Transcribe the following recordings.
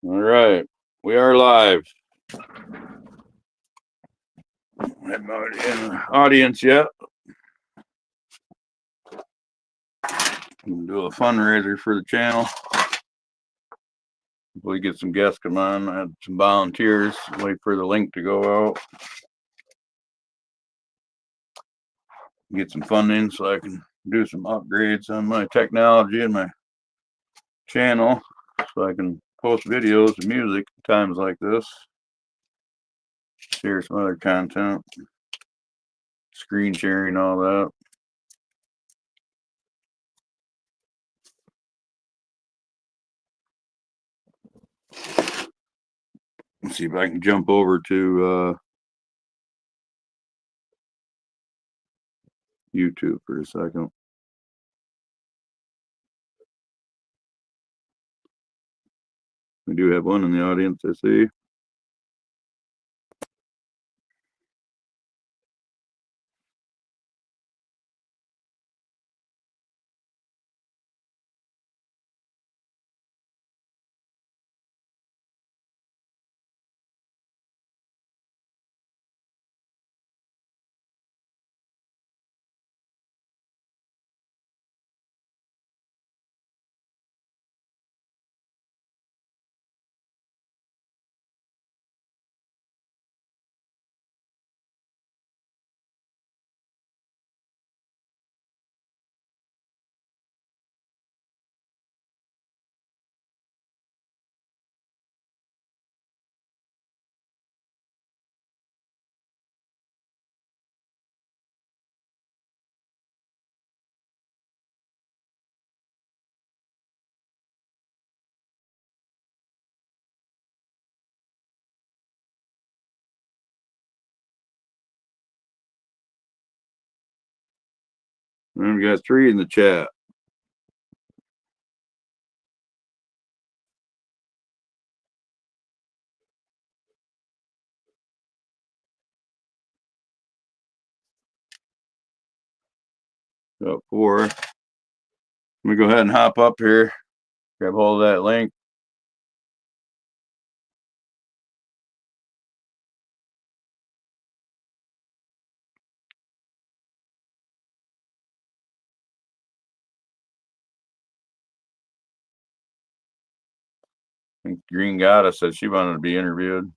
All right, we are live. I'm not in the audience yet. We'll do a fundraiser for the channel. We get some guests come on. I had some volunteers. Wait for the link to go out. Get some funding so I can do some upgrades on my technology and my channel, so I can post videos and music at times like this. Share some other content, screen sharing, all that. Let's see if I can jump over to YouTube for a second. We do have one in the audience, I see. And we got 3 in the chat. Got 4. Let me go ahead and hop up here, grab hold of that link. I think Green Goddess said she wanted to be interviewed.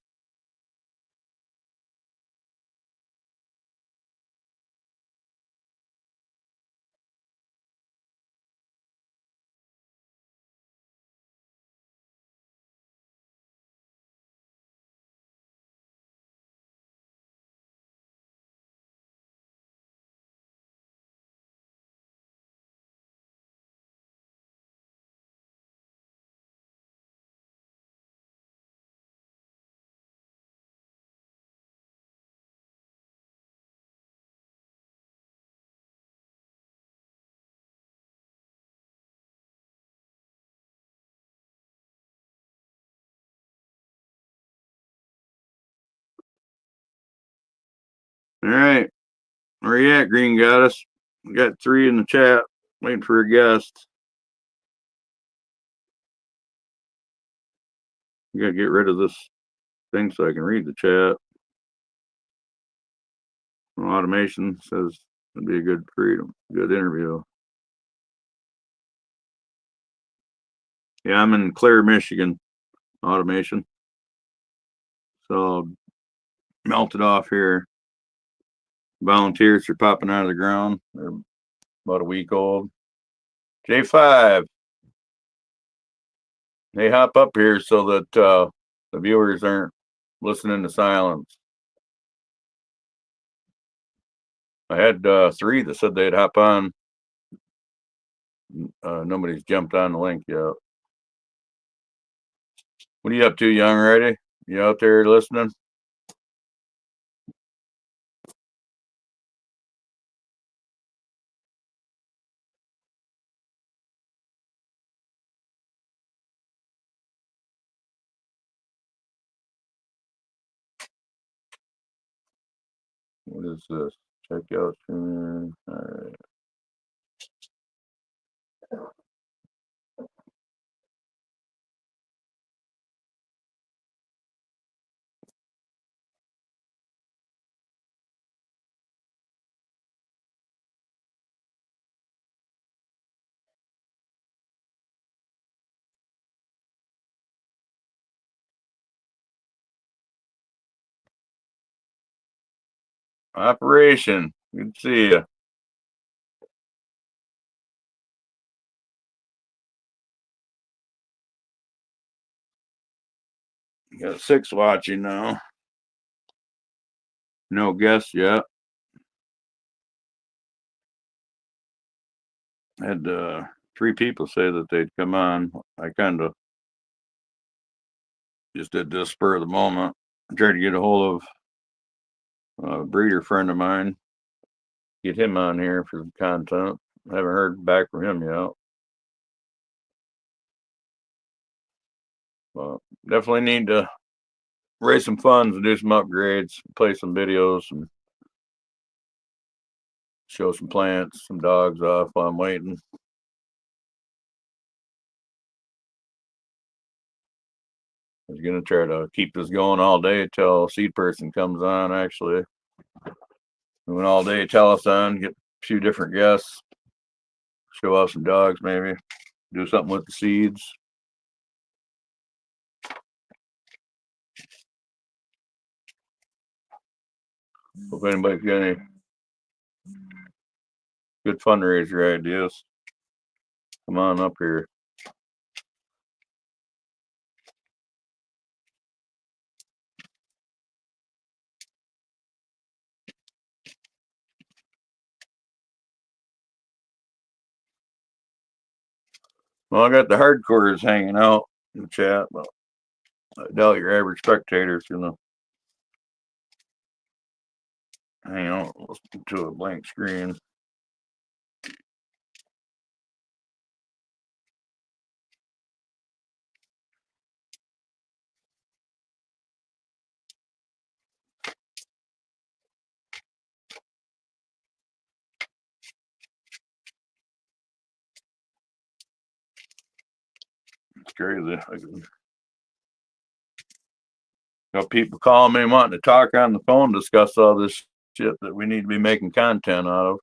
All right, where you at, Green Goddess? We got 3 in the chat, waiting for a guest. You gotta get rid of this thing so I can read the chat. Automation says it'd be a good interview. Yeah, I'm in Clare, Michigan. Automation. So melted off here. Volunteers are popping out of the ground. They're about a week old. J5. They hop up here so that the viewers aren't listening to silence. I had 3 that said they'd hop on. Nobody's jumped on the link yet. What are you up to, young ready? You out there listening? What is this? Check out streaming. All right. Operation. Good to see you. Got 6 watching now. No guests yet. Had 3 people say that they'd come on. I kind of just did this spur of the moment. I tried to get a hold of a breeder friend of mine, get him on here for some content. I haven't heard back from him yet. But definitely need to raise some funds and do some upgrades, play some videos, and show some plants, some dogs off while I'm waiting. I was gonna try to keep this going all day till seed person comes on. Actually, doing all day telethon, get a few different guests, show off some dogs, maybe do something with the seeds. If anybody's got any good fundraiser ideas, come on up here. Well, I got the hardcores hanging out in the chat, but I doubt your average spectator's gonna hang out to a blank screen. It's crazy. Got people calling me wanting to talk on the phone, discuss all this shit that we need to be making content out of.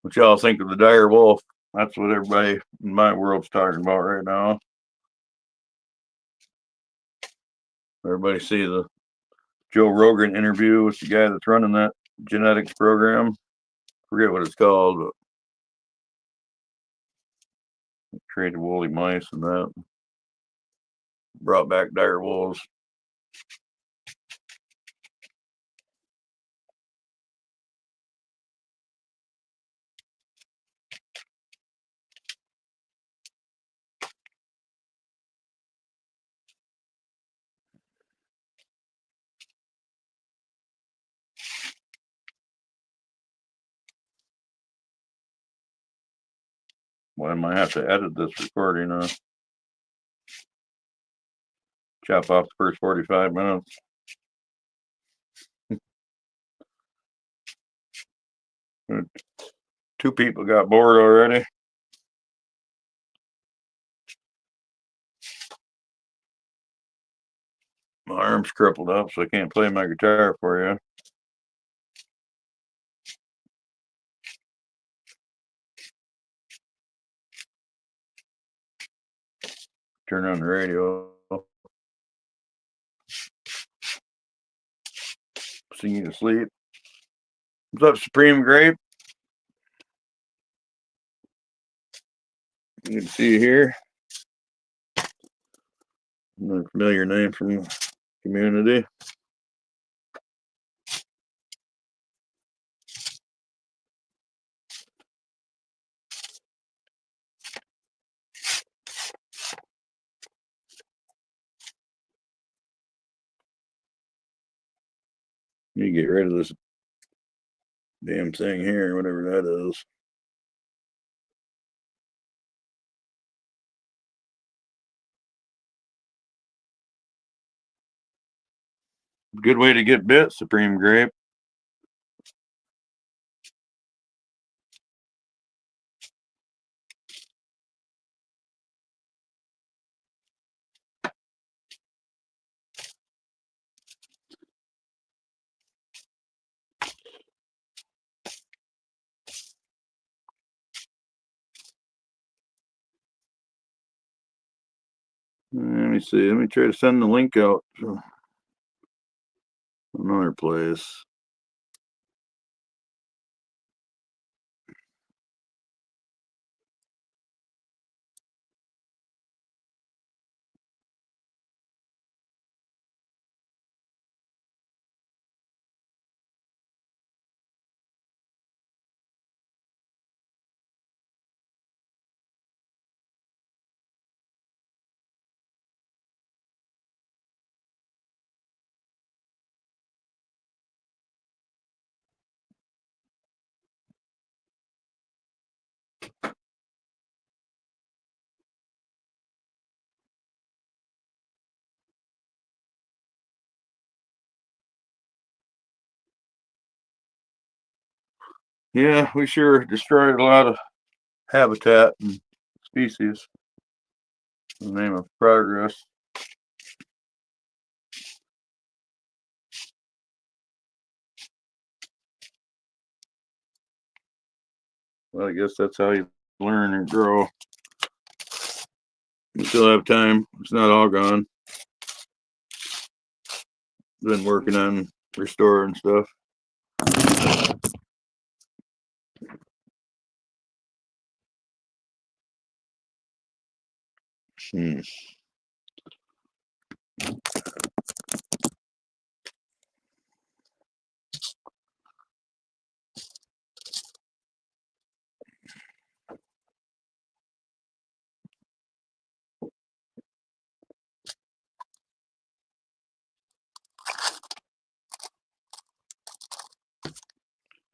What y'all think of the dire wolf? That's what everybody in my world's talking about right now. Everybody see the Joe Rogan interview with the guy that's running that genetics program. Forget what it's called, but created woolly mice and that. Brought back dire wolves. Well, I might have to edit this recording. Chop off the first 45 minutes. Two people got bored already. My arm's crippled up, so I can't play my guitar for you. Turn on the radio. Sing you to sleep. What's up, Supreme Grape? You can see you here. Another familiar name from the community. You get rid of this damn thing here, whatever that is. Good way to get bit, Supreme Grape. Let me see. Let me try to send the link out. Another place. Yeah, we sure destroyed a lot of habitat and species in the name of progress. Well, I guess that's how you learn and grow. We still have time. It's not all gone. Been working on restoring stuff. Hmm.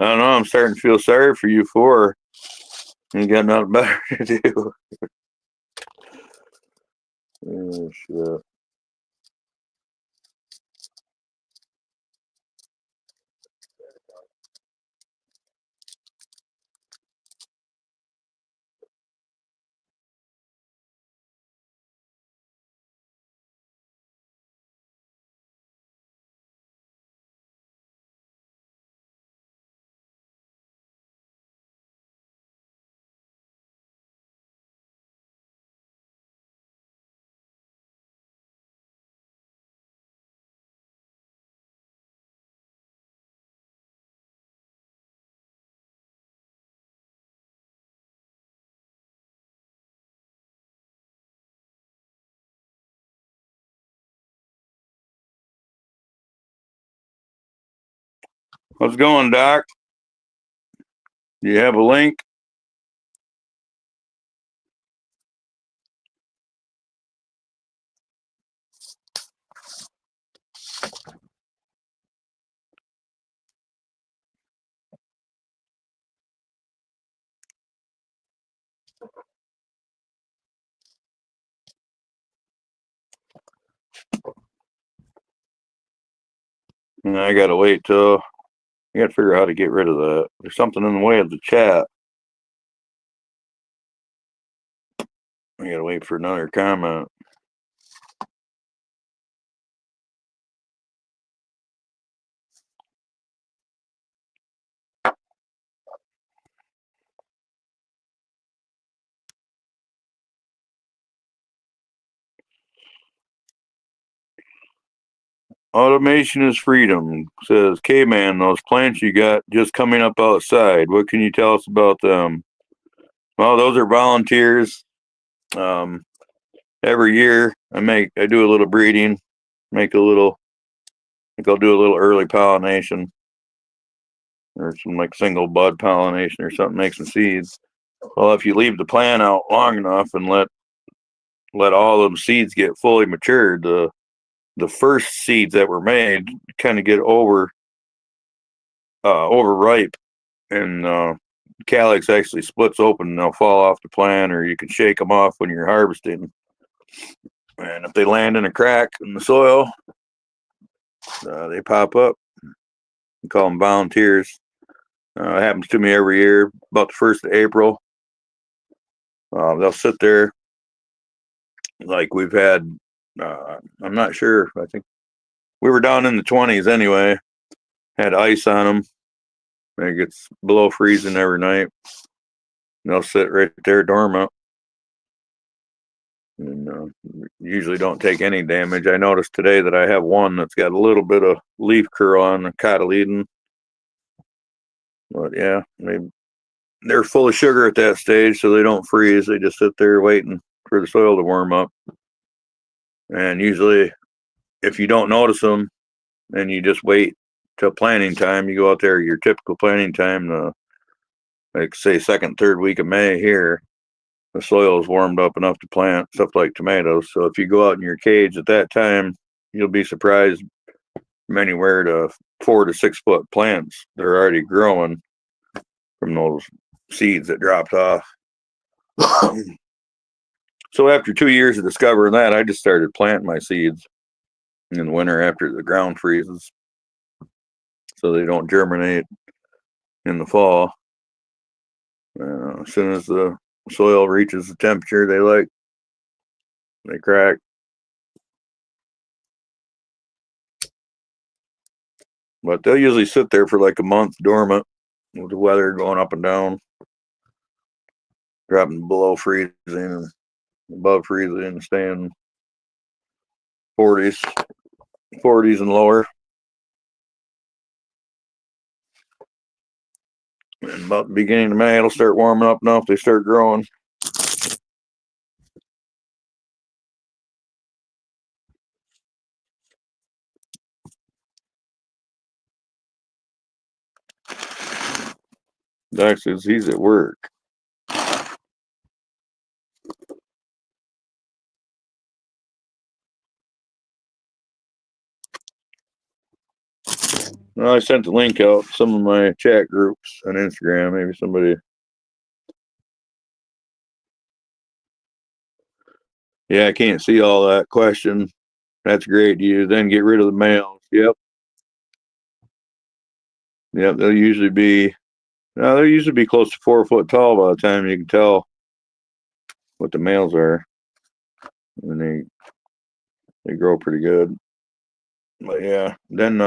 I don't know. I'm starting to feel sorry for you four. You got nothing better to do. Oh, shit. How's it going, Doc? Do you have a link? I gotta wait till I gotta figure out how to get rid of that. There's something in the way of the chat. I gotta wait for another comment. Automation is freedom, says K-Man. Those plants you got just coming up outside. What can you tell us about them? Well, those are volunteers. Um, every year I do a little breeding, make a little, I think I'll do a little early pollination or some like single bud pollination or something, make some seeds. Well, if you leave the plant out long enough and let all them seeds get fully matured, the first seeds that were made kind of get overripe, and calyx actually splits open and they'll fall off the plant, or you can shake them off when you're harvesting. And if they land in a crack in the soil, they pop up. We call them volunteers. It happens to me every year, about the 1st of April. They'll sit there like we've had, I'm not sure, I think we were down in the 20s anyway, had ice on them. It gets below freezing every night. They'll sit right there dormant. and usually don't take any damage. I noticed today that I have one that's got a little bit of leaf curl on the cotyledon, but yeah, they're full of sugar at that stage, so they don't freeze. They just sit there waiting for the soil to warm up. And usually, if you don't notice them and you just wait till planting time, you go out there, your typical planting time, like say second, third week of May here, the soil is warmed up enough to plant stuff like tomatoes. So if you go out in your cage at that time, you'll be surprised from anywhere to 4 to 6 foot plants that are already growing from those seeds that dropped off. So after 2 years of discovering that, I just started planting my seeds in the winter after the ground freezes, so they don't germinate in the fall. As soon as the soil reaches the temperature they like, they crack. But they'll usually sit there for like a month dormant with the weather going up and down, dropping below freezing and above freezing and staying 40s, 40s and lower. And about the beginning of May, it'll start warming up enough they start growing. Doc says he's at work. Well, I sent the link out to some of my chat groups on Instagram. Maybe somebody. Yeah, I can't see all that question. That's great. You then get rid of the males. Yep. Yep. They'll usually be close to 4 foot tall by the time you can tell what the males are. And they grow pretty good. But yeah, then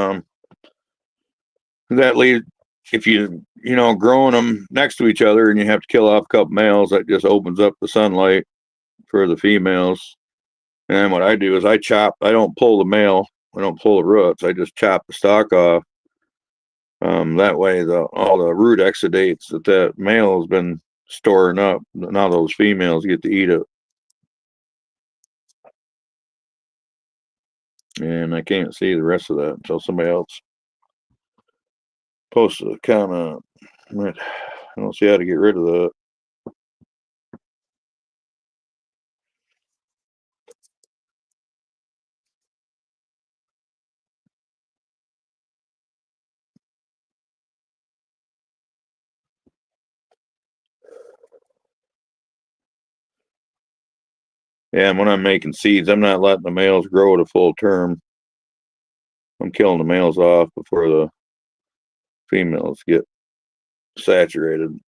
that leads if growing them next to each other and you have to kill off a couple males, that just opens up the sunlight for the females. And then what I do is I don't pull the male, I don't pull the roots, I just chop the stalk off. That way all the root exudates that male has been storing up, now those females get to eat it. And I can't see the rest of that until somebody else posts a comment. I don't see how to get rid of that. Yeah, and when I'm making seeds, I'm not letting the males grow to full term. I'm killing the males off before the females get saturated.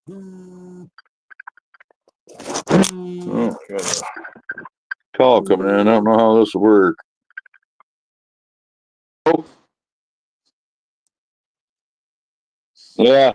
Oh, got a call coming in. I don't know how this will work. Oh, yeah.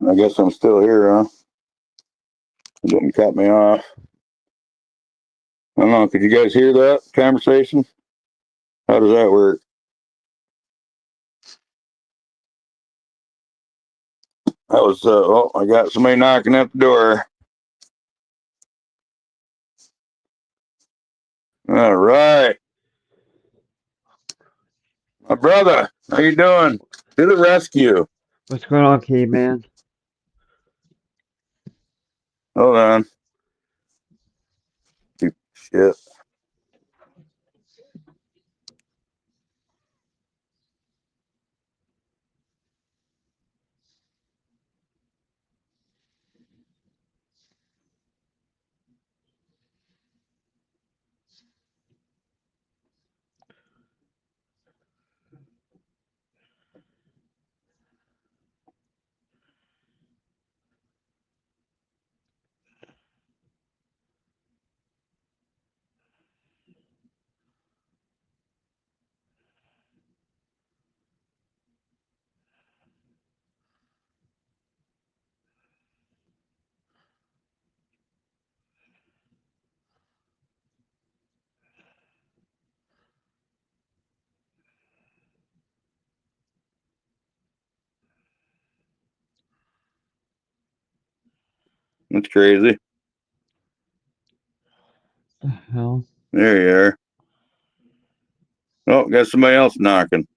I guess I'm still here, huh? It didn't cut me off. I don't know. Could you guys hear that conversation? How does that work? That was, oh, I got somebody knocking at the door. All right. My brother, how you doing? To the rescue. What's going on, caveman? Hold on. Shit. That's crazy. The hell? There you are. Oh, got somebody else knocking.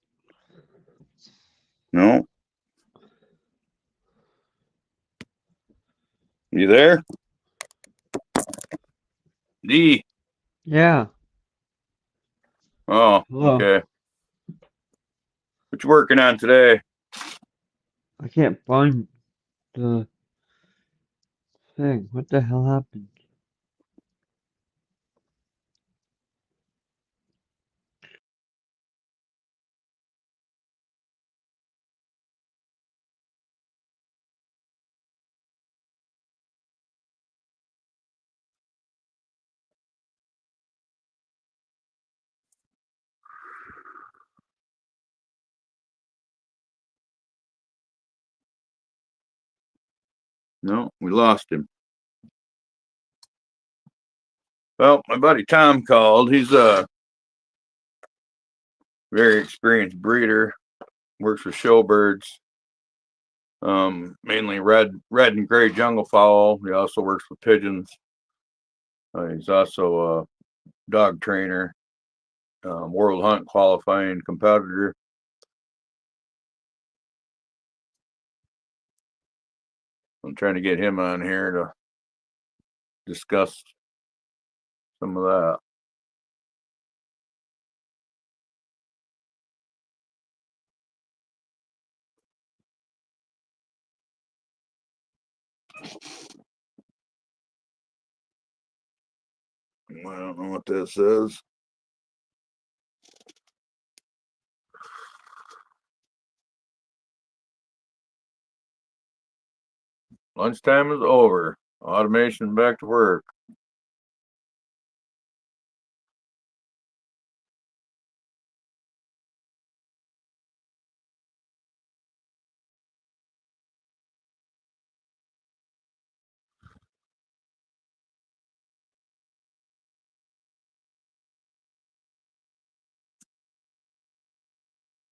No. You there? D. Yeah. Oh, Hello. okay. What you working on today? I can't find the thing. What the hell happened? No, we lost him. Well, my buddy Tom called. He's a very experienced breeder. Works with showbirds. Mainly red and gray jungle fowl. He also works with pigeons. He's also a dog trainer, world hunt qualifying competitor. I'm trying to get him on here to discuss some of that. I don't know what this is. Lunchtime is over. Automation back to work.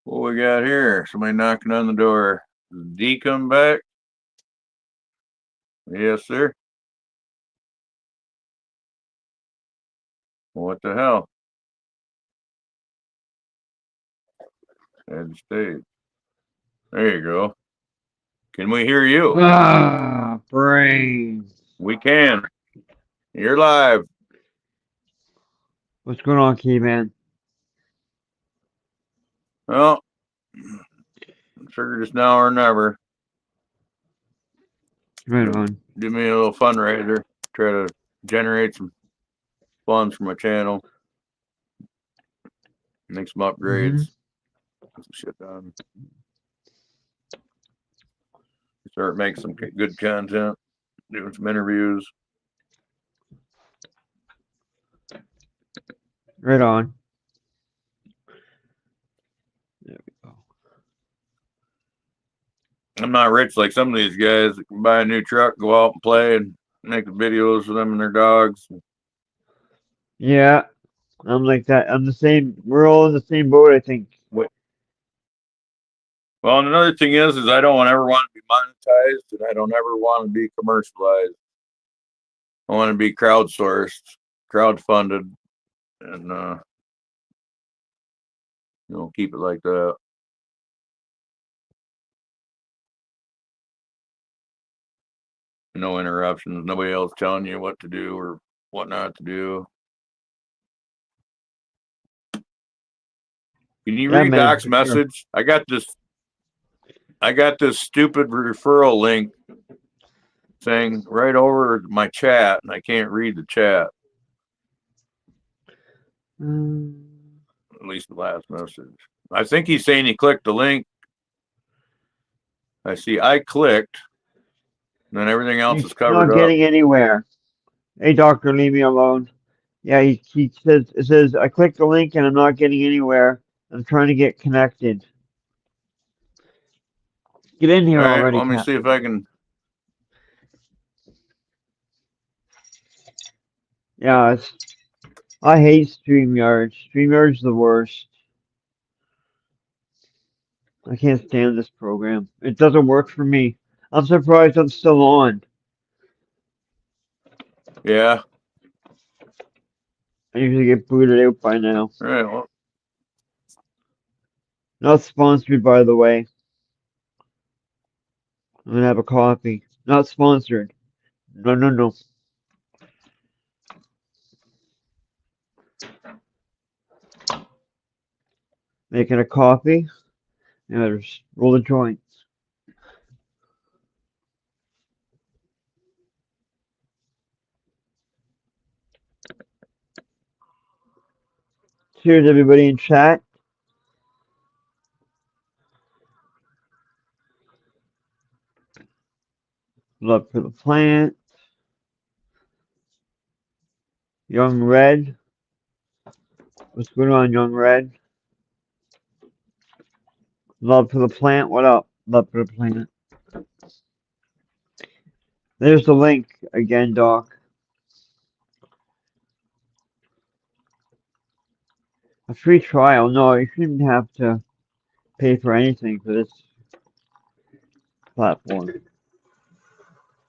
What we got here? Somebody knocking on the door. Does D come back? Yes, sir. What the hell? Had to stay. There you go. Can we hear you? Ah, brain. We can. You're live. What's going on, caveman? Well, figured it's now or never. Right on. Do me a little fundraiser. Try to generate some funds for my channel. Make some upgrades. Get some shit done. Start making some good content. Doing some interviews. Right on. There we go. I'm not rich like some of these guys that can buy a new truck, go out and play, and make videos with them and their dogs. Yeah, I'm like that. I'm the same. We're all in the same boat, I think. Well, and another thing is I don't ever want to be monetized, and I don't ever want to be commercialized. I want to be crowdsourced, crowdfunded, and keep it like that. No interruptions. Nobody else telling you what to do or what not to do. Can you Yeah, read man, Doc's for sure. message? I got this stupid referral link saying right over my chat, and I can't read the chat. At least the last message. I think he's saying he clicked the link. I see I clicked, and then everything else He's is covered not up. getting anywhere. Hey, doctor, leave me alone. Yeah, he says, it says, I clicked the link and I'm not getting anywhere. I'm trying to get connected. Get in All here right, already, well, let me see if I can. Yeah, I hate StreamYard. StreamYard's the worst. I can't stand this program. It doesn't work for me. I'm surprised I'm still on. Yeah. I usually get booted out by now. All right. Well, Not sponsored, by the way. I'm gonna have a coffee. Not sponsored. No, no, no. Making a coffee. And just roll a joint. Cheers, everybody in chat. Love for the plant. Young Red. What's going on, Young Red? Love for the plant. What up? Love for the plant. There's the link again, Doc. A free trial. No, you shouldn't have to pay for anything for this platform.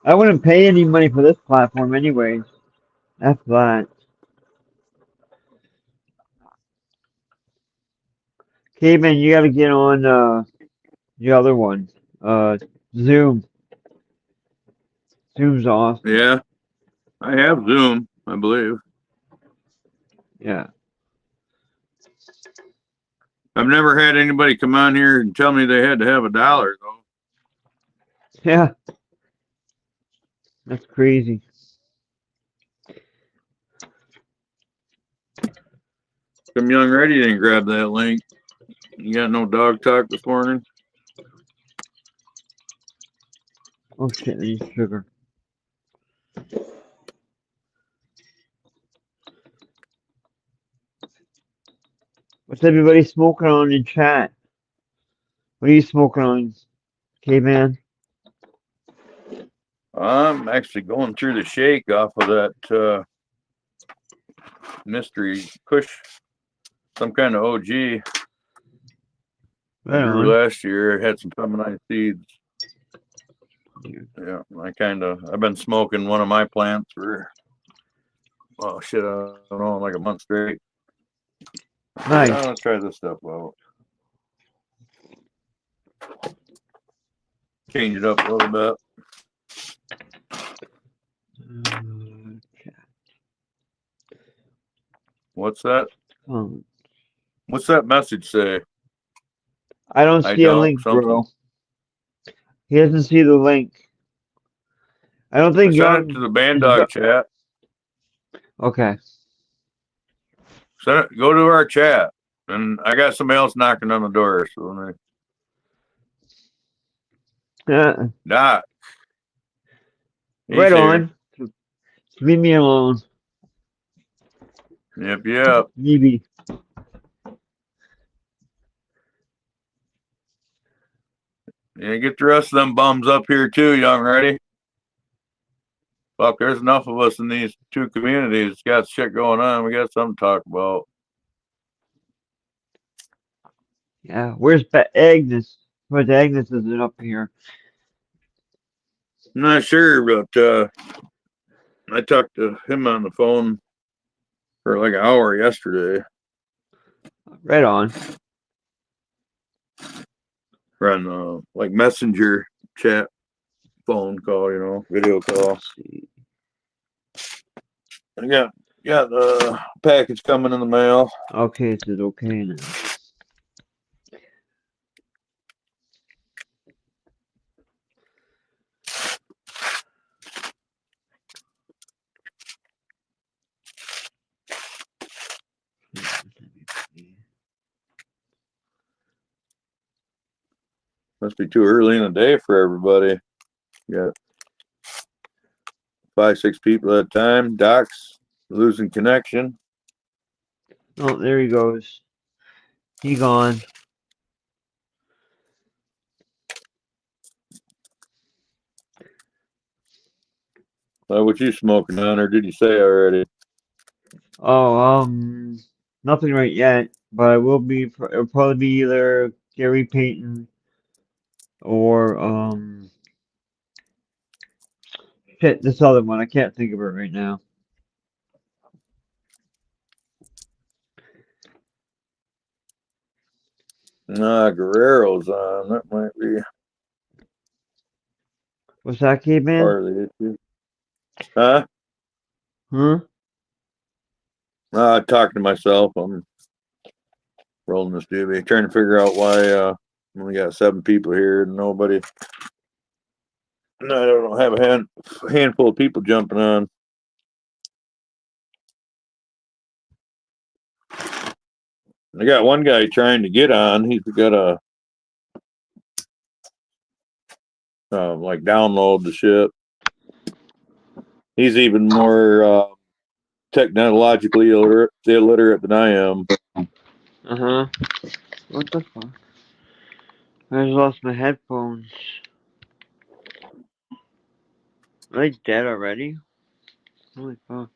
I wouldn't pay any money for this platform anyways. F that. Caveman, you gotta get on the other one. Zoom. Zoom's awesome. yeah. I have Zoom, I believe. Yeah. I've never had anybody come on here and tell me they had to have $1 though. Yeah. That's crazy. Some young ready didn't grab that link. You got no dog talk this morning? Oh shit, I need sugar. What's everybody smoking on in chat? What are you smoking on, Caveman? I'm actually going through the shake off of that mystery Kush, some kind of OG. Right Grew on. last year. Had some feminine seeds. Yeah, I've been smoking one of my plants for, oh shit, I don't know, like a month straight. Nice. Yeah, let's try this stuff out. Change it up a little bit. What's that? What's that message say? I don't I see a don't link, something. bro. He doesn't see the link. I don't I think sent it to the band dog chat. Okay. Send it. Go to our chat, and I got somebody else knocking on the door. So let me. Doc. Right He's here. on. Leave me alone. Yep. Maybe. Yeah, get the rest of them bums up here too, young ready. Fuck, there's enough of us in these two communities. Got shit going on. We got something to talk about. Yeah, where's Agnes? But Agnes isn't up here. I'm not sure, but I talked to him on the phone for like an hour yesterday. Right on. We're on like messenger chat phone call, video call. Let's see. I got the package coming in the mail. Okay, it says okay now. Must be too early in the day for everybody. Got 5, 6 people at a time. Doc's losing connection. Oh, there he goes. He gone. What you smoking on, or did you say already? Oh, nothing right yet, but I will be. It'll probably be either Gary Payton or shit, this other one. I can't think of it right now. Nah, Guerrero's on. That might be What's that, caveman? part of the issue. Huh? Huh? Talking to myself. I'm rolling this doobie, trying to figure out why we only got 7 people here and nobody. No, I don't have a handful of people jumping on. I got one guy trying to get on. He's got a like download the shit. He's even more technologically illiterate than I am. Uh-huh. What the fuck? I just lost my headphones. Are they dead already? Holy fuck.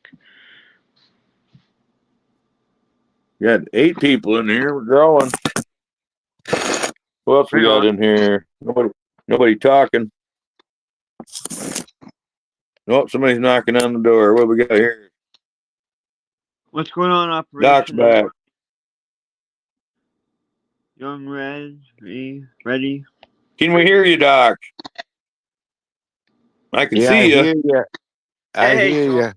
We got 8 people in here. We're growing. Who else we got in here? Nobody talking. Oh, somebody's knocking on the door. What we got here? What's going on, Doc's Operation? back. Young Red, ready? Can we hear you, Doc? I can Yeah, I see you. hear you. I Hey, hear so- you.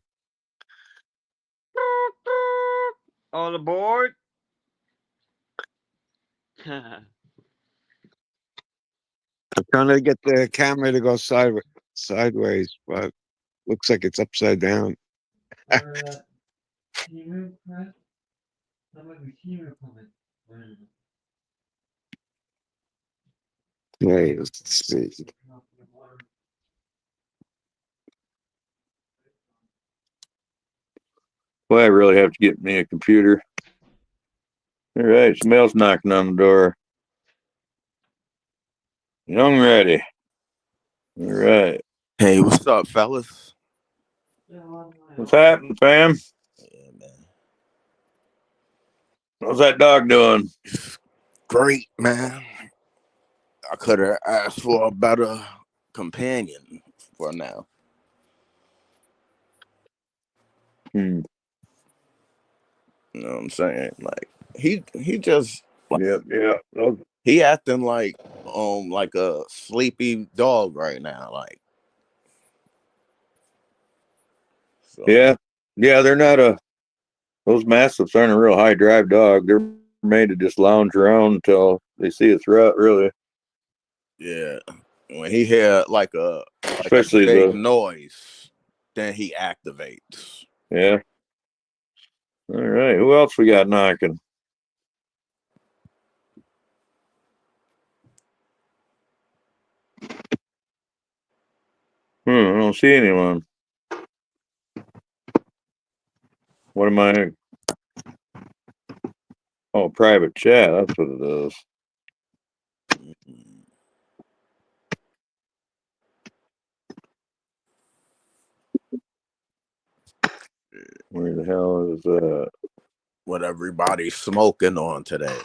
All aboard? I'm trying to get the camera to go sideways, but looks like it's upside down. Hey, let's see. Well, I really have to get me a computer. All right, somebody else knocking on the door. Young ready. All right. Hey, what's up, fellas? What's happening, fam? Yeah, man. What's that dog doing? Great, man. I could have asked for a better companion for now. You know what I'm saying? Like he just Yep. he acting like a sleepy dog right now. Like so. Yeah. They're not those mastiffs aren't a real high drive dog. They're made to just lounge around until they see a threat, really. Yeah. When he hear like a Especially big noise, then he activates. Yeah. All right. Who else we got knocking? I don't see anyone. What am I? Oh, private chat. That's what it is. Where the hell is What everybody's smoking on today.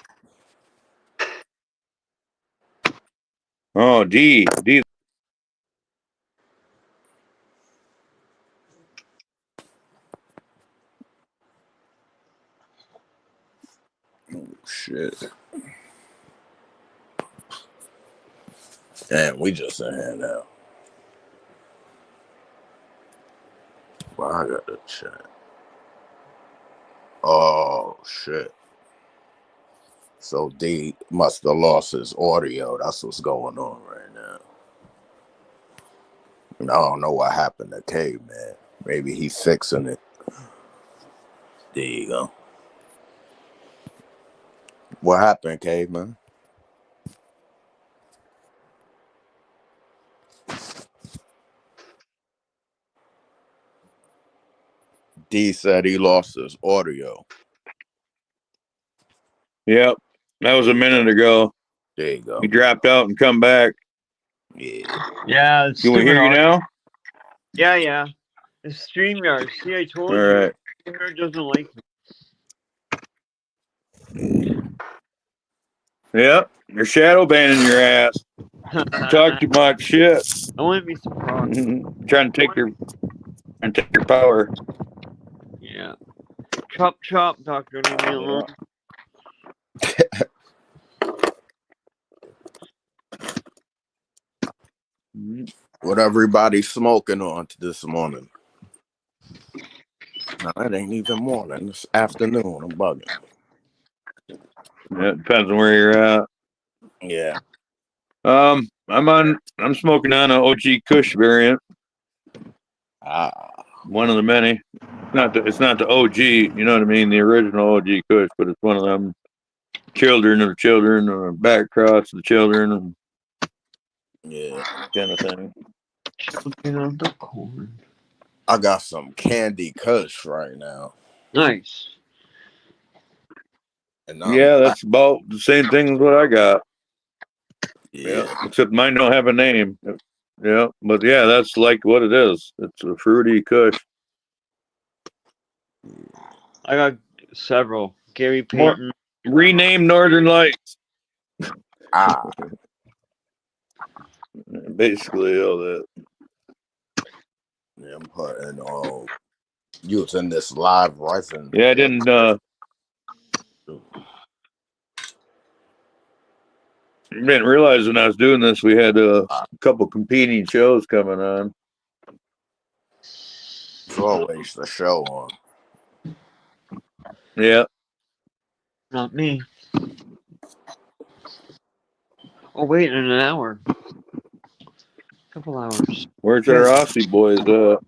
Oh, D. Oh, shit. Damn, we just in here now. Well, I got to check. Oh, shit. So D must have lost his audio. That's what's going on right now. And I don't know what happened to K, man. Maybe he's fixing it. There you go. What happened, K, man? D said he lost his audio. Yep. That was a minute ago. There you go. He dropped out and come back. Yeah. Yeah, it's Can we hear you now? Yeah. It's StreamYard. See, I told All you. right. StreamYard doesn't like Yep. They're shadow banning your ass. me. Talk too much shit. I wouldn't be surprised. Trying to take your power. Yeah. Chop, doctor, leave me alone. What everybody's smoking on this morning? No, it ain't even morning. It's afternoon. I'm bugging. Yeah, it depends on where you're at. Yeah. I'm smoking on an OG Kush variant. One of the many. It's not the OG, you know what I mean? The original OG Kush, but it's one of them children of children or back cross of the children and Yeah. kind of thing. Choking on the corn. I got some Candy Kush right now. Nice. And Yeah, that's about the same thing as what I got. Yeah. Except mine don't have a name. Yeah, but yeah, that's like what it is. It's a fruity Kush. I got several. Gary Payton. Rename Northern Lights. Basically all that. Yeah, I'm putting using this live resin. Yeah, I didn't realize when I was doing this we had a couple competing shows coming on. It's always the show on. Yeah. Not me. Oh, wait, in an hour. Couple hours. Where's our Aussie boys at?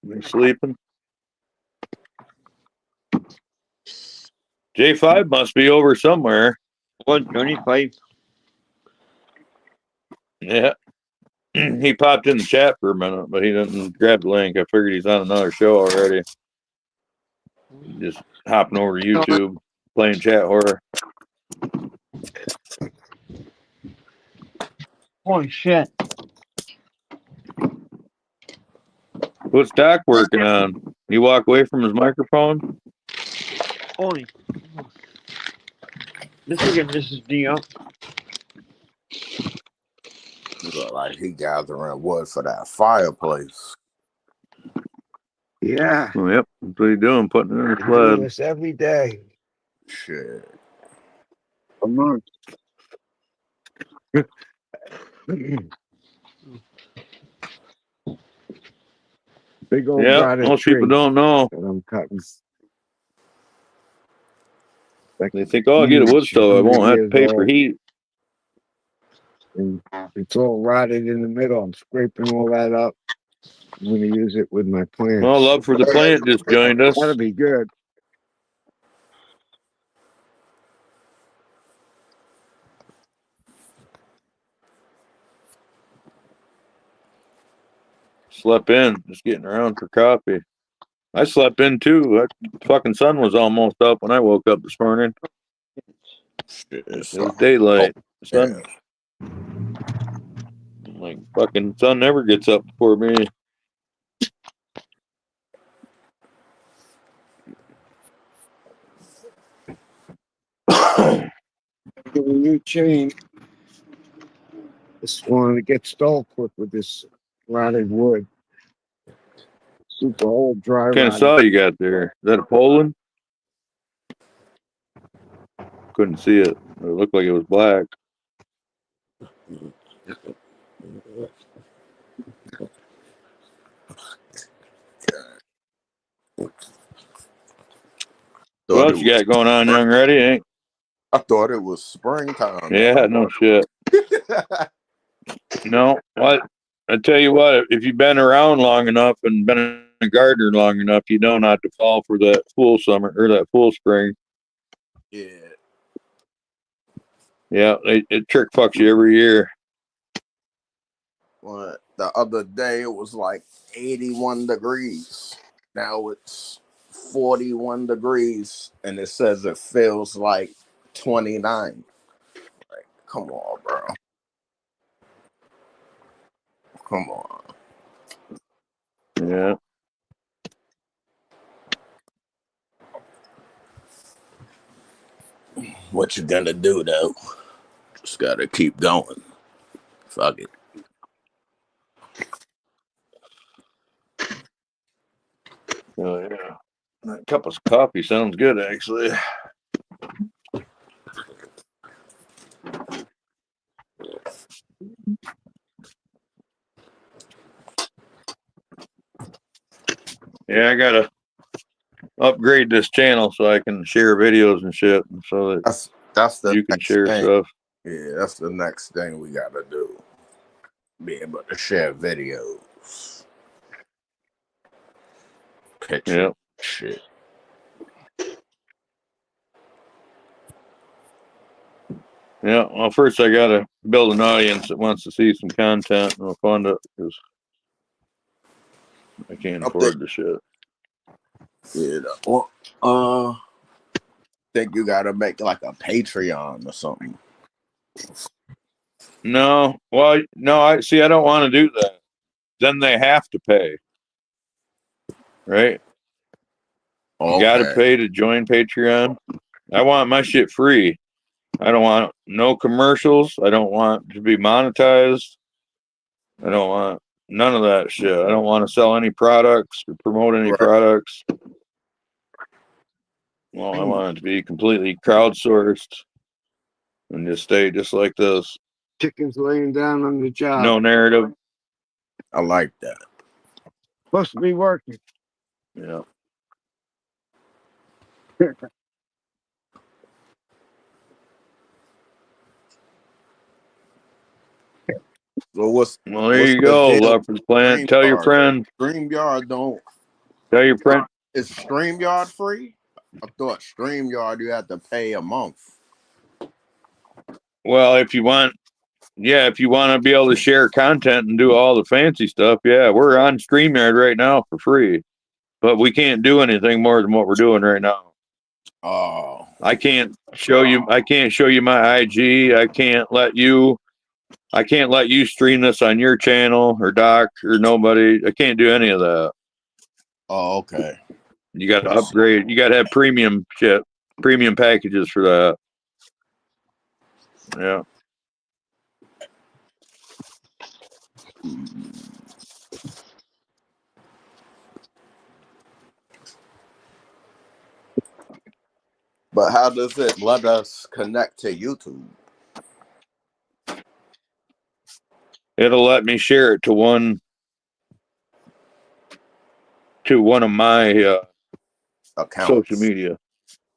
They sleeping? J5 must be over somewhere. 125. Yeah. He popped in the chat for a minute, but he didn't grab the link. I figured he's on another show already. Just hopping over to YouTube, playing chat horror. Holy shit. What's Doc working on? He walk away from his microphone? Holy. This is D up. Look like he gathering wood for that fireplace. Yeah. Oh, yep. That's what he's doing, putting it in his I do sled. this every day. Shit. A month. Big old Yeah, rotted most tree people don't know. that I'm cutting. They think, oh, I'll get a wood stove. I won't have to pay for heat. And it's all rotted in the middle. I'm scraping all that up. I'm going to use it with my plants. Well, Love for the Plant just joined us. That'll be good. Slept in, just getting around for coffee. I slept in too. Fucking sun was almost up when I woke up this morning. Shit, It was daylight. Sun, like fucking sun never gets up before me. Get a new chain. This one to get stalled quick with this rotted wood. Super old dry What kind of rotted. saw you got there? Is that a Poland? Couldn't see it. It looked like it was black. What Thought else it you was, got going on, young ready? Ain't? I thought it was springtime. Yeah, no shit. No, what? I tell you what, if you've been around long enough and been a gardener long enough, you know not to fall for that full summer or that full spring. Yeah. Yeah, it trick fucks you every year. Well, the other day it was like 81 degrees. Now it's 41 degrees, and it says it feels like 29. Like, come on, bro. Come on. Yeah. What you gonna do though? Just gotta keep going. Fuck it. Oh yeah. That cup of coffee sounds good, actually. Yeah, I gotta upgrade this channel so I can share videos and shit, so that That's the you can next share thing. stuff. Yeah, that's the next thing we gotta do. Be able to share videos, pictures, Yeah. shit. Yeah. Well, first I gotta build an audience that wants to see some content, and I'll fund it because I can't I think, afford the shit. yeah. Well, think you gotta make like a Patreon or something. No, well, no. I see. I don't want to do that. Then they have to pay, right? You got to Okay. pay to join Patreon. I want my shit free. I don't want no commercials. I don't want to be monetized. I don't want none of that shit. I don't want to sell any products or promote any Right. products. Well, I want it to be completely crowdsourced and just stay just like this. Chickens laying down on the job. No narrative. I like that. Supposed to be working. Yeah. So what's Well, there you the go. deal Love for the plant. with Tell your StreamYard? friend. StreamYard don't. Tell your friend. Is StreamYard free? I thought StreamYard you had to pay a month. Well, if you want, yeah, if you want to be able to share content and do all the fancy stuff, yeah, we're on StreamYard right now for free, but we can't do anything more than what we're doing right now. Oh. I can't show you. I can't show you my IG. I can't let you stream this on your channel or Doc or nobody. I can't do any of that. Oh, okay. You got to upgrade. You got to have premium shit, premium packages for that. Yeah. But how does it let us connect to YouTube? It'll let me share it to one of my Accounts. social media.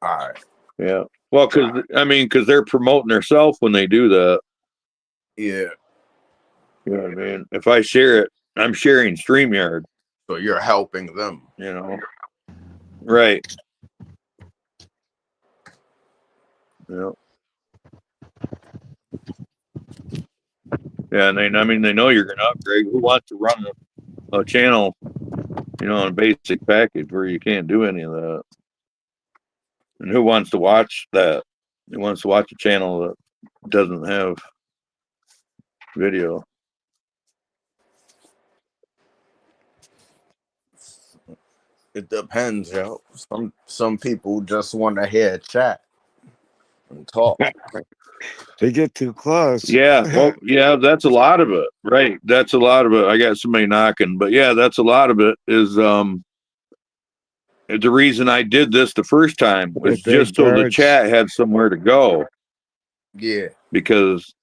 All right. Yeah. Well, because they're promoting themselves when they do that. Yeah. You know what I mean? If I share it, I'm sharing StreamYard. So you're helping them. You know. Right. Yeah. Yeah, and they know you're gonna upgrade. Who wants to run a channel, on a basic package where you can't do any of that? And who wants to watch that? Who wants to watch a channel that doesn't have video? It depends, yo. Some people just want to hear chat and talk. They get too close. Yeah, well, yeah, that's a lot of it, right? That's a lot of it. I got somebody knocking, but yeah, that's a lot of it. Is the reason I did this the first time They're was big just so the birds. chat had somewhere to go, Yeah. because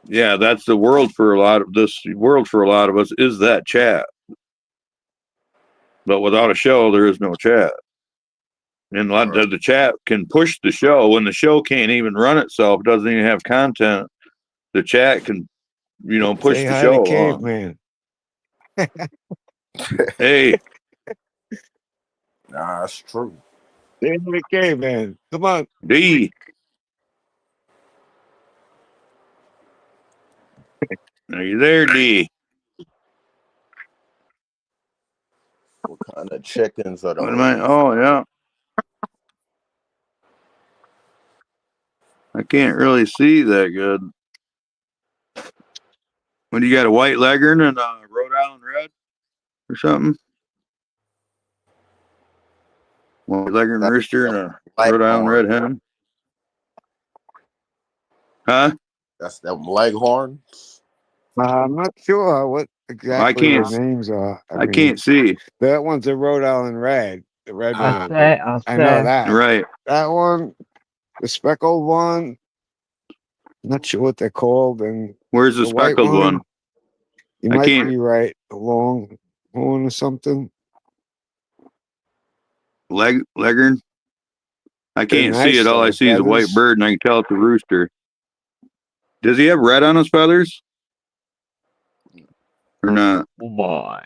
yeah, that's the world for a lot of this world for a lot of us is that chat. But without a show, there is no chat. And a lot of the chat can push the show when the show can't even run itself, doesn't even have content. The chat can, push Say the hi to show along. Caveman. Hey, Nah, that's true. Say hi to Caveman. Come on. D. Are you there, D? What kind of chickens are What am I? those? Oh, yeah. I can't really see that good. What do you got? A white leghorn and a Rhode Island red or something? White leghorn That's rooster and them a Rhode Island leghorn. red hen? Huh? That's them leghorns. I'm not sure what I exactly their can't. names are. I can't see. That one's a Rhode Island red. The red Ah, one. I'll I know say. that. Right. That one, the speckled one. Not sure what they're called. And Where's the the white speckled one? you I might can't. be right. A long horn or something. Leghorn? I They're can't see nice it. All though. I The see is a white feathers. bird, and I can tell it's a rooster. Does he have red on his feathers or not? Oh my.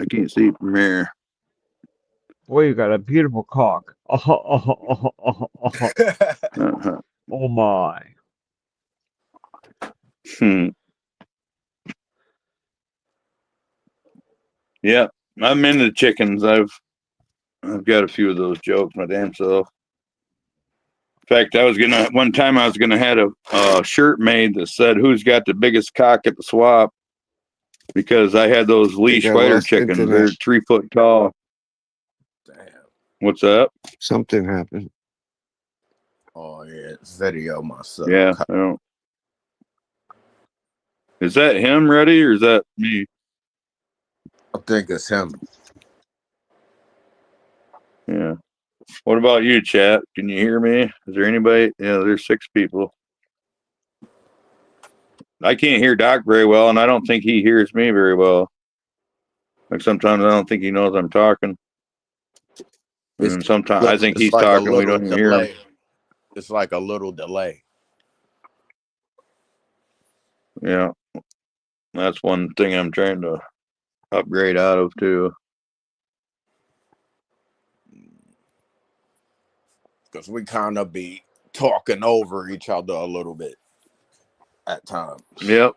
I can't see it from here. Boy, you got a beautiful cock. Uh-huh. Oh my. Hmm. Yeah, I'm into chickens. I've got a few of those jokes my damn self. In fact, one time I was gonna have a shirt made that said "Who's got the biggest cock at the swap?" because I had those leash I fighter lost chickens. internet. They're 3 foot tall. damn. What's up? Something happened. Oh yeah, it's video myself. Yeah, I don't. Is that him ready or is that me? I think it's him. Yeah. What about you, chat? Can you hear me? Is there anybody? Yeah, there's 6 people. I can't hear Doc very well, and I don't think he hears me very well. Like sometimes I don't think he knows I'm talking. It's And sometimes I think it's he's like a talking, we little don't even hear him. delay. It's like a little delay. Yeah. That's one thing I'm trying to upgrade out of too. Because we kind of be talking over each other a little bit at times. Yep.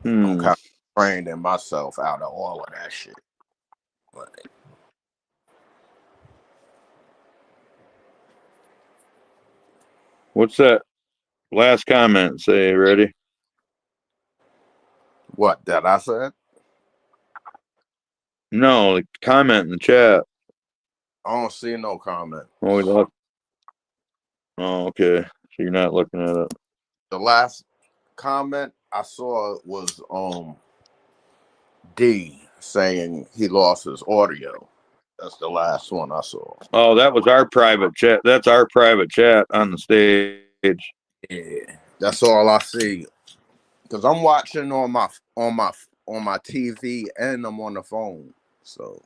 I'm kind of training myself out of all of that shit. But What's that last comment say? Ready? what that I said? No, like comment in the chat. I don't see no comment. Oh, we left. Oh, okay. So you're not looking at it. The last comment I saw was D saying he lost his audio. That's the last one I saw. Oh, that was our private chat. That's our private chat on the stage. Yeah, that's all I see. Cause I'm watching on my TV and I'm on the phone. So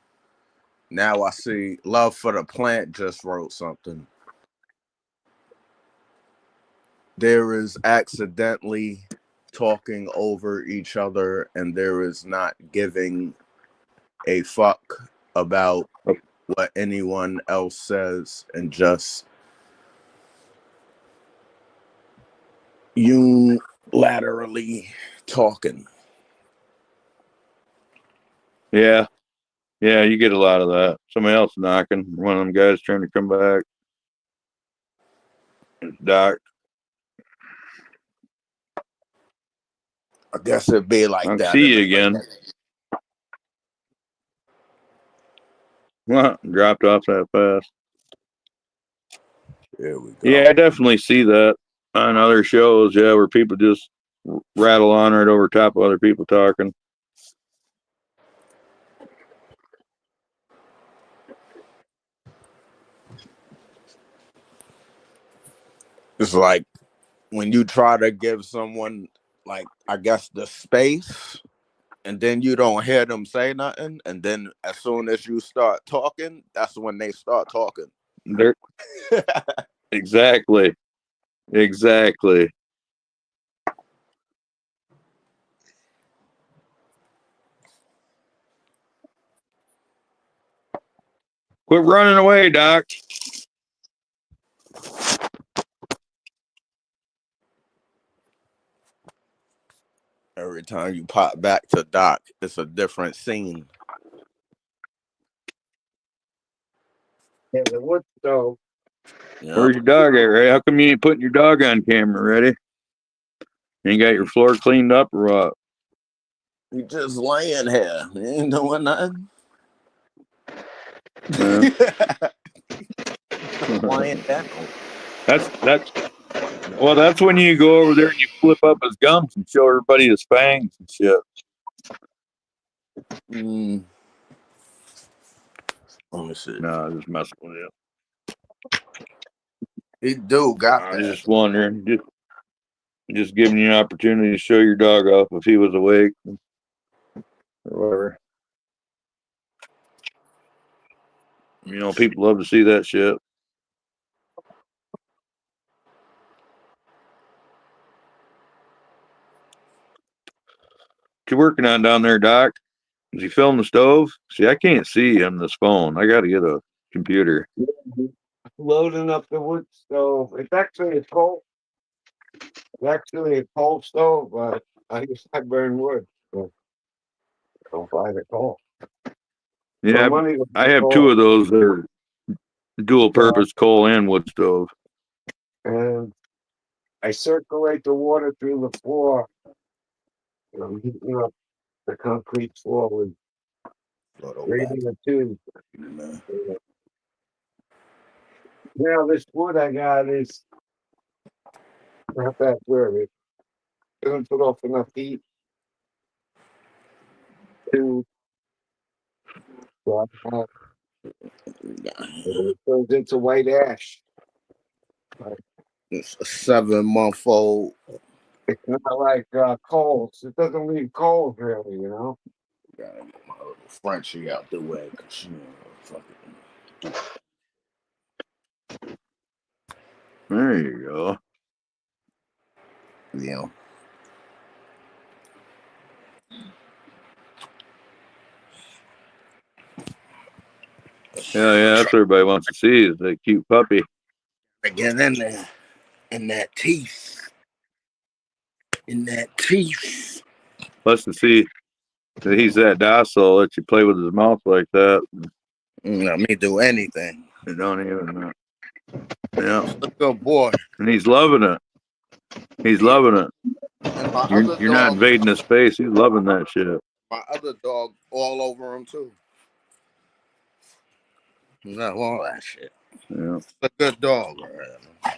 now I see Love for the Plant just wrote something. There is accidentally talking over each other, and there is not giving a fuck about what anyone else says, and just unilaterally talking. Yeah. Yeah, you get a lot of that. Somebody else knocking. One of them guys trying to come back. Doc. I guess it'd be like I'll that. see you again. What? Dropped off that fast. Here we go. Yeah, I definitely see that on other shows. Yeah, where people just rattle on right over top of other people talking. It's like when you try to give someone, like, I guess, the space, and then you don't hear them say nothing, and then as soon as you start talking, that's when they start talking. They're exactly. Quit running away, Doc. Every time you pop back to Doc, it's a different scene. Yeah, the wood stove. Yeah. Where's your dog at, Ray? How come you ain't putting your dog on camera, ready? You ain't got your floor cleaned up or what? You just laying here. You ain't doing nothing. Yeah. Lying down. That's when you go over there and you flip up his gums and show everybody his fangs and shit. Let me see. No, just messing with you. He do got I that. was just wondering, just giving you an opportunity to show your dog off if he was awake or whatever. You know, people love to see that shit. What you working on down there, Doc? Is he filling the stove? See, I can't see on this phone. I got to get a computer. Loading up the wood stove. It's actually a coal. It's actually a coal stove, but I burn wood. So don't buy the coal. Yeah, Money was I have coal. two of those that are dual purpose coal and wood stove. And I circulate the water through the floor. I'm heating up the concrete floor with raising a tube. Now this wood I got is not that good. It doesn't put off enough heat to it turns into white ash. It's a 7-month-old. It's not like coals. It doesn't leave coals really, you know. Gotta get my little Frenchie out the way because she fucking. There you go. Yeah. Yeah, that's what everybody wants to see is that cute puppy. Again, in there, in that teeth. Plus to see that he's that docile that you play with his mouth like that. Let me do anything. You don't even know. Yeah. A good boy. And he's loving it. He's loving it. And my You're other not dog, invading his space. He's loving that shit. my other dog, all over him too. Not all that shit. Yeah. It's a good dog, man.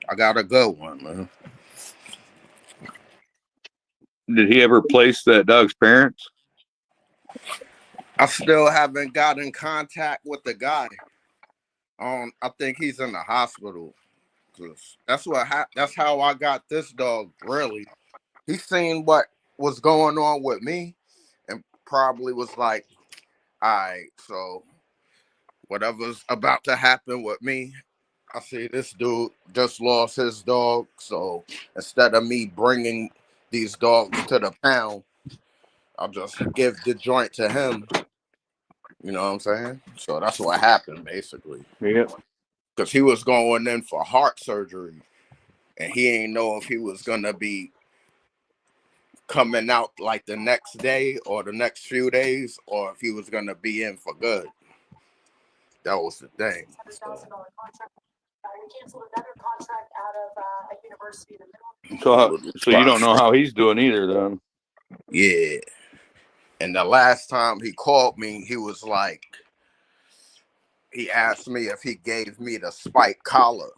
I got a good one, man. Did he ever place that dog's parents? I still haven't got in contact with the guy. I think he's in the hospital. 'Cause that's how I got this dog. Really, he seen what was going on with me, and probably was like, "All right, so whatever's about to happen with me, I see this dude just lost his dog. So instead of me bringing these dogs to the pound, I'll just give the joint to him." You know what I'm saying? So that's what happened basically. Yep. Because he was going in for heart surgery, and he ain't know if he was gonna be coming out like the next day or the next few days, or if he was gonna be in for good. That was the thing. So you don't know how he's doing either, then? Yeah. And the last time he called me, he was like, he asked me if he gave me the spike collar.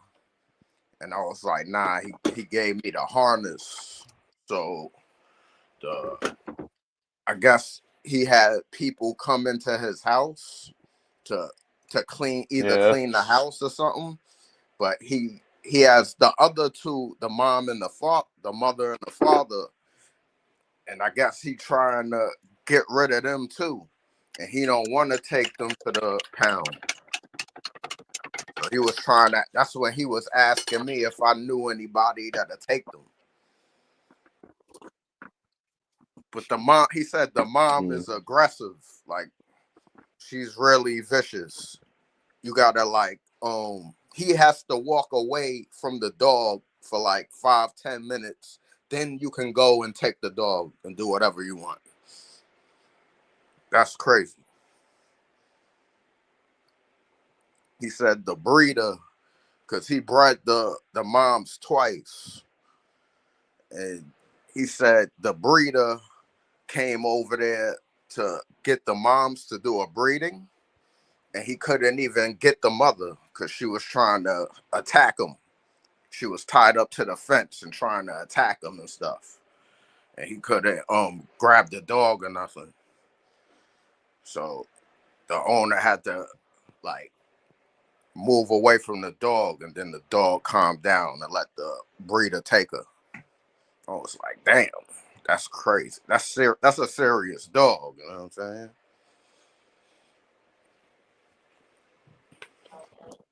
And I was like, nah, he gave me the harness. So I guess he had people come into his house to clean the house or something. But he has the other two, the mom and the mother and the father, and I guess he trying to get rid of them too. And he don't want to take them to the pound. So he was trying to, that's when he was asking me if I knew anybody that'd take them. But the mom, he said the mom is aggressive. Like, she's really vicious. You gotta like, he has to walk away from the dog for like 5-10 minutes. Then you can go and take the dog and do whatever you want. That's crazy. He said the breeder, because he bred the moms twice. And he said the breeder came over there to get the moms to do a breeding. And he couldn't even get the mother because she was trying to attack him. She was tied up to the fence and trying to attack him and stuff. And he couldn't grab the dog or nothing. So the owner had to like move away from the dog, and then the dog calmed down and let the breeder take her. I was like, damn, that's crazy. That's a serious dog, you know what I'm saying?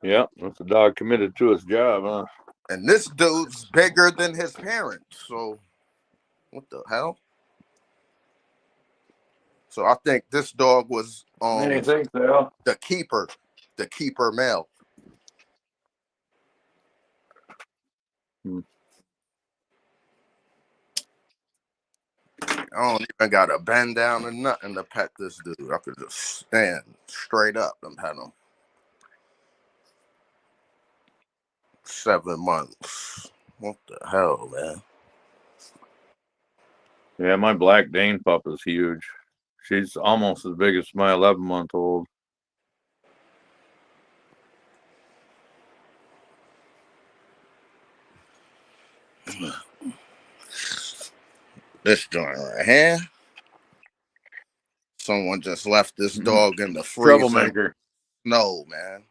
Yeah, that's a dog committed to his job, huh? And this dude's bigger than his parents, so what the hell? So I think this dog was I think so. the keeper male. I don't even got to bend down or nothing to pet this dude. I could just stand straight up and pet him. 7 months. What the hell, man? Yeah, my Black Dane pup is huge. She's almost as big as my 11-month-old. This joint right here. Someone just left this dog in the freezer. Troublemaker. No, man.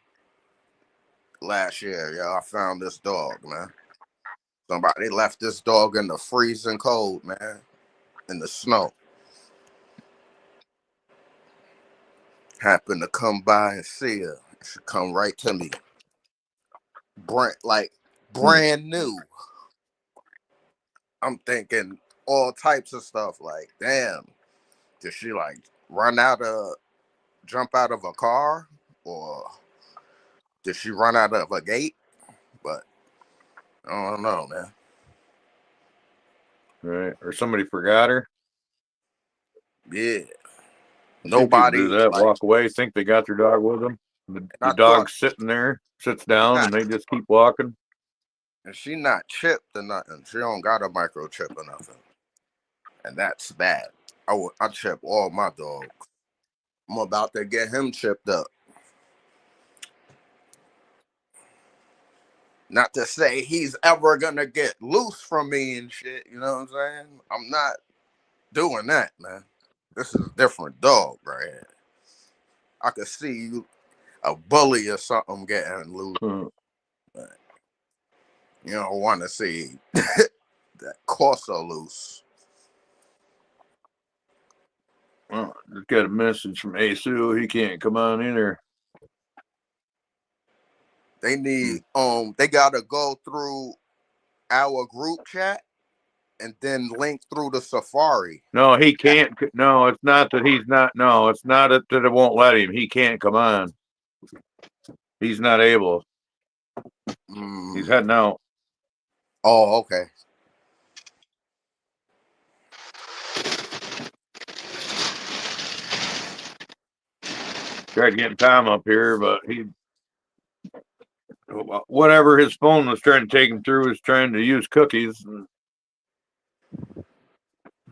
Last year, I found this dog, man. Somebody left this dog in the freezing cold, man. In the snow. Happened to come by and see her. She come right to me. Brand new. I'm thinking all types of stuff. Like, damn, did she like jump out of a car, or did she run out of a gate? But I don't know, man. Right. Or somebody forgot her. Yeah. Nobody do that. Like, walk away, think they got their dog with them. The dog's sitting there, sits down, and they just keep walking. And she not chipped or nothing. She don't got a microchip or nothing. And that's bad. I chip all my dogs. I'm about to get him chipped up. Not to say he's ever gonna get loose from me and shit, you know what I'm saying? I'm not doing that, man. This is a different dog right here. I could see you, a bully or something getting loose. But you don't want to see that Corso loose. Well, just got a message from Asu. He can't come on either. They need they gotta go through our group chat and then link through the Safari. No, he can't. No, it's not that he's not. No, it's not that it won't let him. He can't come on. He's not able. He's heading out. Oh, okay. Tried getting Tom up here, but whatever his phone was trying to take him through was trying to use cookies.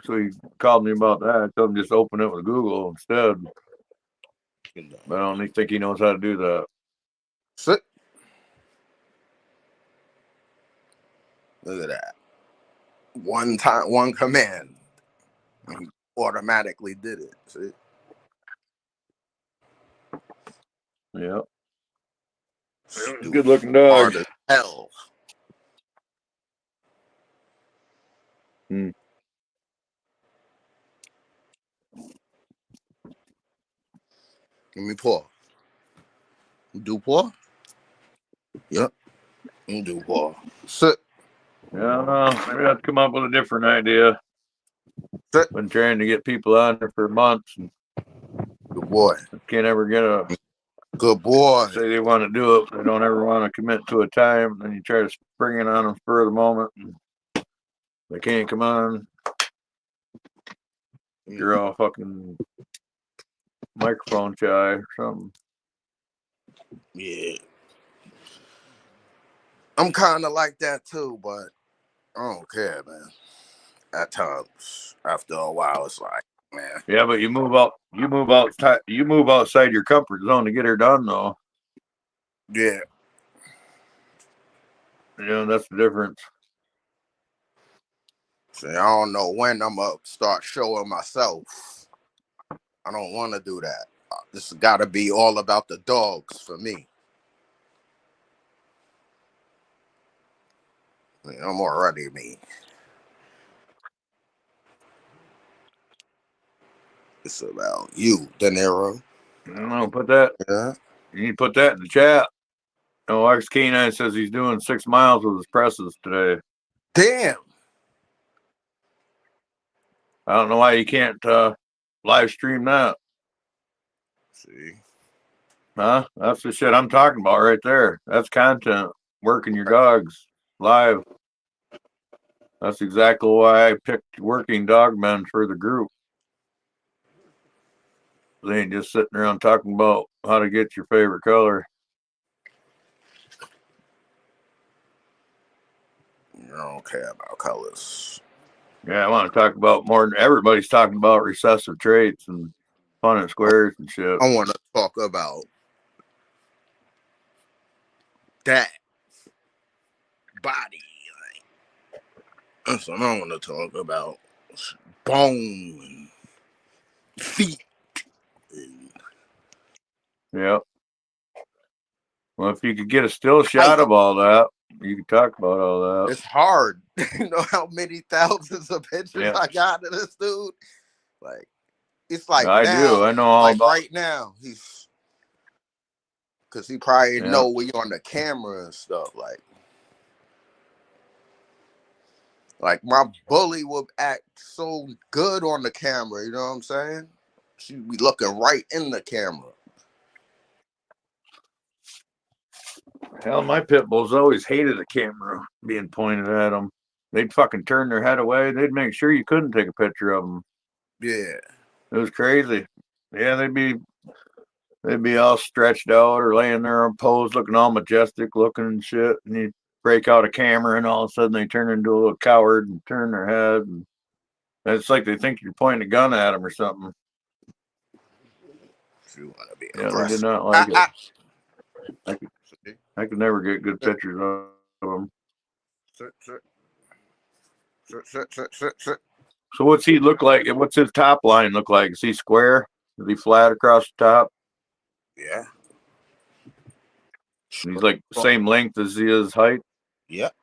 So he called me about that. I told him just open it with Google instead. But I don't think he knows how to do that. Sit. Look at that. One time, one command. And he automatically did it. See? Yep. Stupid. Good looking dog. Hard as hell. Hmm. Give me paw. Do paw? Yep. Do paw. Sit. Yeah, I don't know. We have to come up with a different idea. Sit. Been trying to get people on there for months and Good boy. can't ever get a Good boy. say they want to do it, but they don't ever want to commit to a time. Then you try to spring it on them for the moment. And they can't come on. You're all fucking microphone shy or something. Yeah. I'm kind of like that too, but I don't care, man. At times, after a while, it's like, man. Yeah, but you move outside your comfort zone to get her done, though. Yeah. You know, that's the difference. See, I don't know when I'm going to start showing myself. I don't want to do that. This has got to be all about the dogs for me. I mean, I'm already me. It's about you, De Niro. I don't know, put that. Yeah. You need to put that in the chat. Oh, X K9 says he's doing 6 miles with his presses today. Damn. I don't know why you can't live stream that. See? Huh? That's the shit I'm talking about right there. That's content. Working your dogs live. That's exactly why I picked working dog men for the group. They ain't just sitting around talking about how to get your favorite color. I don't care about colors. Yeah, I want to talk about more than everybody's talking about recessive traits and fun and squares and shit. I want to talk about that body. Like, that's what I want to talk about. Bone and feet. And Yeah. Well, if you could get a still shot of all that, you could talk about all that. it's hard. You know how many thousands of pictures Yeah. I got of this dude? Like, it's like I now, do. I know all like about right now, he's because he probably Yeah. know we on the camera and stuff. Like my bully would act so good on the camera. You know what I'm saying? She'd be looking right in the camera. Hell, my pit bulls always hated the camera being pointed at them. They'd fucking turn their head away. They'd make sure you couldn't take a picture of them. Yeah. It was crazy. Yeah, they'd be all stretched out or laying there on pose, looking all majestic, looking and shit. And you break out a camera, and all of a sudden they turn into a little coward and turn their head. And it's like they think you're pointing a gun at them or something. If you want to be Yeah, they aggressive. did not like it. I could never get good pictures of them. Sit. So what's he look like? What's his top line look like? Is he square? Is he flat across the top? Yeah. And he's like the same length as he is height? Yep.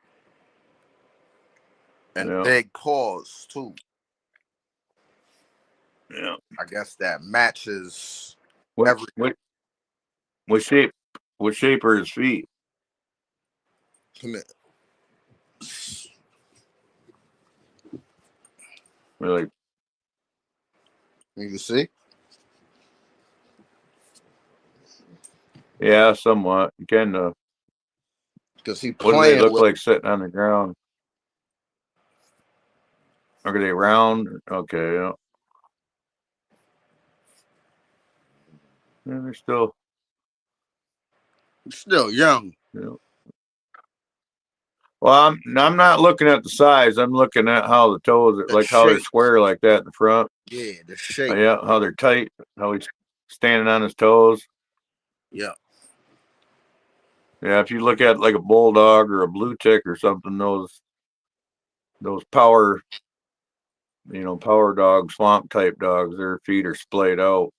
And Yeah. big paws too. Yeah. I guess that matches What shape are his feet? Come here. Really? You see? Yeah, somewhat. Kind of. Because he What do they playing look with like sitting on the ground? Are they round? Okay, yeah. Yeah, they're still young. Yeah. Well, I'm not looking at the size. I'm looking at how the toes, The like how they're shape. square like that in the front. Yeah, the shape. Yeah, how they're tight. How he's standing on his toes. Yeah. Yeah, if you look at like a bulldog or a blue tick or something, those power, power dogs, swamp type dogs, their feet are splayed out,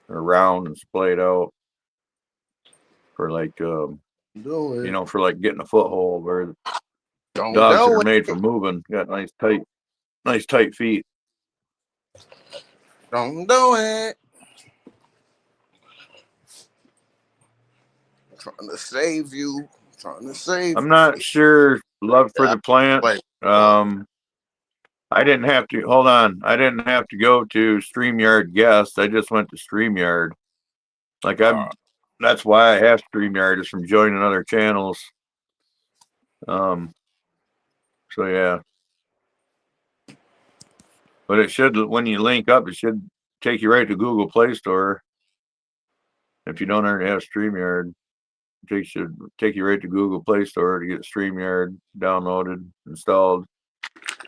or round and splayed out for like, Do it. for like getting a foothold. Where Don't dogs that do are it. made for moving got nice tight feet. Don't do it. Trying to save you. Trying to save I'm not sure. Love for you. the plant. Wait. I didn't have to hold on. I didn't have to go to StreamYard guest. I just went to StreamYard. Like that's why I have StreamYard, is from joining other channels. So yeah. But it should, when you link up, it should take you right to Google Play Store. If you don't already have StreamYard, it should take you right to Google Play Store to get StreamYard downloaded, installed,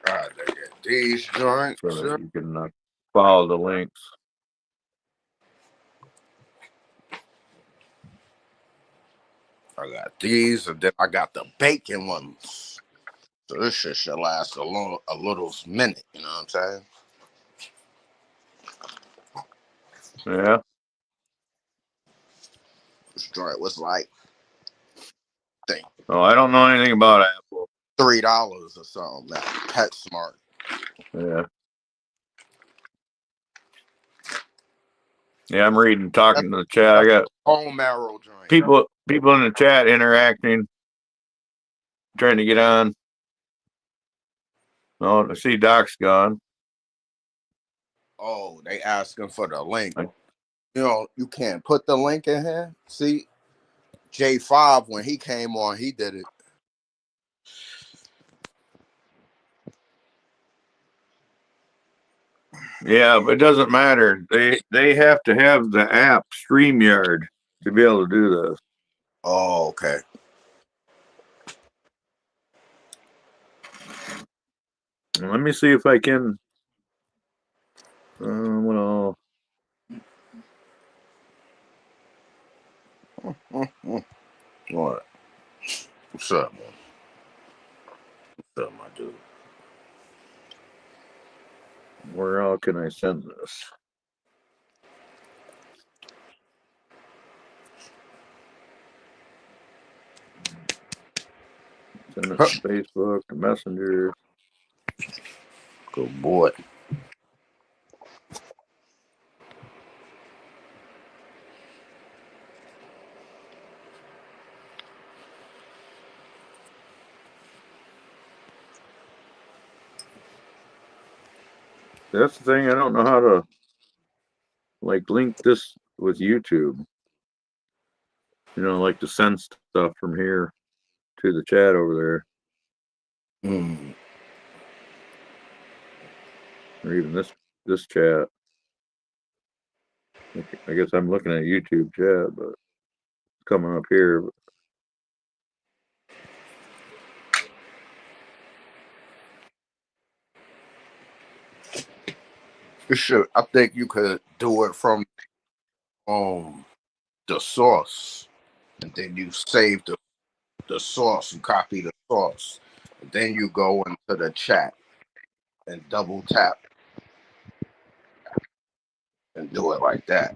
God, they get these joints. so that you can follow the links. I got these, and then I got the bacon ones. So this shit should last a little minute. You know what I'm saying? Yeah. This joint was like, Oh, I don't know anything about Apple. $3 or something. Man, PetSmart. Yeah. Yeah, I'm reading, talking to the chat. I got Bone marrow joint. people in the chat interacting, trying to get on. Oh, I see Doc's gone. Oh, they asking for the link. You can't put the link in here. See, J5, when he came on, he did it. Yeah, but it doesn't matter. They have to have the app StreamYard to be able to do this. Oh, okay. Let me see if I can. Well, What? What's up, man? What's up, my dude? where else can I send this? Send it to Facebook, to Messenger. Good boy. That's the thing. I don't know how to link this with YouTube. Like to send stuff from here to the chat over there, or even this chat. I guess I'm looking at YouTube chat, but it's coming up here. I think you could do it from the source, and then you save the source. You copy the source, and then you go into the chat and double tap and do it like that.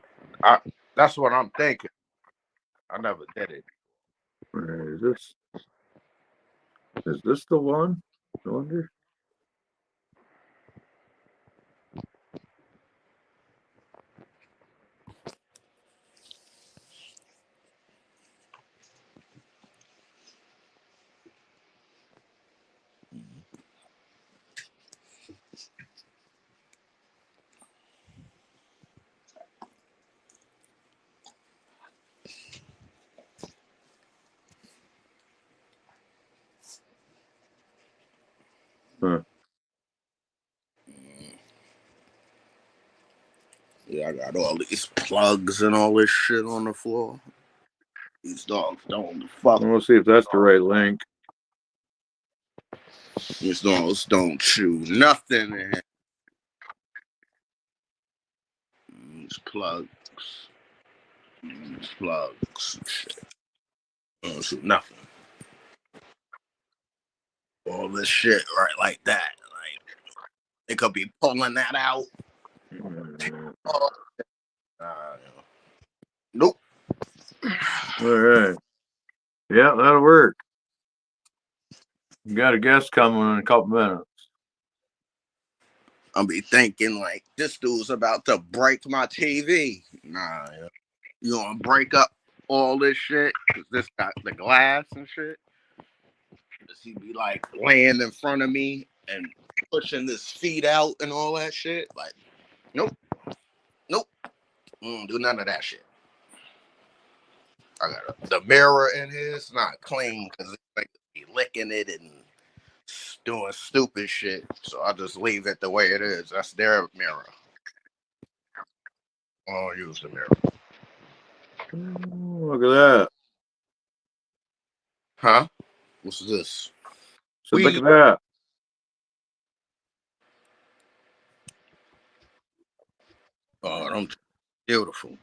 That's what I'm thinking. I never did it. Is this the one? I wonder. Huh. Yeah, I got all these plugs and all this shit on the floor. These dogs don't fuck. We'll see if that's the right link. These dogs don't chew nothing in here. These plugs. These plugs. Shit. shoot nothing. All this shit right like that. Like they could be pulling that out. Oh, nope. All right. Yeah, that'll work. You got a guest coming in a couple minutes. I'll be thinking like this dude's about to break my TV. Nah, you gonna break up all this shit? Cause this got the glass and shit. Does he be like laying in front of me and pushing his feet out and all that shit? Like, nope, nope, do none of that shit. I got the mirror in here. It's not clean because it's like be licking it and doing stupid shit. So I just leave it the way it is. That's their mirror. I don't use the mirror. Look at that. Huh? What's this? So look at that. Oh, them beautiful.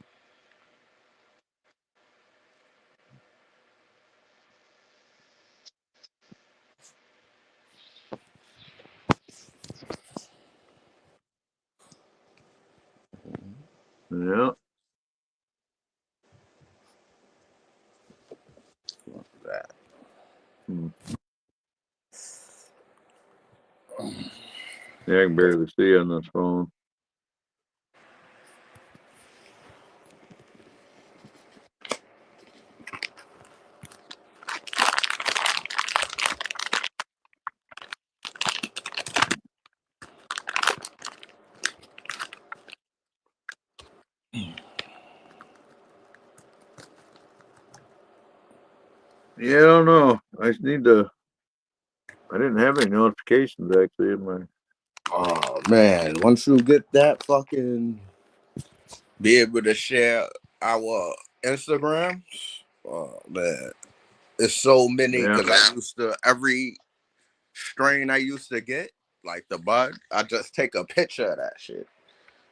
Yeah. Look at that. Yeah, I can barely see on this phone. Yeah, I don't know. I just need to. I didn't have any notifications actually in my. Oh man, once you get that fucking be able to share our Instagram, oh man, it's so many Yeah. because I used to every strain I used to get, like the bud, I just take a picture of that shit.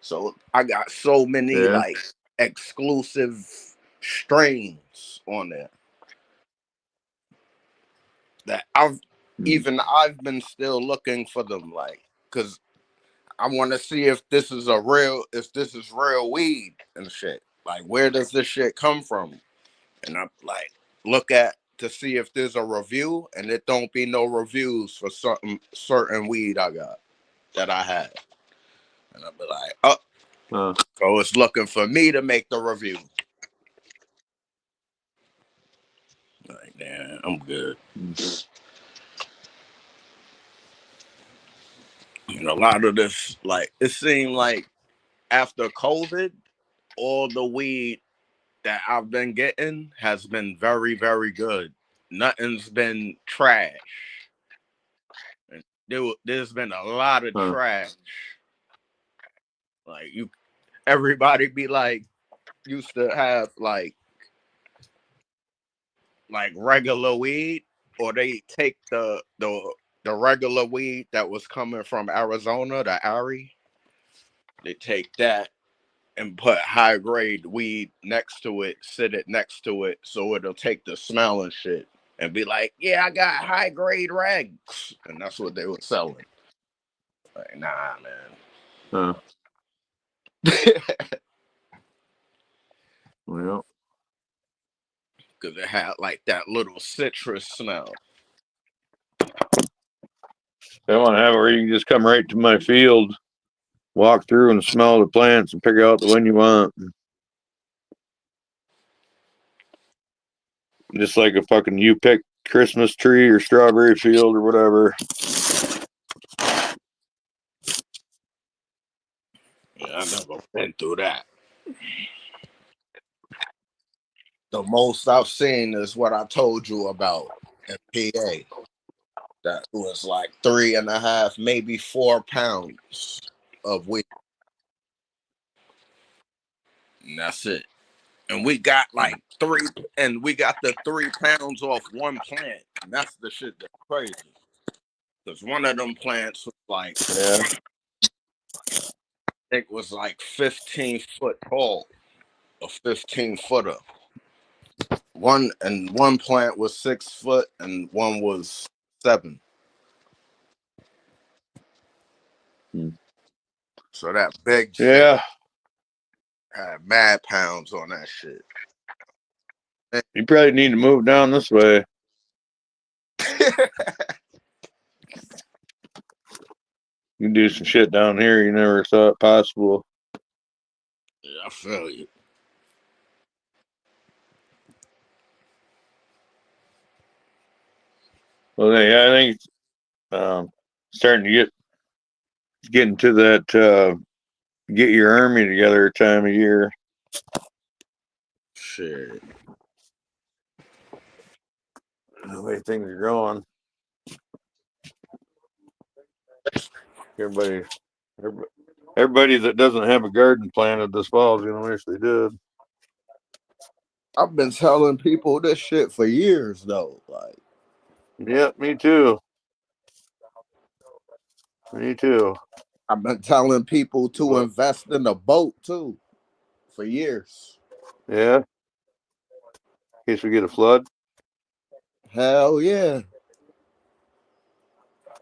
So I got so many Yeah. like exclusive strains on there that I've been still looking for them, like, because I want to see if this is real weed and shit. Like, where does this shit come from? And I'm like, look at to see if there's a review, and it don't be no reviews for certain weed I got that I had. And I'll be like, oh, so it's looking for me to make the review. Like, damn, I'm good. And a lot of this, like, it seemed like after COVID, all the weed that I've been getting has been very, very good. Nothing's been trash. And there's been a lot of trash. Like everybody be like, used to have like regular weed, or they take the regular weed that was coming from Arizona, the Ari. They take that and put high grade weed next to it, sit it next to it, so it'll take the smell and shit, and be like, "Yeah, I got high grade rags," and that's what they were selling. Like, nah, man. Well, because it had like that little citrus smell. I want to have it where you can just come right to my field, walk through and smell the plants and pick out the one you want. Just like a fucking you pick Christmas tree or strawberry field or whatever. Yeah, I never been through that. The most I've seen is what I told you about in PA. That was like 3.5, maybe 4 pounds of weed. And that's it. And we got like we got the 3 pounds off one plant. And that's the shit that's crazy. Because one of them plants was like, it was like 15 foot tall, a 15 footer. One plant was 6 foot and one was 7. So that big shit had mad pounds on that shit. You probably need to move down this way. You can do some shit down here you never thought possible. Yeah, I feel you. Well, yeah, I think starting to getting to that get your army together time of year. Shit. The way things are going. Everybody that doesn't have a garden planted this fall is gonna wish they did. I've been telling people this shit for years though. Like, yeah, me too. Me too. I've been telling people to invest in a boat too for years. Yeah. In case we get a flood. Hell yeah.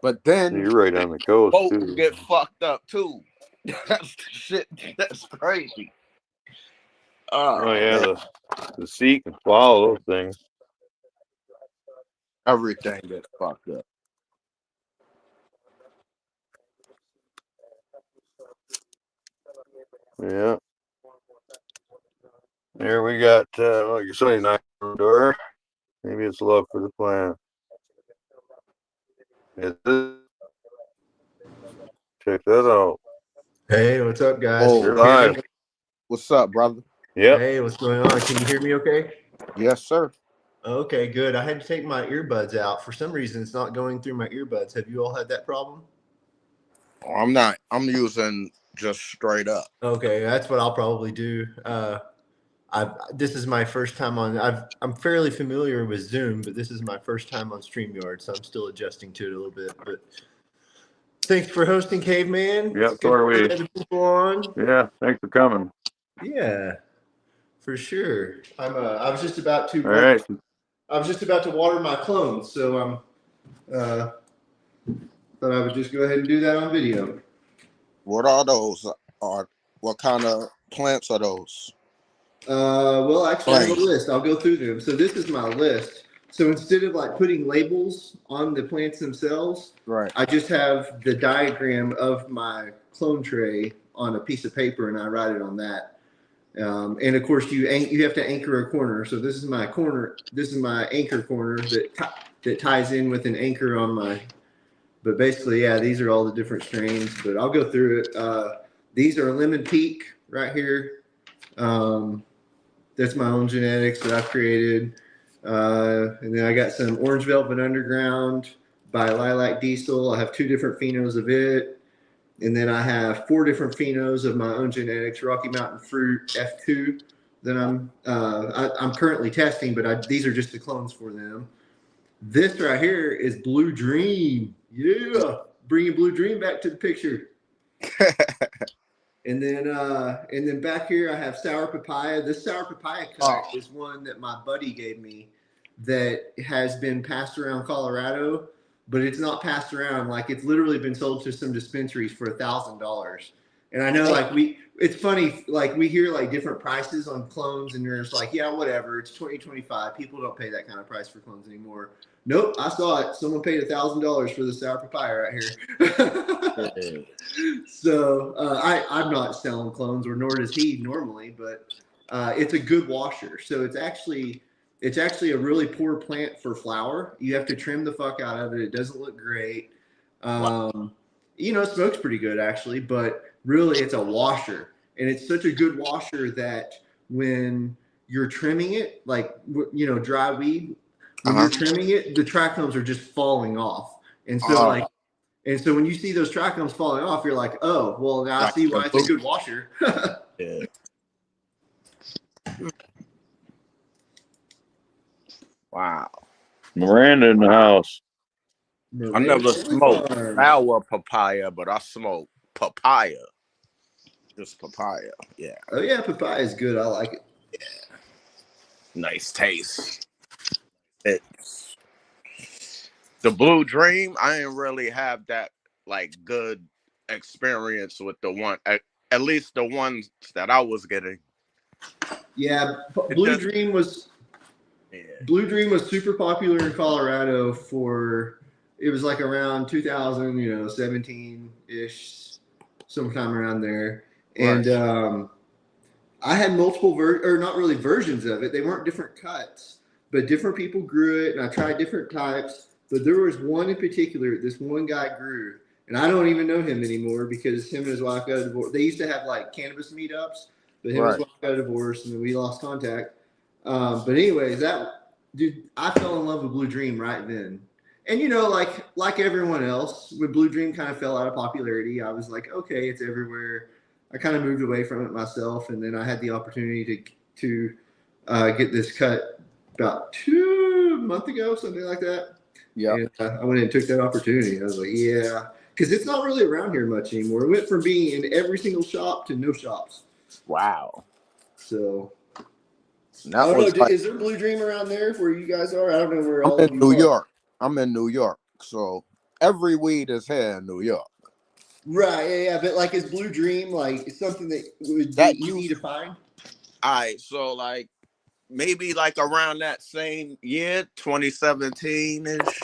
But then you're right on the coast boat too. Get fucked up too. That's the shit. That's crazy. Oh yeah, the sea can swallow those things. Everything gets fucked up. Yeah. There we got like you say, knock on the door. Maybe it's love for the plant. Check that out. Hey, what's up, guys? Oh, You're live. what's up, brother? Yep. Hey, what's going on? Can you hear me okay? Yes, sir. Okay, good. I had to take my earbuds out. For some reason, it's not going through my earbuds. Have you all had that problem? I'm not. I'm using just straight up. Okay, that's what I'll probably do. This is my first time on. I'm fairly familiar with Zoom, but this is my first time on StreamYard, so I'm still adjusting to it a little bit. But thanks for hosting, Caveman. Yep. So are we. People on. Yeah. Thanks for coming. Yeah, for sure. I was just about to. All right. I was just about to water my clones, so I'm. Thought I would just go ahead and do that on video. What are those? What kind of plants are those? Well, actually, I have a list. I'll go through them. So this is my list. So instead of like putting labels on the plants themselves, Right. I just have the diagram of my clone tray on a piece of paper, and I write it on that. And of course, you have to anchor a corner. So this is my corner. This is my anchor corner that ties in with an anchor on my. But basically, yeah, these are all the different strains. But I'll go through it. These are Lemon Peak right here. That's my own genetics that I've created. And then I got some Orange Velvet Underground by Lilac Diesel. I have 2 different phenos of it. And then I have 4 different phenos of my own genetics, Rocky Mountain Fruit F2 that I'm currently testing, but these are just the clones for them. This right here is Blue Dream. Yeah, bringing Blue Dream back to the picture. And then back here I have Sour Papaya. This Sour Papaya cut is one that my buddy gave me that has been passed around Colorado, but it's not passed around. Like, it's literally been sold to some dispensaries for $1,000. And I know, like, it's funny, like, we hear like different prices on clones, and you're just like, yeah, whatever. It's 2025. People don't pay that kind of price for clones anymore. Nope, I saw it. Someone paid $1,000 for the Sour Papaya right here. So I'm not selling clones, or nor does he normally, but it's a good washer. So it's actually a really poor plant for flower. You have to trim the fuck out of it. It doesn't look great. It smokes pretty good actually, but really it's a washer, and it's such a good washer that when you're trimming it, like dry weed, when you're trimming it, the trichomes are just falling off, and so And so when you see those trichomes falling off, you're like, oh, well, now I see why it's a good washer. Yeah. Wow. Miranda in the house. I never smoked sour papaya, but I smoke papaya. Just papaya. Yeah. Oh, yeah, papaya is good. I like it. nice taste. It's the Blue Dream. I didn't really have that like good experience with the one, at least the ones that I was getting. Yeah, It just, yeah, Blue Dream was super popular in Colorado for it was like around 2000, 17 ish, sometime around there. right. And I had multiple or not really versions of it. They weren't different cuts, but different people grew it, and I tried different types. But there was one in particular. This one guy grew, and I don't even know him anymore because him and his wife got a divorce. They used to have like cannabis meetups, but him and his Right. wife got a divorce, and then we lost contact. But anyways, that dude, I fell in love with Blue Dream right then. And like everyone else, when Blue Dream kind of fell out of popularity, I was like, okay, it's everywhere. I kind of moved away from it myself, and then I had the opportunity to get this cut about 2 months ago, something like that. Yeah. And I went and took that opportunity. I was like, yeah, because it's not really around here much anymore. It went from being in every single shop to no shops. Wow. So And I that don't was know. like, Is there Blue Dream around there where you guys are? I don't know where I'm all in of you New are. York. I'm in New York. So every weed is here in New York. Right, yeah. But like, is Blue Dream like something that would be That easy used, to find? all right. So like maybe like around that same year, 2017 ish,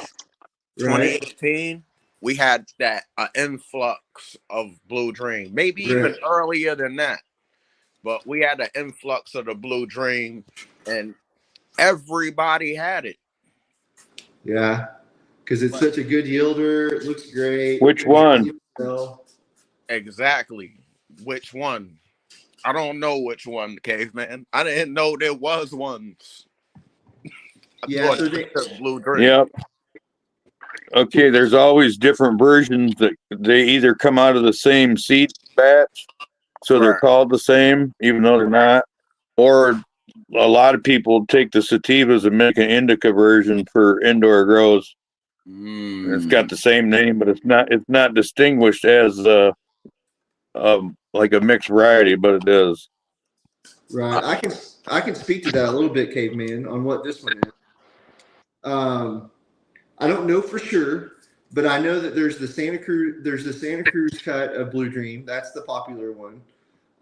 Right, 2018, we had that influx of Blue Dream. Maybe even right. earlier than that. But we had an influx of the Blue Dream, and everybody had it. Yeah, because it's Like such a good yielder. It looks great. Which It's easy one? to sell. exactly which one. I don't know which one, caveman. I didn't know there was ones. I Yeah, thought so it was they just Blue Dream. Yep. Okay, there's always different versions that they either come out of the same seed batch, so they're Right. called the same, even though they're not. Or a lot of people take the sativas and make an indica version for indoor grows. And it's got Mm. the same name, but it's not distinguished as like a mixed variety, but it is. right. I can speak to that a little bit, caveman, on what this one is. I don't know for sure, but I know that there's the Santa Cruz cut of Blue Dream. That's the popular one.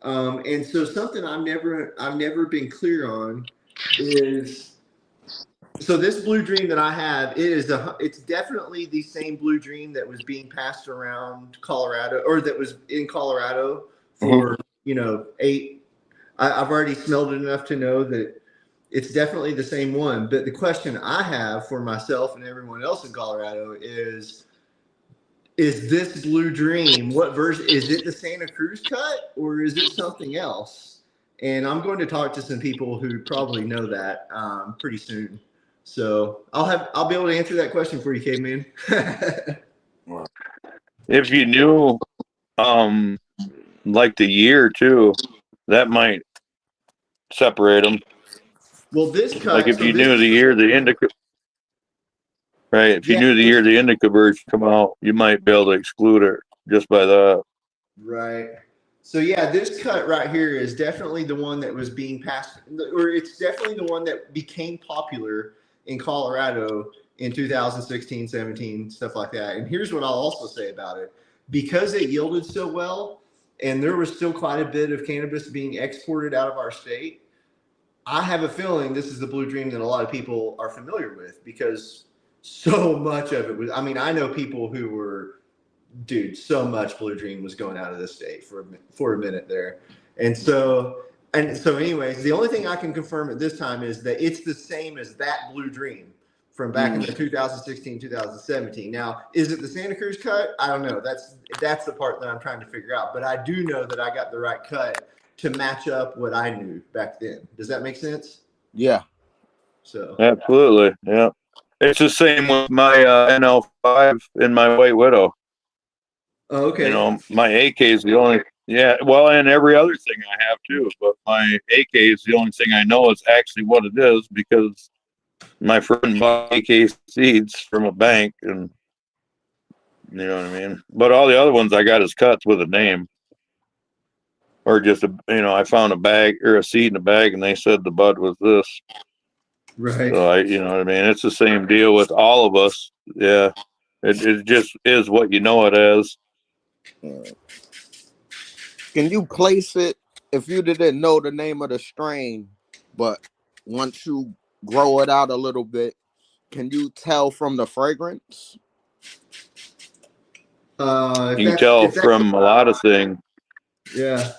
And so something I've never been clear on is so this Blue Dream that I have it's definitely the same Blue Dream that was being passed around Colorado or that was in Colorado Mhm. for 8. I've already smelled it enough to know that it's definitely the same one. But the question I have for myself and everyone else in Colorado is this Blue Dream, what version is it, the Santa Cruz cut or is it something else? And I'm going to talk to some people who probably know that pretty soon. So I'll be able to answer that question for you, caveman. If you knew, um, like the year too, that might separate them. Well, this Like cut, if so you knew the this, year the indica, right? If you yeah, knew the year the indica version come out, you might be able to exclude it just by that. right. So yeah, this cut right here is definitely the one that was being passed, or it's definitely the one that became popular in Colorado in 2016, 17, stuff like that. And here's what I'll also say about it. Because it yielded so well, and there was still quite a bit of cannabis being exported out of our state, I have a feeling this is the Blue Dream that a lot of people are familiar with because so much of it was, I mean, I know people who were dude, so much Blue Dream was going out of the state for a minute there, and so anyways, the only thing I can confirm at this time is that it's the same as that Blue Dream from back in the 2016 2017. Now, is it the Santa Cruz cut? I don't know. That's the part that I'm trying to figure out. But I do know that I got the right cut to match up what I knew back then. Does that make sense? Yeah. So Absolutely, yeah. It's the same with my NL5 and my White Widow. oh, okay. My AK is the only. Yeah, well, and every other thing I have too. But my AK is the only thing I know is actually what it is because my friend bought AK seeds from a bank, and you know what I mean. But all the other ones I got is cuts with a name, or just I found a bag or a seed in a bag, and they said the bud was this. Right. So you know what I mean? It's the same deal with all of us. Yeah. It just is what you know it as. Can you place it if you didn't know the name of the strain, but once you grow it out a little bit, can you tell from the fragrance? You can tell from a lot of things. Yeah.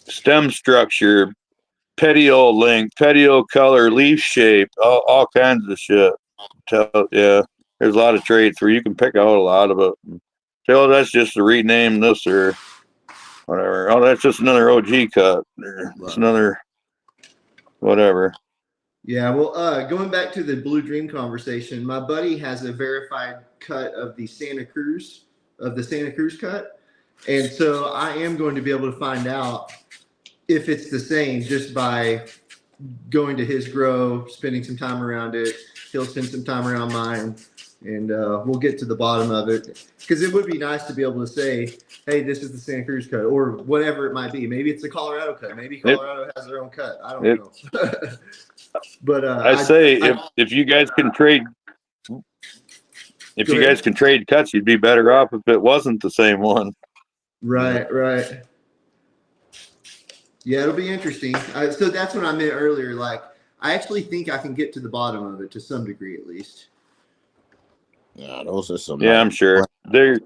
Stem structure, petiole length, petiole color, leaf shape, all kinds of shit. Yeah, there's a lot of traits where you can pick out a lot of it. Tell that's just to rename this or whatever. Oh, that's just another OG cut. It's another whatever. Yeah, well, going back to the Blue Dream conversation, my buddy has a verified cut of the Santa Cruz cut, and so I am going to be able to find out if it's the same just by going to his grow, spending some time around it. He'll spend some time around mine, and we'll get to the bottom of it. Because it would be nice to be able to say, "Hey, this is the Santa Cruz cut," or whatever it might be. Maybe it's the Colorado cut. Maybe Colorado has their own cut. I don't know. But I say if you guys can trade, if you guys can trade cuts, you'd be better off if it wasn't the same one. Right, right. Yeah, it'll be interesting. So that's what I meant earlier. Like, I actually think I can get to the bottom of it to some degree, at least. Yeah, those are some. Yeah, I'm sure. They're.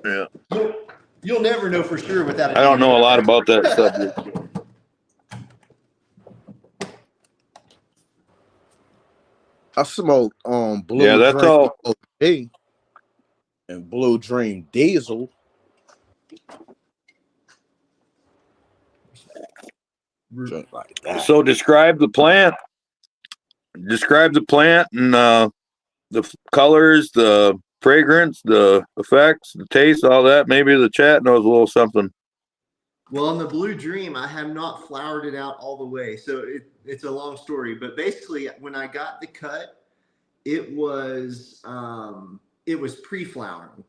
Yeah. You'll never know for sure without. I don't know a lot about that subject. I smoked Blue Yeah, that's Dream all. OG and Blue Dream Diesel. Drink like that. So describe the plant. Describe the plant and the colors, the fragrance, the effects, the taste, all that. Maybe the chat knows a little something. Well, in the Blue Dream, I have not flowered it out all the way, so it's a long story. But basically, when I got the cut, it was pre-flowering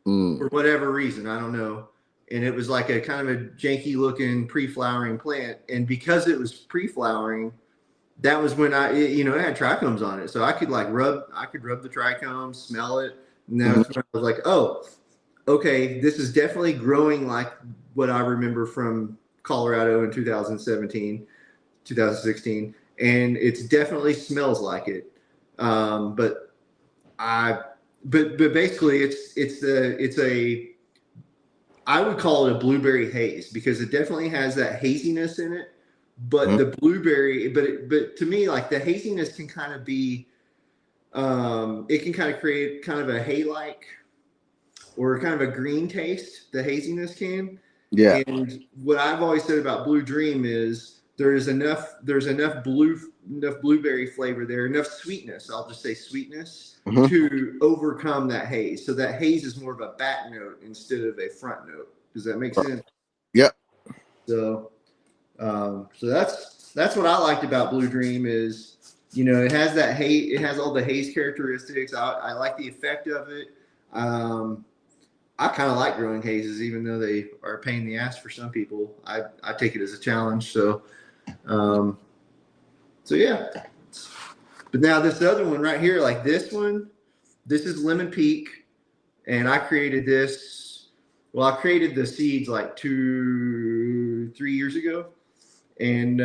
for whatever reason, I don't know. And it was like a kind of a janky looking pre-flowering plant, and because it was pre-flowering, that was when it had trichomes on it, so I could rub the trichomes, smell it, and that's when I was like, oh, okay, this is definitely growing like what I remember from Colorado in 2017, 2016, and it definitely smells like it. But basically I would call it a blueberry haze because it definitely has that haziness in it. But the blueberry, but to me, like the haziness can kind of be, it can kind of create kind of a hay-like or kind of a green taste. The haziness can. Yeah. And what I've always said about Blue Dream is there's enough blueberry flavor there, enough sweetness. I'll just say sweetness to overcome that haze. So that haze is more of a back note instead of a front note. Does that make sense? Yep. So that's what I liked about Blue Dream is, it has that haze, it has all the haze characteristics. I like the effect of it. I kind of like growing hazes, even though they are a pain in the ass for some people. I take it as a challenge. So yeah. But now this other one right here, like this one, this is Lemon Peak, and I created this. Well, I created the seeds like 2-3 years ago. And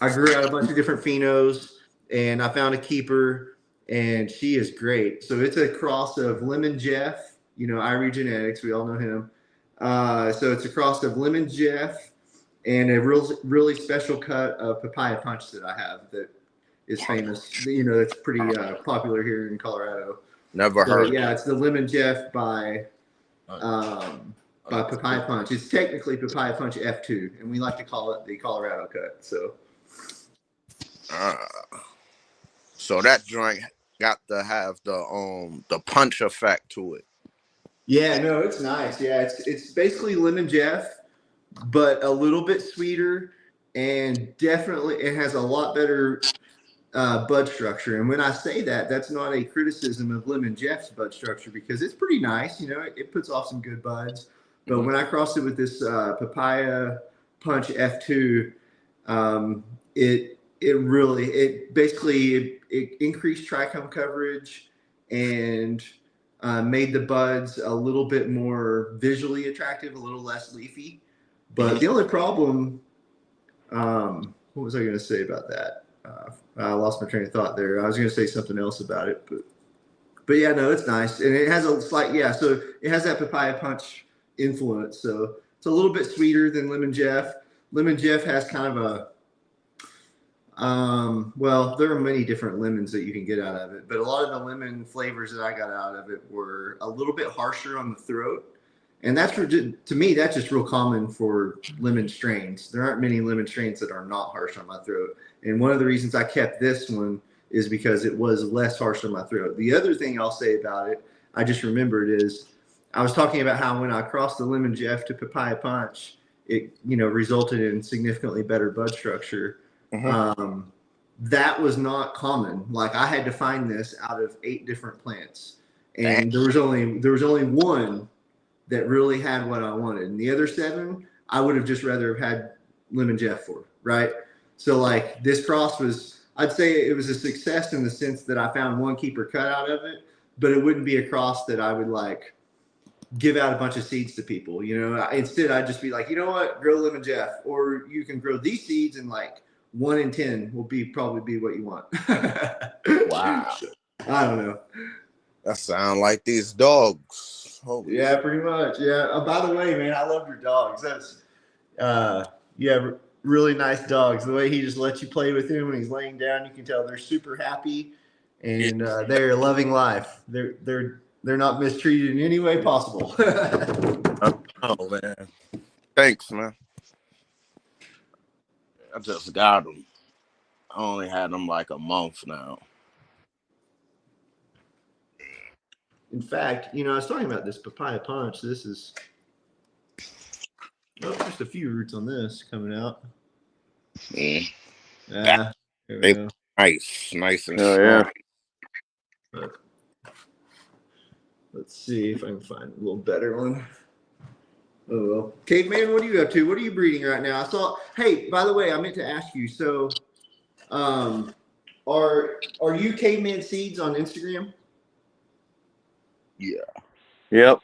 I grew out a bunch of different phenos, and I found a keeper, and she is great. So it's a cross of Lemon Jeff, Irie Genetics. We all know him. So it's a cross of Lemon Jeff and a really special cut of Papaya Punch that I have that is famous. That's pretty popular here in Colorado. Never heard. Yeah, it's the Lemon Jeff by Papaya Punch. It's technically Papaya Punch F2, and we like to call it the Colorado cut. So that joint got to have the punch effect to it. Yeah, no, it's nice. Yeah, it's basically Lemon Jeff, but a little bit sweeter, and definitely it has a lot better bud structure. And when I say that, that's not a criticism of Lemon Jeff's bud structure because it's pretty nice. It puts off some good buds. But when I crossed it with this Papaya Punch F2, it basically increased trichome coverage and made the buds a little bit more visually attractive, a little less leafy. But the only problem, what was I going to say about that? I lost my train of thought there. I was going to say something else about it, but yeah, no, it's nice, and it has a slight so it has that Papaya Punch influence. So it's a little bit sweeter than Lemon Jeff. Lemon Jeff has kind of a well, there are many different lemons that you can get out of it, but a lot of the lemon flavors that I got out of it were a little bit harsher on the throat. And that's to me, that's just real common for lemon strains. There aren't many lemon strains that are not harsh on my throat. And one of the reasons I kept this one is because it was less harsh on my throat. The other thing I'll say about it, I just remembered, is I was talking about how when I crossed the Lemon Jeff to Papaya Punch, it resulted in significantly better bud structure. That was not common. Like, I had to find this out of 8 different plants, and there was only one that really had what I wanted, and the other 7 I would have just rather have had Lemon Jeff for, right? So like, this cross was, I'd say it was a success in the sense that I found one keeper cut out of it, but it wouldn't be a cross that I would like give out a bunch of seeds to people. Instead I'd just be like, you know what, grow Lemon Jeff, or you can grow these seeds, and like 1 in 10 will probably be what you want. Wow. I don't know. That sound like these dogs. Holy Yeah, pretty much. Yeah. By the way, man, I love your dogs. That's really nice dogs. The way he just lets you play with him when he's laying down, you can tell they're super happy, and they're loving life. They're not mistreated in any way possible. Oh man, thanks, man. I just got them. I only had them like a month now. In fact, I was talking about this Papaya Punch. This is just a few roots on this coming out. Mm. Yeah, there we go. Nice and Oh, strong. yeah. Let's see if I can find a little better one. Oh well. Caveman, what are you up to? What are you breeding right now? Hey, by the way, I meant to ask you. So, are you Caveman Seeds on Instagram? Yeah. Yep.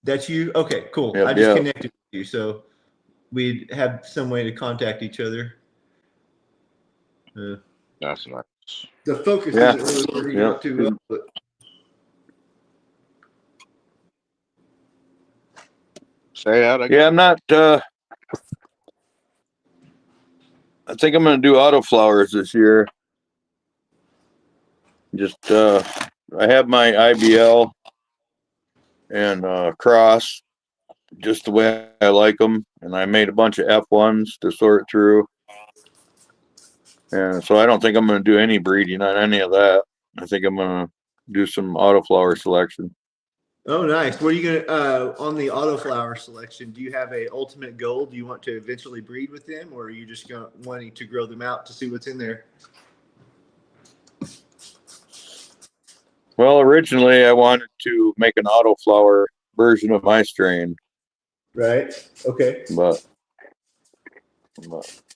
That's you? Okay, cool. Yep, I just yep. connected with you, so we'd have some way to contact each other. That's nice. The focus Yeah. isn't really working Yep. out too well, but Say that again. Yeah, I'm not. I think I'm going to do autoflowers this year. Just I have my IBL and cross just the way I like them, and I made a bunch of F1s to sort through. And so I don't think I'm going to do any breeding on any of that. I think I'm going to do some autoflower selection. oh, nice. What are you gonna on the autoflower selection? Do you have a ultimate goal? Do you want to eventually breed with them, or are you just wanting to grow them out to see what's in there? Well, originally I wanted to make an autoflower version of my strain, Right. Okay. but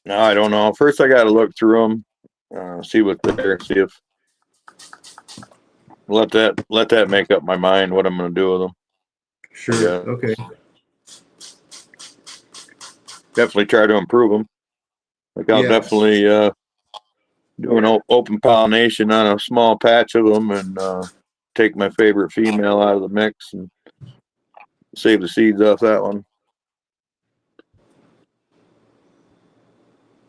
now I don't know. First, I got to look through them, see what's there, see if let that make up my mind what I'm going to do with them. Sure. Yeah. Okay. Definitely try to improve them. Like I'll Yeah. definitely do an open pollination on a small patch of them and take my favorite female out of the mix and save the seeds off that one.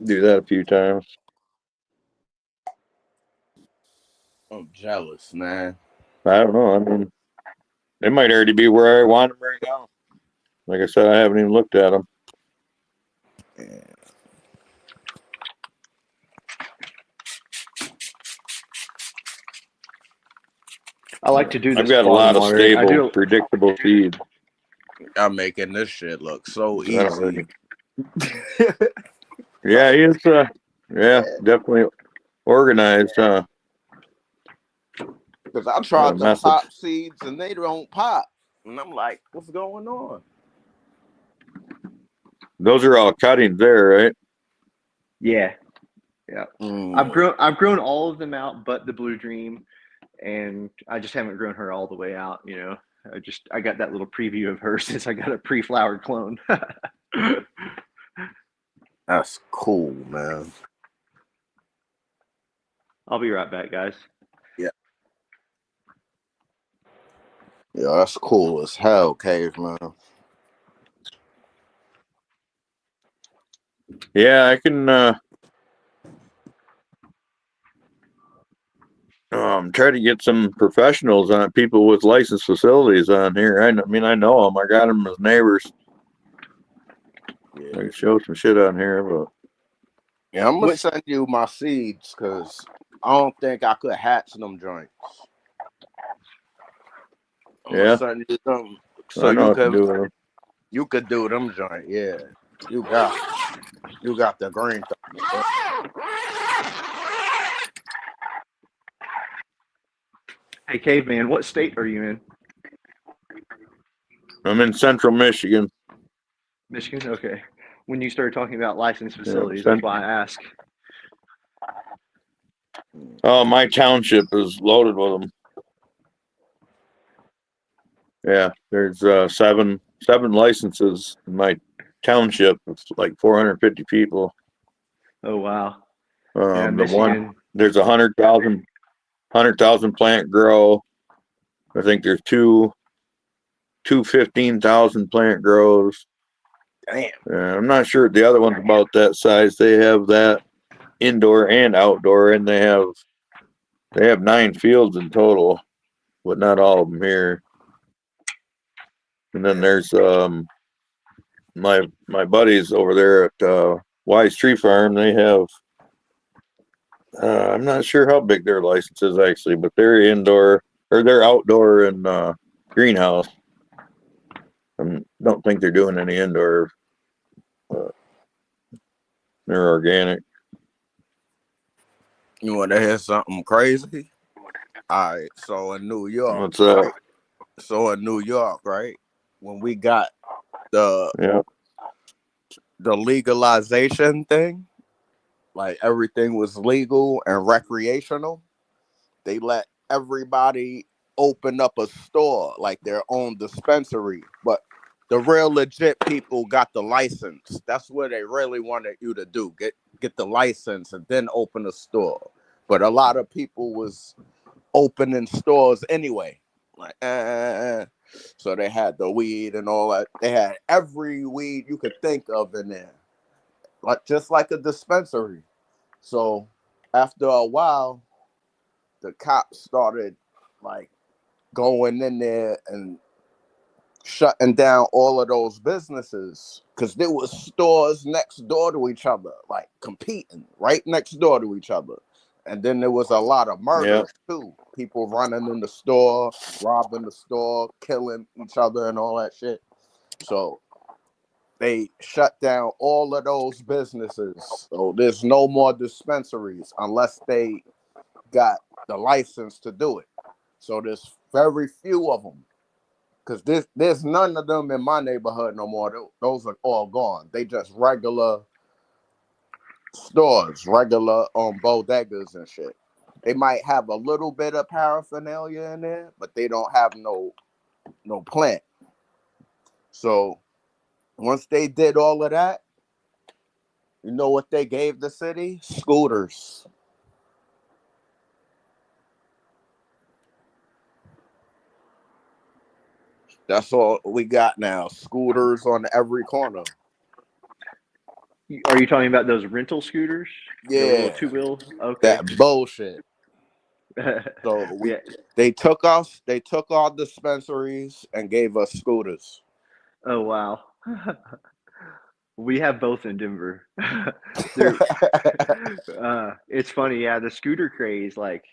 Do that a few times. I'm jealous, man. I don't know. I mean, they might already be where I want them right now. Like I said, I haven't even looked at them. Yeah. I like to do this. I've got a lot of stable, predictable seeds. I'm making this shit look so I don't easy. really. Yeah, he is. Yeah, definitely organized. Because I tried to method. pop seeds and they don't pop, and I'm like, what's going on? Those are all cuttings there, right? Yeah. Yeah. I've grown all of them out but the Blue Dream, and I just haven't grown her all the way out, you know. I got that little preview of her since I got a pre-flowered clone. That's cool, man. I'll be right back, guys. Yeah, that's cool as hell, Caveman. Yeah, I can try to get some professionals on people with licensed facilities on here. I mean, I know them. I got them as neighbors. Yeah, I can show some shit on here, but yeah, I'm gonna send you my seeds because I don't think I could hatch them joints. I'm gonna send you them so I know what to do with them. you could do them joint. Yeah, you got the green thumb. Hey, Caveman, what state are you in? I'm in Central Michigan. Michigan? Okay. When you started talking about licensed facilities, that's why I ask. Oh, my township is loaded with them. Yeah, there's seven licenses in my township. It's like 450 people. Oh, wow. Yeah, The Michigan. one, there's 100,000 plant grow. I think there's two 15,000 plant grows. Damn. I'm not sure the other one's about that size. They have that indoor and outdoor, and they have 9 fields in total, but not all of them here. And then there's my buddies over there at Wise Tree Farm. They have I'm not sure how big their license is actually, but they're indoor or they're outdoor and greenhouse. I don't think they're doing any indoor. They're organic. You want to hear something crazy? All right, so in New York, What's that? right? So in New York, right? When we got the legalization thing, like everything was legal and recreational, they let everybody open up a store, like their own dispensary. But the real legit people got the license. That's what they really wanted you to do. Get the license and then open a store. But a lot of people was opening stores anyway. Like, so they had the weed and all that. They had every weed you could think of in there, like just like a dispensary. So after a while, the cops started like going in there and shutting down all of those businesses because there was stores next door to each other, like competing right next door to each other. And then there was a lot of murders too. People running in the store, robbing the store, killing each other and all that shit. So they shut down all of those businesses. So there's no more dispensaries unless they got the license to do it. So there's very few of them. Because there's none of them in my neighborhood no more. Those are all gone. They just regular stores, regular bodegas and shit. They might have a little bit of paraphernalia in there, but they don't have no plant. So once they did all of that, you know what they gave the city? Scooters. That's all we got now. Scooters on every corner. Are you talking about those rental scooters? Yeah. The little 2-wheel? Okay. That bullshit. So they took our dispensaries and gave us scooters. Oh, wow. We have both in Denver. It's funny, yeah. The scooter craze, like,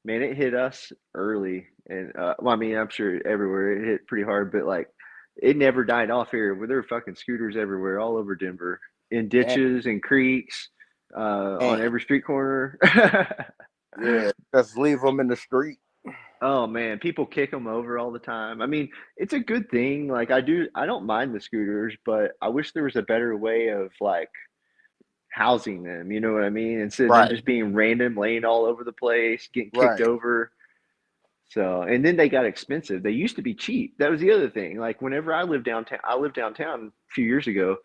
man, it hit us early, and well, I mean, I'm sure everywhere it hit pretty hard, but like, it never died off here. There were fucking scooters everywhere, all over Denver, in ditches and creeks, on every street corner. Yeah, just leave them in the street. Oh man, people kick them over all the time. I mean, it's a good thing. Like I don't mind the scooters, but I wish there was a better way of like housing them. You know what I mean? Instead of them Right, just being random, laying all over the place, getting kicked right. over. So, and then they got expensive. They used to be cheap. That was the other thing. Like whenever I lived downtown a few years ago,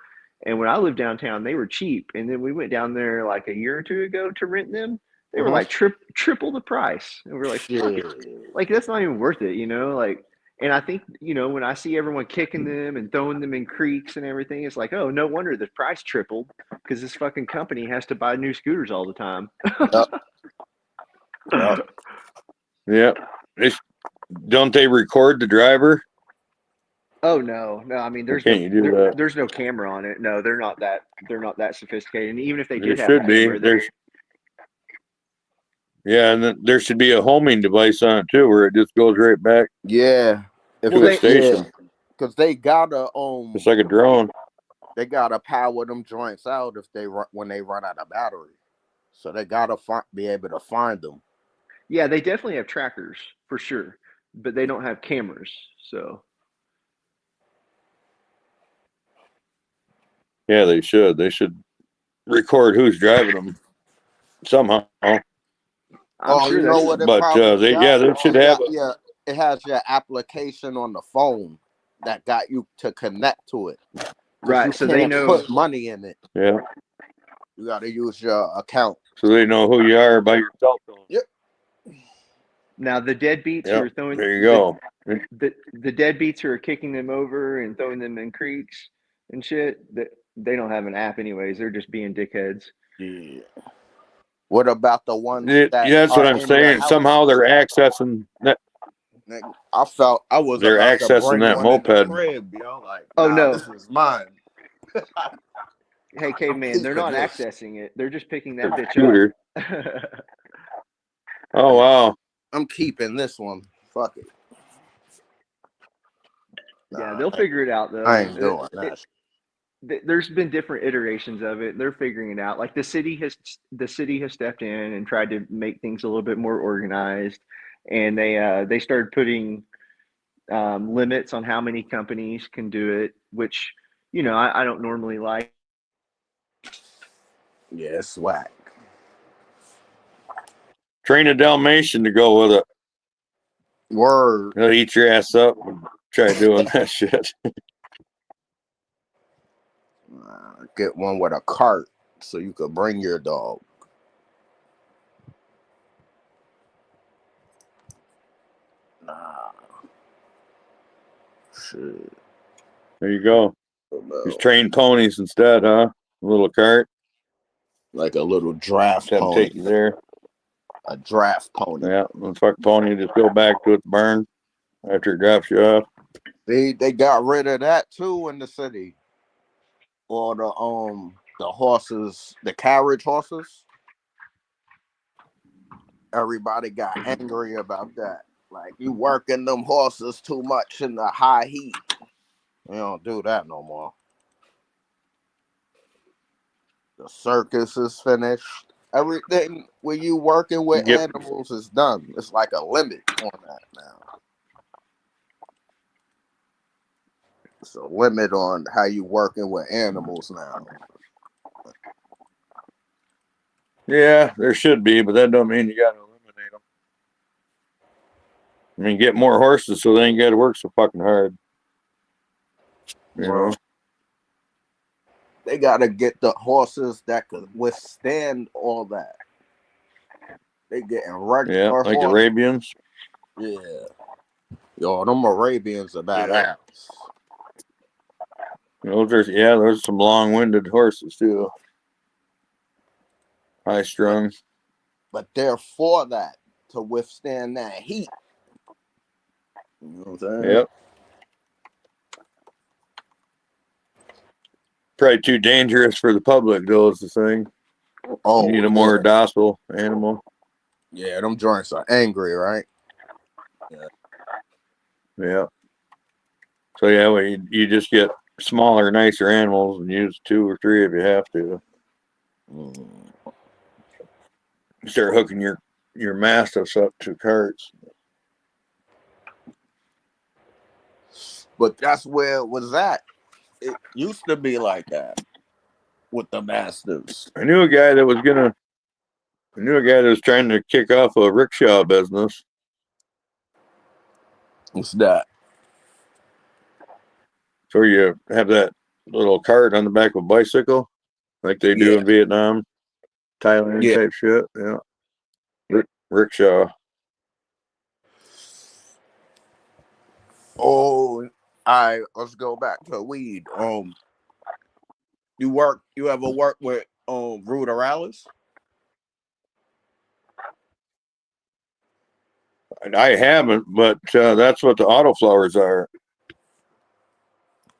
and when I lived downtown, they were cheap. And then we went down there like a year or two ago to rent them. They were Uh-huh. like triple the price. And we're like, fuck it. Shit. Like that's not even worth it, you know? Like, and I think, you know, when I see everyone kicking them and throwing them in creeks and everything, it's like, oh, no wonder the price tripled because this fucking company has to buy new scooters all the time. Yep, yep. Yeah. Don't they record the driver? Oh no, no. I mean, Or can't you do that? there's no camera on it. No, they're not that sophisticated. And even if they There did have a should be. camera, that Yeah, and then there should be a homing device on it too, where it just goes right back Yeah. If to well a they station. because they gotta It's like a drone. they gotta power them joints out if when they run out of battery. So they gotta be able to find them. yeah, they definitely have trackers for sure, but they don't have cameras. So Yeah, they should. They should record who's driving them somehow. I'm Oh, sure you know that's what it But probably they got? should have. It has your application on the phone that got you to connect to it. Because you right. So they can't know. put money in it. Yeah, You gotta use your account. so they know who you are by your cell phone. Yep. Now the deadbeats who Yep. are throwing There you go. the deadbeats who are kicking them over and throwing them in creeks and shit, that they don't have an app anyways. They're just being dickheads. Yeah. What about the ones Yeah, that that's what are I'm in your saying. house? Somehow they're accessing that. Nigga, I felt I was They're about to accessing bring that one in the moped. crib, yo. Like, Oh nah, no. this is mine. Hey I'm caveman, they're keeping not this. accessing it. They're just picking that Their bitch up. scooter. Oh wow. I'm keeping this one. Fuck it. Yeah, Nah, they'll figure it out I though. ain't doing that. There's been different iterations of it. They're figuring it out. Like the city has stepped in and tried to make things a little bit more organized, and they started putting limits on how many companies can do it, which you know I don't normally like. Yeah, it's whack. Train a Dalmatian to go with it. Word. They'll eat your ass up and try doing that shit. Get one with a cart so you could bring your dog. Nah. Shit. There you go. No. Just train ponies instead, huh? A little cart. Like a little draft Just have them pony. take you there. A draft pony. Yeah, the fuck pony just go back to its barn after it drops you off. They got rid of that too in the city. Or the horses, the carriage horses. Everybody got angry about that. Like, you working them horses too much in the high heat. We don't do that no more. The circus is finished. Everything when you working with Yep. animals is done. It's like a limit on that now. It's a limit on how you working with animals now. Yeah, there should be, but that don't mean you got to eliminate them. I mean, get more horses so they ain't got to work so fucking hard. You know? They gotta get the horses that could withstand all that. They getting regular Yeah, like horses. Arabians. Yeah. Yo, them Arabians are badass. Those are some long-winded horses too. High strung. But they're for that, to withstand that heat. You know what I'm saying? Yep. Probably too dangerous for the public, though, is the thing. Oh, You need a more docile animal. yeah, them joints are angry, right? Yeah. So yeah, well, you just get smaller, nicer animals and use 2 or 3 if you have to. Start hooking your mastiffs up to carts. But that's where it was at. It used to be like that with the Masters. I knew a guy that was trying to kick off a rickshaw business. What's that? So you have that little cart on the back of a bicycle, like they do Yeah. in Vietnam, Thailand Yeah. type shit. Yeah, rickshaw. Oh, let's go back to weed. You ever work with Ruderalis? I haven't, but that's what the autoflowers are.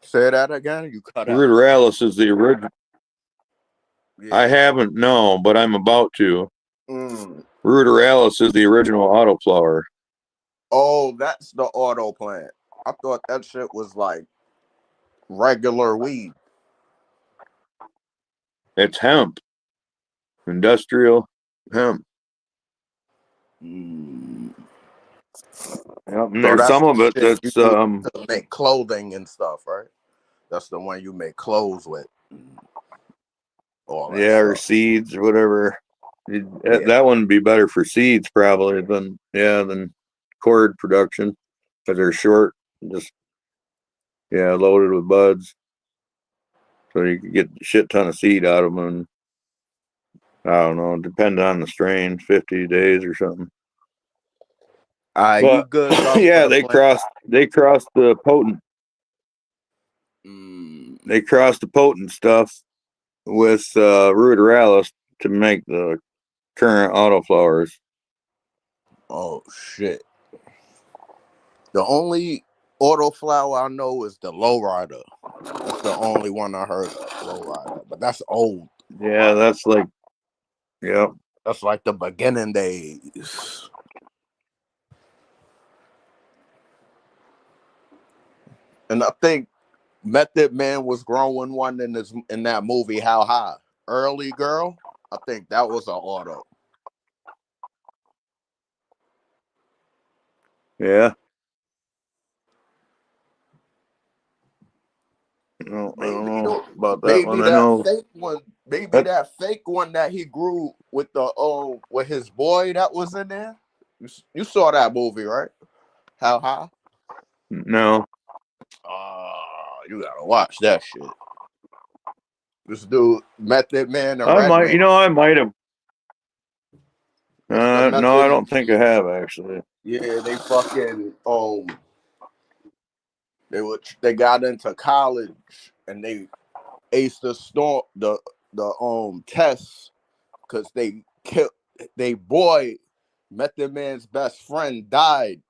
Say that again. You cut out. Ruderalis is the original. Yeah. I haven't, no, but I'm about to. Mm. Ruderalis is the original autoflower. Oh, that's the auto plant. I thought that shit was like regular weed. It's hemp, industrial hemp. Mm. Yep, and So there's that's some of the it shit you that's use to make clothing and stuff, right? That's the one you make clothes with. All that yeah, or stuff. seeds or whatever. Yeah. That one would be better for seeds probably than cord production because they're short, just loaded with buds. So you could get a shit ton of seed out of them. And, I don't know, depending on the strain, 50 days or something. You But good, Doug, for yeah, the plant? they crossed the potent. Mm. They crossed the potent stuff with Ruderalis to make the current autoflowers. Oh shit. The only autoflower I know is the lowrider. That's the only one I heard of, lowrider. But that's old. Yeah, that's like, yep. That's like the beginning days. And I think Method Man was growing one in that movie, How High? Early Girl. I think that was an auto. Yeah. No, I don't know about that one. Maybe I that know fake one. Maybe that fake one that he grew with with his boy that was in there. You saw that movie, right? How High? no. You gotta watch that shit. This dude, Method Man and I might, Redman. I might have. That's the No, I Method. don't think I have actually. Yeah, they fucking they got into college and they aced the storm the tests because they killed they boy Method Man's best friend died.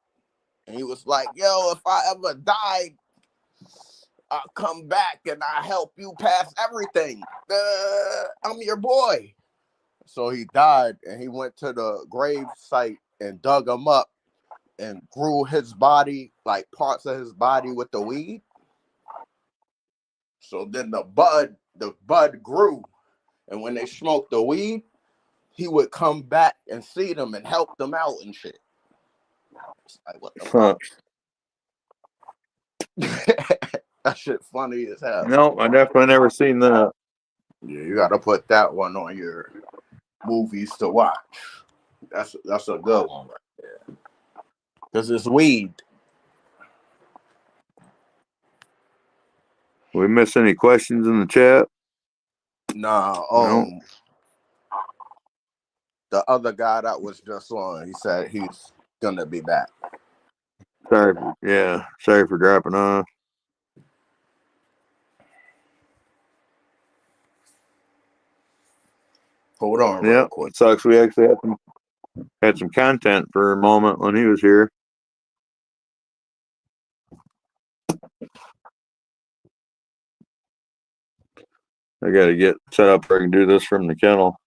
And he was like, yo, if I ever die, I'll come back and I help you pass everything. I'm your boy. So he died and he went to the grave site and dug him up and grew his body, like parts of his body with the weed. So then the bud grew. And when they smoked the weed, he would come back and see them and help them out and shit. It's like, what the fuck? That shit funny as hell. No, I definitely never seen that. Yeah, you gotta put that one on your movies to watch. That's a good one right there. Cause it's weed. We miss any questions in the chat? Nah, No. the other guy that was just on, he said he's gonna be back. Sorry for dropping off. Hold on Yeah, real quick. it sucks. We actually had some content for a moment when he was here. I got to get set up where I can do this from the kennel,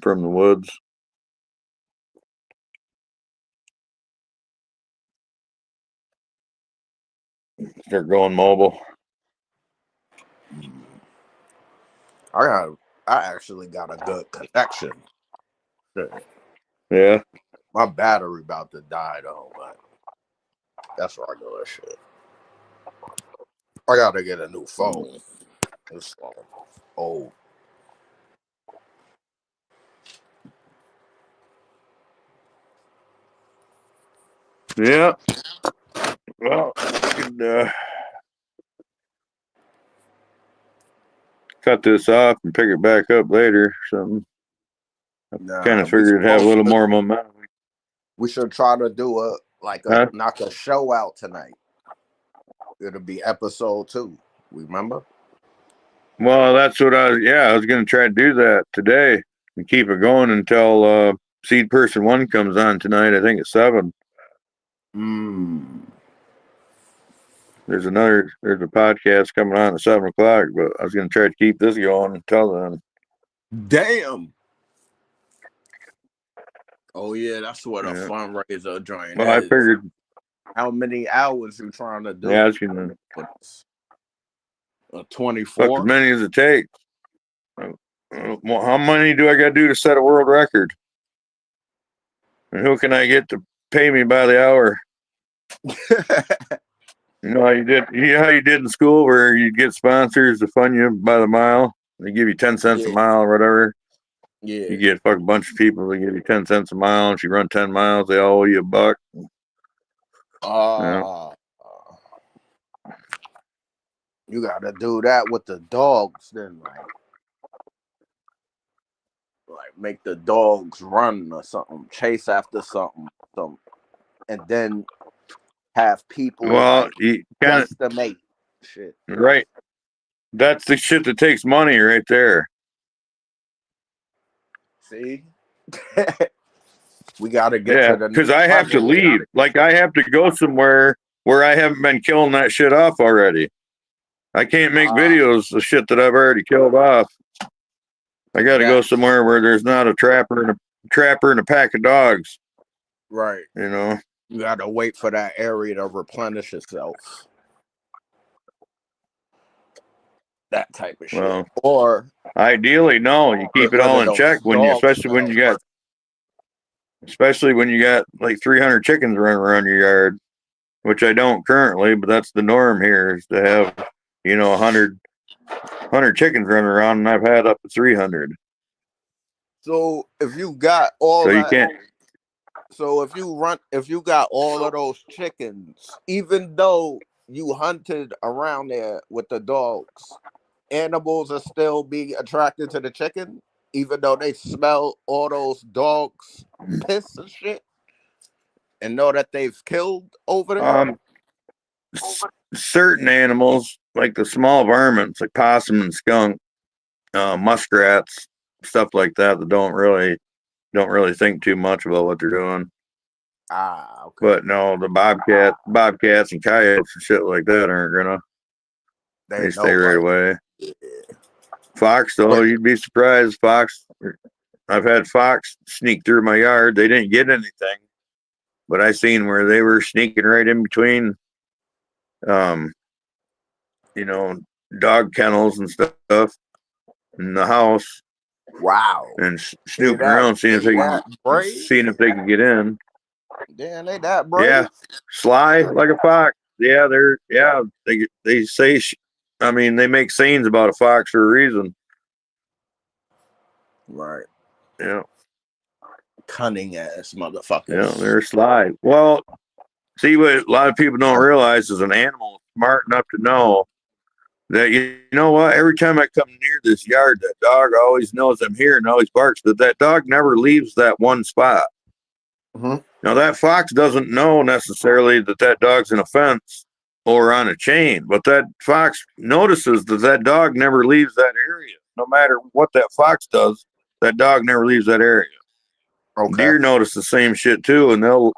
from the woods. Start going mobile. I actually got a good connection. Yeah. My battery about to die though, but that's regular shit. I gotta get a new phone. This phone old. Yeah. Well, I could cut this off and pick it back up later or something. I kind Nah, of figured it'd have a little more momentum. We should try to do Huh? knock a show out tonight. It'll be episode 2. Remember? Well, that's what I was going to try to do that today and keep it going until Seed Person 1 comes on tonight. I think at 7. There's a podcast coming on at 7 o'clock, but I was going to try to keep this going until then. Damn. Oh yeah, that's what a fundraiser joint Well, is. I figured. How many hours you trying to do? Yeah, I was going to 24. as many as it takes. Well, how many do I got to do to set a world record? And who can I get to pay me by the hour? You know how you did in school where you get sponsors to fund you by the mile. They give you 10 cents a mile or whatever. Yeah. You get a fucking bunch of people. They give you 10 cents a mile. If you run 10 miles, they all owe you $1. You gotta do that with the dogs then, like make the dogs run or something, chase after something, and then have people You kind of estimate shit. Right. That's the shit that takes money right there. See, we gotta get to the because I have to leave. Like I have to go somewhere where I haven't been killing that shit off already. I can't make videos of shit that I've already killed off. I got to go somewhere where there's not a trapper and a pack of dogs. Right. You know. You got to wait for that area to replenish itself. That type of shit. Well, or ideally, no. You keep it all in check especially when you got like 300 chickens running around your yard, which I don't currently, but that's the norm here is to have 100 chickens running around, and I've had up to 300. So if you got all so that, you can't. So if you got all of those chickens, even though you hunted around there with the dogs, animals will still be attracted to the chicken, even though they smell all those dogs piss and shit, and know that they've killed over there. Certain animals, like the small varmints, like possum and skunk, muskrats, stuff like that, that don't really think too much about what they're doing. Okay. But no, the bobcats and coyotes and shit like that aren't gonna. They stay right away. Yeah. Fox, though, you'd be surprised. I've had fox sneak through my yard. They didn't get anything, but I seen where they were sneaking right in between, dog kennels and stuff in the house. Wow. And snooping around, seeing if they could get in. Damn, they that brave. Yeah, sly like a fox. Yeah, they say. They make sayings about a fox for a reason. Right. Yeah. Cunning ass motherfuckers. Yeah, they're sly. Well, see what a lot of people don't realize is an animal smart enough to know that you know what? Every time I come near this yard, that dog always knows I'm here and always barks. But that dog never leaves that one spot. Mm-hmm. Now that fox doesn't know necessarily that dog's in a fence or on a chain, but that fox notices that dog never leaves that area. No matter what that fox does, that dog never leaves that area. Okay. Deer notice the same shit too, and they'll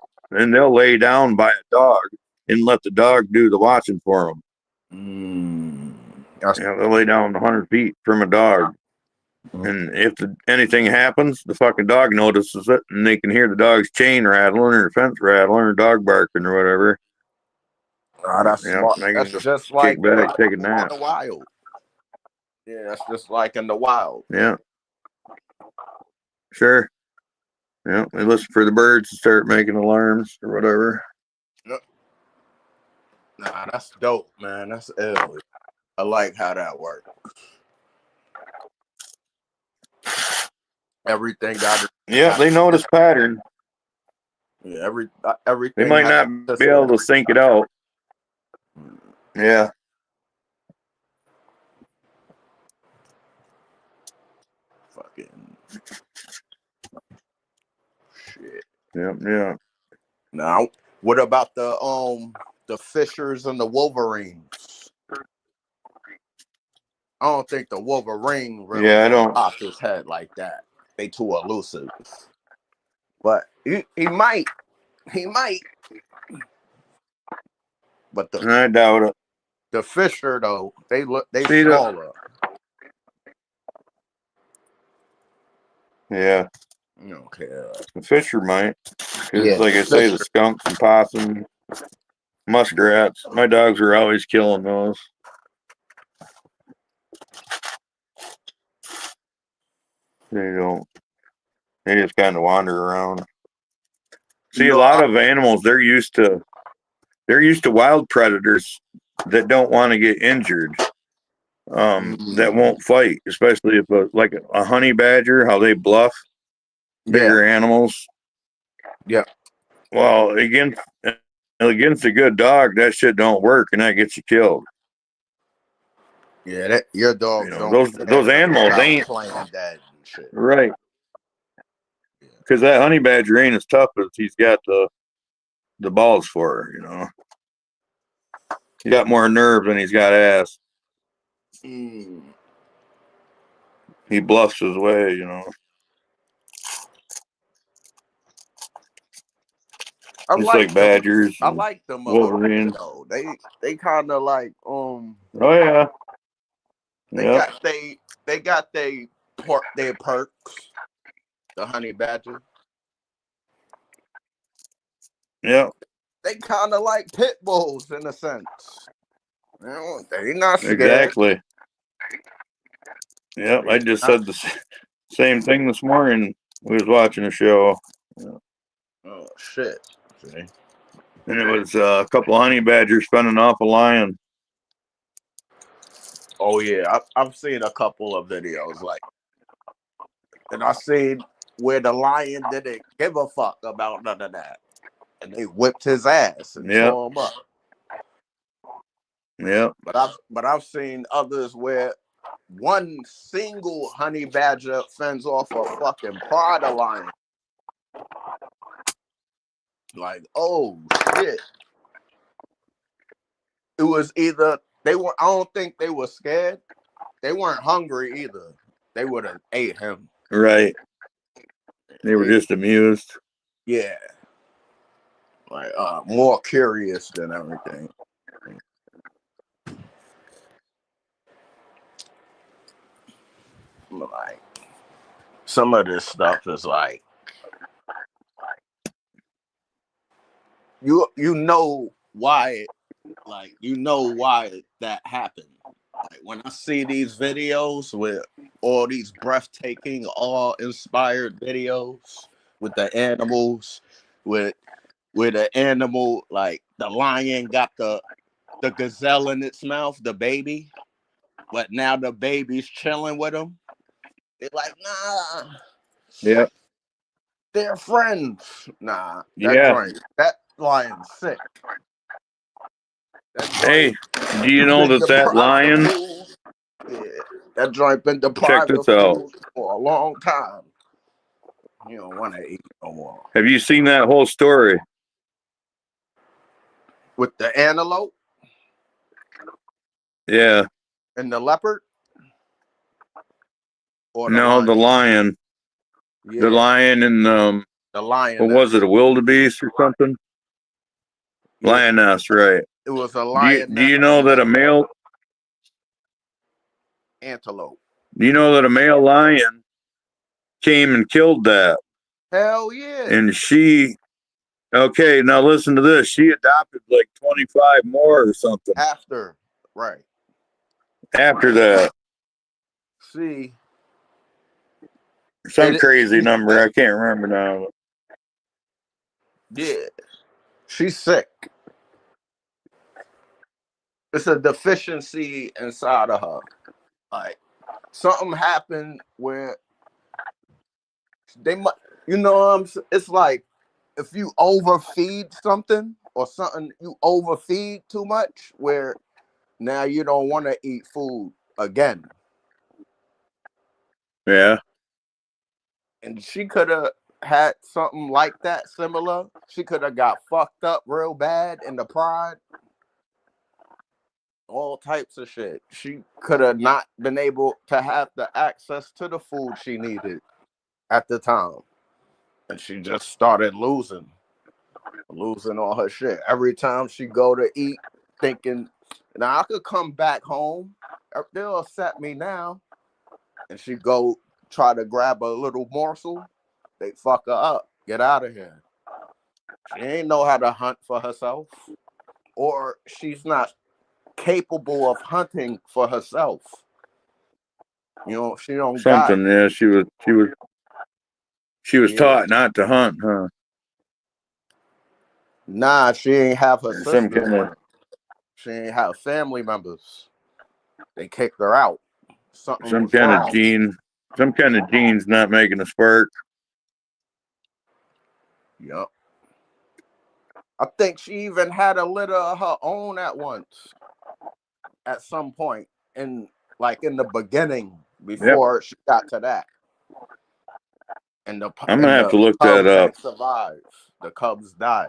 lay down by a dog and let the dog do the watching for them. They'll lay down 100 feet from a dog. And if anything happens, the fucking dog notices it, and they can hear the dog's chain rattling or fence rattling or dog barking or whatever. That's just like take a nap. In the wild. Yeah, that's just like in the wild. Yeah. Sure. Yeah, they listen for the birds to start making alarms or whatever. Yep. Nah, that's dope, man. That's ill. I like how that works. Everything got. Yeah, they notice pattern. Yeah, everything. They might has not be able to think it out. Yeah. Fucking shit. Yeah. Now, what about the Fishers and the Wolverines? I don't think the Wolverine really Yeah, I don't. pop his head like that. They too elusive. But he might. He might. But I doubt it. the Fisher though, they See smaller. Yeah, You don't care. the Fisher might. Because, Yeah, like I say, the skunks and possums, muskrats. My dogs are always killing those. They don't. They just kind of wander around. See, You a know, lot of animals, they're used to wild predators that don't want to get injured. That won't fight, especially if like a honey badger, how they bluff bigger animals. Yeah. Well, against a good dog, that shit don't work, and that gets you killed. Yeah, your dogs You know, don't those animals ain't playing dead and shit. right. Because that honey badger ain't as tough as he's got the balls for her. You know, he got more nerve than he's got ass. Mm. He bluffs his way. You know, just like badgers. I like them a little bit, though. They kind of like Oh yeah. they got their perks. The honey badger. Yeah. They kind of like pit bulls in a sense. They not scared. Exactly. Yep, I just said the same thing this morning. We was watching a show. Oh shit! See? And it was a couple of honey badgers fending off a lion. Oh yeah, I've seen a couple of videos like, and I seen where the lion didn't give a fuck about none of that, and they whipped his ass and tore him up. Yeah. But I've seen others where one single honey badger fends off a fucking pride lion. Like, oh shit. It was either they were. I don't think they were scared. They weren't hungry either. They would have ate him. Right. They were just amused. Yeah. Like more curious than everything. Like some of this stuff is like you know why that happened. Like when I see these videos with all these breathtaking, awe-inspired videos with the animals, with the animal, like the lion got the gazelle in its mouth, the baby, but now the baby's chilling with him. They're like, nah. Yeah. They're friends. Nah. Yeah. That lion's sick. Hey, do you know that lion? Yeah, that joint been Check deprived of this out. food for a long time. You don't want to eat no more. Have you seen that whole story? With the antelope? Yeah. And the leopard? Or No, the lion. Yeah. The lion and the lion. What was it? A wildebeest or something? Yeah. Lioness, right? It was a lion. Do you know that a male antelope? Do you know that a male lion came and killed that? Hell yeah! And okay, now listen to this. She adopted like 25 more or something. After that. See. Some crazy number. I can't remember now. Yeah. She's sick. it's a deficiency inside of her. Like something happened where they might, it's like if you overfeed something or something, you overfeed too much, where now you don't want to eat food again. Yeah. And she could have had something like that similar. She could have got fucked up real bad in the pride. All types of shit. She could have not been able to have the access to the food she needed at the time. And she just started losing all her shit. Every time she go to eat, thinking, now I could come back home. They'll accept me now. And she go try to grab a little morsel. They fuck her up. Get out of here. She ain't know how to hunt for herself. Or she's not capable of hunting for herself. She don't got Something, yeah, she was yeah. taught not to hunt, huh? Nah, she ain't have her Some sisters. kind of She ain't have family members. They kicked her out. Something some was kind of wrong. genes not making a spark. Yep. I think she even had a litter of her own at some point in the beginning Yep. before she got to that. And I'm gonna have to look that Cubs up. ain't survived. The Cubs died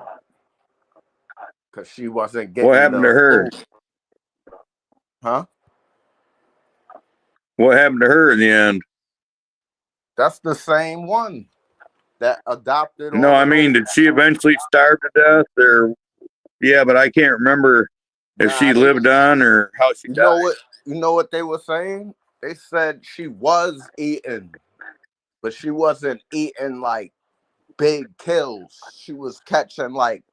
because she wasn't What getting happened to the her? food. Huh? What happened to her in the end? That's the same one that adopted No, all I of mean, those. did she eventually starve to death, or yeah? But I can't remember if she Nah, they, lived on or how she you died. know what? You know what they were saying? They said she was eating, but she wasn't eating like big kills. She was catching like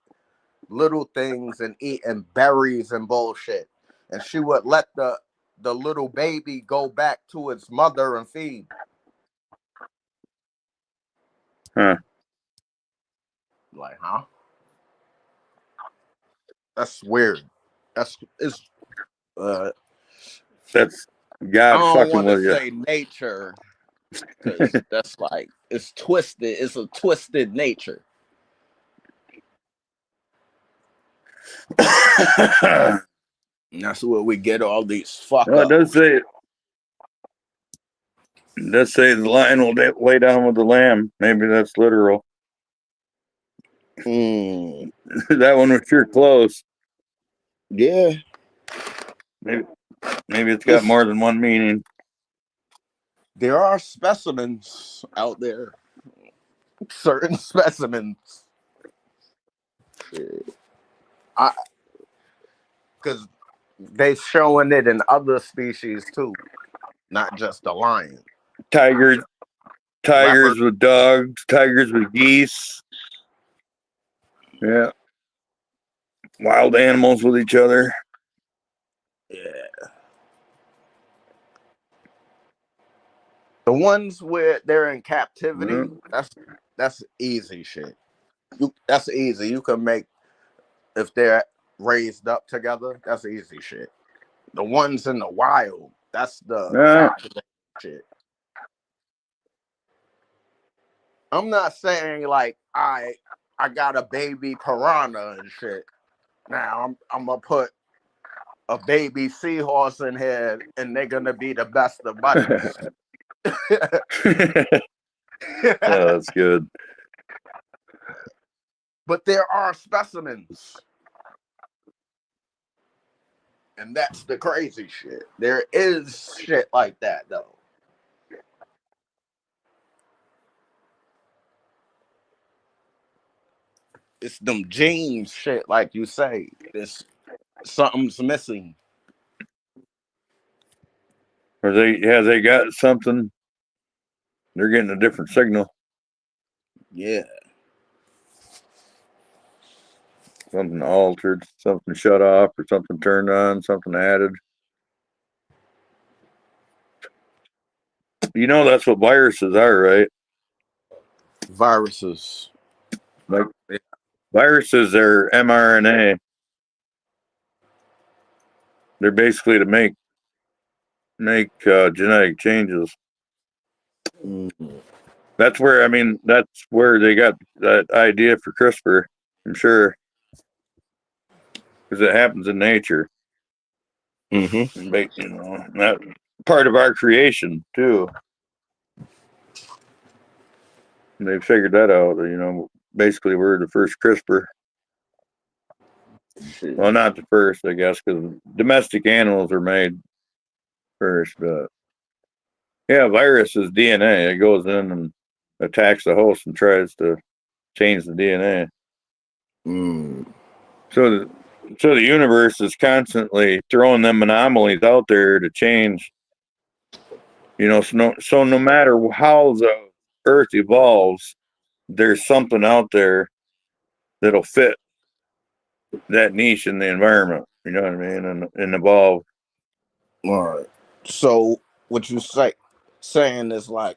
little things and eating berries and bullshit. And she would let the little baby go back to its mother and feed. Huh? Like, huh? That's weird. It's That's I God don't fucking want to with you. say nature because that's like it's twisted. It's a twisted nature. Well, And that's where we get all these fuck it ups. does say the lion will lay down with the lamb. Maybe that's literal. Mm, That one was sure close. yeah. Maybe it's got This, more than one meaning. there are specimens out there. Certain specimens. I because they showing it in other species too, not just the lion. Tigers, Leopard. tigers with dogs, tigers with geese. Yeah, wild animals with each other. Yeah. The ones where they're in captivity, that's easy shit. That's easy. You can make if they're raised up together, that's easy shit. The ones in the wild, that's the Yeah. captivating shit. I'm not saying like I got a baby piranha and shit. Now I'm gonna put a baby seahorse in here and they're gonna be the best of buddies. Oh, that's good. But there are specimens. And that's the crazy shit. There is shit like that though. It's them genes shit, like you say. This something's missing. Or they got something. They're getting a different signal. Yeah. Something altered, something shut off, or something turned on, something added. You know that's what viruses are, right? Viruses. Like viruses are mRNA. They're basically to make genetic changes. Mhm. That's where they got that idea for CRISPR. I'm sure because it happens in nature. Mm-hmm. And that part of our creation too. And they figured that out. Basically we're the first CRISPR. Well, not the first, I guess, because domestic animals are made first. But yeah, virus is DNA. It goes in and attacks the host and tries to change the DNA. Mm. So the universe is constantly throwing them anomalies out there to change. So no matter how the Earth evolves, there's something out there that'll fit that niche in the environment. You know what I mean? And evolve. All right. So what you saying is like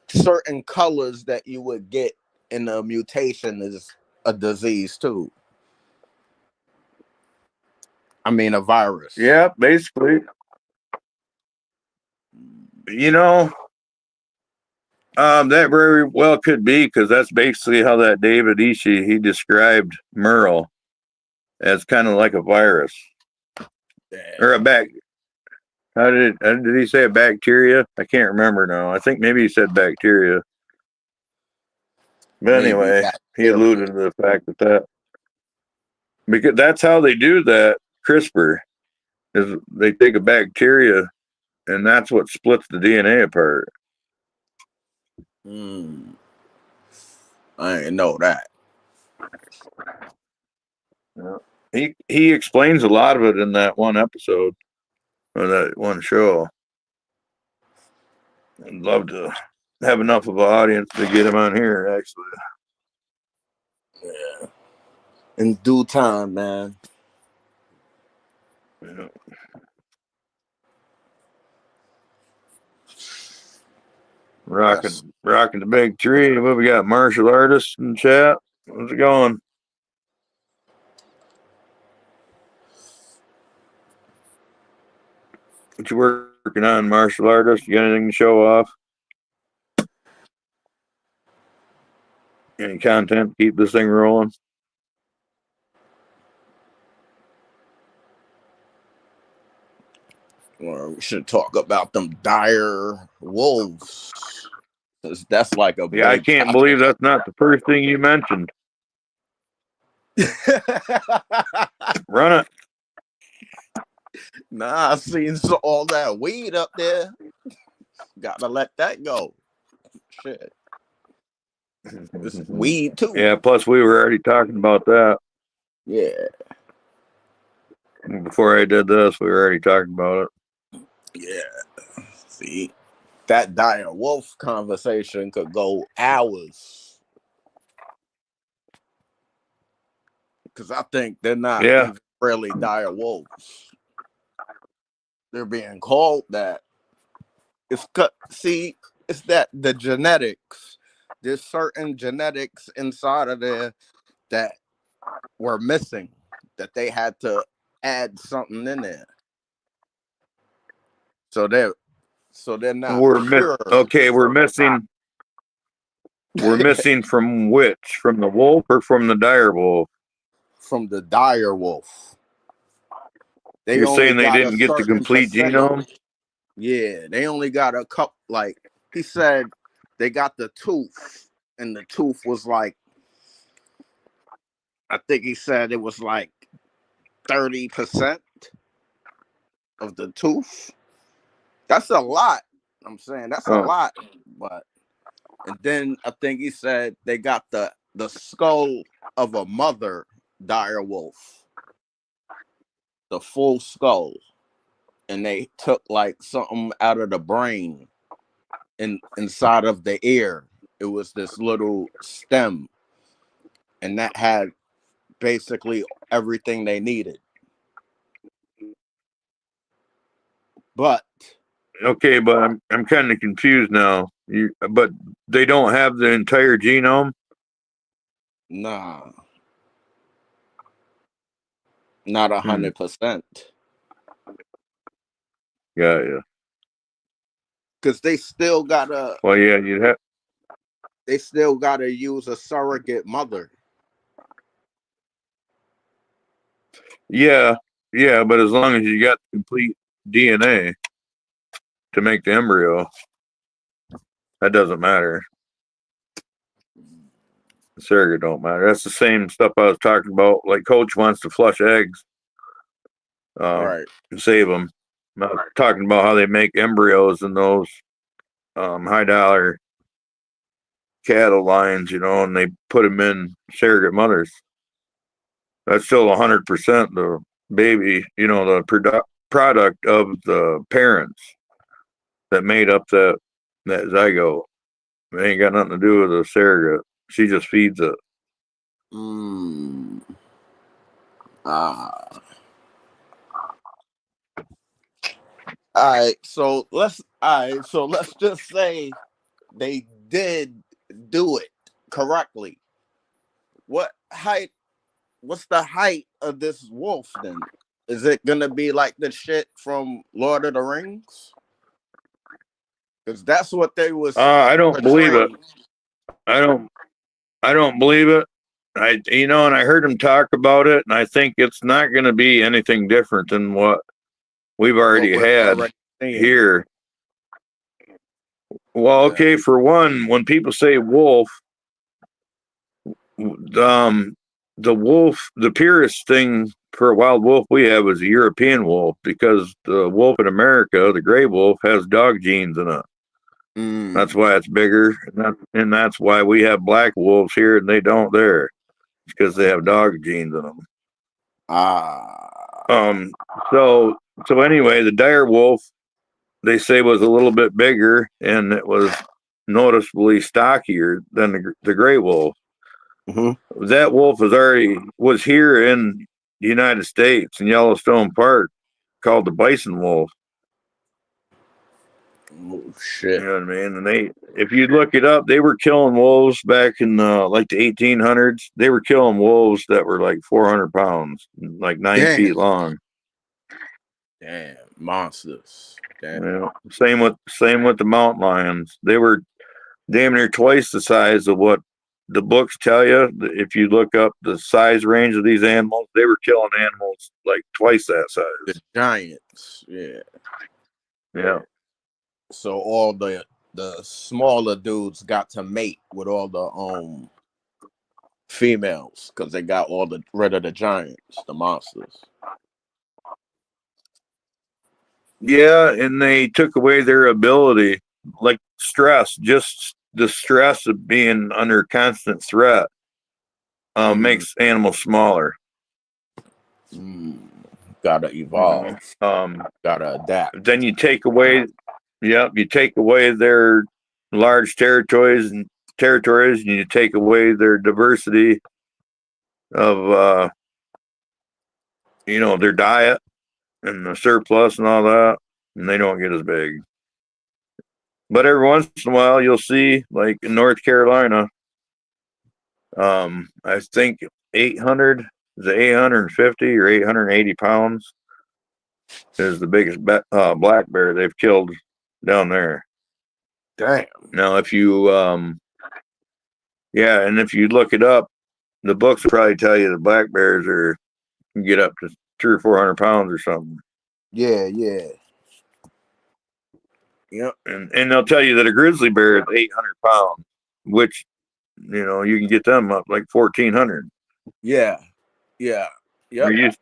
certain colors that you would get in a mutation is a disease too. I mean a virus. Yeah, basically. That very well could be because that's basically how that David Ishii he described Merle as kind of like a virus or a back. How did he say a bacteria? I can't remember now. I think maybe he said bacteria. But Maybe anyway, he bacteria. alluded to the fact that because that's how they do that CRISPR is they take a bacteria and that's what splits the DNA apart. Mm. I didn't know that. Yeah. He explains a lot of it in that one episode or that one show. I'd love to have enough of an audience to get him on here. Actually, Yeah. In due time, man. yeah. Yes. Rocking the big tree. What we got? Martial artists in chat. How's it going? What you working on, martial artist? You got anything to show off? Any content? Keep this thing rolling. Or we should talk about them dire wolves. 'Cause that's like a Yeah, I big can't topic. believe that's not the first thing you mentioned. Run it. Nah, I seen all that weed up there. Gotta let that go. Shit. It's weed too. Yeah, plus we were already talking about that. Yeah. Before I did this, we were already talking about it. Yeah. See, that dire wolf conversation could go hours. Because I think they're not Yeah. even really dire wolves. They're being called that. It's that the genetics. There's certain genetics inside of there that were missing that they had to add something in there. So they're not pure. Okay, we're missing from which? From the wolf or from the dire wolf? From the dire wolf. They You're only saying they got a didn't get the certain complete genome? percentage. Yeah, they only got a couple. Like he said, they got the tooth, and the tooth was like, I think he said it was like 30% of the tooth. That's a lot. I'm saying that's a Oh, lot. But and then I think he said they got the skull of a mother dire wolf, the full skull, and they took like something out of the brain inside of the ear. It was this little stem, and that had basically everything they needed. But okay, but I'm kind of confused now. But they don't have the entire genome. nah, not 100%. Yeah. Because they still gotta Well, yeah, you'd have. use a surrogate mother. Yeah, but as long as you got complete DNA to make the embryo, that doesn't matter. The surrogate don't matter. That's the same stuff I was talking about. Like Coach wants to flush eggs, Right. and save them. I was talking about how they make embryos in those high dollar cattle lines, and they put them in surrogate mothers. That's still 100% the baby, the product of the parents that made up that zygote. It ain't got nothing to do with the surrogate. She just feeds it. Mm. Ah. All right. So let's just say they did do it correctly. What height? What's the height of this wolf then? Is it gonna be like the shit from Lord of the Rings? Because that's what they was I don't believe it. portraying. I don't believe it. And I heard him talk about it, and I think it's not going to be anything different than what we've What already we're had already seeing. here. Well, Yeah. okay, for one, when people say wolf, the wolf, the purest thing for a wild wolf we have is a European wolf, because the wolf in America, the gray wolf, has dog genes in it. That's why it's bigger, and that's why we have black wolves here and they don't there, because they have dog genes in them. Ah. So anyway, the dire wolf, they say, was a little bit bigger, and it was noticeably stockier than the gray wolf. Mm-hmm. That wolf was here in the United States in Yellowstone Park, called the bison wolf. Oh You shit. know what I mean? And if you look it up, they were killing wolves back in like the 1800s. They were killing wolves that were like 400 pounds, like 9 feet long. Damn. Monsters. Damn. Same with the mountain lions. They were damn near twice the size of what the books tell you. If you look up the size range of these animals, they were killing animals like twice that size. The giants. Yeah. Yeah. So all the smaller dudes got to mate with all the females because they got rid of the giants, the monsters. Yeah, and they took away their ability, like stress, just the stress of being under constant threat makes animals smaller. Gotta evolve. Gotta adapt. Then you take away their large territories, and you take away their diversity of their diet and the surplus and all that, and they don't get as big. But every once in a while, you'll see, like in North Carolina, I think 850 or 880 pounds is the biggest black bear they've killed down there. Damn. Now, if you, and if you look it up, the books will probably tell you the black bears can get up to 300 or 400 pounds or something. Yeah. Yep. And they'll tell you that a grizzly bear is 800 pounds, which, you can get them up like 1,400. Yeah. Yep. Yeah.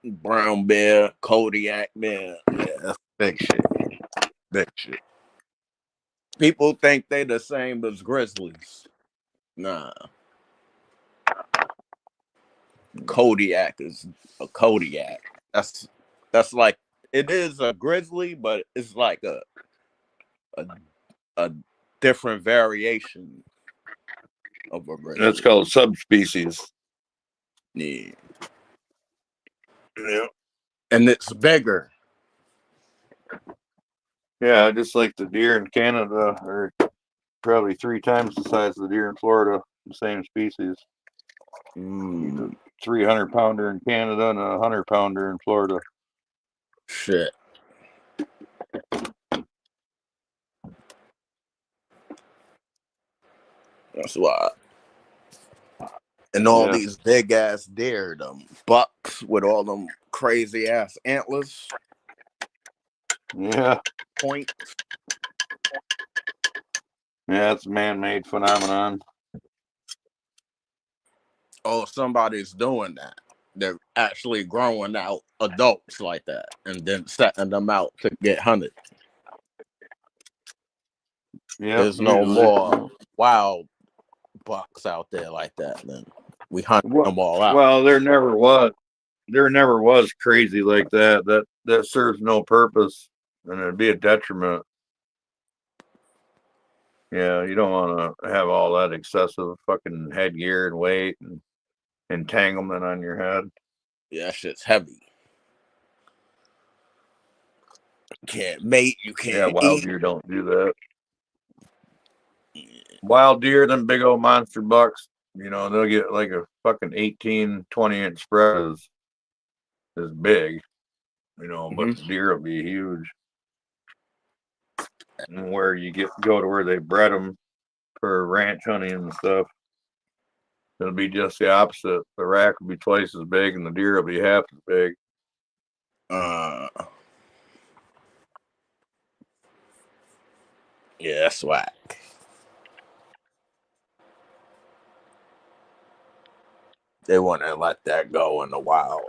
Brown bear, Kodiak bear. Yeah, that's big shit. Big shit. People think they the same as grizzlies. Nah. Kodiak is a Kodiak. That's like, it is a grizzly, but it's like a different variation of a grizzly. That's called subspecies. Yeah. Yeah. And it's bigger. Yeah, just like the deer in Canada are probably 3 times the size of the deer in Florida, the same species. 300-pounder in Canada and a 100-pounder in Florida. Shit. That's why. And all these big ass deer, them bucks with all them crazy ass antlers. Yeah. Points. Yeah, it's a man-made phenomenon. Oh, somebody's doing that. They're actually growing out adults like that and then setting them out to get hunted. Yeah, There's no more wild bucks out there like that. Then we hunt them all out. Well, there never was. There never was crazy like that. That serves no purpose, and it'd be a detriment. Yeah, you don't want to have all that excessive fucking headgear and weight and entanglement on your head. Yeah, that shit's heavy. You can't mate. You can't Yeah, wild eat. deer don't do that. Wild deer, them big old monster bucks, they'll get like a fucking 18, 20-inch spread is big, but the deer will be huge. And where you go to where they bred them for ranch hunting and stuff, it'll be just the opposite. The rack will be twice as big and the deer will be half as big. Yeah, that's whack. They wouldn't let that go in the wild.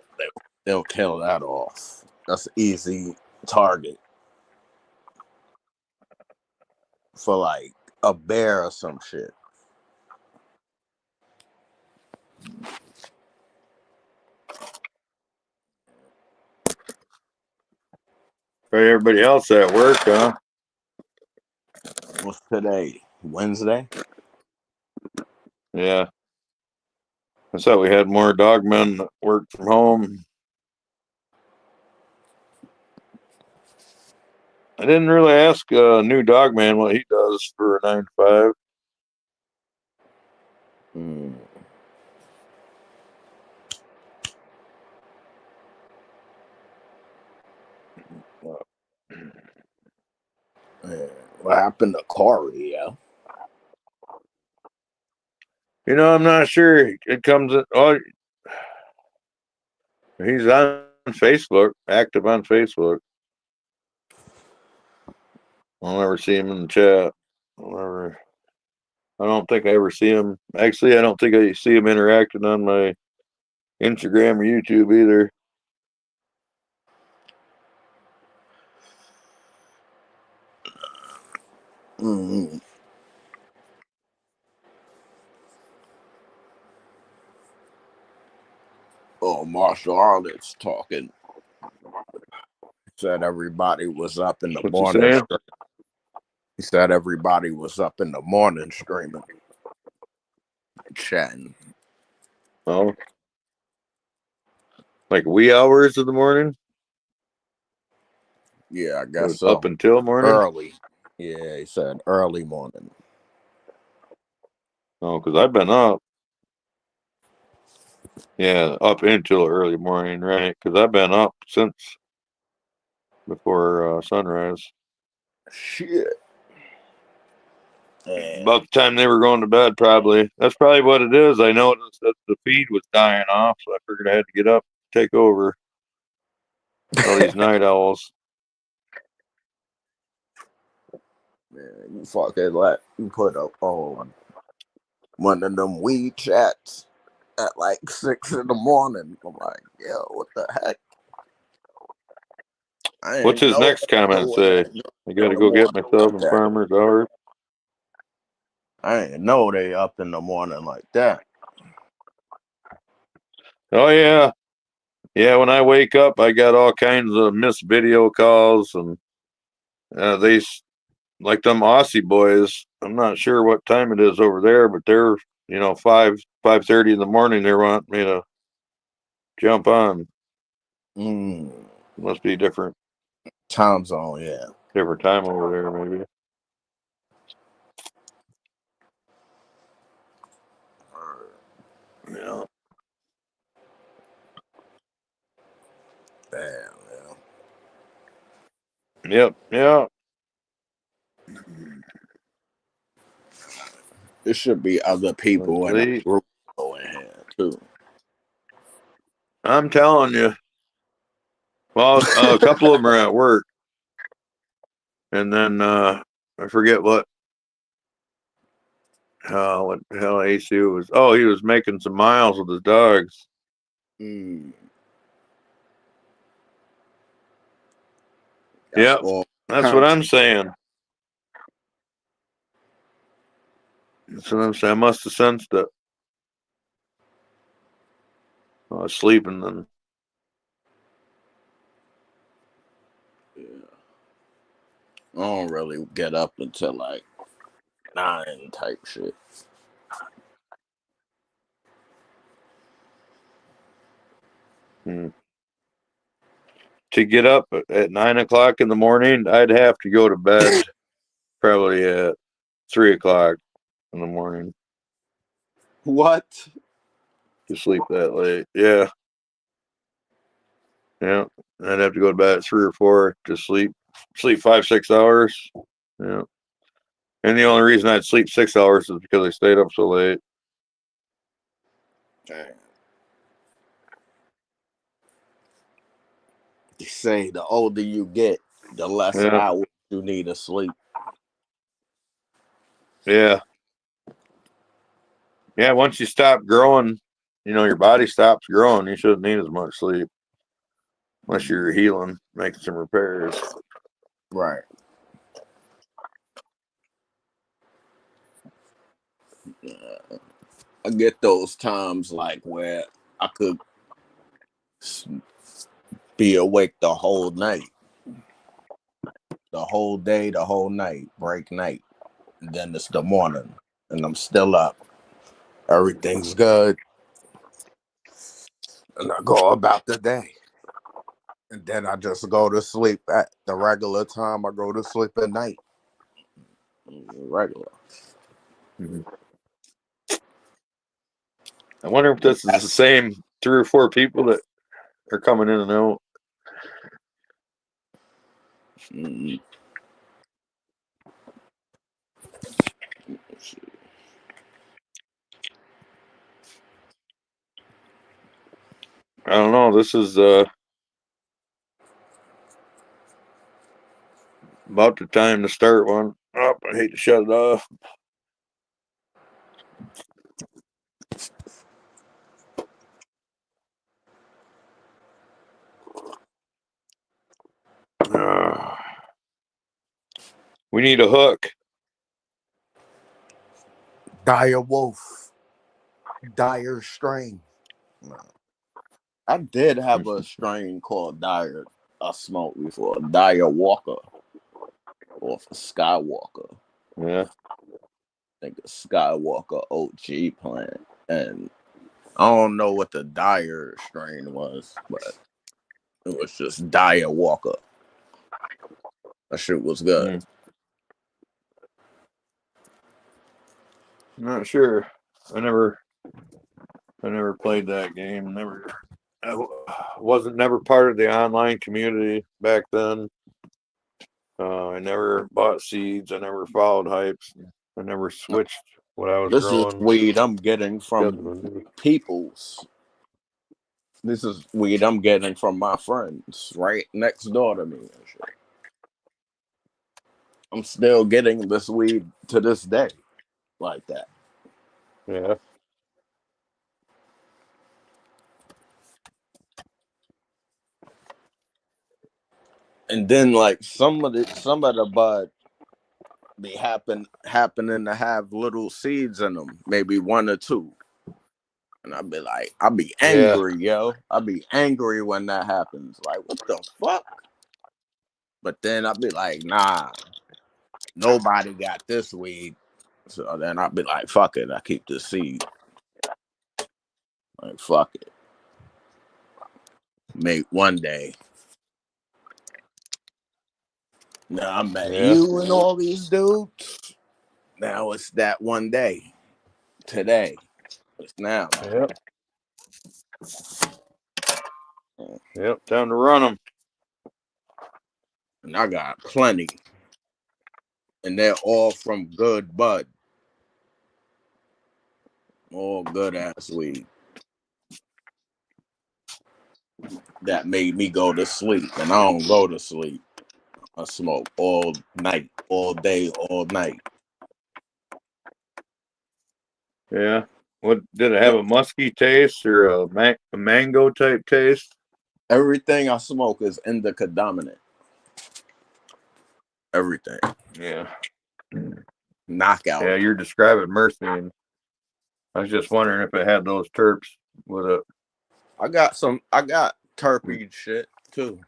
They'll kill that off. That's an easy target for like a bear or some shit. For everybody else at work, huh? What's today? Wednesday? Yeah. I thought we had more dogmen that work from home. I didn't really ask a new dogman what he does for a 9 to 5. What happened to Corey? Yeah. I'm not sure. It comes in. Oh, he's on Facebook, active on Facebook. I'll never see him in the chat. I don't think I ever see him. Actually, I don't think I see him interacting on my Instagram or YouTube either. Oh, martial artists talking. Said everybody was up in the What's he morning. saying? He said everybody was up in the morning streaming, chatting. Oh, like wee hours of the morning? Yeah, I guess so. Up until morning? Early. Yeah, he said early morning. Oh, because I've been up. Yeah, up until early morning, right? Because I've been up since before sunrise. Shit. About the time they were going to bed, probably. That's probably what it is. I noticed that the feed was dying off, so I figured I had to get up, take over. All these night owls. Man, you fucking you put up on one of them weed chats at like 6 in the morning. I'm like, yo, what the heck? What's his next comment say? I gotta go get myself a farmer's hours. I didn't know they up in the morning like that. Oh yeah. Yeah, when I wake up, I got all kinds of missed video calls, and they like them Aussie boys. I'm not sure what time it is over there, but they're 5:30 in the morning. They want me to jump on. Must be different time zone, yeah. Different time over there, maybe. Yeah. Damn, Yep. Yeah. there should be other people in a Sleep. group in here too. I'm telling you. Well, a couple of them are at work, and then I forget what the hell ACU was. Oh, he was making some miles with his dogs. Mm, that's Yep, all that's what counts. I'm saying. That's what I'm saying. I must have sensed it. I was sleeping then. Yeah. I don't really get up until like 9 type shit. To get up at 9 o'clock in the morning, I'd have to go to bed probably at 3 o'clock in the morning What? to sleep that late. Yeah. Yeah. I'd have to go to bed at 3 or 4 to sleep 5, 6 hours. Yeah. And the only reason I'd sleep 6 hours is because I stayed up so late. Damn. They say the older you get, the less Yeah. hours you need to sleep. Yeah. Yeah. Once you stop growing, your body stops growing. You shouldn't need as much sleep unless you're healing, making some repairs. Right. I get those times like where I could be awake the whole night, the whole day, the whole night, break night. And then it's the morning and I'm still up. Everything's good. And I go about the day. And then I just go to sleep at the regular time I go to sleep at night. Regular. Mhm. I wonder if this is the That's same 3 or 4 people that are coming in and out. mm, I don't know. This is about the time to start one. Oh, I hate to shut it off. We need a hook. Dire Wolf. Dire Strain. I did have a strain called Dire I smoked before. Dire Walker. Or Skywalker. Yeah. I think it's Skywalker OG plant. And I don't know what the Dire strain was, but it was just Dire Walker. That shit was good. Not sure. I never played that game. I wasn't never part of the online community back then. I never bought seeds. I never followed hypes. I never switched what I was This is growing. weed I'm getting Because from peoples. This is weed I'm getting from my friends right next door to me and shit. I'm still getting this weed to this day like that. Yeah. And then like some of the bud be happening to have little seeds in them, maybe 1 or 2. And I'll be Yeah. angry, yo. I'll be angry when that happens. Like, what the fuck? But then I'll be like, nah, nobody got this weed. So then I'll be like, fuck it, I keep the seed. Like, fuck it. Make one day. Now I met Yeah. you and all these dudes. Now it's that one day. Today. It's now. Yeah. Yep, time to run them. And I got plenty. And they're all from good bud. All good ass weed. That made me go to sleep. And I don't go to sleep. I smoke all night, all day, all night. Yeah. What did it have? A musky taste or a mango type taste? Everything I smoke is indica dominant. Everything. Yeah. Knockout. Yeah, you're describing myrcene. I was just wondering if it had those terps with it. I got terpene shit too.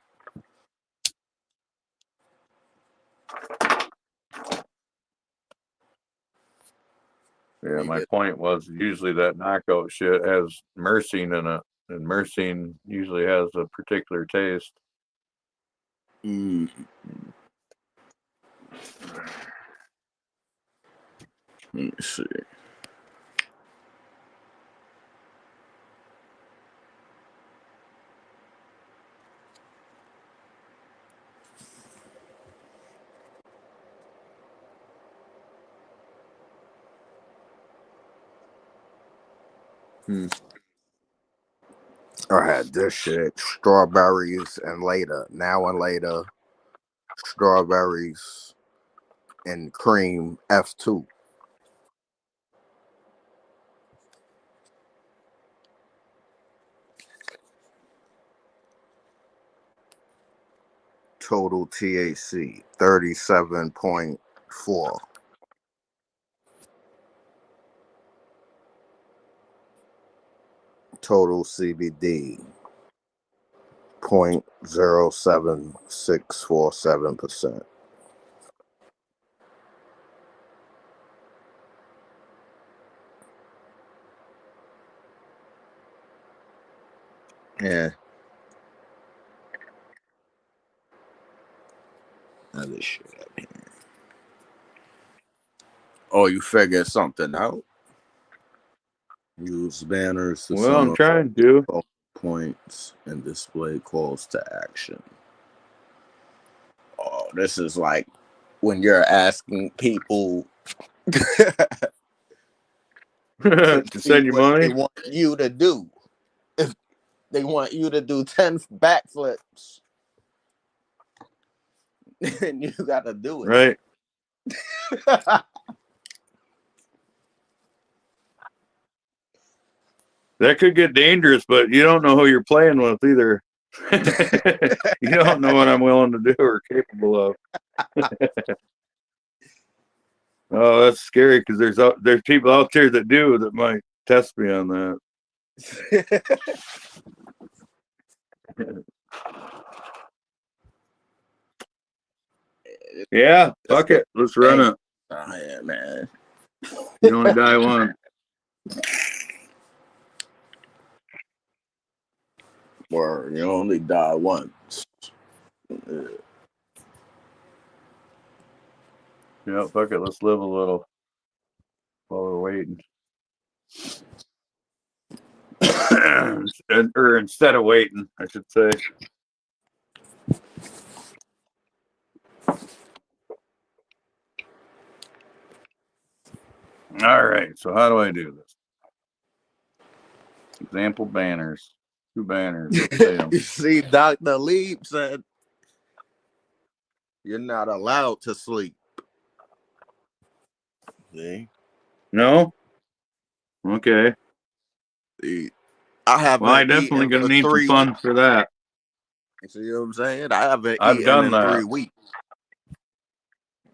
Yeah, my point was usually that knockout shit has myrcene in it, and myrcene usually has a particular taste. Mm. Let me see. I had this shit, strawberries and later, now and later, strawberries and cream F2. Total THC 37.4. Total CBD 0.07647%. Yeah. Other shit up here. Oh, you figured something out? Use banners to Well, I'm sum trying to. up points and display calls to action. Oh, this is like when you're asking people To to see send you what they money? want you to do. If they want you to do 10 backflips, and you gotta do it. Right. That could get dangerous, but you don't know who you're playing with either. You don't know what I'm willing to do or capable of. Oh, that's scary because there's people out there that do that might test me on that. Yeah, fuck it. Let's run it. Oh, yeah, man. You only die once. Or you only die once. Yeah, fuck it. Let's live a little while we're waiting. Or instead of waiting, I should say. All right. So how do I do this? Example banners. 2 banners. Let's say 'em. You see, Dr. Leap said you're not allowed to sleep. See? No? Okay. See, I Well, I haven't definitely eaten gonna for need some 3 fun weeks. for that. You see what I'm saying? I haven't I've eaten done in that. 3 weeks.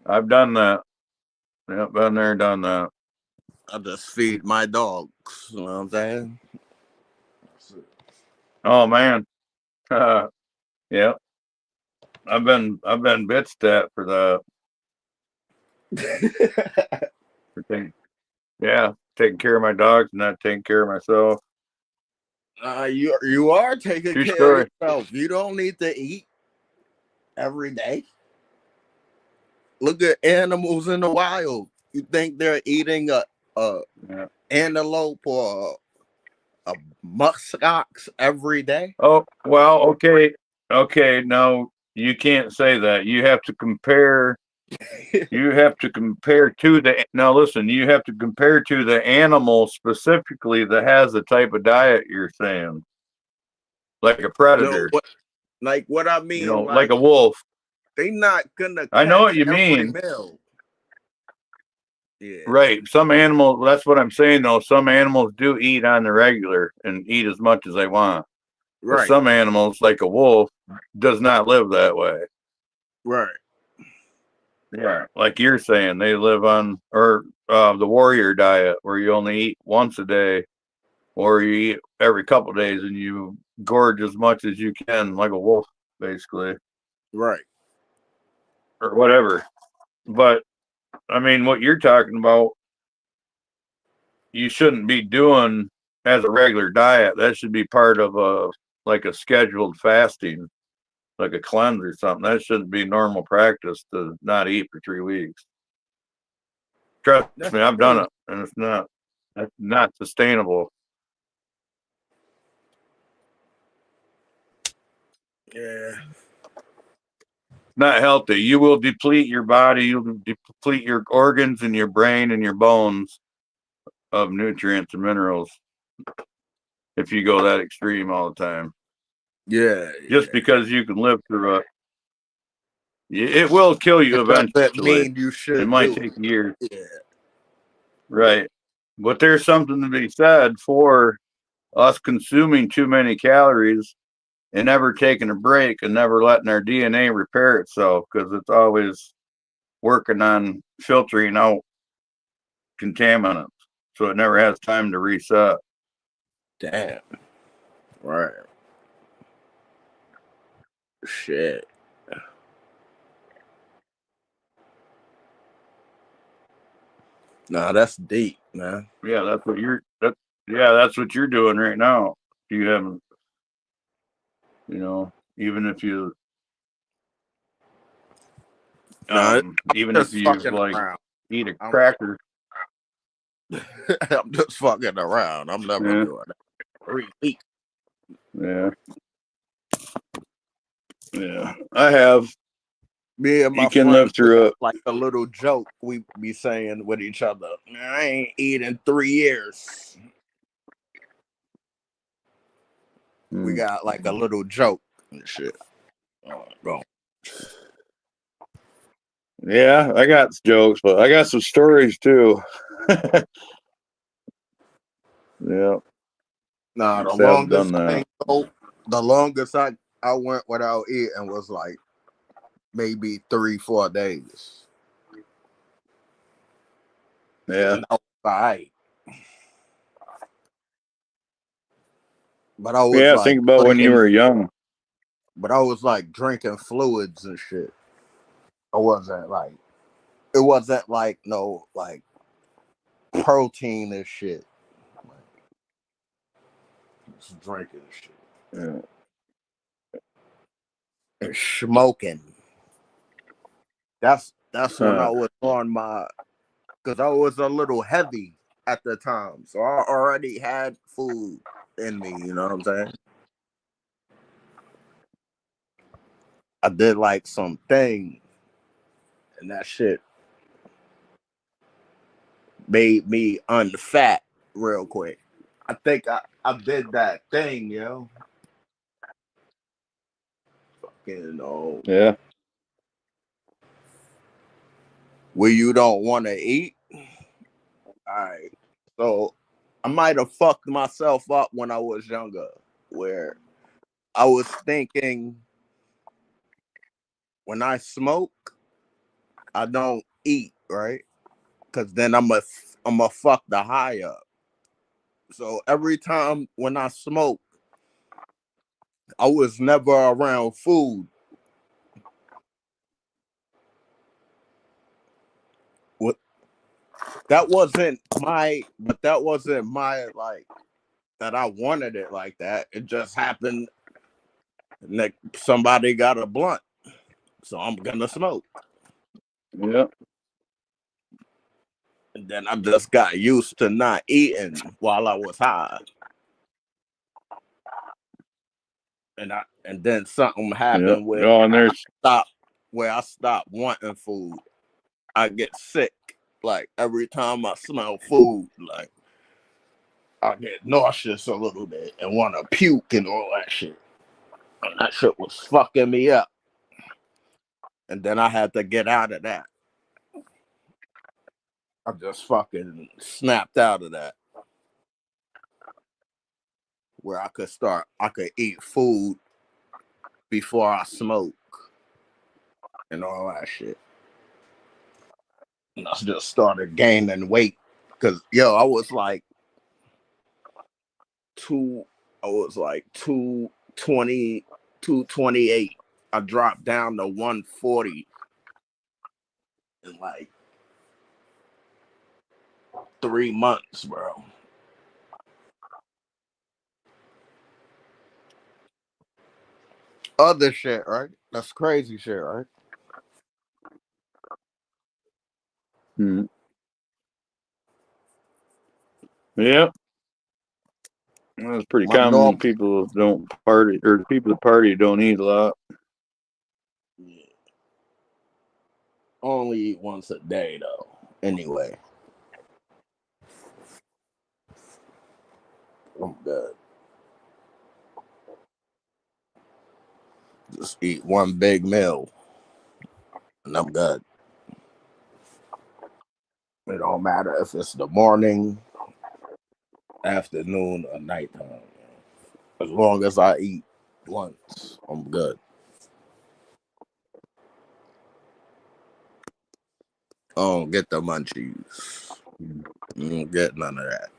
I've done that. Yep, been there, done that. I just feed my dogs. You know what I'm saying? Oh man. Yep. I've been bitched at for that. Taking care of my dogs and not taking care of myself. You are taking True care of story. yourself. You don't need to eat every day. Look at animals in the wild. You think they're eating a Yeah. antelope or a muskox every day. Oh, well, okay. Okay, no, you can't say that. You have to compare to the now listen, you have to compare to the animal specifically that has the type of diet you're saying. Like a No, predator, what like what I you mean, know, like a like wolf. they not gonna I know what catch you every mean. meal. Yeah, Right. Some animals, that's what I'm saying though. Some animals do eat on the regular and eat as much as they want. But right, some animals, like a wolf, does not live that way. right, Yeah. Like you're saying, they live on, or the warrior diet where you only eat once a day or you eat every couple of days and you gorge as much as you can, like a wolf, basically, right. or whatever. But I mean, what you're talking about, you shouldn't be doing as a regular diet. That should be part of like a scheduled fasting, like a cleanse or something. That shouldn't be normal practice to not eat for 3 weeks. Trust That's me, I've done true. it, and that's not sustainable. Yeah. Not healthy. You will deplete your body. You'll deplete your organs and your brain and your bones of nutrients and minerals if you go that extreme all the time. Yeah, Just yeah. because you can live through it, it will kill you It doesn't eventually. mean you It should might do take it. years, Yeah, right? But there's something to be said for us consuming too many calories and never taking a break and never letting our DNA repair itself because it's always working on filtering out contaminants. So it never has time to reset. damn. Right. Shit. Nah, that's deep, man. Yeah, that's what you're doing right now. You haven't, even if you Nah, even if just you fucking like around. eat a I'm, cracker. I'm just fucking around. I'm never Yeah, doing that. 3 weeks. yeah, yeah. I have. Me and You my can live friends, we through have it. like a little joke we be saying with each other. Man, I ain't eaten in 3 years. We got like a little joke and shit. Bro. Yeah, I got jokes, but I got some stories too. Yeah, Nah, the I've done longest that. thing though, the longest I went without eating was like maybe 3-4 days. Yeah, And I was alright. But I was yeah. like Think about when you drinking, were young. but I was like drinking fluids and shit. I wasn't like it wasn't like no like protein and shit. Like just drinking shit. Yeah. And smoking. That's when I Huh. was on my because I was a little heavy at the time. So I already had food in me, you know what I'm saying? I did like some thing and that shit made me unfat real quick. I think I did that thing, you know, Yeah. where you don't want to eat. All right. So I might have fucked myself up when I was younger, where I was thinking when I smoke, I don't eat, right? Because then I'm a fuck the high up. So every time when I smoke, I was never around food. What that wasn't my like that I wanted it like that. It just happened that somebody got a blunt, so I'm gonna smoke. Yeah. And then I just got used to not eating while I was high. and then something Yeah. happened where Oh, and there's I stopped wanting food. I get sick. Like every time I smell food, like I get nauseous a little bit and want to puke and all that shit. And that shit was fucking me up. And then I had to get out of that. I just fucking snapped out of that. Where I could eat food before I smoke and all that shit. And I just started gaining weight. Cause I was like two, I was like 220, 228. I dropped down to 140 in like 3 months, bro. Other shit, right? That's crazy shit, right? hmm. Yeah. That's pretty My common. norm, People don't party, or people that party don't eat a lot. only eat once a day though. Anyway, I'm good. Just eat one big meal, and I'm good. It don't matter if it's the morning, afternoon, or nighttime. As long as I eat once, I'm good. I don't get the munchies. I don't get none of that.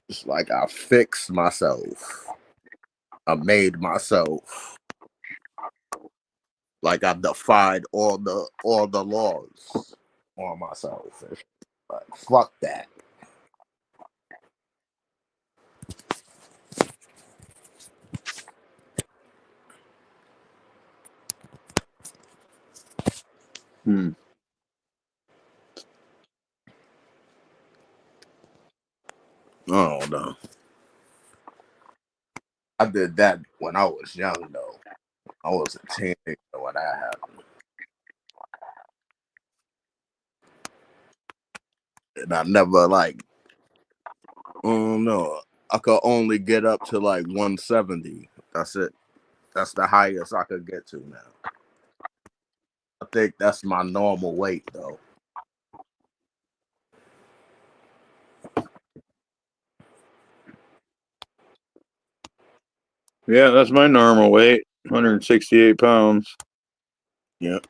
It's like I fixed myself. I made myself. Like I defied all the laws on myself. It's like fuck that. Hmm. I don't know. I did that when I was young though. I was a teenager when that happened. And I never like I don't know. I could only get up to like 170. That's it. That's the highest I could get to now. I think that's my normal weight though. Yeah, that's my normal weight, 168 pounds. Yep.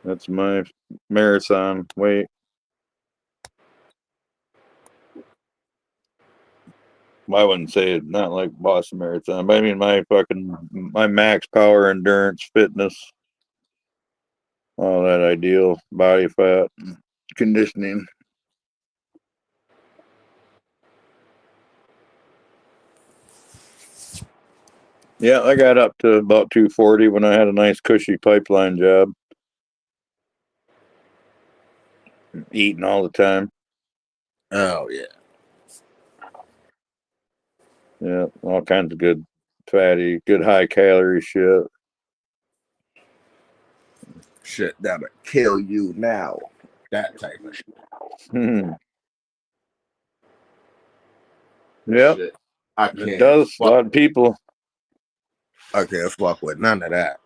That's my marathon weight. I wouldn't say it, not like Boston Marathon, but I mean my max power, endurance, fitness, all that ideal body fat, conditioning. Yeah, I got up to about 240 when I had a nice cushy pipeline job, eating all the time. Oh yeah. Yeah, all kinds of good fatty, good high calorie shit. Shit that'll kill you now. That type of shit. Yep, Shit. I it can't does. A fuck lot of people. I can't fuck with none of that.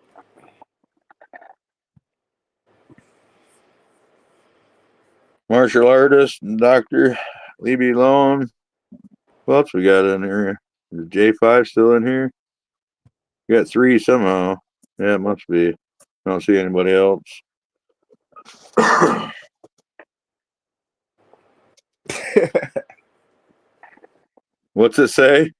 Martial artist and doctor, leave me alone. What else we got in here? Is J5 still in here? We got 3 somehow. Yeah, it must be. I don't see anybody else. What's it say?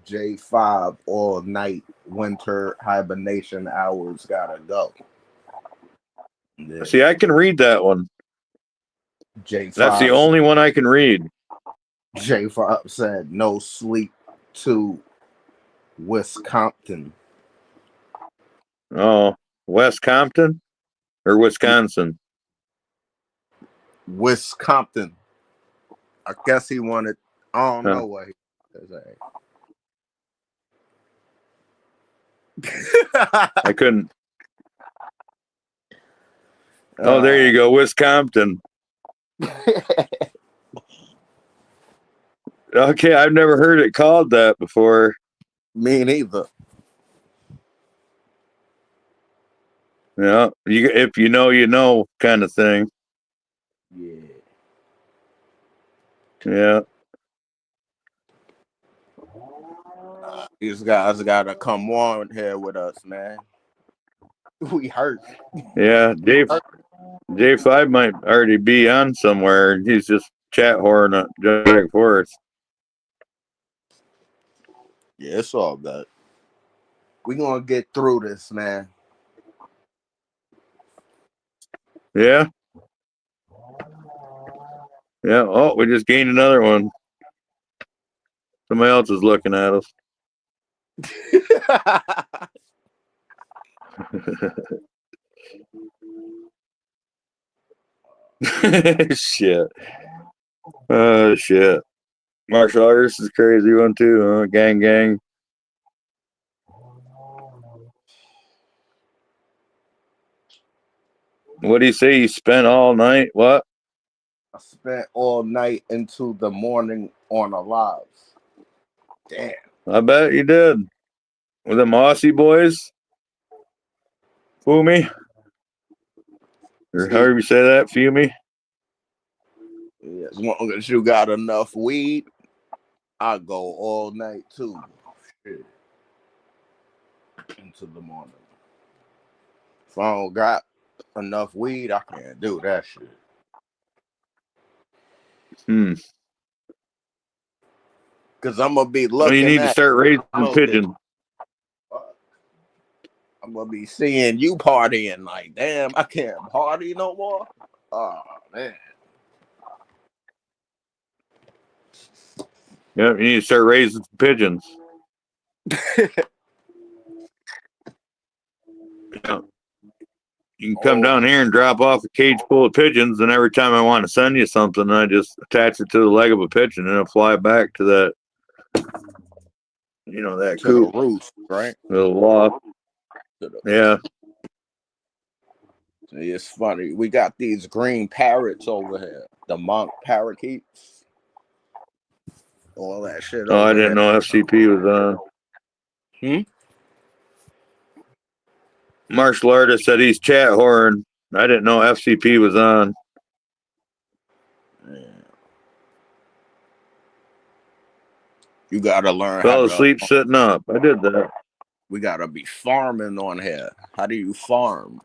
J5 all night winter hibernation hours gotta go. Yeah. See, I can read that one. J5 That's the only one I can read. J5 said no sleep to Wisconsin. Oh, West Compton or Wisconsin? Wisconsin. I guess he wanted. I don't Huh. know what he was saying. I couldn't. Oh, there you go, Wisconsin. Okay, I've never heard it called that before. Me neither. Yeah, if you know, kind of thing. Yeah. Yeah. These guys gotta come on here with us, man. We hurt. Yeah, J5 might already be on somewhere. He's just chat horn back for us. Yeah, it's all good. We gonna get through this, man. Yeah. Yeah. Oh, we just gained another one. Somebody else is looking at us. Shit. Oh, shit. Martial arts is a crazy one, too, huh? Gang. What do you say? You spent all night? What? I spent all night into the morning on a live. Damn. I bet you did. With them Aussie boys? Fumi? Or however you say that, Fumi? Yeah, as long as you got enough weed, I go all night too. Shit. Into the morning. If I don't got enough weed, I can't do that shit. Cause I'm gonna be Well, you looking need to at start raising smoking. pigeons. I'm gonna be seeing you partying like, damn, I can't party no more. Oh man. Yeah, you need to start raising pigeons. Yeah. You can come down here and drop off a cage full of pigeons, and every time I want to send you something, I just attach it to the leg of a pigeon, and it'll fly back to that, that To the coop, roof, right? the loft. Yeah. It's funny. We got these green parrots over here. The monk parakeets. All that shit Oh, I over didn't here. know FCP was on. Martial artist said he's chat horn. I didn't know FCP was on. Yeah. You gotta learn how Fell to. asleep sitting up. I did that. We gotta be farming on here. How do you farm?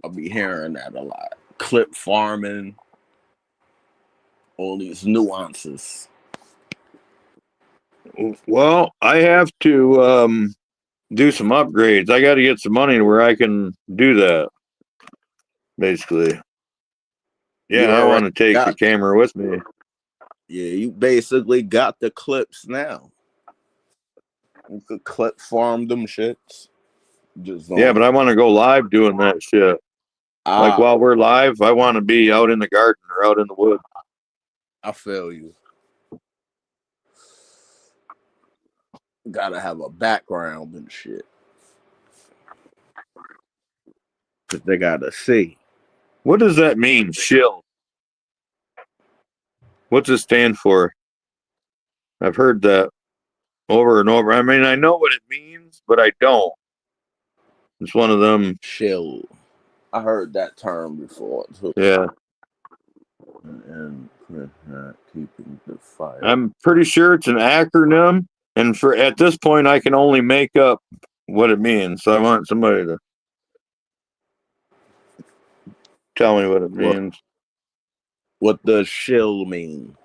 I'll be hearing that a lot. Clip farming. All these nuances. Well, I have to do some upgrades. I got to get some money where I can do that. Basically. Yeah, I want to take the camera with me. Yeah, you basically got the clips now. You could clip farm them shits. Yeah, but I want to go live doing that shit. Like while we're live, I want to be out in the garden or out in the woods. I feel you. Gotta have a background and shit. Cause they gotta see. What does that mean, shill? What's it stand for? I've heard that over and over. I mean, I know what it means, but I don't. It's one of them. Shill. I heard that term before too. Yeah. And keeping the fire. I'm pretty sure it's an acronym, and at this point, I can only make up what it means. So I want somebody to tell me what it means. What does shill mean?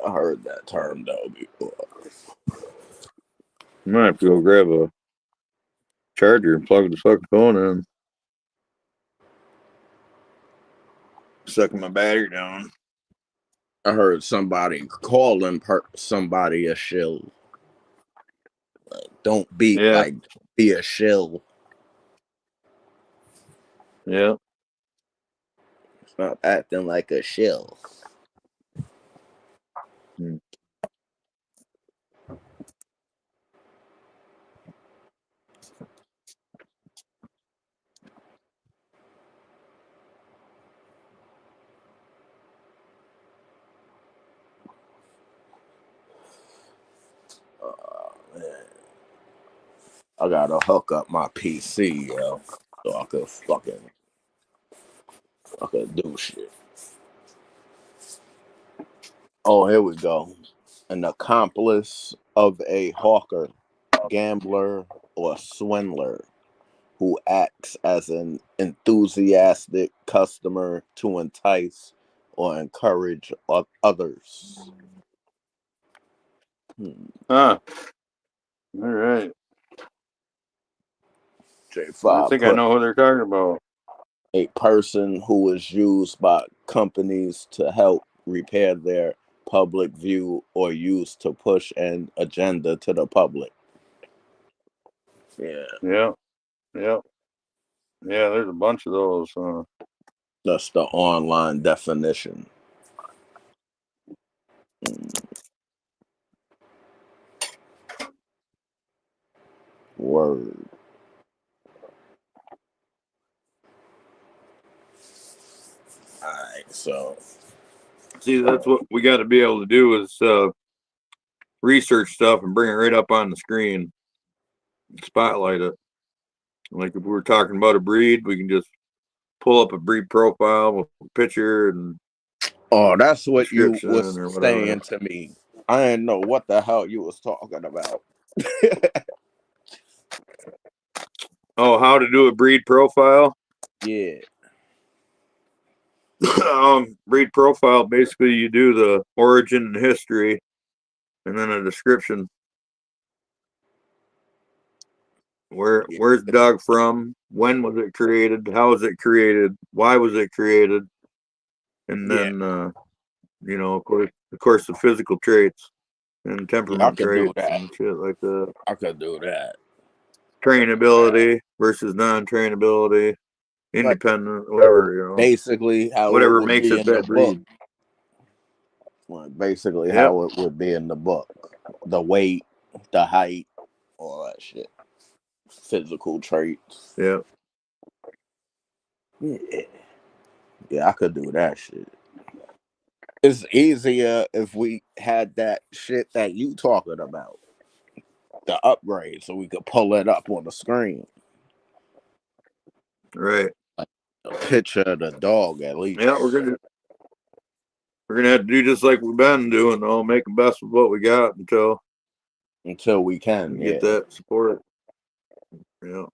I heard that term though before. I might have to go grab a charger and plug the fucking phone in. Sucking my battery down. I heard somebody calling somebody a shill. Like, don't be Yeah. be a shill. Yeah. Stop acting like a shill. Hmm. Man. I gotta hook up my PC, yo, so I could do shit. Oh, here we go. An accomplice of a hawker, gambler, or swindler who acts as an enthusiastic customer to entice or encourage others. Huh. All right. I J5 think I put know who they're talking about. a person who is used by companies to help repair their public view or used to push an agenda to the public. Yeah, Yeah. Yeah. Yeah. There's a bunch of those. that's the online definition. Word. Alright, so See, that's what we got to be able to do is research stuff and bring it right up on the screen, spotlight it. Like if we were talking about a breed, we can just pull up a breed profile with a picture and that's what you description was or whatever. saying to me. I didn't know what the hell you was talking about. Oh, how to do a breed profile? Yeah. Breed profile, basically you do the origin and history and then a description. Where's the dog from? When was it created? How was it created? Why was it created? And Yeah. then of course the physical traits and Yeah, I temperament could do traits that. and shit like that. I could do that. Trainability versus non-trainability, Like independent, whatever, basically how it whatever would makes be it in the that book. breed. Like basically Yep. how it would be in the book. The weight, the height, all that shit. Physical traits. Yeah. Yeah. Yeah, I could do that shit. It's easier if we had that shit that you talking about. The upgrade, so we could pull it up on the screen. Right. Like a picture of the dog at least. Yeah, we're gonna have to do just like we've been doing, though, make the best of what we got until we can, we get yeah. that support. Yeah.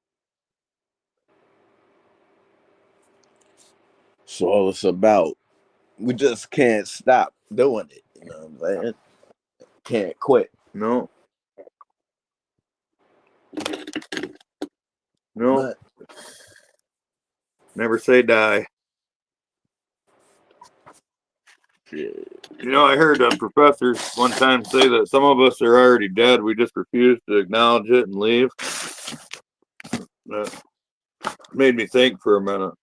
So it's about we just can't stop doing it. You know what I'm saying? Can't quit. No. No. But Never say die. shit. I heard a professor one time say that some of us are already dead. We just refuse to acknowledge it and leave. That made me think for a minute.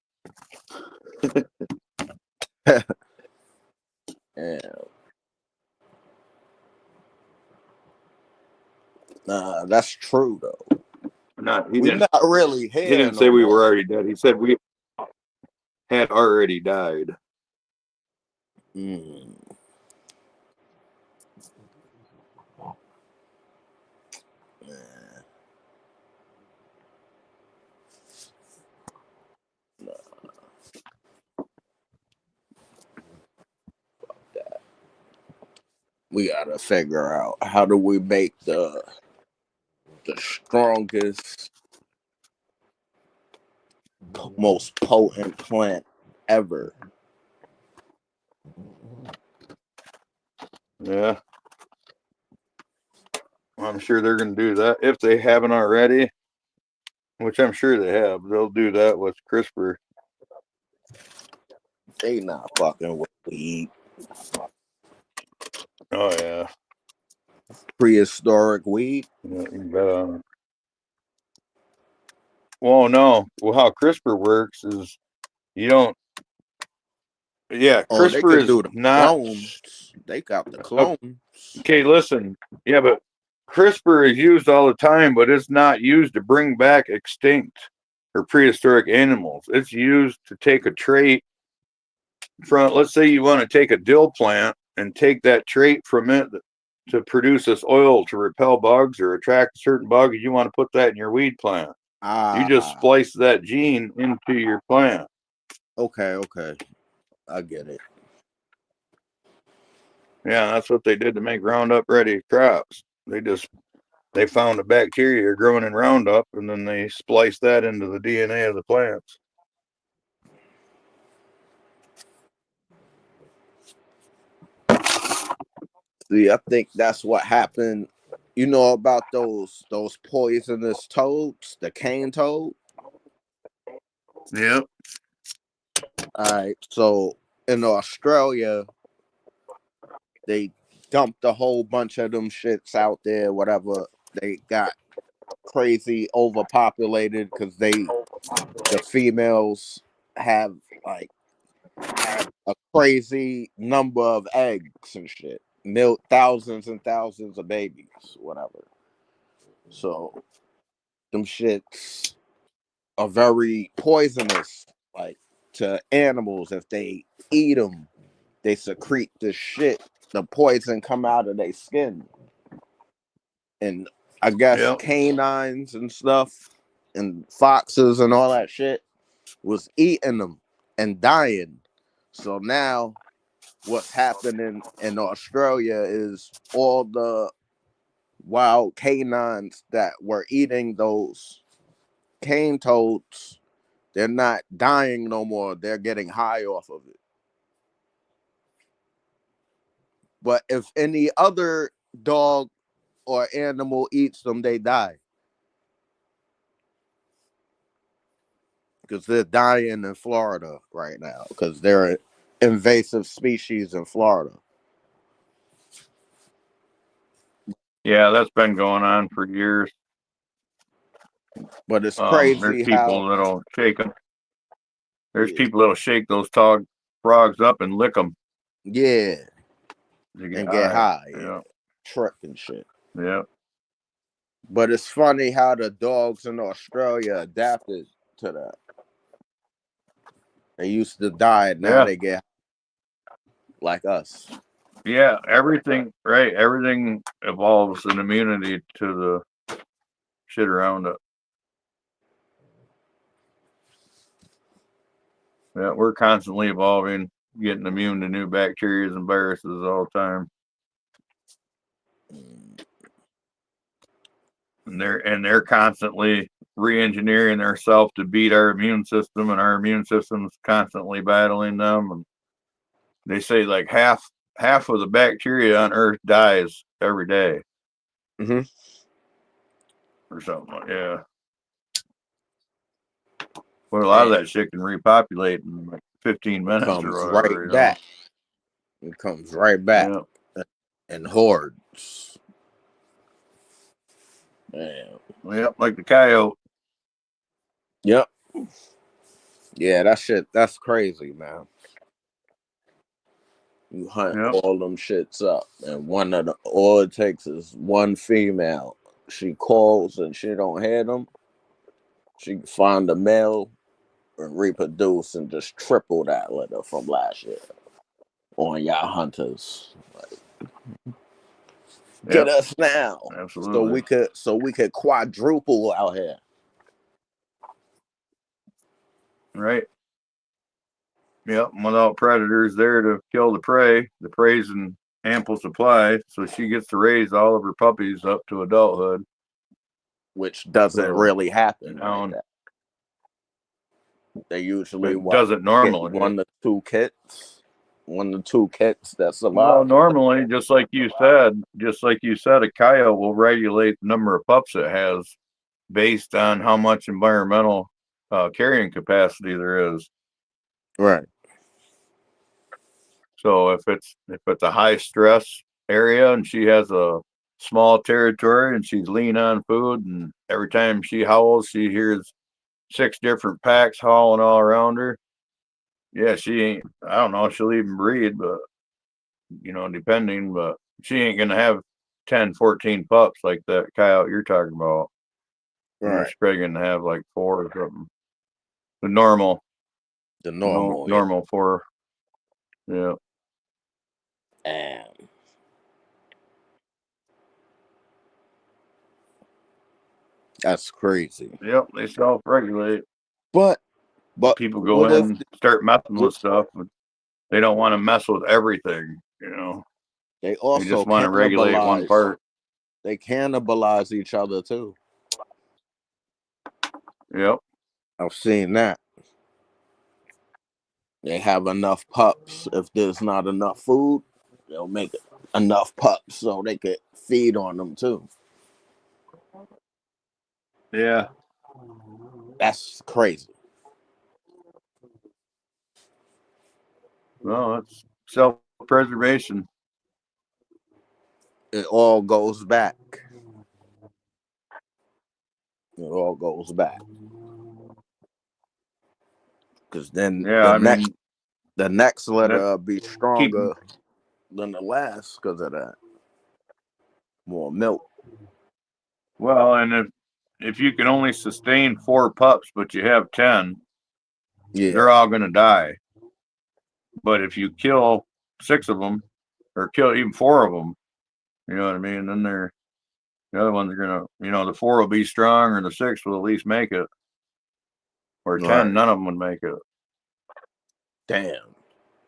Yeah. Nah, that's true though. He We didn't. not really He here didn't say no we were more. already dead. He said we had already died. Mm. Nah. Nah, that. We gotta figure out how do we make the strongest, most potent plant ever. Yeah. I'm sure they're going to do that if they haven't already, which I'm sure they have. They'll do that with CRISPR. They not fucking with weed. Oh yeah. Prehistoric weed. Yeah, you can bet on it. Well, no. Well, how CRISPR works is you don't. Yeah, Oh, they CRISPR could is do the not. clones. They got the Okay, clones. okay, listen. Yeah, but CRISPR is used all the time, but it's not used to bring back extinct or prehistoric animals. It's used to take a trait from, let's say you want to take a dill plant and take that trait from it to produce this oil to repel bugs or attract certain bugs. You want to put that in your weed plant. You just Ah, splice that gene into your plant. okay. I get it. Yeah, that's what they did to make Roundup ready crops. They found a bacteria growing in Roundup, and then they spliced that into the DNA of the plants. See, I think that's what happened. You know about those poisonous toads, the cane toad? Yep. All right. So in Australia, they dumped a whole bunch of them shits out there, whatever. They got crazy overpopulated because the females have like a crazy number of eggs and shit. Thousands and thousands of babies, whatever. So them shits are very poisonous, like to animals. If they eat them, they secrete the shit. The poison come out of their skin, and I guess Yep. canines and stuff, and foxes and all that shit was eating them and dying. So now, what's happening in Australia is all the wild canines that were eating those cane toads, they're not dying no more. They're getting high off of it. But if any other dog or animal eats them, they die. Because they're dying in Florida right now. Because they're an invasive species in Florida. Yeah, that's been going on for years. But it's There's crazy how, people that'll shake them. There's yeah, people that'll shake those frogs up and lick them yeah, to get and get high. high, yeah, Yeah. trip and shit. Yeah. But it's funny how the dogs in Australia adapted to that. They used to die, now Yeah. they get like us. Yeah. Everything, right? Everything evolves an immunity to the shit around it. Yeah. We're constantly evolving, getting immune to new bacteria and viruses all the time. And they're constantly re-engineering themselves to beat our immune system, and our immune system's constantly battling them. And they say like half of the bacteria on Earth dies every day, Mm-hmm. or something. Yeah, but a lot of And that shit can repopulate in like 15 it minutes or comes right whatever. back. It comes right back Yeah, in hordes. Man. yeah, like the coyote. Yep. Yeah, that shit, that's crazy, man. You hunt Yep. all them shits up, and all it takes is one female. She calls and she don't hear them. She can find a male and reproduce and just triple that litter from last year on y'all hunters. Get Yep. us now, Absolutely. so we could quadruple out here. Right. Yep. Without predators there to kill the prey's in ample supply, so she gets to raise all of her puppies up to adulthood. Which doesn't So, really happen like now that. They usually it doesn't get normally. one to two kits that Well, survive. normally, just like you said, a coyote will regulate the number of pups it has based on how much environmental carrying capacity there is. Right. So if it's a high stress area and she has a small territory and she's lean on food, and every time she howls, she hears 6 different packs hauling all around her. Yeah, she ain't. I don't know if she'll even breed, but depending. But she ain't gonna have 10, 14 pups like that coyote you're talking about. Right. She's probably gonna have like 4 or something. The normal, The normal. Yeah. normal 4. Yeah. And that's crazy. Yep. They self-regulate. But People go what if in, start messing with stuff, but they don't want to mess with everything. they They also just want to regulate one cannibalize? part. They cannibalize each other too. Yep. I've seen that. They have enough pups. If there's not enough food, they'll make enough pups so they could feed on them too. Yeah. That's crazy. Well, it's self-preservation. It all goes back. It all goes back. Because then Yeah, I mean, the next letter that will be keep stronger than the last because of that. More milk. well, and if you can only sustain 4 pups, but you have 10, Yeah. they're all going to die. But if you kill 6 of them, or kill even 4 of them, you know what I mean? Then the other ones are gonna, the 4 will be strong, or the 6 will at least make it, or 10, Right. none of them would make it, Damn.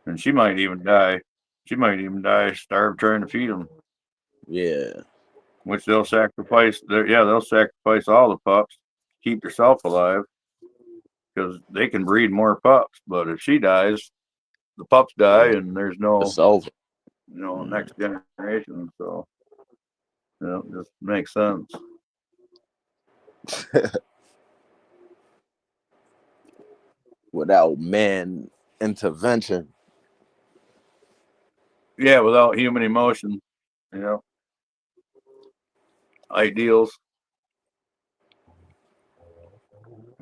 and she might even die. She might even die, starve trying to feed them. Yeah. Which they'll sacrifice. They'll sacrifice all the pups, keep herself alive, because they can breed more pups. But if she dies, the pups die, Yeah. and there's no, It's over. next generation. So, it just makes sense. Without man intervention. Yeah, without human emotion, ideals.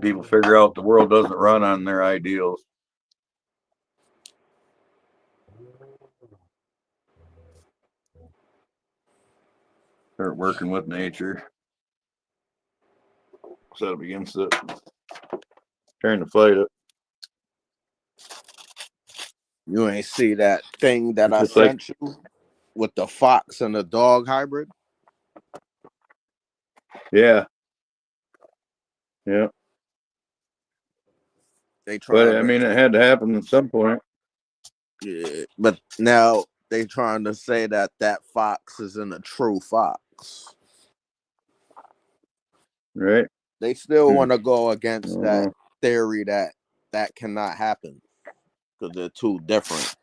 People figure out the world doesn't run on their ideals. Start working with nature instead of against it. Trying to fight it. You ain't see that thing that I It's like, sent you with the fox and the dog hybrid? yeah. They But trying I to mean, it had to happen at some point. Yeah, but now they trying to say that fox isn't a true fox. Right? They still want to go against that Uh, theory that cannot happen because they're too different.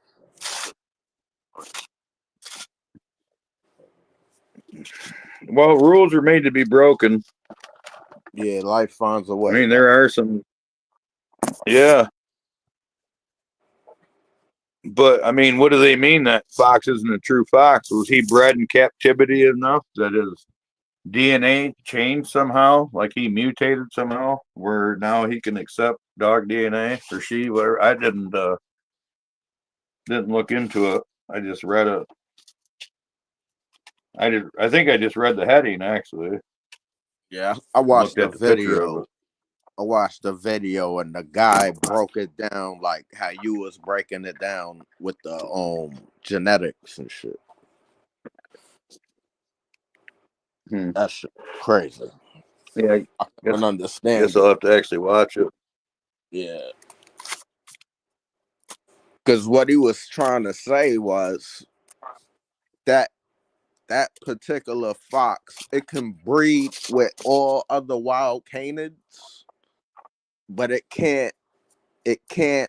well, rules are made to be broken. Yeah, life finds a I way. mean, there are some. Yeah. But I mean, what do they mean that fox isn't a true fox? Was he bred in captivity enough that his DNA changed somehow? Like he mutated somehow where now he can accept dog DNA, or she, whatever. I didn't look into it. I just read it. I think I just read the heading actually. Yeah, I Looked watched the at the picture of video. it. I watched the video and the guy broke it down like how you was breaking it down with the genetics and shit. That shit crazy. Yeah, I don't guess understand I'll it. have to actually watch it. Yeah. Because what he was trying to say was that particular fox, it can breed with all other wild canids, but it can't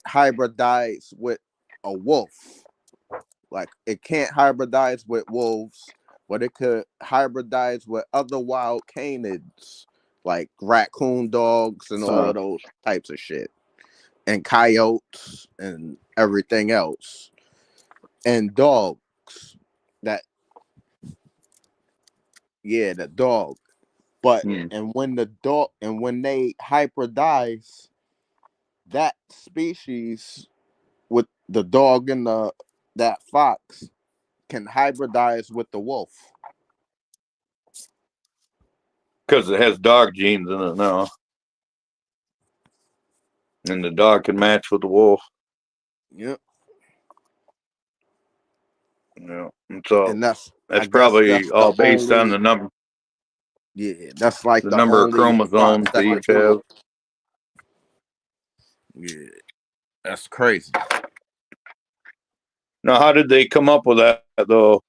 hybridize with a wolf. Like it can't hybridize with wolves, but it could hybridize with other wild canids, like raccoon dogs and all of those types of shit, and coyotes and everything else. and dogs. That the dog. But Hmm. and when they hybridize, that species with the dog and that fox can hybridize with the wolf. Because it has dog genes in it now. And the dog can match with the wolf. Yep. Yeah. And so And I that's guess probably that's the all based on only that's like the the number of only fox chromosomes that they can each do have. it. Yeah, that's crazy. Now, how did they come up with that though?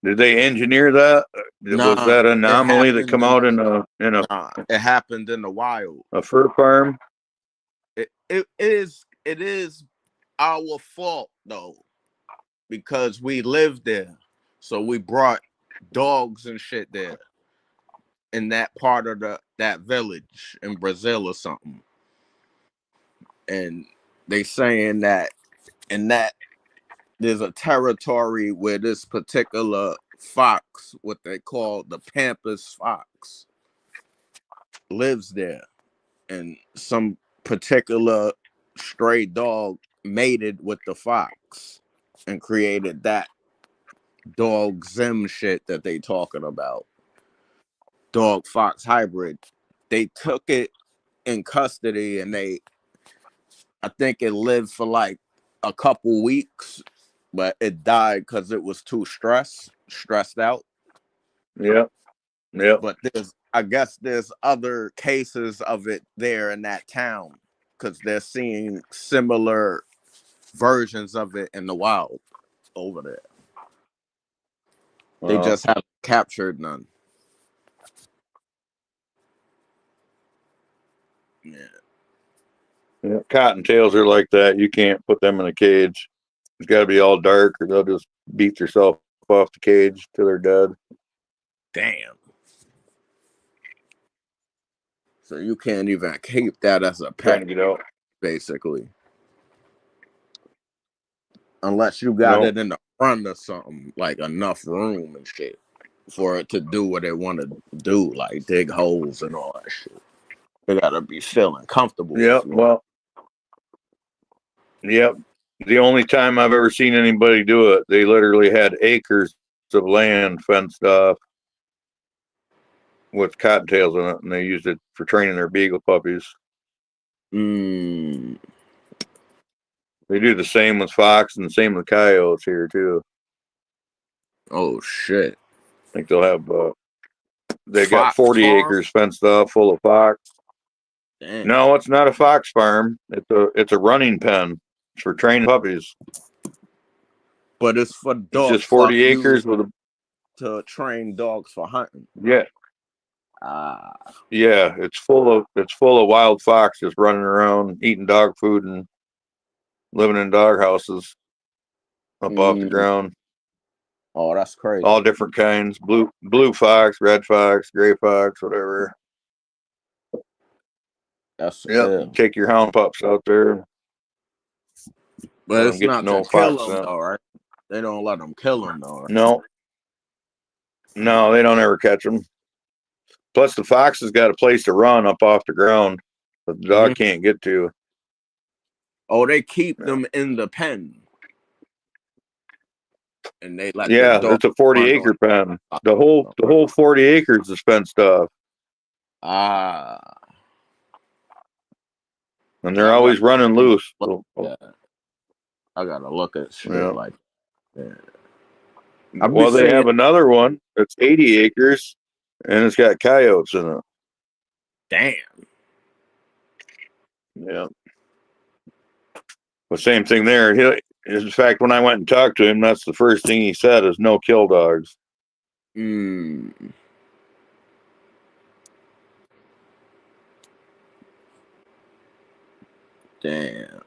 Did they engineer that? Was Nah, that an it anomaly that come happened in out in it happened in the wild. a fur farm? It is our fault though, because we lived there. So we brought dogs and shit there in that part of that village in Brazil or something. And they saying that in that there's a territory where this particular fox, what they call the Pampas fox, lives there. And some particular stray dog mated with the fox and created that dog Zim shit that they talking about. Dog fox hybrid. They took it in custody and I think it lived for like a couple weeks, but it died because it was too stressed out. Yep. Yep. But I guess there's other cases of it there in that town because they're seeing similar versions of it in the wild over there. They just haven't captured none. Yeah. Yeah. Cottontails are like that. You can't put them in a cage. It's got to be all dark, or they'll just beat themselves off the cage till they're dead. Damn. So you can't even keep that as a Trying pet, to get out. basically. Unless you got No. it in the front or something, like enough room and shit for it to do what they want to do, like dig holes and all that shit. They gotta be feeling comfortable Yep. as well. Well. Yep. The only time I've ever seen anybody do it, they literally had acres of land fenced off with cottontails in it, and they used it for training their beagle puppies. Mm. They do the same with fox and the same with coyotes here too. Oh shit. I think they'll have they got Fox 40 farm? acres fenced off full of fox. Damn. No, it's not a fox farm. It's a running pen. It's for training puppies. But it's for It's just dog 40 fuck acres used with a to train dogs for hunting. yeah. Ah. Yeah, it's full of wild fox just running around eating dog food and living in dog houses up off the Mm. ground. Oh, that's crazy. All different kinds. Blue fox, red fox, gray fox, whatever. That's Yep. Take your hound pups out there. But it's Get to not to know kill fox them then. though, right? They don't let them kill them though. Right? No, they don't ever catch them. Plus, the fox has got a place to run up off the ground that the dog can't get to. Oh, they keep them in the pen, and they let the Yeah, dog it's a 40-acre pen. The whole 40 acres is fenced off, Ah. and they're always running loose. So, Yeah. I gotta look at shit yeah. like that. Well, they have another one that's 80 acres, and it's got coyotes in it. Damn. Yeah. The same thing there. In fact, when I went and talked to him, that's the first thing he said is no kill dogs. Mm. Damn.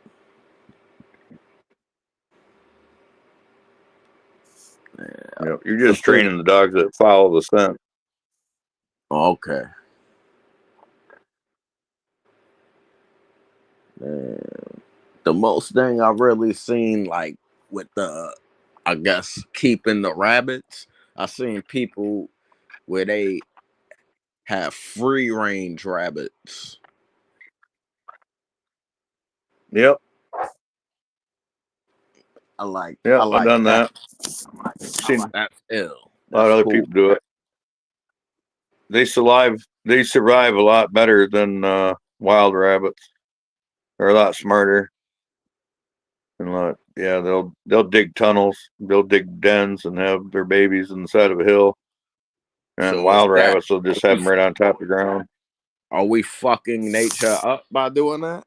Yeah. You're just training the dogs that follow the scent. Okay. Man. The most thing I've really seen, like with the I guess keeping the rabbits. I seen people where they have free range rabbits. Yep. I Yep. I've like done that. that. Seen That's ill. a lot That's of other cool. people do it. They survive a lot better than wild rabbits. They're a lot smarter. And yeah, they'll dig tunnels, they'll dig dens and have their babies inside of a hill. And So is wild that rabbits will just have them right on top of the ground. are we fucking nature up by doing that?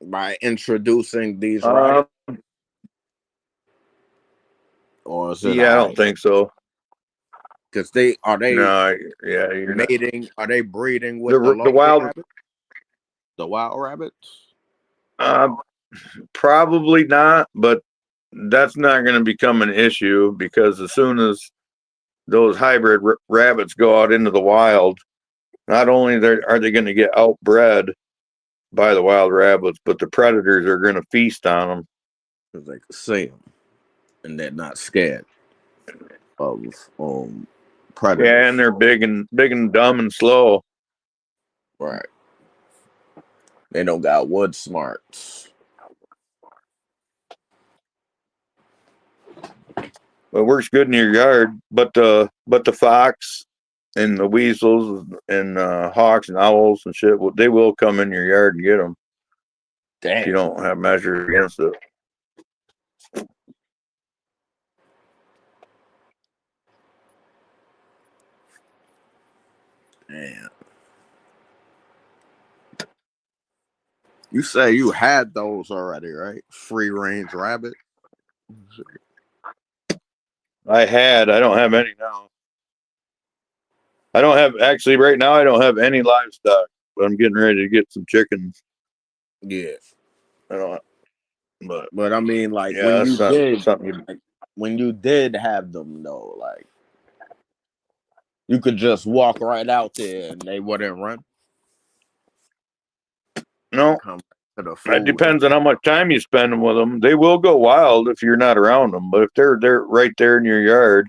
By introducing these rabbits? Or is it Yeah, I don't think so. because they No, yeah, you're not. mating? Are they breeding with the The local wild, rabbits? The wild rabbits? uh, probably not, but that's not going to become an issue because as soon as those hybrid rabbits go out into the wild, not only are they going to get outbred by the wild rabbits, but the predators are going to feast on them. Because they can see them and they're not scared of predators. Yeah, and they're big and dumb and slow. Right. They don't got wood smarts. It works good in your yard, but the fox and the weasels and hawks and owls and shit, they will come in your yard and get them if you Damn. don't have measures against it. Damn. You say you had those already, right? Free range rabbit. I don't have any now. I don't have actually right now. I don't have any livestock, but I'm getting ready to get some chickens. Yeah. I don't, But I mean, like yeah, that's something. when you did have them though, like you could just walk right out there and they wouldn't run. No, Come to the that food. depends on how much time you spend with them. They will go wild if you're not around them, but if they're right there in your yard,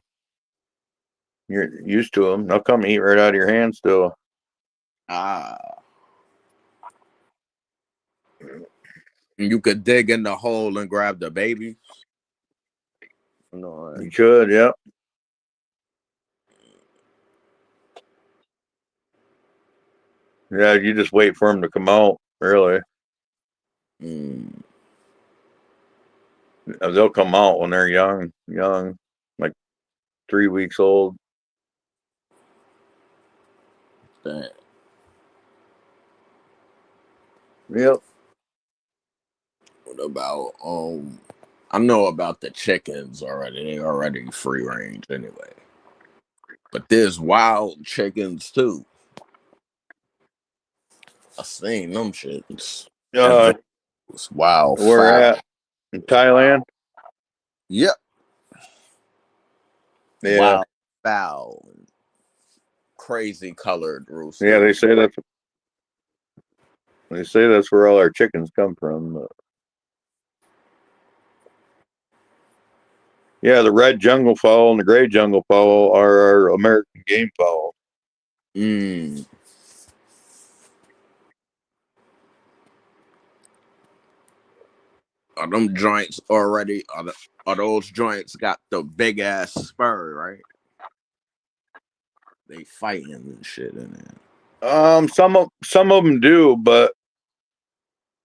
you're used to them. They'll come eat right out of your hand still. You could dig in the hole and grab the babies. No, You could, yeah. Yeah, you just wait for them to come out, really. They'll come out when they're young, like 3 weeks old. Damn. Yep. What about I know about the chickens already. They already free range anyway. But there's wild chickens too. I seen them shits. It's wild Where fowl. at? In Thailand? Yep. Yeah. Wild fowl. Crazy colored roosters. Yeah, they say that's where all our chickens come from. Yeah, the red jungle fowl and the gray jungle fowl are our American game fowl. Are them joints already? Are those joints got the big ass spur, right? They fighting and shit in there. Some of them do, but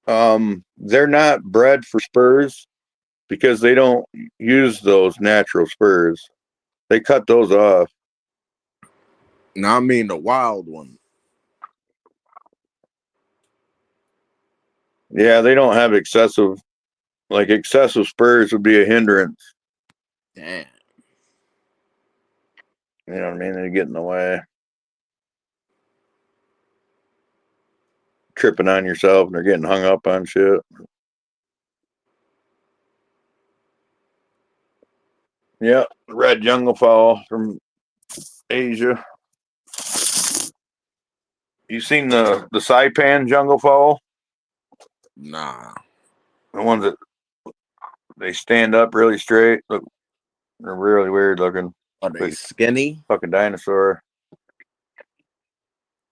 they're not bred for spurs because they don't use those natural spurs. They cut those off. Now I mean the wild one. Yeah, they don't have excessive spurs would be a hindrance. Damn. You know what I mean? They get in the way. Tripping on yourself and they're getting hung up on shit. Yeah, red jungle fowl from Asia. You seen the Saipan jungle fowl? Nah. The ones that they stand up really straight. Look, they're really weird looking. Are they Like skinny? fucking dinosaur.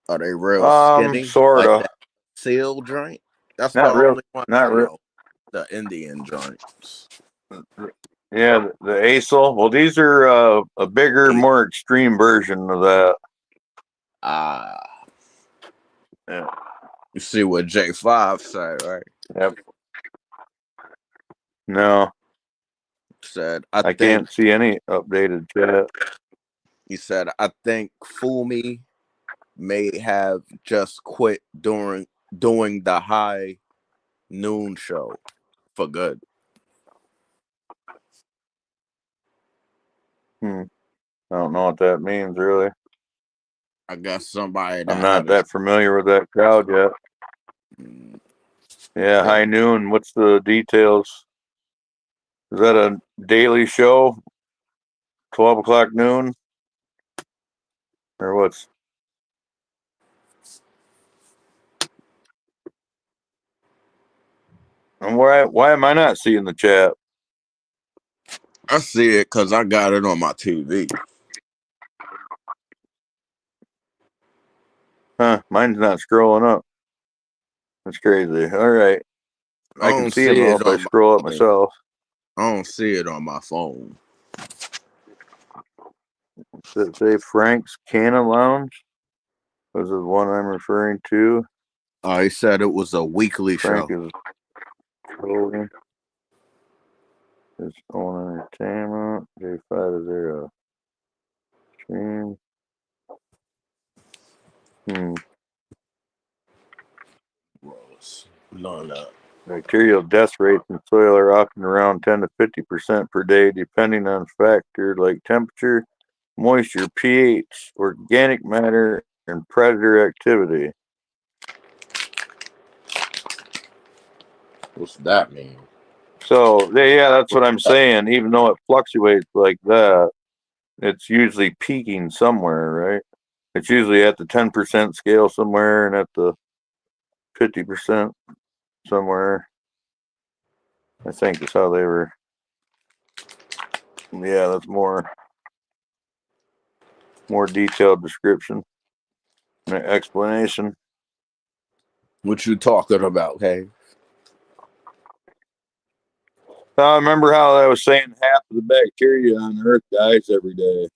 Are they real skinny? Like Sorta. that seal joint? That's the Not real. only one Not I real. know. The Indian joints. Yeah, the ASL. Well, these are a bigger, more extreme version of that. Yeah. You see what J5 said, right? Yep. No, Said I think can't see any updated chat. he said I think Fumi may have just quit doing the high noon show for good. I don't know what that means, really. I guess somebody that I'm not that familiar with that crowd yet. Yeah, high noon. What's the details? Is that a daily show? 12 o'clock noon? Or what's? And why am I not seeing the chat? I see it because I got it on my TV. Huh, mine's not scrolling up. That's crazy. All right. I can see them though if I scroll up myself. I don't see it on my phone. Does it say Frank's Canna Lounge? Was the one I'm referring to? He said it was a weekly Frank show. is trolling his own entertainment. J5, is there a stream? Bacterial death rates in soil are often around 10 to 50% per day, depending on factors like temperature, moisture, pH, organic matter, and predator activity. What's that mean? So, yeah, that's what I'm saying. Even though it fluctuates like that, it's usually peaking somewhere, right? It's usually at the 10% scale somewhere and at the 50% somewhere. I think that's how they were. Yeah, that's more detailed description and explanation. What you talking about, hey? I remember how I was saying half of the bacteria on Earth dies every day.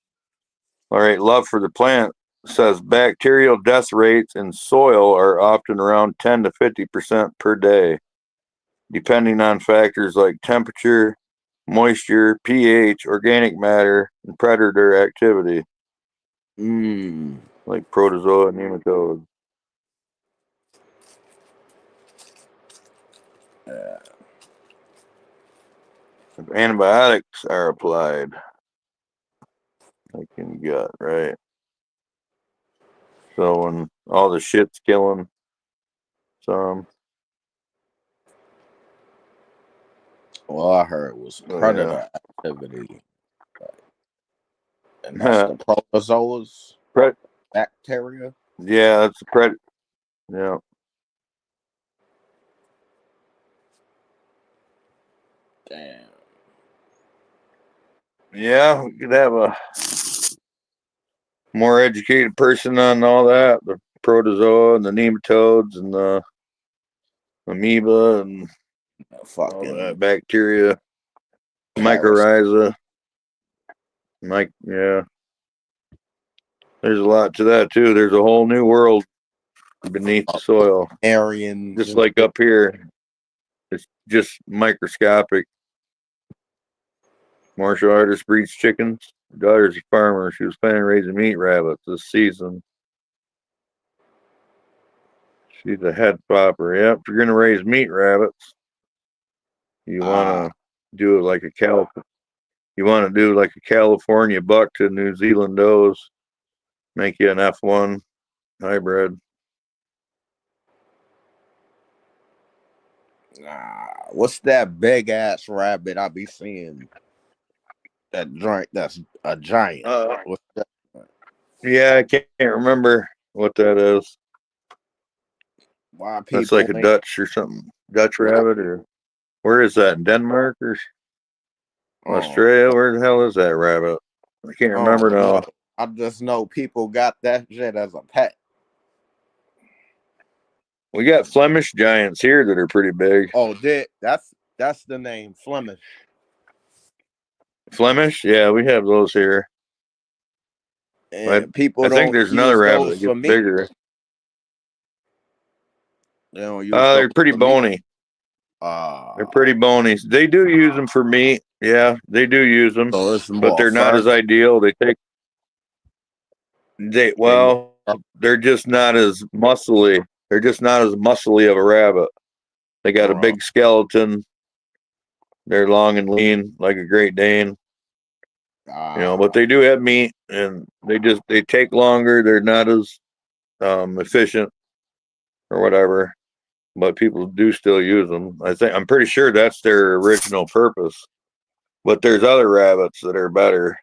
All right, Love for the Plant says bacterial death rates in soil are often around 10 to 50% per day, depending on factors like temperature, moisture, pH, organic matter, and predator activity, like protozoa and nematodes. If antibiotics are applied, like in gut, right? So when all the shit's killing some. Well, I heard it was predator activity. And that's the protozoas? Bacteria? Yeah, that's the predator. Yeah. Damn. Yeah, we could have a more educated person on all that. The protozoa and the nematodes and the amoeba and all that bacteria, mycorrhiza. Yeah. There's a lot to that too. There's a whole new world beneath the soil. Aryans. Just like up here. It's just microscopic. Martial artist breeds chickens. Her daughter's a farmer. She was planning on raising meat rabbits this season. She's a head popper. Yep, if you're gonna raise meat rabbits, you wanna do it like a You want to do like a California buck to New Zealand does. Make you an F1 hybrid. What's that big ass rabbit I be seeing? That joint that's a giant. What's that? Yeah, I can't remember what that is. Why That's like a Dutch or something. Dutch rabbit, or where is that? In Denmark or Australia, where the hell is that rabbit? I can't remember now. No. I just know people got that shit as a pet. We got Flemish giants here that are pretty big. Oh, that's the name, Flemish. Flemish? Yeah, we have those here. And people I think don't there's use another rabbit those that for gets meat. bigger. They don't use those They're pretty for meat. bony. They're pretty bony. They do use them for meat. Yeah, they do use them, So it's but more they're not as fur. ideal. They're just not as muscly. They're just not as muscly of a rabbit. They got a big skeleton. They're long and lean like a Great Dane. But they do have meat, and they take longer. They're not as efficient or whatever, but people do still use them. I'm pretty sure that's their original purpose. But there's other rabbits that are better.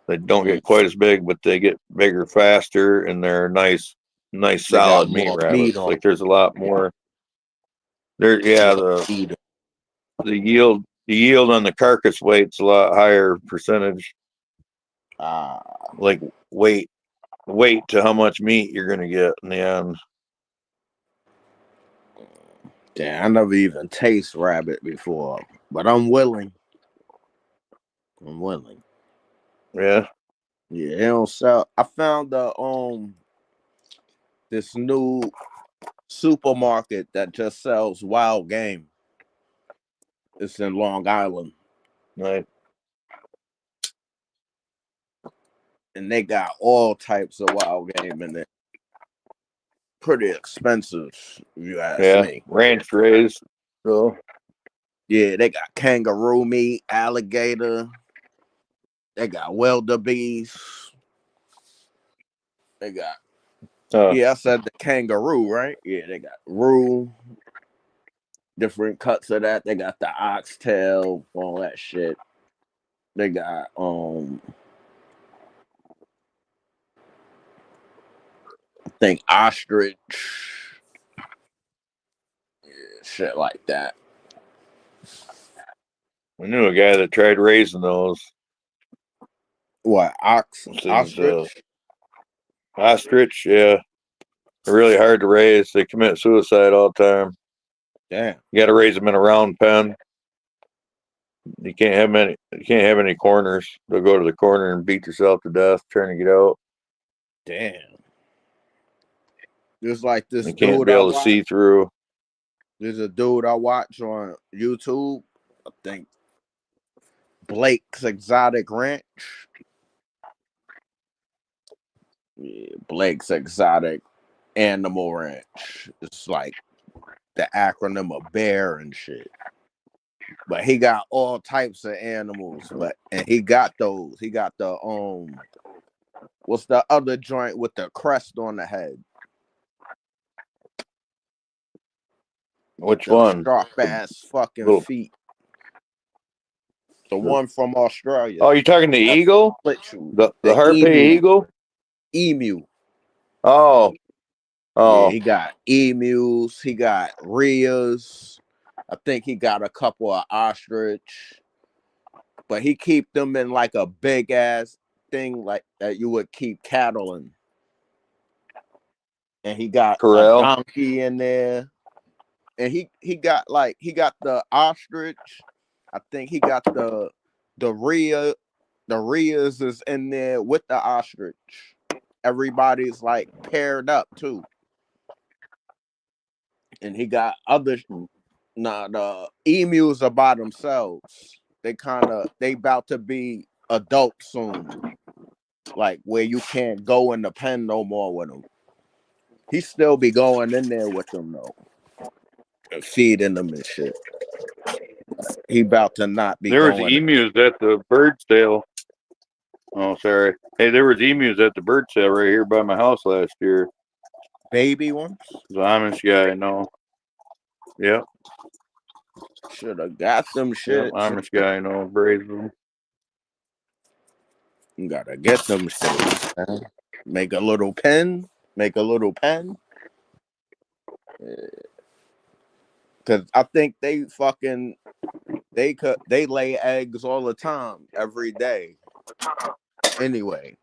They don't get quite as big, but they get bigger faster, and they're nice They solid got meat more rabbits. meat on Like there's a lot more. The eat. yield on the carcass weight's a lot higher percentage. Like weight to how much meat you're gonna get in the end. Damn, I never even taste rabbit before, but I'm willing. Yeah. Yeah, they don't sell. I found this new supermarket that just sells wild game. It's in Long Island, Right. and they got all types of wild game in it. Pretty expensive, if you ask me. Ranch raised. So Yeah, they got kangaroo meat, alligator. They got wildebeest. They got I said the kangaroo, right? Yeah, they got roo. Different cuts of that. They got the oxtail, all that shit. They got I think ostrich, shit like that. I knew a guy that tried raising those. What ostrich? Ostrich, yeah. They're really hard to raise. They commit suicide all the time. Damn. You got to raise them in a round pen. You can't have any corners. They'll go to the corner and beat yourself to death trying to get out. Damn. There's like this You can't dude be I able to watch. see through. There's a dude I watch on YouTube. I think Blake's Exotic Ranch. Yeah, Blake's Exotic Animal Ranch. It's like the acronym of bear and shit. But he got all types of animals. And he got those. He got the what's the other joint with the crest on the head? Which The one? sharp ass fucking Little, feet. The one from Australia. Oh, you talking the eagle? The Harpy eagle? Emu. Oh. Yeah, he got emus. He got rheas. I think he got a couple of ostrich. But he keep them in like a big ass thing like that you would keep cattle in. And he got corral. a donkey in there. And he got the ostrich. I think he got the rhea. The rheas is in there with the ostrich. Everybody's like paired up too. And he got other the emus are by themselves. They about to be adults soon. Like where you can't go in the pen no more with them. He still be going in there with them though. And feeding them and shit. He about to not be There was going. emus at the bird sale. Oh, sorry. Hey, there was emus at the bird sale right here by my house last year. Baby ones? The Amish guy, I know. Yep. Should have got them shit. Yep, Amish guy, I know. Raised them. You gotta get them shit. Man. Make a little pen. Cause I think they fucking they lay eggs all the time, every day. Anyway,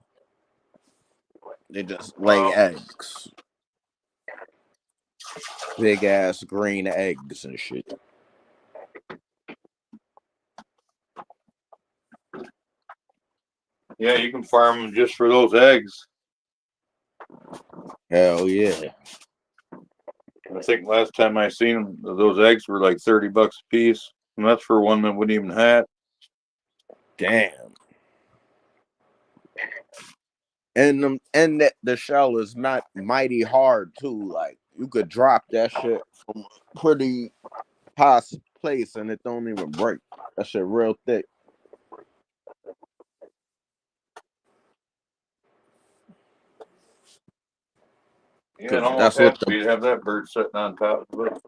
they just lay eggs, big ass green eggs and shit. Yeah, you can farm them just for those eggs. Hell yeah. I think last time I seen them, those eggs were like $30 a piece, and that's for one that wouldn't even hatch. Damn. And the shell is not mighty hard too. Like you could drop that shit from a pretty high place and it don't even break. That shit real thick. Yeah, it almost That's has what to be to have that bird sitting on top of it.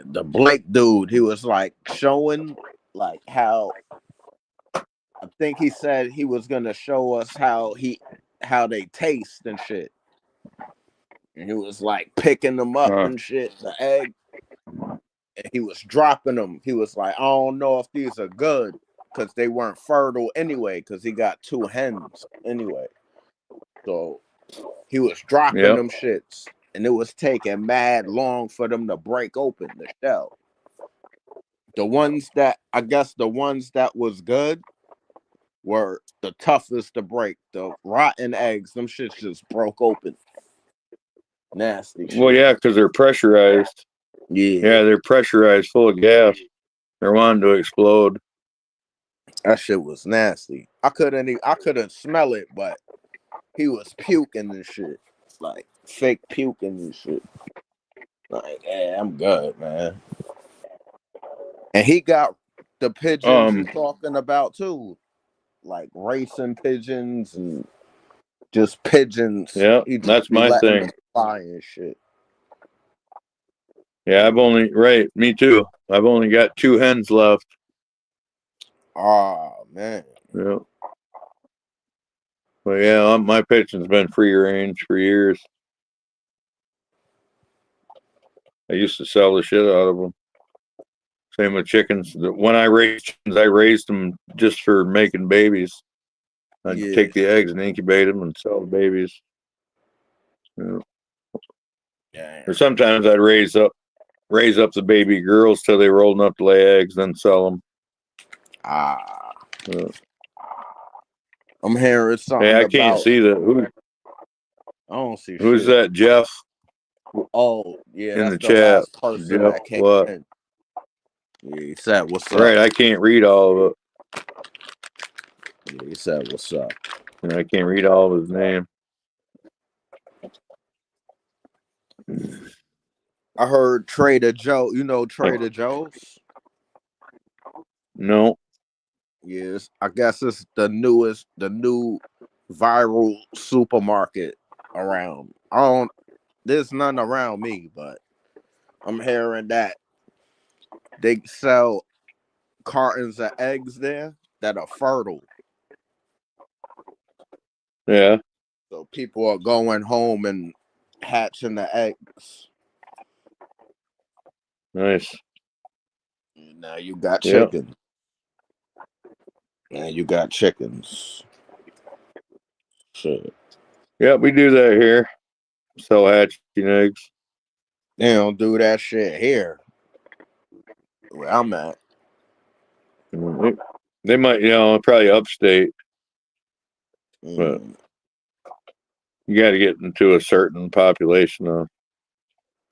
the Blake dude, he was like showing like how I think he said he was gonna show us how they taste and shit. And he was like picking them up and shit, the egg. And he was dropping them. He was like, I don't know if these are good because they weren't fertile anyway, because he got 2 hens anyway. So he was dropping them shits, and it was taking mad long for them to break open the shell. The ones that was good were the toughest to break. The rotten eggs, them shits just broke open. Nasty shit. Well, yeah, because they're pressurized. Yeah, they're pressurized, full of gas. They're wanting to explode. That shit was nasty. I couldn't smell it, but he was puking and shit. Like fake puking and shit. Like, yeah, I'm good, man. And he got the pigeons you're talking about too. Like racing pigeons and just pigeons. Yeah, that's my thing. Them fly and shit. Yeah, me too. I've only got 2 hens left. Oh man. Yeah. But yeah, my pigeon's been free range for years. I used to sell the shit out of them. Same with chickens. When I raised chickens, I raised them just for making babies. I'd take the eggs and incubate them and sell the babies. Yeah. Or sometimes I'd raise up the baby girls till they were old enough to lay eggs, then sell them. I'm hearing something. Hey, I can't see that. I don't see who's shit. that, Jeff? Oh, yeah, in that's the the chat. last person Jeff, that came what? in. Yeah, he said, what's up? Right, I can't read all of it. Yeah, he said, what's up? And I can't read all of his name. I heard Trader Joe. You know Trader Joe's? No. Yes, I guess it's the new viral supermarket around. There's none around me, but I'm hearing that they sell cartons of eggs there that are fertile. Yeah. So people are going home and hatching the eggs. Nice. Now you got chicken. Now you got chickens. Shit. Yeah, we do that here. Sell hatching eggs. They don't do that shit here. Where I'm at. They might, probably upstate. But you got to get into a certain population of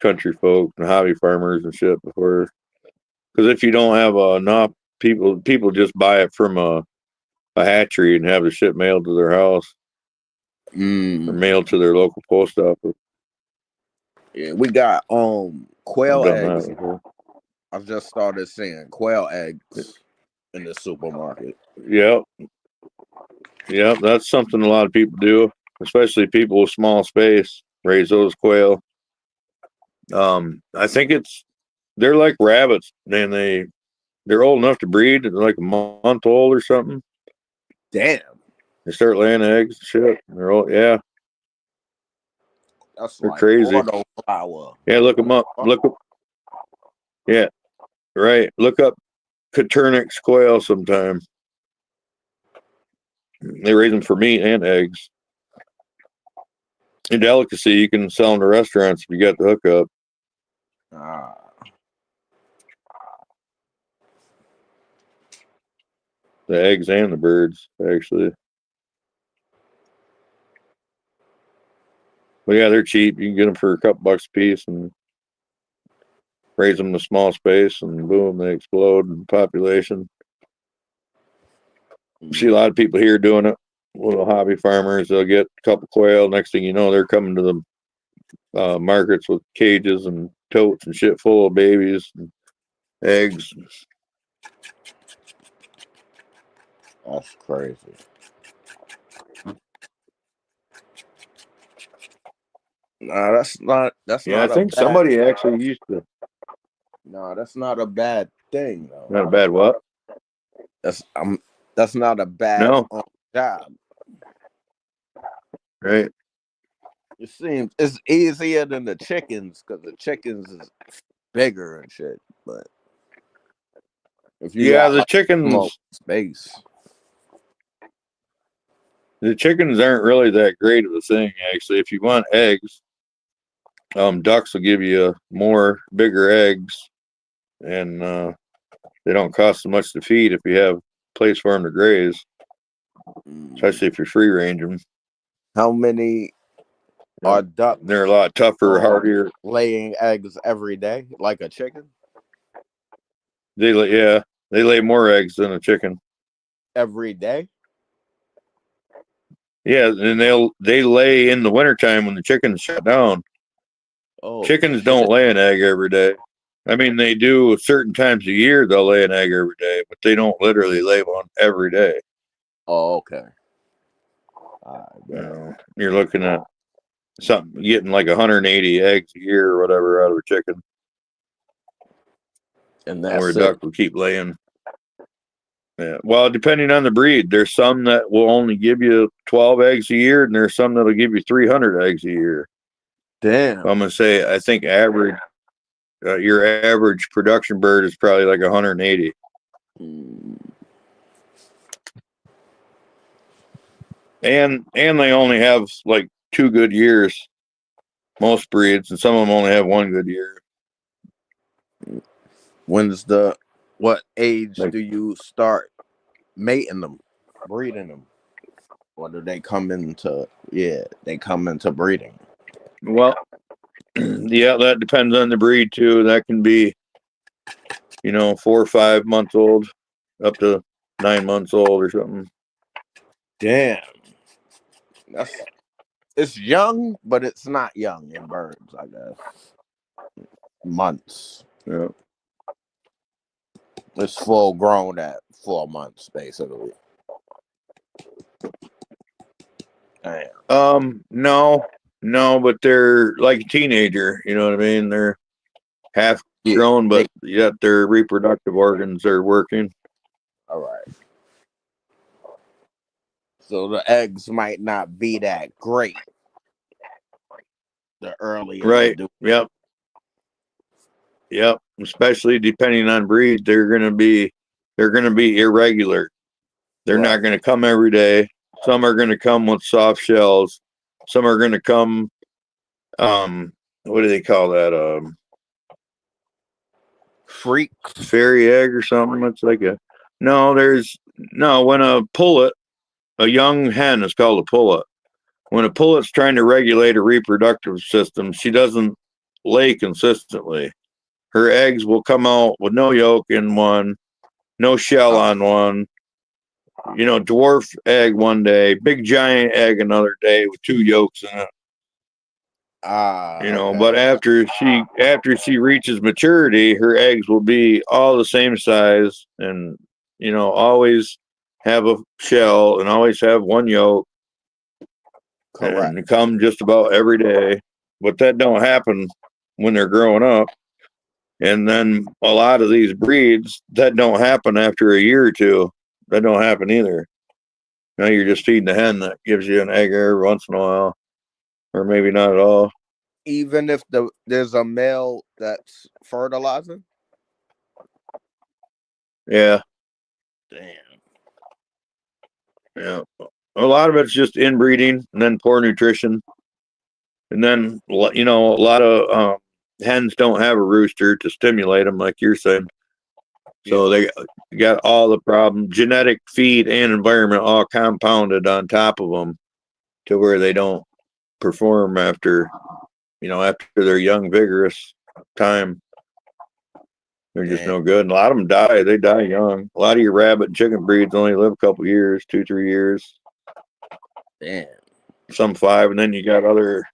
country folk and hobby farmers and shit before. Because if you don't have enough people just buy it from a hatchery and have the shit mailed to their house or mailed to their local post office. Yeah, we got quail eggs. That I've just started seeing quail eggs in the supermarket. Yep, that's something a lot of people do, especially people with small space. Raise those quail. I think they're like rabbits, and they're old enough to breed. They're like a month old or something. Damn. They start laying eggs and shit. They're old, yeah. That's they're like crazy. Autoflower. Yeah, look them up. Yeah, right. Look up Coturnix quail sometime. They raise them for meat and eggs. A delicacy, you can sell them to restaurants if you got the hookup. The eggs and the birds, actually. But yeah, they're cheap. You can get them for a couple bucks a piece and raise them in a small space, and boom, they explode in population. See a lot of people here doing it. Little hobby farmers, they'll get a couple quail. Next thing you know, they're coming to the markets with cages and totes and shit full of babies and eggs. That's crazy. No, that's not. That's Yeah, not I a think bad. somebody actually used to. No, that's not a bad thing though. Not a bad what? That's not a bad No, job. right? It seems it's easier than the chickens because the chickens is bigger and shit. But if you Yeah, got the like small chickens. space, The chickens aren't really that great of a thing, actually. If you want eggs, ducks will give you more bigger eggs, and they don't cost so much to feed if you have a place for them to graze, especially if you're free range them. how many are ducks They're a lot tougher, hardier. laying eggs every day, like a chicken? They lay more eggs than a chicken. Every day? Yeah, and they lay in the wintertime when the chickens shut down. Oh, Chickens shit. don't lay an egg every day. I mean, they do certain times a year. They'll lay an egg every day, but they don't literally lay one every day. Oh, okay. You know, you're looking at something getting like 180 eggs a year or whatever out of a chicken, And or a that's it. duck will keep laying. Yeah. Well, depending on the breed, there's some that will only give you 12 eggs a year, and there's some that'll give you 300 eggs a year. Damn. So I'm gonna say I think average, your average production bird is probably like 180. And they only have like 2 good years, most breeds, and some of them only have 1 good year. What age Like, do you start mating them, breeding them? Or do they come into breeding? well, yeah, that depends on the breed too. That can be, 4 or 5 months old, up to 9 months old or something. Damn. It's young, but it's not young in birds, I guess. Months. Yeah. It's full grown at 4 months, basically. Damn. No, but they're like a teenager. You know what I mean? They're half grown, but yet their reproductive organs are working. All right. So the eggs might not be that great. The earlier Right. you do. Yep. Especially depending on breed, they're gonna be irregular. They're not gonna come every day. Some are gonna come with soft shells. Some are gonna come, what do they call that? Freak Fairy egg or something. It's like when a young hen is called a pullet. When a pullet's trying to regulate a reproductive system, she doesn't lay consistently. Her eggs will come out with no yolk in one, no shell on one, dwarf egg one day, big giant egg another day with 2 yolks in it. Okay. But after she reaches maturity, her eggs will be all the same size and always have a shell and always have 1 yolk. Correct. And come just about every day. But that don't happen when they're growing up. And then a lot of these breeds, that don't happen after a year or 2. That don't happen either. Now you're just feeding the hen that gives you an egg every once in a while, or maybe not at all. Even if there's a male that's fertilizing? Yeah. Damn. Yeah. A lot of it's just inbreeding and then poor nutrition. And then, a lot of hens don't have a rooster to stimulate them, like you're saying. So they got all the problem, genetic, feed, and environment all compounded on top of them to where they don't perform after their young, vigorous time. They're just no good. And a lot of them die. They die young. A lot of your rabbit and chicken breeds only live a couple years, 2-3 years. Damn. Some 5, and then you got other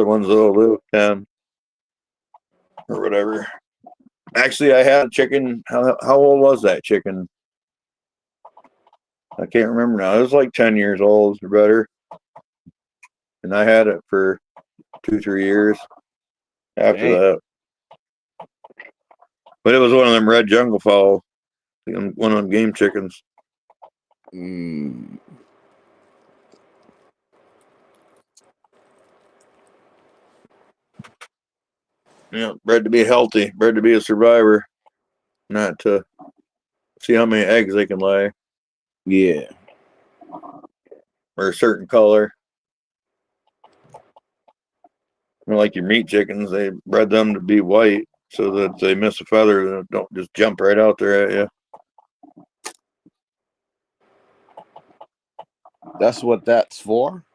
ones that'll live 10 or whatever. Actually, I had a chicken. How old was that chicken? I can't remember now. It was like 10 years old or better. And I had it for 2-3 years after that. But it was one of them red jungle fowl, one of them game chickens. Mm. Yeah, bred to be healthy, bred to be a survivor, not to see how many eggs they can lay. Yeah. Or a certain color. Like your meat chickens, they bred them to be white so that if they miss a feather, they don't just jump right out there at you. That's what that's for?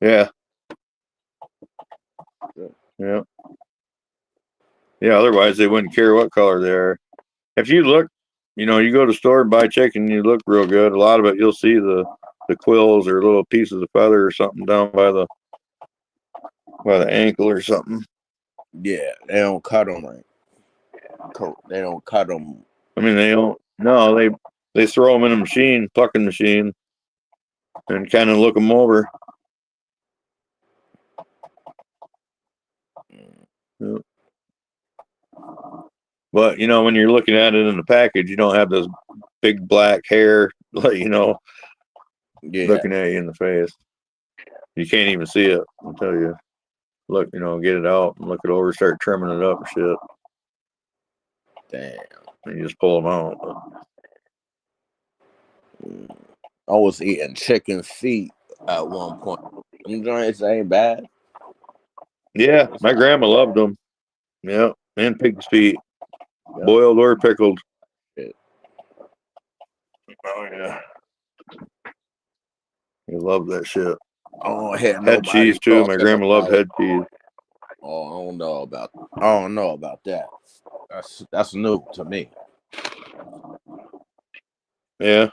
Yeah. Yeah. Yeah, otherwise they wouldn't care what color they are. If you look, you go to the store and buy chicken, you look real good. A lot of it, you'll see the quills or little pieces of feather or something down by the ankle or something. Yeah, they don't cut them right. They don't cut them. I mean, they don't. No, they throw them in a machine, plucking machine, and kind of look them over. Yeah. But when you're looking at it in the package, you don't have this big black hair, looking at you in the face. You can't even see it. I'll tell you. Look, get it out and look it over, start trimming it up and shit. Damn. And you just pull them out. I was eating chicken feet at one point. Them joints ain't bad. Yeah, my grandma loved them. Yeah, and pig's feet, boiled or pickled. Shit. Oh yeah, you love that shit. Oh, I had Head cheese too. My grandma loved head cheese. Oh, I don't know about that. That's new to me. Yeah,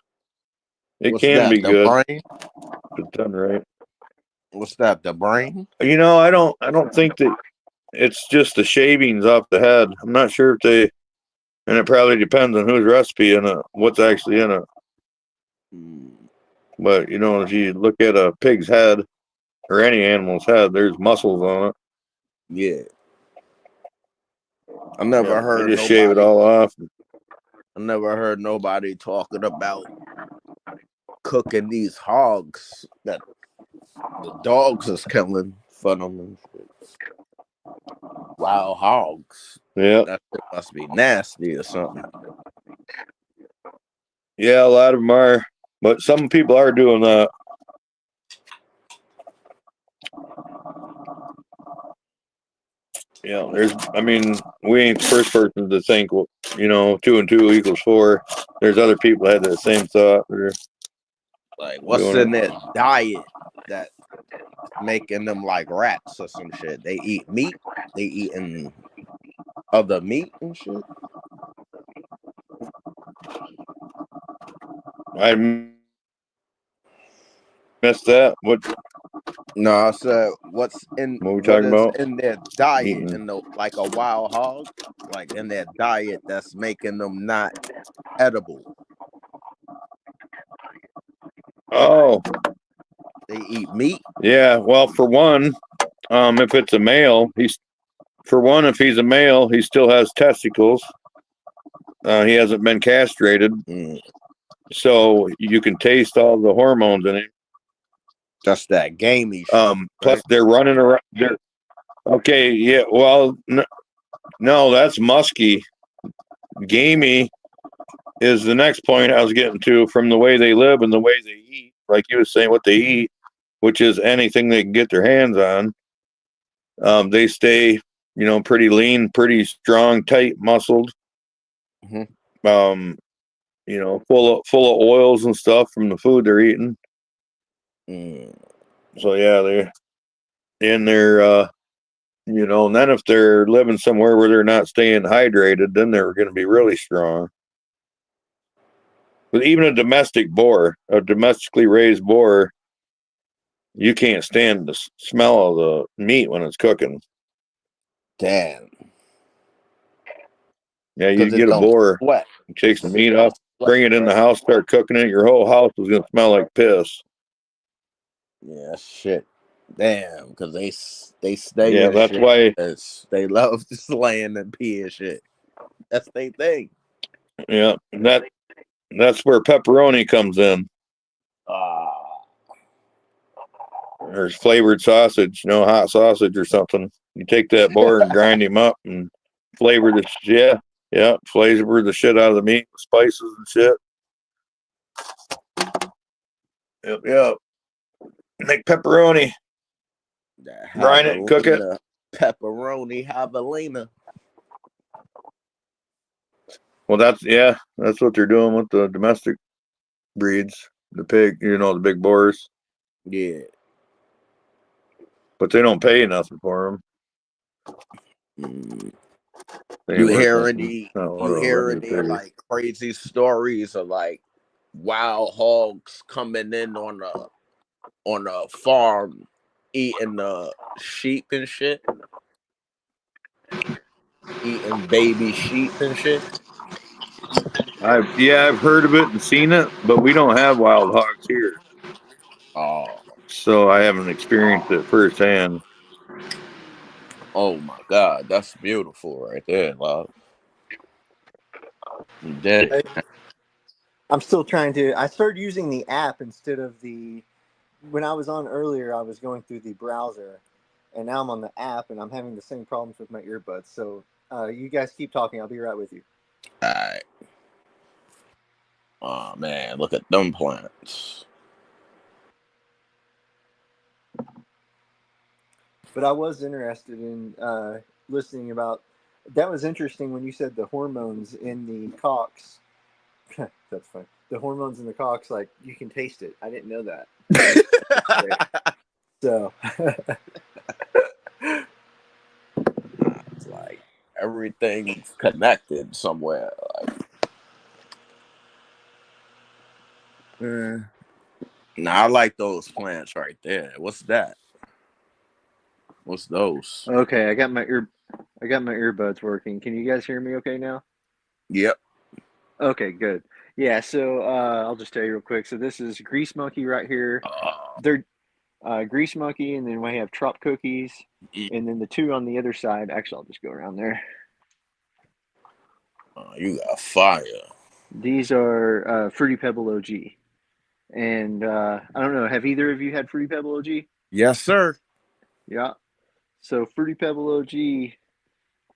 it What's can that? be The good. brain? If it's done right. What's that? The brain? I don't think that it's just the shavings off the head. I'm not sure if they, and it probably depends on whose recipe and what's actually in it. But if you look at a pig's head or any animal's head, there's muscles on it. Yeah. I never heard they just shave it all off. I never heard nobody talking about cooking these hogs that the dogs is killing for them and shit. Wild hogs. Yeah. That shit must be nasty or something. Yeah, a lot of them are, but some people are doing that. Yeah, we ain't the first person to think, 2 and 2 equals 4. There's other people that had that same thought. Like, what's in their diet that making them like rats or some shit? They eat meat. They eating other meat and shit. I missed that. What? No, I said, what we talking about? In their diet, Eating. like a wild hog, like in their diet that's making them not edible. Oh, they eat meat. Yeah, well, for one, if it's a male, if he's a male, he still has testicles. He hasn't been castrated, so you can taste all the hormones in him. That's that gamey shit. Plus, they're running around. Okay, yeah. Well, no, that's musky. gamey is the next point I was getting to, from the way they live and the way they eat. Like you were saying, what they eat, which is anything they can get their hands on. They stay, pretty lean, pretty strong, tight, muscled. Mhm. Full of oils and stuff from the food they're eating. Mm. So yeah, they're and then if they're living somewhere where they're not staying hydrated, then they're going to be really strong. But even a domestically raised boar, you can't stand the smell of the meat when it's cooking. Damn. Yeah, you Because it get a don't boar, sweat. take the meat off, bring it in the house, start cooking it. Your whole house is going to smell like piss. Yeah, shit. Damn, because they stay Yeah, in that's shit. why. They love just laying and pee and shit. That's their thing. Yeah, that's where pepperoni comes in. Or flavored sausage, hot sausage or something. You take that boar and grind him up and flavor the flavor the shit out of the meat with spices and shit. Yep. Make pepperoni, That brine it, and cook it. pepperoni javelina. Well, that's what they're doing with the domestic breeds, the pig, the big boars. Yeah. But they don't pay nothing for them. Mm. They You ain't worth hear nothing. any? Not what You a hear regular any pig is. like crazy stories of like wild hogs coming in on a farm eating sheep and shit, eating baby sheep and shit? I've heard of it and seen it, but we don't have wild hogs here, Oh, so I haven't experienced it firsthand. oh my God, that's beautiful right there, love. You did it. I'm still trying to. I started using the app instead of the. When I was on earlier, I was going through the browser, and now I'm on the app, and I'm having the same problems with my earbuds. So you guys keep talking. I'll be right with you. All right. Oh man, look at them plants. But I was interested in listening about. That was interesting when you said the hormones in the cocks. That's fine. The hormones in the cocks, like you can taste it. I didn't know that. So. It's like everything's connected somewhere. Like, nah, I like those plants right there. What's that? What's those? Okay, I got my earbuds working. Can you guys hear me okay now? Yep. Okay, good. Yeah, so I'll just tell you real quick. So this is Grease Monkey right here. Oh, They're Grease Monkey, and then we have Trop Cookies, and then the two on the other side. Actually, I'll just go around there. you got fire. These are Fruity Pebble OG, and I don't know. Have either of you had Fruity Pebble OG? Yes, sir. Yeah. So Fruity Pebble OG,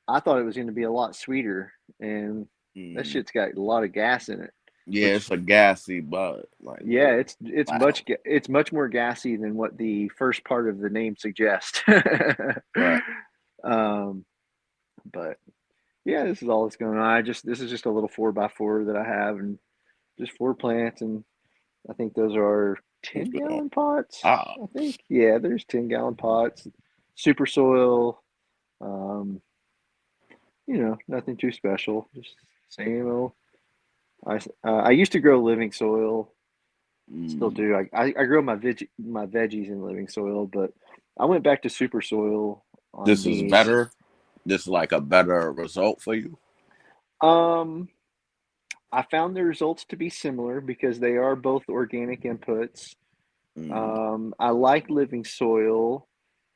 I thought it was going to be a lot sweeter, and that Mm. shit's got a lot of gas in it. Yeah, Which, it's a gassy bud. Like, yeah, it's wow. much more gassy than what the first part of the name suggests. Right. um, but yeah, this is all that's going on. This is just a little 4x4 that I have, and just four plants, and I think those are 10-gallon pots. Ah, I think, yeah, there's 10-gallon pots, super soil. Um, nothing too special, just same old. I used to grow living soil, still mm. do. I grow my veggies in living soil, but I went back to super soil on This is these. better. This is like a better result for you. Um, I found the results to be similar because they are both organic inputs. Mm. I like living soil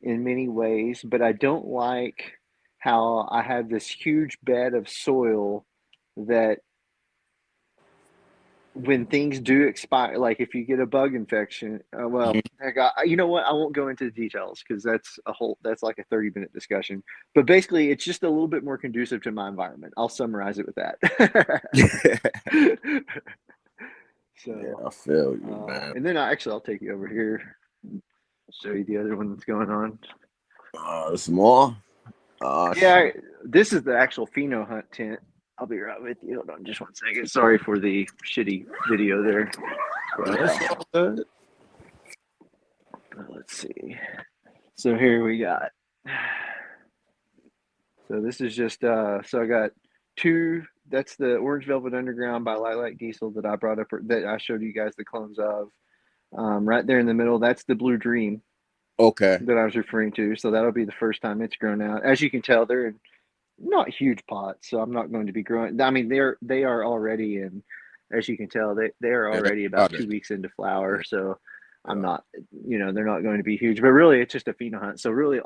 in many ways, but I don't like how I have this huge bed of soil that when things do expire, like if you get a bug infection, well, heck, you know what? I won't go into the details because that's like a 30-minute discussion. But basically, it's just a little bit more conducive to my environment. I'll summarize it with that. Yeah, So, I feel you, man. and then I'll take you over here, show you the other one that's going on. It's more. Yeah, this is the actual pheno hunt tent. I'll be right with you. Hold on just one second. Sorry for the shitty video there. But, That's all good. let's see. So here we got. So this is just so I got two. That's the Orange Velvet Underground by Lilac Diesel that I brought up, that I showed you guys the clones of. Right there in the middle, that's the Blue Dream Okay. that I was referring to. So that'll be the first time it's grown out. As you can tell, they're not huge pots, so I'm not going to be growing. I mean, they are already in. As you can tell, they are Yeah, they already about got it. 2 weeks into flower. Yeah. So I'm Yeah. not, they're not going to be huge. But really, it's just a pheno hunt. So really,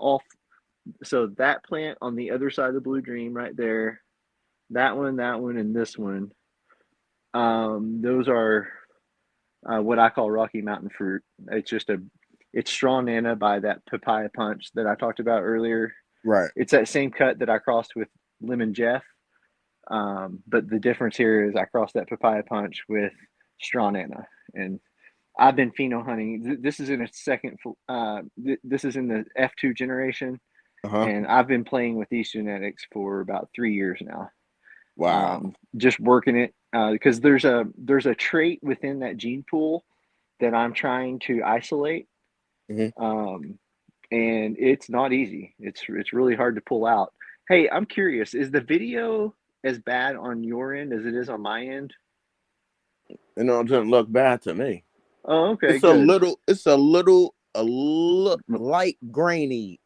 so that plant on the other side of the Blue Dream, right there, that one, and this one, those are what I call Rocky Mountain fruit. It's straw nana by that papaya punch that I talked about earlier. Right. It's that same cut that I crossed with Lemon Jeff. But the difference here is I crossed that papaya punch with straw nana, and I've been pheno hunting. This is in a second. This is in the F2 generation, Uh-huh. and I've been playing with these genetics for about 3 years now. Wow. Just working it because there's a trait within that gene pool that I'm trying to isolate, Mhm. and it's not easy. It's really hard to pull out. Hey, I'm curious, is the video as bad on your end as it is on my end? It doesn't look bad to me. Oh, okay, It's a good. little light grainy,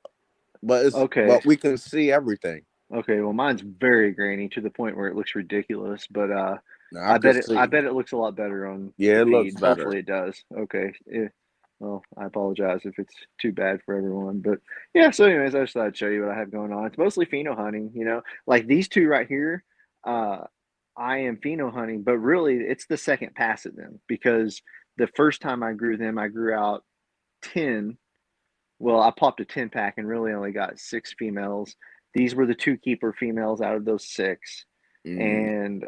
Okay, but we can see everything. okay. Well, mine's very grainy to the point where it looks ridiculous. But Now I can I see. bet it looks a lot better on the Yeah, it looks feed. better. Hopefully, it does. Okay. Yeah. Well, I apologize if it's too bad for everyone, but yeah. So, anyways, I just thought I'd show you what I have going on. It's mostly pheno hunting, like these two right here. Uh, I am pheno hunting, but really, it's the second pass at them because the first time I grew them, I grew out 10. Well, I popped a 10 pack and really only got 6 females. These were the two keeper females out of those 6. Mm.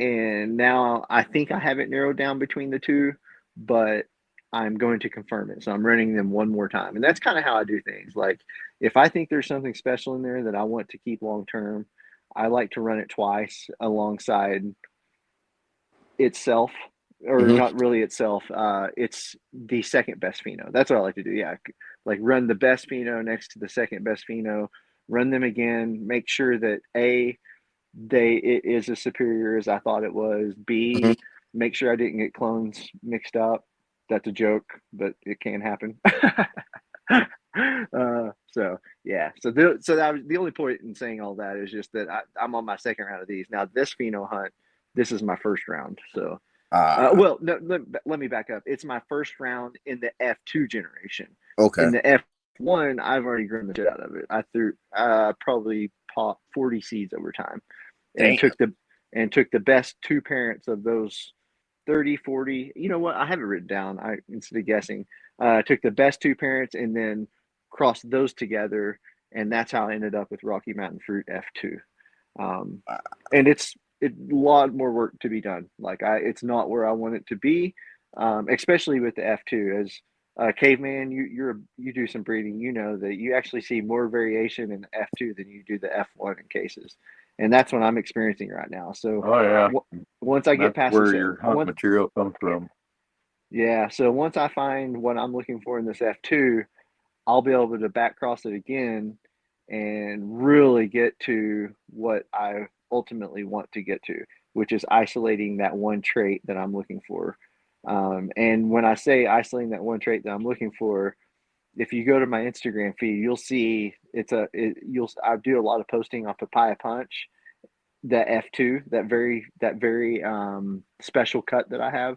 And now I think I have it narrowed down between the two, but I'm going to confirm it. So I'm running them one more time. And that's kind of how I do things. Like if I think there's something special in there that I want to keep long term, I like to run it twice alongside itself, or Hmm. not really itself. It's the second best pheno. That's what I like to do. Yeah, like run the best pheno next to the second best pheno. Run them again. Make sure that it is as superior as I thought it was. Hmm. B, make sure I didn't get clones mixed up. That's a joke, but it can happen. So yeah, so that was the only point in saying all that is just that I'm on my second round of these now. This pheno hunt, this is my first round. So Ah, well, no, let me back up. It's my first round in the F2 generation. okay. In the F1, I've already grown the shit out of it. I threw probably 40 seeds over time, and Damn. took the best two parents of those 30, 40. You know what? I have it written down. I instead of guessing, took the best two parents and then crossed those together, and that's how I ended up with Rocky Mountain Fruit F2. Um, and it's a lot more work to be done. It's not where I want it to be, especially with the F2. As caveman, you do some breeding. You know that you actually see more variation in the F2 than you do the F1 in cases, and that's what I'm experiencing right now. So Oh yeah, once I get that's past where this, your hunt material comes from. yeah. So once I find what I'm looking for in this F2, I'll be able to back cross it again and really get to what I ultimately want to get to, which is isolating that one trait that I'm looking for. And when I say isolating that one trait that I'm looking for, if you go to my Instagram feed, you'll see I do a lot of posting on Papaya Punch, that F2, that very special cut that I have.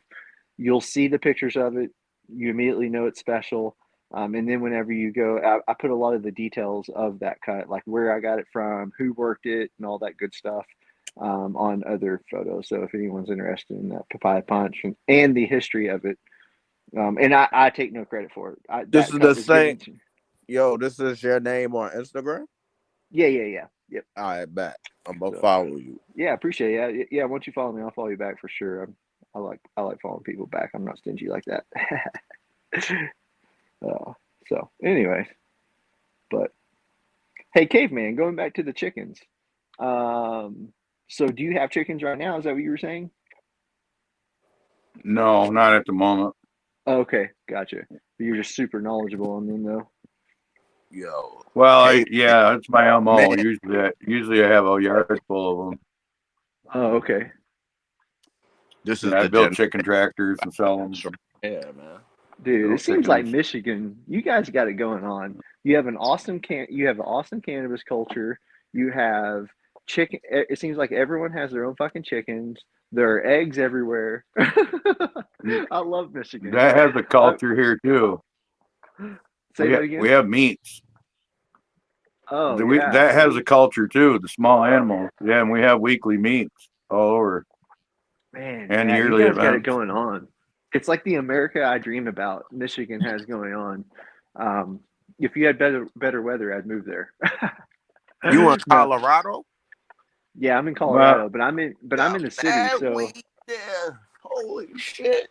You'll see the pictures of it. You immediately know it's special. And then whenever you go, I put a lot of the details of that cut, like where I got it from, who worked it, and all that good stuff. on other photos. So if anyone's interested in that papaya punch and the history of it, and I take no credit for it. This That is cup the was given same. to. Yo, this is your name on Instagram? Yeah. Yep. I bet. I'm gonna So follow you. yeah, appreciate it. Yeah. Once you follow me, I'll follow you back for sure. I like following people back. I'm not stingy like that. So anyway, but hey, caveman, going back to the chickens. So do you have chickens right now? Is that what you were saying? No, not at the moment. Oh, okay, gotcha. You're just super knowledgeable on them, though. Yo, Well, hey yeah, that's my MO. man, Usually I have a yard full of them. Oh, okay. this is Yeah, I the build generation. chicken tractors and sell them. Yeah, man. Dude, it Build seems like chickens. Michigan, you guys got it going on. You have an awesome cannabis culture. You have chicken. It seems like everyone has their own fucking chickens. There are eggs everywhere. I love Michigan. That has a culture here too. Say that We again. have meats. Oh yeah, That has a culture too. The small animals. Yeah, and we have weekly meets all over man, and yeah, you yearly guys got it events. going on. It's like the America I dream about. Michigan has going on. If you had better weather, I'd move there. You in No, Colorado? yeah, I'm in Well, Colorado, but I'm Got in the city. mad So weed there. Holy shit.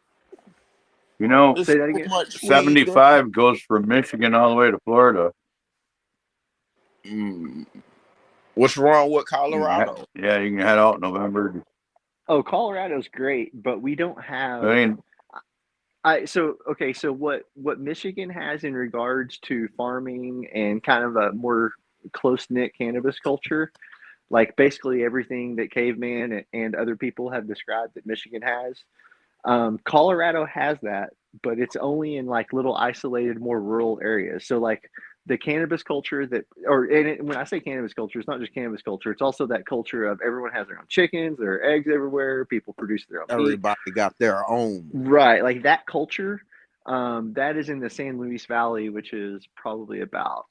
you know, There's say that so again. much weed there. 75 goes from Michigan all the way to Florida. Mm. What's wrong with Colorado? Yeah, you can head out in November. Oh, Colorado's great, but we don't I have. mean, So okay, so what Michigan has in regards to farming and kind of a more close knit cannabis culture, like basically everything that Caveman and other people have described that Michigan has. Colorado has that, but it's only in like little isolated, more rural areas. So like the cannabis culture when I say cannabis culture, it's not just cannabis culture. It's also that culture of everyone has their own chickens, there are eggs everywhere, people produce their own meat. Everybody got their own. Right, like that culture. That is in the San Luis Valley, which is probably about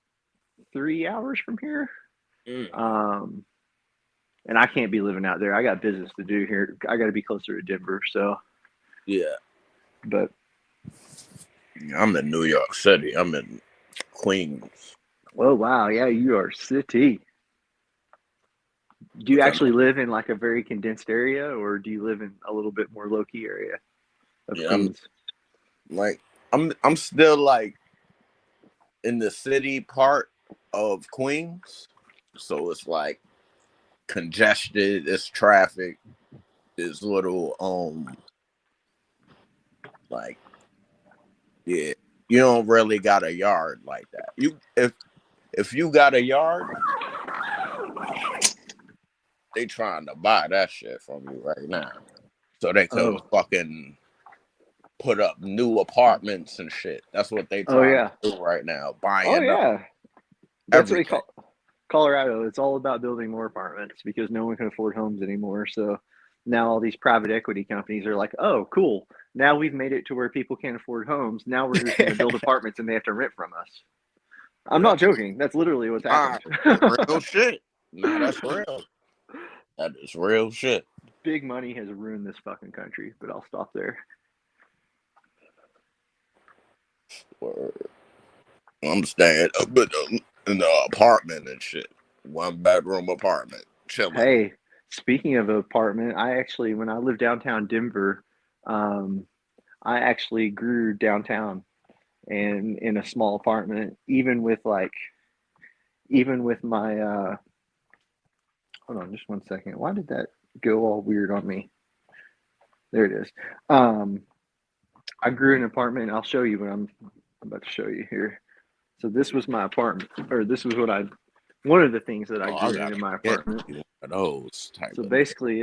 3 hours from here. Mm. And I can't be living out there. I got business to do here. I got to be closer to Denver. So, Yeah. but I'm in New York City. I'm in Queens. oh wow, yeah, you are city. Do you Okay. actually live in like a very condensed area, or do you live in a little bit more low key area of Yeah, I'm Queens? like I'm still like in the city part of Queens. So it's like congested, it's traffic, it's little like yeah, you don't really got a yard like that. You if you got a yard, they trying to buy that shit from you right now. So they could Oh, fucking put up new apartments and shit. That's what they oh trying yeah, to do right now, oh buying up yeah. That's what they everything. call Colorado. It's all about building more apartments because no one can afford homes anymore. So now all these private equity companies are like, oh, cool. Now we've made it to where people can't afford homes. Now we're just going to build apartments and they have to rent from us. I'm Yep. not joking. That's literally what's Ah, happened. real shit. Nah, that's real. That is real shit. Big money has ruined this fucking country, but I'll stop there. Word. I'm staying up in the apartment and shit. 1 bedroom apartment. Chilling. Hey, speaking of apartment, when I lived downtown Denver, um, I actually grew downtown and in a small apartment, even with my, hold on just 1 second. Why did that go all weird on me? There it is. Um, I grew an apartment. I'll show you what I'm about to show you here. So this was my apartment, or this was one of the things that I Oh, I grew gotta in my get apartment. me one of those type So of. basically,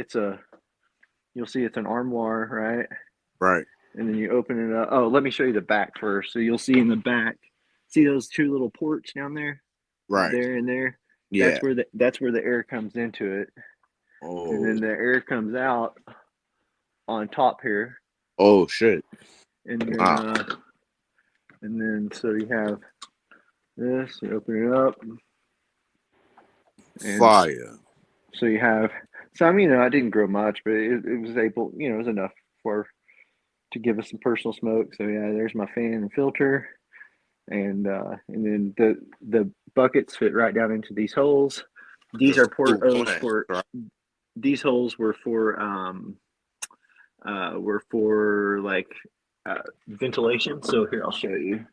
you'll see it's an armoire, right? Right. And then you open it up. Oh, let me show you the back first. So you'll see in the back, see those two little ports down there, Right. there and there. Yeah. That's where the air comes into it, and Oh. then the air comes out on top here, Oh shit. and Wow. then so you have this. You open it up, and Fire. so you have So I mean, I didn't grow much, but it was able, it was enough to give us some personal smoke. So yeah, there's my fan and filter, and then the buckets fit right down into these holes. These Just are port two O's plants, for right? these holes were for like ventilation. So here I'll show you.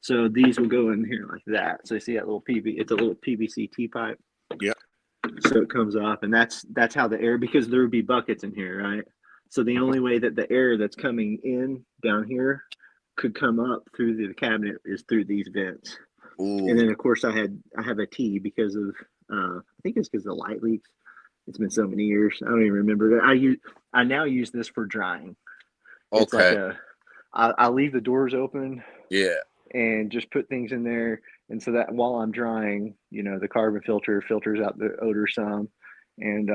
So these will go in here like that. So you see that little it's a little PVC T pipe. Yep. So it comes off, and that's how the air, because there would be buckets in here, right? So the only way that the air that's coming in down here could come up through the cabinet is through these vents. And then Ooh. of course I have a T because of I think it's because the light leaks. It's been so many years, I don't even remember. I now use this for drying. It's like Okay. I leave the doors open Yeah. and just put things in there. And so that while I'm drying, the carbon filter filters out the odor some, and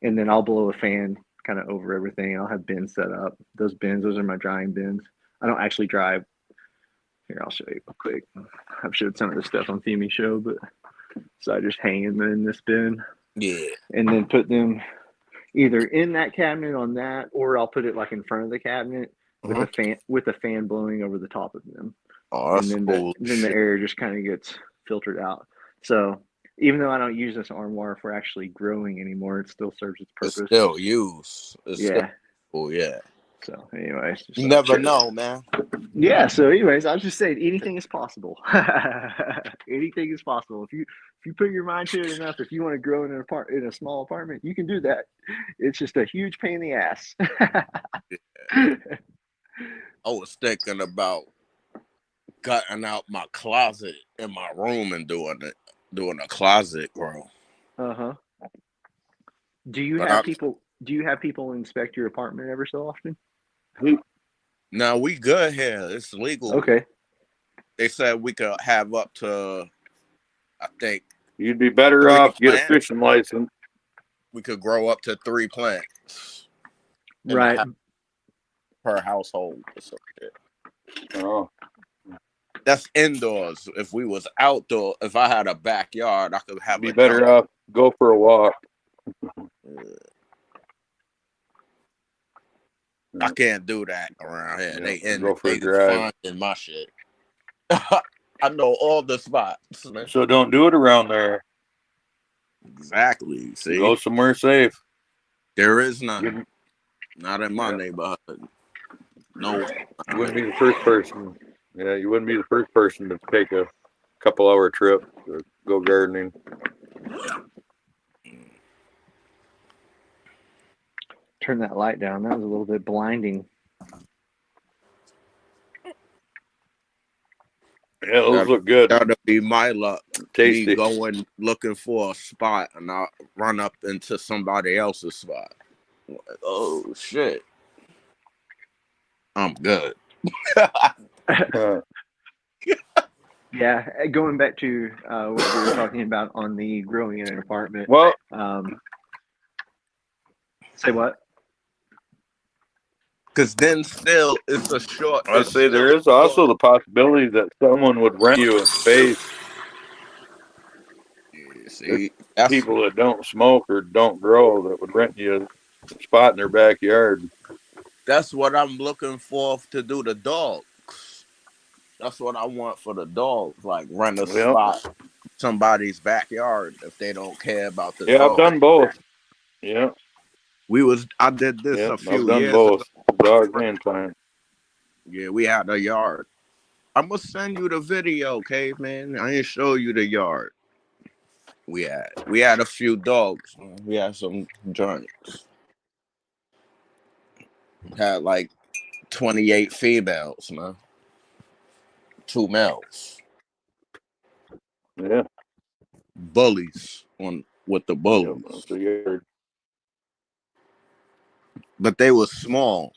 then I'll blow a fan kind of over everything. I'll have bins set up. Those are my drying bins. I don't actually dry. Here, I'll show you real quick. I've showed some of this stuff on Femi Show, but so I just hang them in this bin Yeah. and then put them either in that cabinet on that, or I'll put it like in front of the cabinet Uh-huh. with a fan blowing over the top of them. Oh, And that's cool. then the air just kind of gets filtered out. So even though I don't use this armoire for actually growing anymore, it still serves its It's purpose. still used. It's still Yeah. cool. Yeah. So anyways, just You never know, man. yeah. So anyways, I was just saying anything is possible. Anything is possible. If you put your mind to it enough, if you want to grow in a small apartment, you can do that. It's just a huge pain in the ass. I was thinking about cutting out my closet in my room and doing a closet grow. Uh-huh. Do you But have people inspect your apartment ever so often? now we good here. It's legal. Okay. They said we could have up to, I think, You'd be better 3 off get a plants. fishing license. We could grow up to 3 plants in the Right. house per household or some shit. Oh, That's indoors. If we was outdoor, if I had a backyard, I could have be a better jungle. off go for a walk. I can't do that around here. Yeah, go for a They drive. finding my shit. I know all the spots, man. So don't do it around there. Exactly. See, Go somewhere safe. there is none. Not in my neighborhood. No. You wouldn't be the first person. Yeah, you wouldn't be the first person to take a couple-hour trip to go gardening. Turn that light down. That was a little bit blinding. Yeah, those look good. That'll be my luck. Tasty. Me going looking for a spot and I'll run up into somebody else's spot. Oh shit. I'm good. Yeah, going back to what we were talking about on the growing in an apartment. Well, say what? Because then still it's a short. I say there is also the possibility that someone would rent you a space. Yeah, see, that's people that don't smoke or don't grow that would rent you a spot in their backyard. That's what I'm looking for to do the dogs. That's what I want for the dogs. Like rent a spot, somebody's backyard if they don't care about the Yeah, dog. I've done both. Yeah. I did this a few I've done years both. ago. Dogs and plants. Yeah, we had a yard. I'm gonna send you the video, caveman. I ain't show you the yard. We had a few dogs. We had some joints. Had like 28 females, man. 2 males. Yeah. Bullies with the bullies. Yeah, but they were small.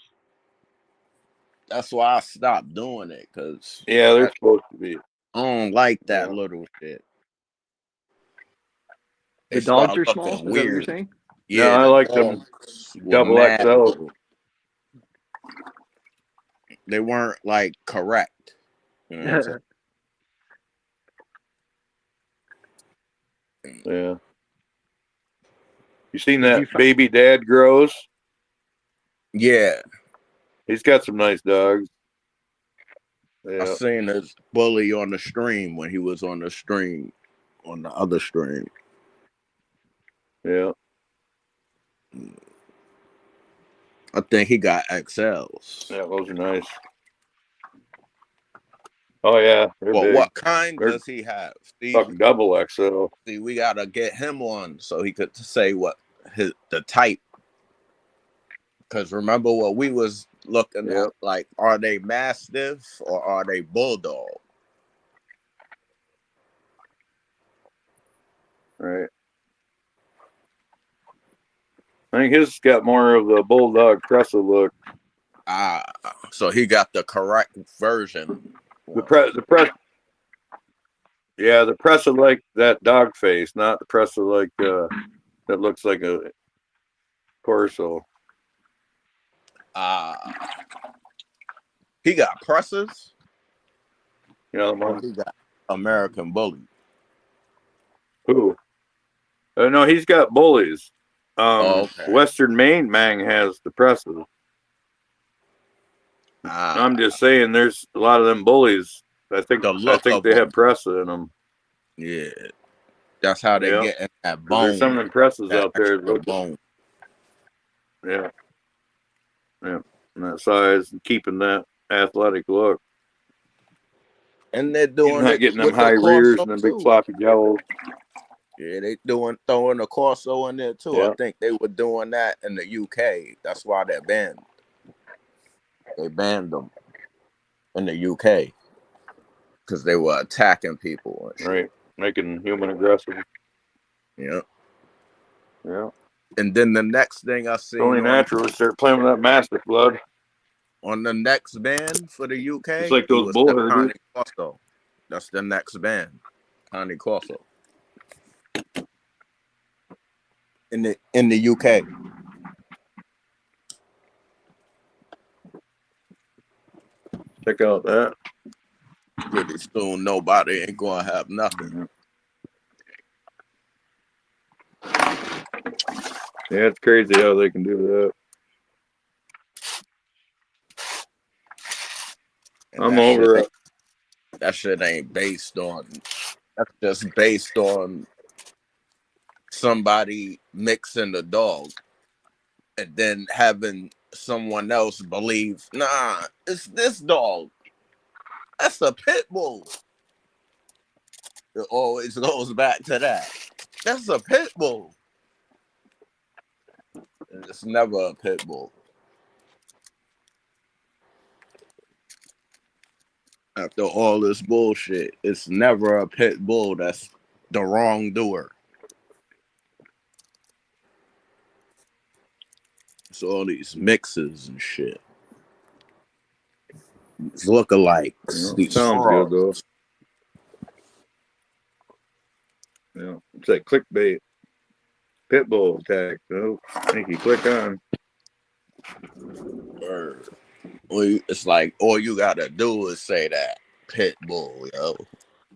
That's why I stopped doing it, because they're supposed to be. I don't like that little shit. They The dogs start are looking small? Is that what you're weird. saying? Yeah, Yeah, I the like them dogs were double mad XL. little. They weren't like correct. You know what I'm saying? Yeah. You seen Did that you fi- baby dad grows? Yeah, He's got some nice dogs. I Yeah, seen his bully on the stream when he was on the stream, on the other stream. yeah, I think he got XLs. yeah. Those are nice. Oh yeah, they're But big. what kind They're does he have? fucking double XL. See, we gotta get him one so he could say what the type. Because remember what we was looking Yep. at, like, are they Mastiff or are they Bulldog? Right. I think his got more of the bulldog Pressa look. Ah, so he got the correct version. The press. Yeah, the Pressa like that dog face, not the Pressa like that looks like a Corso. He got presses. You know, Or he got American Bully. who? No, he's got bullies. Okay. Western Maine Mang has the presses. I'm just saying, there's a lot of them bullies. I think they have Pressa in them. Yeah, that's how they get in that bone. There's some of them presses out there. Bone. Yeah, yeah, and that size, and keeping that athletic look. And they're doing not it getting them with high the rears Corso and them big too. floppy jowls. Yeah, they throwing the Corso in there too. Yeah. I think they were doing that in the UK. That's why they're banned. They banned them in the UK because they were attacking people and shit. Right, making human aggressive. Yeah. Yeah. And then the next thing I see, It's only natural to start playing with that Mastiff blood. On the next band for the UK, it's like those bull herders. Corso. That's the next band, Connie Corso. In the UK. Check out that. Pretty soon, nobody ain't gonna have nothing. Yeah, it's crazy how they can do that. And I'm over it. That shit ain't based on. That's just based on somebody mixing the dog and then having someone else believe, nah, it's this dog. That's a pit bull. It always goes back to that. That's a pit bull. And it's never a pit bull. After all this bullshit, it's never a pit bull that's the wrongdoer. It's all these mixes and shit. These lookalikes. These sounds frauds. good though. Yeah, it's like clickbait. Pitbull attack. Oh, I think you click on. It's like all you gotta do is say that pit bull, yo,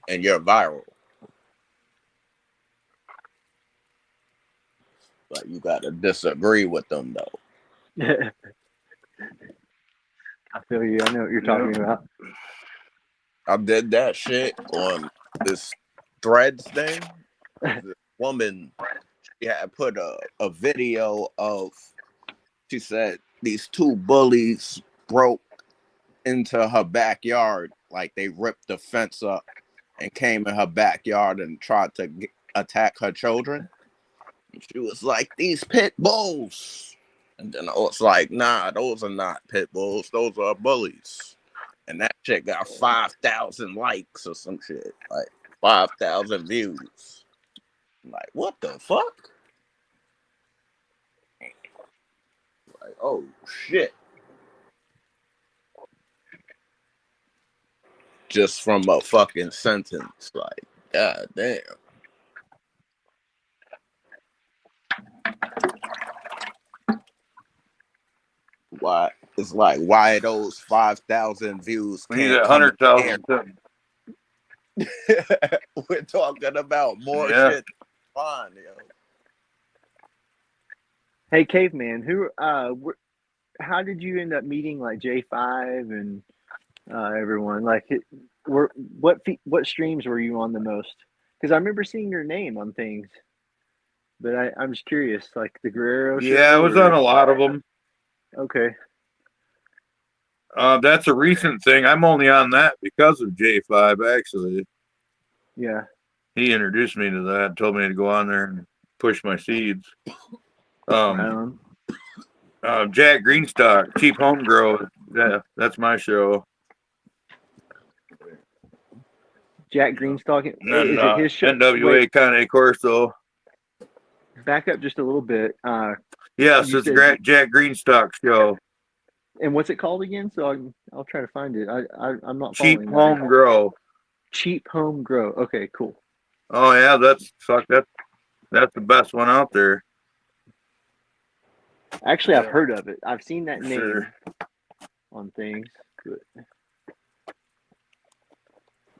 and you're viral. Like you gotta disagree with them though. I feel you. I know what you're talking about. I did that shit on this Threads thing. The woman, she had put a video of, she said these two bullies broke into her backyard, like they ripped the fence up and came in her backyard and tried to attack her children. And she was like, these pit bulls. And then I was like, nah, those are not pit bulls. Those are bullies. And that shit got 5,000 likes or some shit. Like 5,000 views. I'm like, what the fuck? Like, oh shit. Just from a fucking sentence. Like, god damn. Why? It's like, why those 5,000 views We need can't that come in 100,000. We're talking about more Yeah. shit. Fine, yo. Hey, caveman, how did you end up meeting like J5 and everyone? Like, what streams were you on the most? Because I remember seeing your name on things, but I'm just curious, like the Guerrero Yeah, I show, was on or a lot of them. okay, That's a recent thing. I'm only on that because of J5, actually. yeah, He introduced me to that, told me to go on there and push my seeds. right on. Jack Greenstock, Cheap Home Grow. Yeah, that's my show. Jack Greenstock, And then is it his show? Wait, NWA Cane Corso. back up just a little bit. Yes, You it's said, Jack Greenstock show. and what's it called again? So I'll try to find it. I'm not Cheap following that. Home Grow. Cheap Home Grow. Okay, cool. Oh yeah, that's the best one out there. Actually, I've heard of it. I've seen that For name sure. on things. But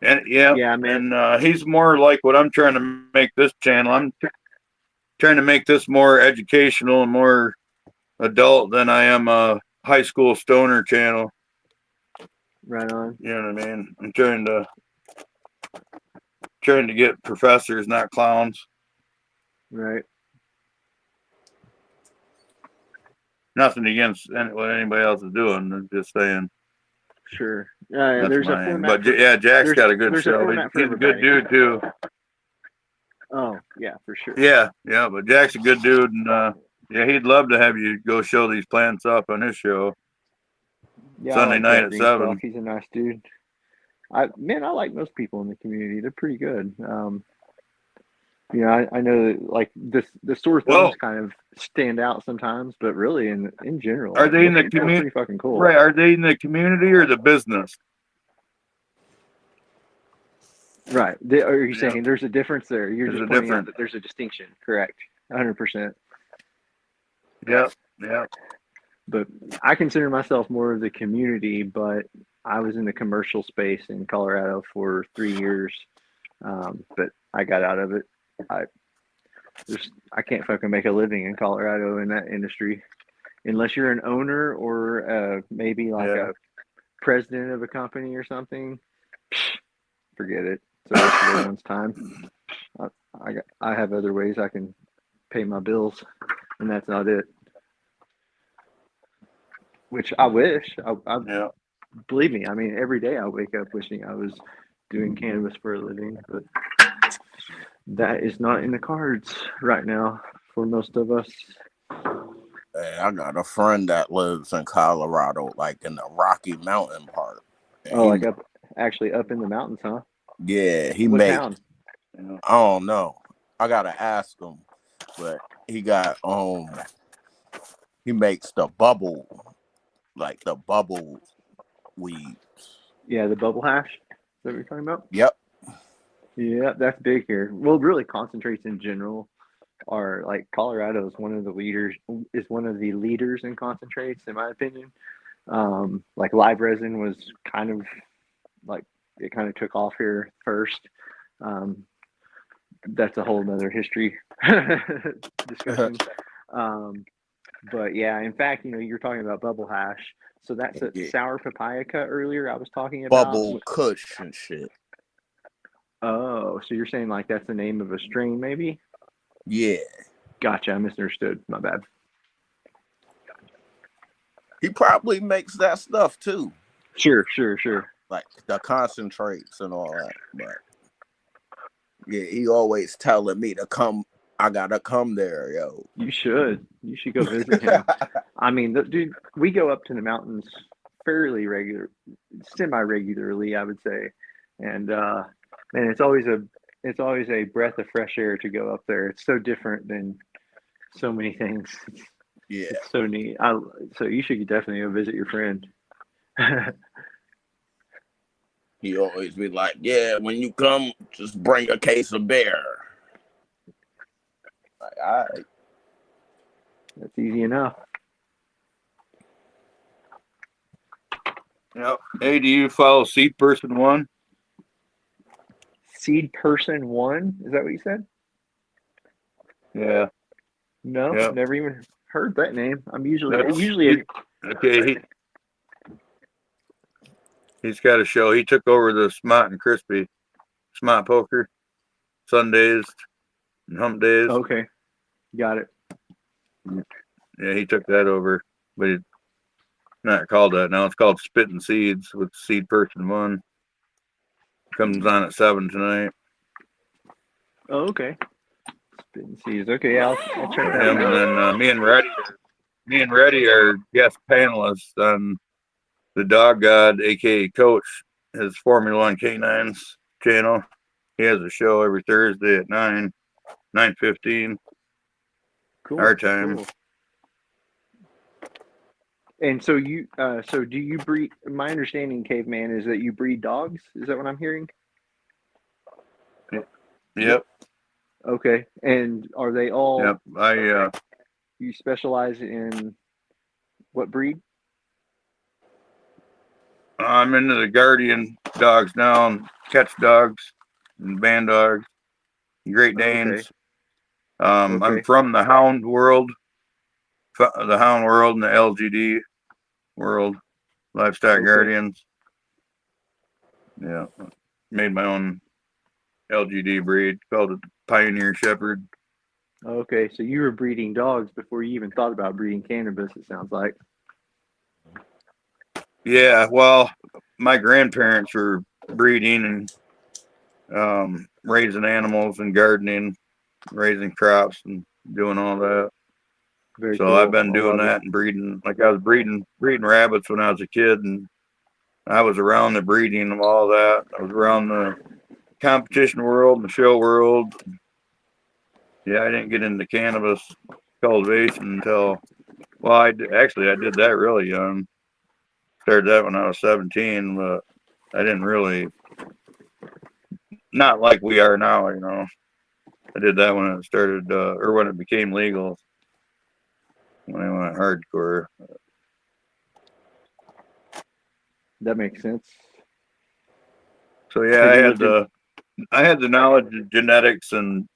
And yeah, yeah, man. and he's more like what I'm trying to make this channel. I'm trying to make this more educational and more adult than I am a high school stoner channel. Right on. You know what I mean? I'm trying to get professors, not clowns. Right. Nothing against what anybody else is doing. I'm just saying Sure. that's There's a my aim. format But for yeah, Jack's got a good there's a show. format for He's a good everybody. dude too. Oh yeah, for sure. Yeah, but Jack's a good dude, and yeah, he'd love to have you go show these plants up on his show. Yeah, Sunday I like night Jack at Greenstock. 7. He's a nice dude. I like most people in the community. They're pretty good. I know that like the sore thumbs Well, kind of stand out sometimes, but really in general, are like they in most the people are community? pretty fucking cool. Right? Are they in the community or the business? Right. Are you Yeah. saying there's a difference there? You're There's just a pointing out difference. that there's a distinction. Correct. 100%. Yeah. But I consider myself more of the community, but I was in the commercial space in Colorado for 3 years. But I got out of it. I can't fucking make a living in Colorado in that industry unless you're an owner or maybe like Yeah. a president of a company or something. Forget it. It's a waste of everyone's time. I have other ways I can pay my bills, and that's not it. Which I wish. Yeah. Believe me. I mean, every day I wake up wishing I was doing cannabis for a living, but that is not in the cards right now for most of us. Hey, I got a friend that lives in Colorado, like in the Rocky Mountain part. And Oh, like actually up in the mountains, huh? yeah, he What makes. town? I don't know. I gotta ask him, but he got he makes the bubble, like the bubble weed. Yeah, the bubble hash. Is that what you're talking about? Yep. Yeah, that's big here. Well, really concentrates in general are like Colorado is one of the leaders in concentrates, in my opinion. Like live resin was kind of like it kind of took off here first. That's a whole nother history discussion. But yeah, in fact, you're talking about bubble hash. So that's a Yeah. sour papaya cut earlier I was talking about. Bubble Kush and shit. Oh, so you're saying like that's the name of a strain, maybe? Yeah. Gotcha. I misunderstood. My bad. He probably makes that stuff too. Sure. Like the concentrates and all that. But yeah, he always telling me to come. I gotta come there, yo. You should go visit him. I mean, dude, we go up to the mountains fairly semi-regularly, I would say. And man, it's always a breath of fresh air to go up there. It's so different than so many things. Yeah. It's so neat. So you should definitely go visit your friend. He always be like, yeah, when you come, just bring a case of beer. Like, all right. That's easy enough. Yep. Hey, do you follow Seed Person 1? Seed Person 1? Is that what you said? Yeah. No, Yep. never even Heard that name. I'm usually That's okay. He's got a show. He took over the Smart and Crispy, Smart Poker, Sundays and Hump Days. okay. Got it. Yeah, he took that over, but it's not called that now. It's called Spitting Seeds with Seed Person One. Comes on at 7 tonight. Oh, okay. Spitting seeds. Okay, yeah, I'll check that Him one and out. then me and Reddy are guest panelists on the Dog God, aka Coach, his Formula One K9s channel. He has a show every Thursday at 9:15 Cool. our time. Cool. And so so do you breed? My understanding, Caveman, is that you breed dogs. Is that what I'm hearing? Yep, Okay. And are they all? yep. You specialize in what breed? I'm into the Guardian dogs now, and catch dogs and band dogs, Great Danes. I'm Okay. from the hound world, and the LGD world, livestock Okay. guardians. Yeah, made my own LGD breed, called it Pioneer Shepherd. Okay. So you were breeding dogs before you even thought about breeding cannabis. It sounds like. Yeah, well, my grandparents were breeding and raising animals and gardening, raising crops and doing all that. Very So I've cool. been I doing love it. that and breeding. Like I was breeding rabbits when I was a kid, and I was around the breeding of all that. I was around the competition world and the show world. Yeah, I didn't get into cannabis cultivation until, well, I did that really young. Started that when I was 17, but I didn't really, not like we are now, you know. I did that when it started, or when it became legal, when I went hardcore. That makes sense. So yeah, Have you looked at? I had the knowledge of genetics and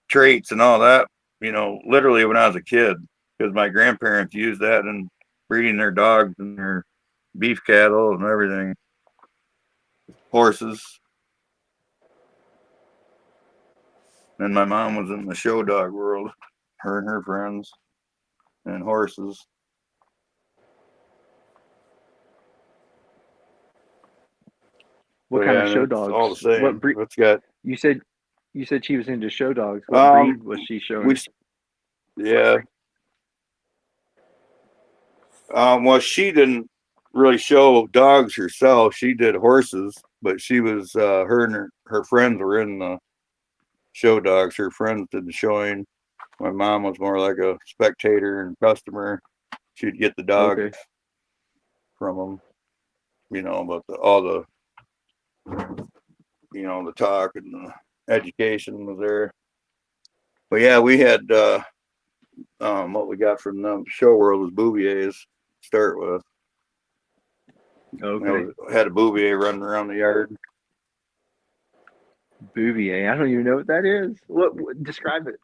traits and all that, you know, literally when I was a kid, because my grandparents used that in breeding their dogs and their beef cattle and everything, horses. And my mom was in the show dog world, her and her friends, and horses. What So kind yeah, of and show it's all the dogs? What same. breed? It's got You said she was into show dogs. What um breed was she showing? we yeah well, she didn't really show dogs herself. She did horses, but she was her and her friends were in the show dogs. Her friends did the showing. My mom was more like a spectator and customer. She'd get the dogs Okay. from them, you know, but all the, you know, the talk and the education was there. But yeah, we had what we got from the show world was Bouviers to start with. Okay. Had a Bouvier running around the yard. Bouvier. I don't even know what that is. What describe it?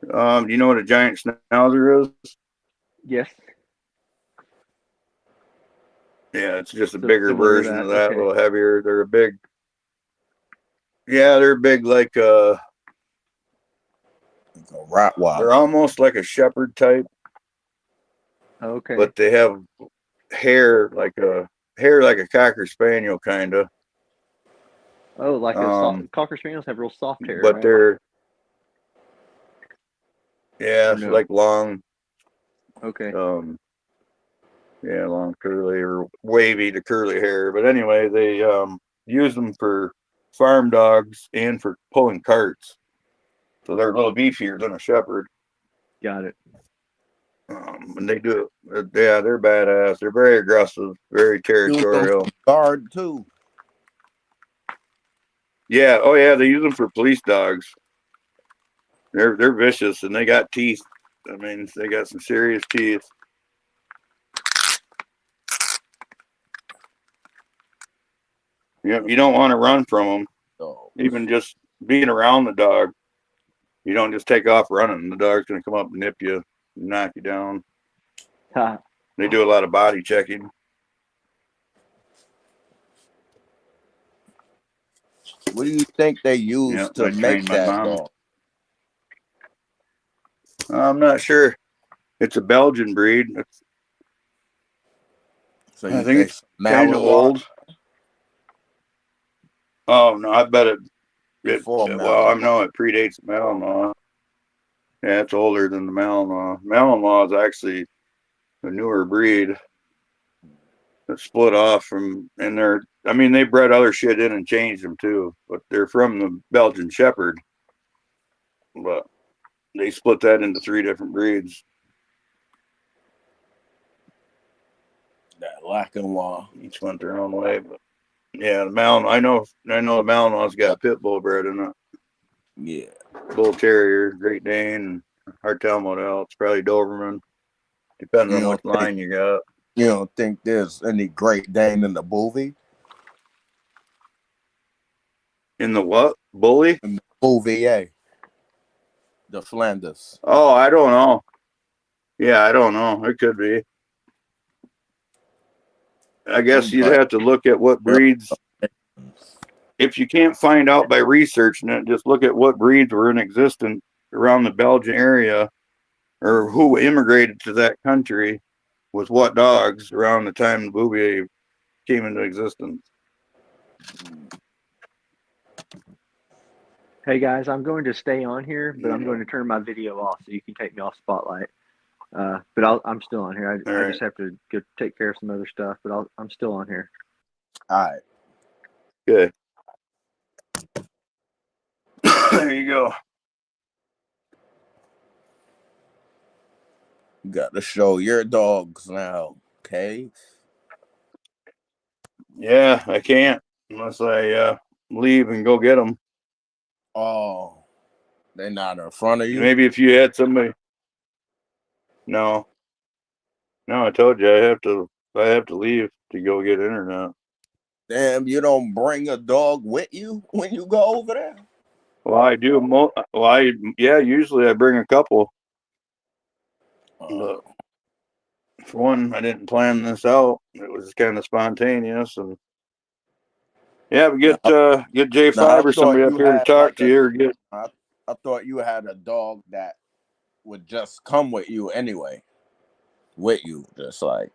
Do you know what a giant schnauzer is? Yes. Yeah, it's just a So bigger similar to version that. of that, a Okay. little heavier. They're a big, yeah, they're big like A Rottweiler. they're almost like a shepherd type, Okay. but they have hair like a cocker spaniel kind of. Oh, like a soft Cocker Spaniels have real soft hair, But right? they're yeah, Or it's no? like long, Okay. yeah, long curly or wavy to curly hair. But anyway, they use them for farm dogs and for pulling carts. So they're a little beefier than a shepherd. Got it. And they do it. Yeah, they're badass. They're very aggressive, very Use them territorial. for guard too. Yeah, oh yeah, they use them for police dogs. They're vicious and they got teeth. I mean, they got some serious teeth. You don't want to run from them. So Even just being around the dog, You don't just take off running. The dog's going to come up and nip you, knock you down. Ha. They do a lot of body checking. What do you think they Yeah, use I to make trained my that mom. dog? I'm not sure. It's a Belgian breed. So I you think think it's kind of old. Oh no, I bet it. before Well, I Malinois? know it predates Malinois. Yeah, it's older than the Malinois. Malinois is actually a newer breed that split off from, and I mean, they bred other shit in and changed them too, but they're from the Belgian Shepherd. But they split that into 3 different breeds. That Lacanois. Each went their own way, but yeah, the Malinois. I know the Malinois got pit bull bred in it. Yeah. Bull Terrier, Great Dane, hard to tell what else. Probably Doberman, depending on what line you got. You don't think there's any Great Dane in the Bouvier? In the what? Bully? In the Bouvier. The Flanders. Oh, I don't know. Yeah, I don't know. It could be. I guess you'd have to look at what breeds. If you can't find out by researching it, just look at what breeds were in existence around the Belgian area or who immigrated to that country with what dogs around the time the Bouvier came into existence. Hey guys, I'm going to stay on here, but I'm going to turn my video off so you can take me off spotlight. But I'm still on here. I just have to go take care of some other stuff, but I'm still on here. All right. Good. There you go. You got to show your dogs now, okay? Yeah, I can't unless I leave and go get them. Oh, they're not in front of you? Maybe if you had somebody. No, I told you I have to leave to go get internet. Damn, you don't bring a dog with you when you go over there? Well, I do. Usually I bring a couple. But for one, I didn't plan this out. It was kind of spontaneous, and yeah, we get J5 or somebody up here to talk to you, or get. I thought you had a dog that would just come with you anyway. With you, just a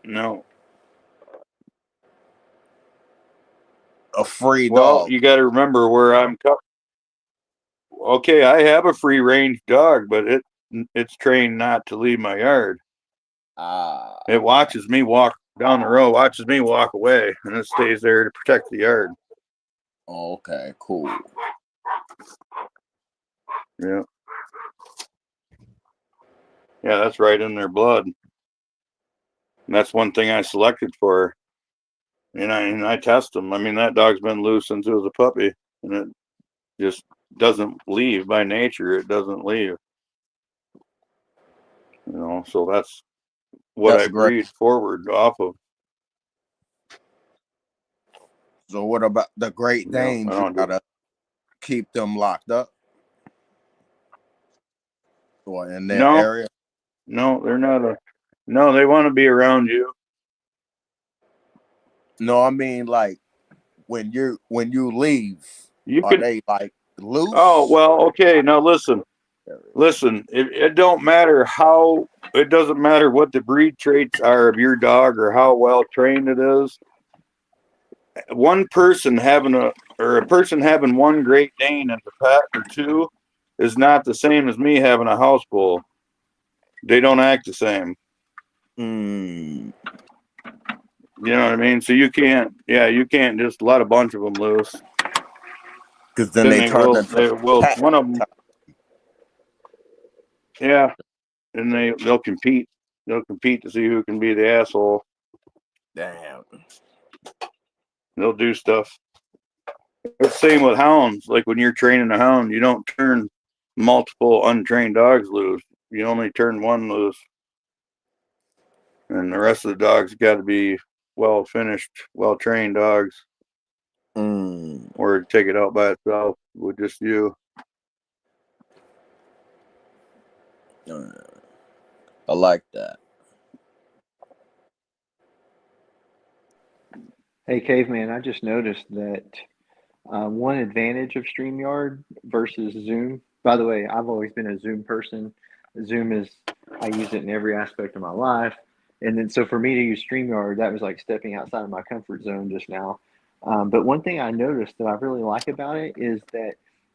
No. A free Well, dog. you got to remember where I'm coming. Okay, I have a free range dog, but it's trained not to leave my yard. It watches me walk down the road, watches me walk away, and it stays there to protect the yard. Okay, cool. Yeah. Yeah, that's right in their blood. And that's one thing I selected for. And I test them. I mean, that dog's been loose since it was a puppy, and it just doesn't leave by nature. It doesn't leave. So that's what I breed forward off of. So what about the Great Danes? You gotta keep them locked up or in their area? No, they're not no, they want to be around you. No, I mean like when you leave, they like loose? Oh, well, okay. Now listen. It don't matter it doesn't matter what the breed traits are of your dog or how well trained it is. One person having a person having one Great Dane as a pet or two is not the same as me having a house bull. They don't act the same. You know what I mean? So you can't just let a bunch of them loose. Because then they will one of them. Yeah, and they'll compete. They'll compete to see who can be the asshole. Damn. They'll do stuff. It's the same with hounds. Like when you're training a hound, you don't turn multiple untrained dogs loose. You only turn one loose. And the rest of the dogs got to be well finished, well trained dogs. or take it out by itself with just you. I like that. Hey, Caveman, I just noticed that one advantage of StreamYard versus Zoom. By the way, I've always been a Zoom person. Zoom is, I use it in every aspect of my life. And then, so for me to use StreamYard, that was like stepping outside of my comfort zone just now. But one thing I noticed that I really like about it is that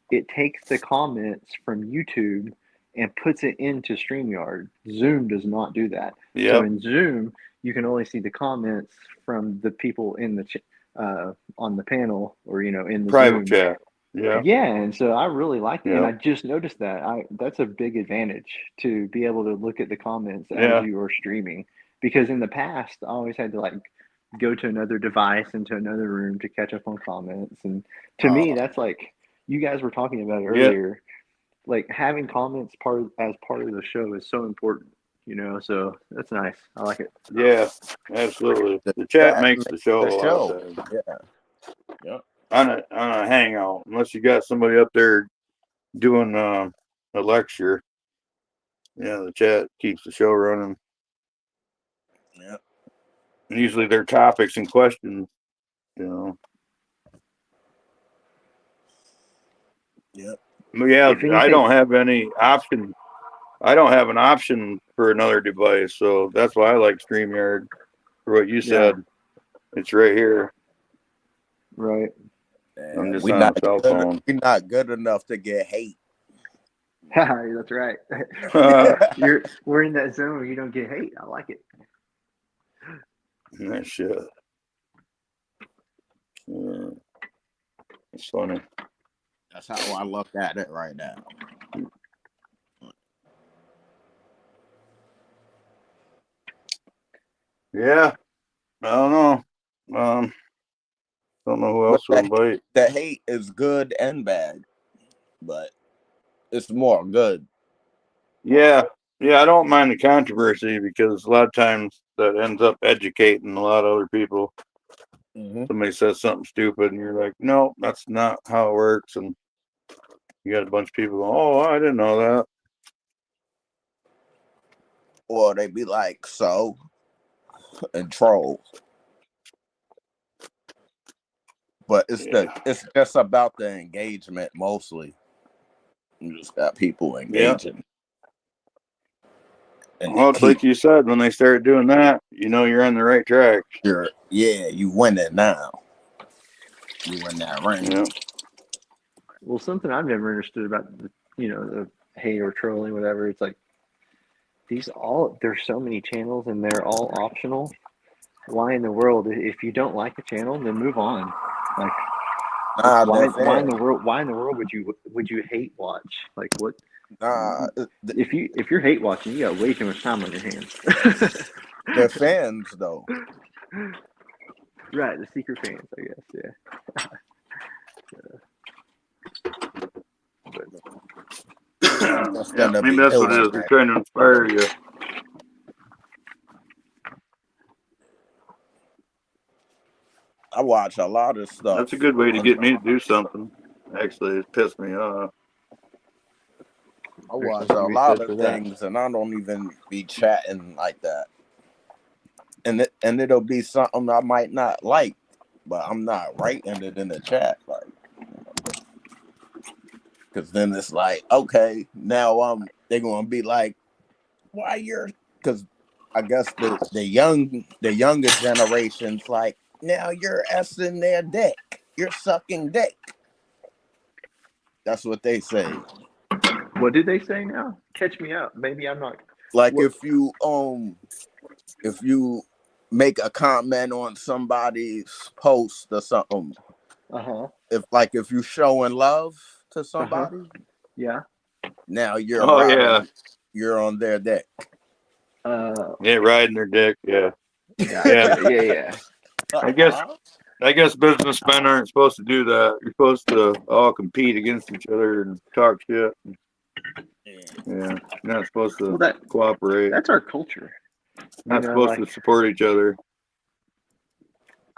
it takes the comments from YouTube and puts it into StreamYard. Zoom does not do that. So Yep. in Zoom, you can only see the comments from the people in the on the panel or in the Private Zoom. chat. Yeah. Yeah, and so I really like it, and I Yep. just noticed that. That's a big advantage to be able to look at the comments as Yeah. you are streaming. Because in the past, I always had to like go to another device into another room to catch up on comments, and to me, that's like you guys were talking about it Yeah. earlier. Like having comments as part of the show is so important, So that's nice. I like it. Yeah. Absolutely. The The chat chat makes the show the a lot show. of times. Yeah. Yep. On a hangout, unless you got somebody up there doing a lecture. Yeah, the chat keeps the show running. Yep. And usually their topics and questions, Yep. But yeah, If I anything, don't have any option. I don't have an option for another device, so that's why I like StreamYard. For what you yeah, said, it's right here. right. I'm just We're on a cell phone. not good enough to get hate. That's right. We're in that zone where you don't get hate. I like it. That shit. Yeah. It's funny. That's how I look at it right now. Yeah. I don't know. Don't know who else to invite. The hate is good and bad, but it's more good. Yeah. Yeah, I don't mind the controversy because a lot of times that ends up educating a lot of other people. Somebody says something stupid and you're like, no, that's not how it works. And you got a bunch of people going, oh, I didn't know that. Or they be like, so, and troll. But it's just about the engagement mostly. You just got people engaging. And well, it's like you said, when they start doing that, you're on the right track. You winning now. You win that ring. Yeah. Well, something I've never understood about the hate or trolling, whatever. It's like there's so many channels and they're all optional. Why in the world, if you don't like a channel, then move on. Like, why in the world would you hate watch? Like what? If you're hate watching, you got way too much time on your hands. They're fans though. Right, the secret fans, I guess. Yeah. Maybe that's what it is. They're trying to inspire you. I watch a lot of stuff. That's a good way to get me to do something. Actually, it pissed me off. I watch a lot of things and I don't even be chatting like that. And it'll be something I might not like, but I'm not writing it in the chat, like, because then it's like, okay, now they're gonna be like, why you're? Because I guess the younger generation's like, now you're essing their dick, you're sucking dick. That's what they say. What did they say now? Catch me up. Maybe I'm not. Like if you make a comment on somebody's post or something. If you showing love to somebody, yeah. Now you're you're on their dick. Riding their dick. Yeah. Yeah. I guess businessmen aren't supposed to do that. You're supposed to all compete against each other and talk shit. Yeah, you're not supposed to cooperate. That's our culture. Not supposed to support each other.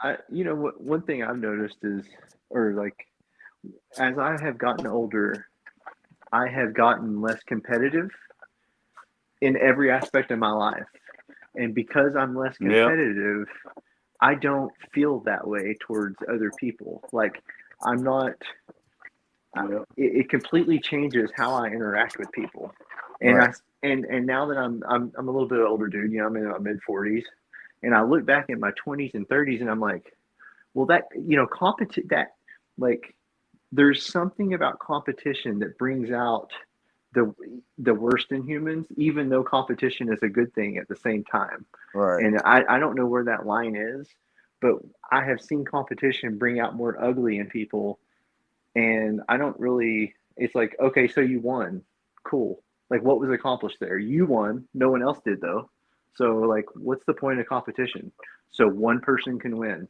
one thing I've noticed is, or like, as I have gotten older, I have gotten less competitive in every aspect of my life. And because I'm less Yeah. competitive, I don't feel that way towards other people. Like, I'm not, Yeah. it completely changes how I interact with people. And Right. and now that I'm a little bit older dude, I'm in my mid 40s, and I look back at my 20s and 30s and I'm like, well, that, that, like, there's something about competition that brings out the the worst in humans, even though competition is a good thing at the same time. Right. And I don't know where that line is, but I have seen competition bring out more ugly in people. And I don't really, it's like, okay, so you won. Cool. Like, what was accomplished there? You won. No one else did, though. So, like, what's the point of competition? So one person can win.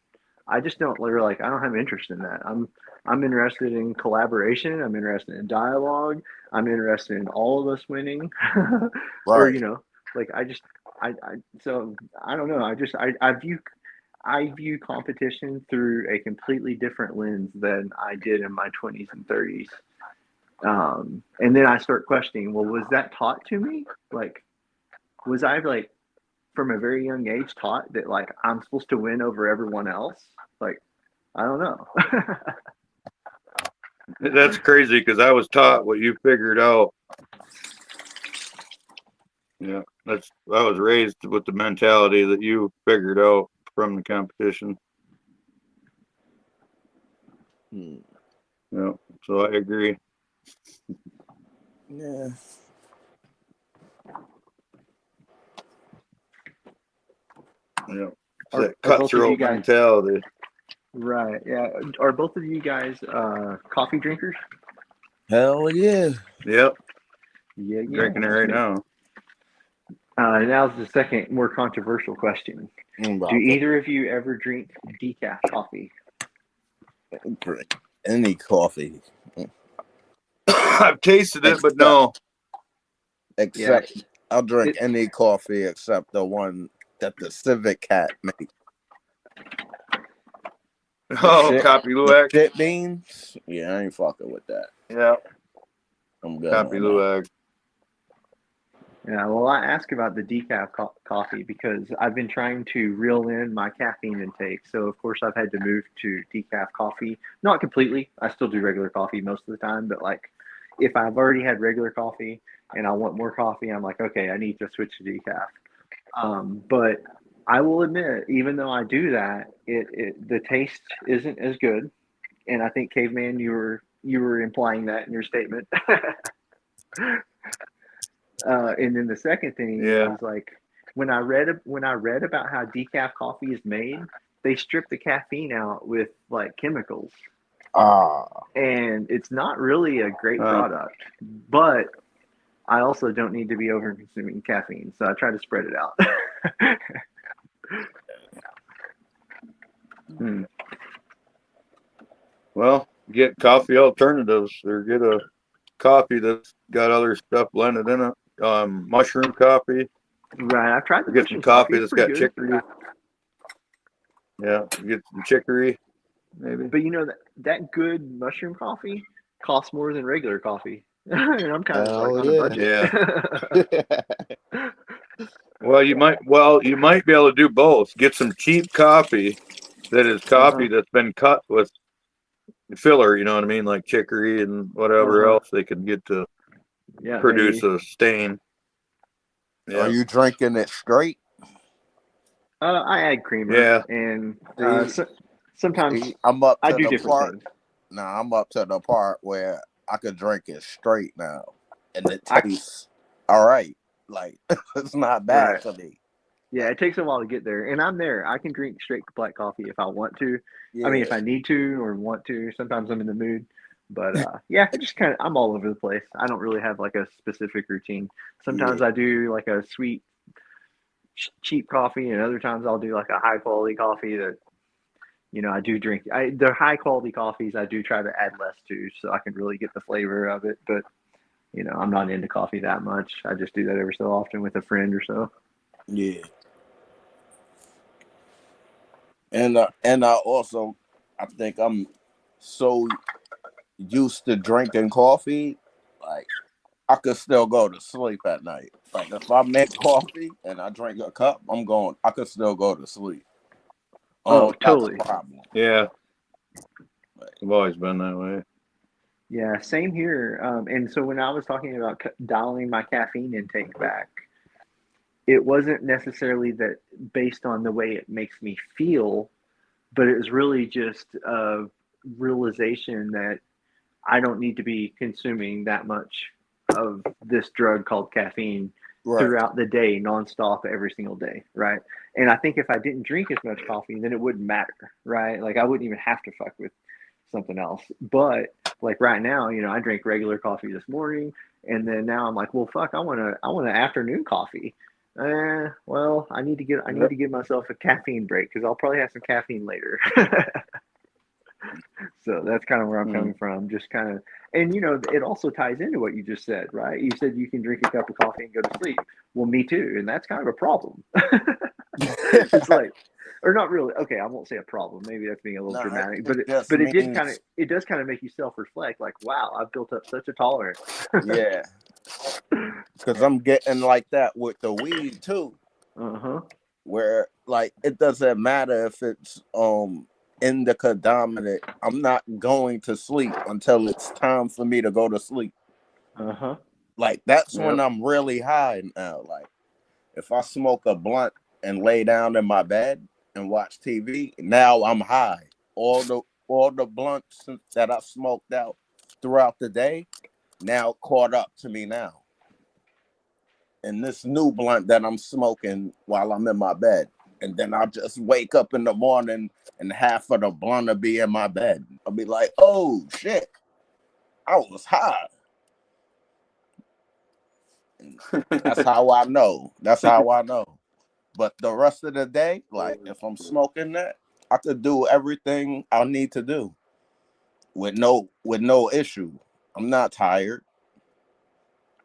I just don't really, like, I don't have interest in that. I'm interested in collaboration. I'm interested in dialogue. I'm interested in all of us winning. Or, Right. like, so I don't know. I view competition through a completely different lens than I did in my 20s and 30s. And then I start questioning, well, was that taught to me? Like, was I, like, from a very young age taught that, like, I'm supposed to win over everyone else? Like, I don't know. That's crazy because I was taught what you figured out. Yeah, I was raised with the mentality that you figured out from the competition. Hmm. Yeah, so I agree. Yeah. Yeah, it's Are that both of you cutthroat guys mentality. right? Yeah. Are both of you guys coffee drinkers? Hell yeah. Yep, Yeah, drinking it that's right me. now. Now's the second more controversial question. I'm Do about to either of you ever drink decaf coffee? drink any coffee I've tasted it, but except no. Yeah, I'll drink it any coffee except the one that the Civic Cat make. Oh, copy The Luwak. shit beans. Yeah, I ain't fucking with that. Yeah, I'm good copy on that. Luwak. Yeah, well, I ask about the decaf coffee because I've been trying to reel in my caffeine intake. So, of course, I've had to move to decaf coffee. Not completely. I still do regular coffee most of the time, but, like, if I've already had regular coffee and I want more coffee, I'm like, okay, I need to switch to decaf. But I will admit, even though I do that, the taste isn't as good. And I think, Caveman, you were implying that in your statement. And then the second thing Yeah. is, like, when I read about how decaf coffee is made, they strip the caffeine out with, like, chemicals, Ah, and it's not really a great Uh, product. But I also don't need to be over consuming caffeine, so I try to spread it out. hmm. Well, get coffee alternatives or get a coffee that's got other stuff blended in it. Mushroom coffee. Right, I've tried the Or get some mushroom coffee; coffee it's that's pretty got good. chicory. Yeah, get some chicory, maybe. But that good mushroom coffee costs more than regular coffee, and I'm kind of, like, hell on a yeah. budget. Yeah. Well, you might be able to do both. Get some cheap coffee that is Uh-huh. coffee that's been cut with filler, you know what I mean, like chicory and whatever Uh-huh. else they can get to Yeah, produce maybe. a stain. Are Yeah. you drinking it straight? I add creamer, Yeah. and See, sometimes I'm up I to do the different part. things. Now I'm up to the part where I could drink it straight now, and it I tastes all right. Like it's not bad Right. for me. Yeah, it takes a while to get there, and I'm there. I can drink straight black coffee if I want to. I mean, Yeah, if I need to or want to. Sometimes I'm in the mood, but yeah, I just I'm all over the place. I don't really have, like, a specific routine. Sometimes yeah, I do, like, a sweet, cheap coffee, and other times I'll do, like, a high quality coffee that, I do drink. The high quality coffees I do try to add less to, so I can really get the flavor of it. But I'm not into coffee that much. I just do that every so often with a friend or so. yeah. And I think I'm so used to drinking coffee, like I could still go to sleep at night. Like if I make coffee and I drink a cup, I could still go to sleep. Oh, That's a totally. problem. Yeah, Like, I've always been that way. Yeah, same here. And so when I was talking about dialing my caffeine intake back, it wasn't necessarily that based on the way it makes me feel, but it was really just a realization that I don't need to be consuming that much of this drug called caffeine right. throughout the day, nonstop, every single day, right? And I think if I didn't drink as much coffee, then it wouldn't matter, right? Like I wouldn't even have to fuck with something else. But like right now, I drank regular coffee this morning, and then now I'm like, well, fuck, I want an afternoon coffee. Well, I need Yep. to give myself a caffeine break because I'll probably have some caffeine later. So that's kind of where I'm coming from. Just kind of, and it also ties into what you just said, right? You said you can drink a cup of coffee and go to sleep. Well, me too, and that's kind of a problem. It's like, or not really. Okay, I won't say a problem. Maybe that's being a little Nah, dramatic, it but just it means it does kind of make you self-reflect. Like, wow, I've built up such a tolerance. yeah, because I'm getting like that with the weed too, Uh-huh. where like it doesn't matter if it's indica dominant. I'm not going to sleep until it's time for me to go to sleep. Uh-huh. Like that's when Yep. I'm really high now. Like if I smoke a blunt and lay down in my bed and watch TV, now I'm high. All the blunts that I smoked out throughout the day now caught up to me now. And this new blunt that I'm smoking while I'm in my bed. And then I'll just wake up in the morning and half of the blunt will be in my bed. I'll be like, oh shit, I was high. And that's how I know. That's how I know. But the rest of the day, like if I'm smoking that, I could do everything I need to do with no issue. I'm not tired,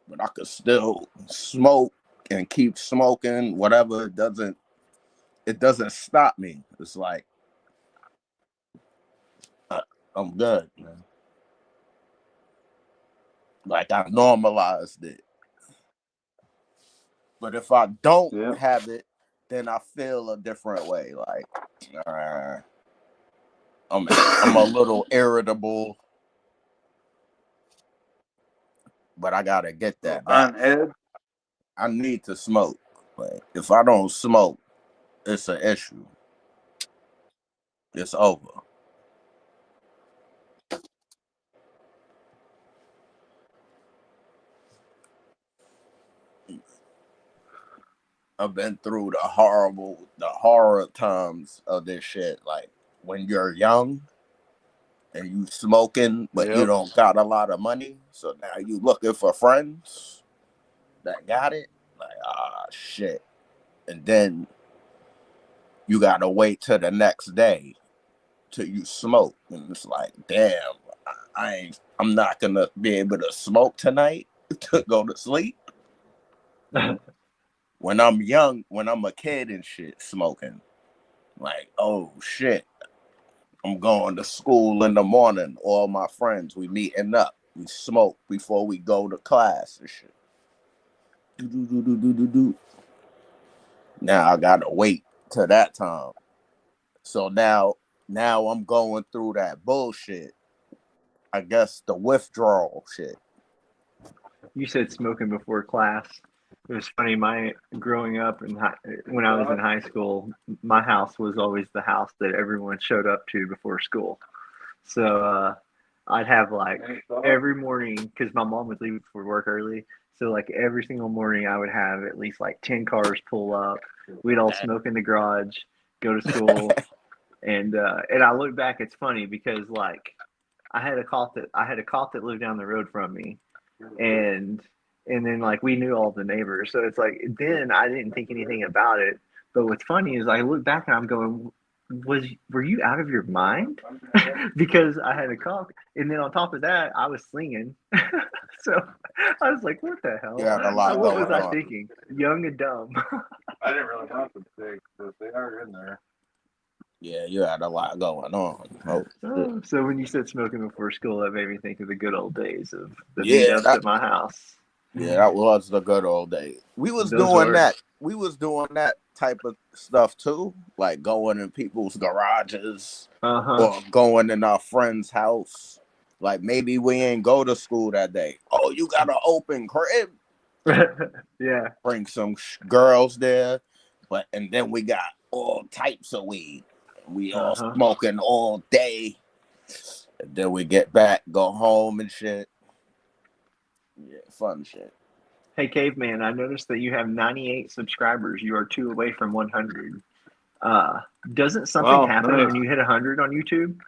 but I could still smoke and keep smoking. Whatever it doesn't stop me. It's like I, I'm good, man. Like I normalized it. But if I don't Yep. have it, then I feel a different way. Like uh, I'm a little irritable, but I gotta get that back. On edge. I need to smoke. Like if I don't smoke, it's an issue. It's over. I've been through the horror times of this shit. Like when you're young and you smoking, but you Yep. don't got a lot of money, so now you looking for friends that got it. Like shit, and then you gotta wait till the next day till you smoke, and it's like, damn, I'm not gonna be able to smoke tonight to go to sleep. When I'm young, when I'm a kid and shit, smoking, like, oh shit, I'm going to school in the morning. All my friends, we meeting up, we smoke before we go to class and shit. Do, do, do, do, do, do, do. Now I gotta wait till that time. So now I'm going through that bullshit. I guess the withdrawal shit. You said smoking before class. It was funny. My growing up when I was in high school, my house was always the house that everyone showed up to before school. So I'd have like every morning because my mom would leave for work early. So like every single morning, I would have at least like 10 cars pull up. We'd all smoke in the garage, go to school, and I look back. It's funny because like I had a cop that lived down the road from me, and then like we knew all the neighbors, so it's like then I didn't think anything about it. But what's funny is I look back and I'm going, were you out of your mind? Because I had a cock, and then on top of that I was slinging. So I was like, what the You hell? had a lot What was going I on. thinking? Young and dumb. I didn't really want them to because they are in there. Yeah, you had a lot going on. Oh, shit. So when you said smoking before school, that made me think of the good old days of the Yeah, meetups at my house. that was the good old days. We was Those doing were. that. We was doing that type of stuff too, like going in people's garages Uh-huh. or going in our friend's house. Like maybe we ain't go to school that day. Oh, you got an open crib? Yeah. Bring some girls there, and then we got all types of weed. We all Uh-huh. smoking all day. And then we get back, go home and shit. Yeah, fun shit. Hey, Caveman, I noticed that you have 98 subscribers. You are 2 away from 100. Doesn't something Wow, happen nice. when you hit 100 on YouTube?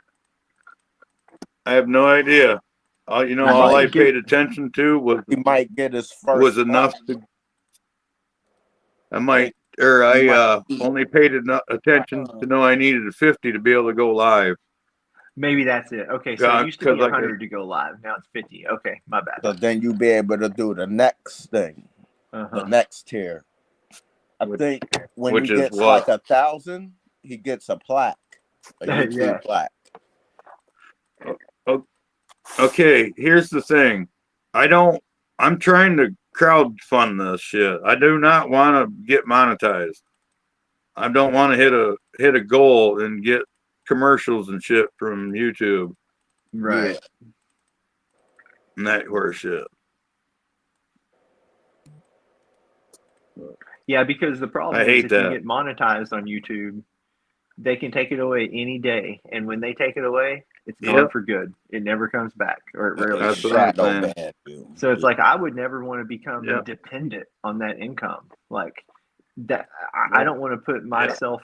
I have no idea. All You all I might get. paid attention to He might get his first. was enough to. I might, He or I might eat. only paid enough attention to know I needed a 50 to be able to go live. Maybe that's it. Okay, so it used to be Because like 100 to go live. Now it's 50. Okay, my bad. So then you be able to do the next thing, the Uh-huh. next tier. I think when he which is gets what? like 1,000, he gets a plaque, a YouTube Yeah. plaque. Okay, here's the thing. I'm trying to crowdfund this shit. I do not want to get monetized. I don't want to hit a goal and get commercials and shit from YouTube Right. and that horse shit. Yeah, because the problem I is hate if you that. get monetized on YouTube, they can take it away any day. And when they take it away, it's gone Yep. for good. It never comes back, or it rarely That's comes what I'm back. Shadow saying. ban you. So it's like I would never want to become Yep. dependent on that income. Like that, I Nope. don't want to put myself.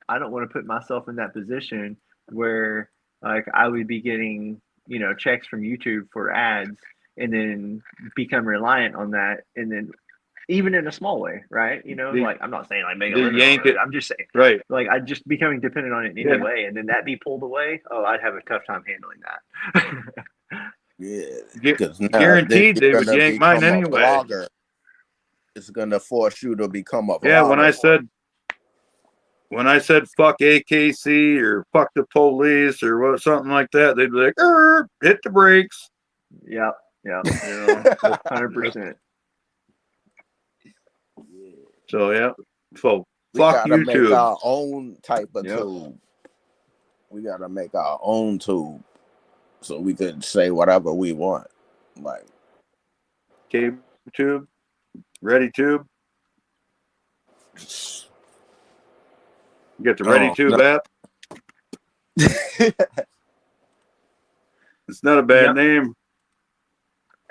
I don't want to put myself in that position where like I would be getting checks from YouTube for ads and then become reliant on that, and then even in a small way, right? Like I'm not saying like make a They living yank on it. it. I'm just saying Right. like I just becoming dependent on it in any way, and then that be pulled away. Oh, I'd have a tough time handling that. Yeah, Gu- because now Guaranteed you're they would gonna yank mine become a anyway. vlogger. It's gonna force you to become a vlogger. Yeah, when I said fuck AKC or fuck the police or something like that, they'd be like, hit the brakes. Yep. 100%. So yeah, so We fuck gotta make YouTube. our own type of Yep. tube. We gotta make our own tube so we could say whatever we want. Like Cable tube, ready tube. You got the Ready Tube app. It's not a bad Yep. name.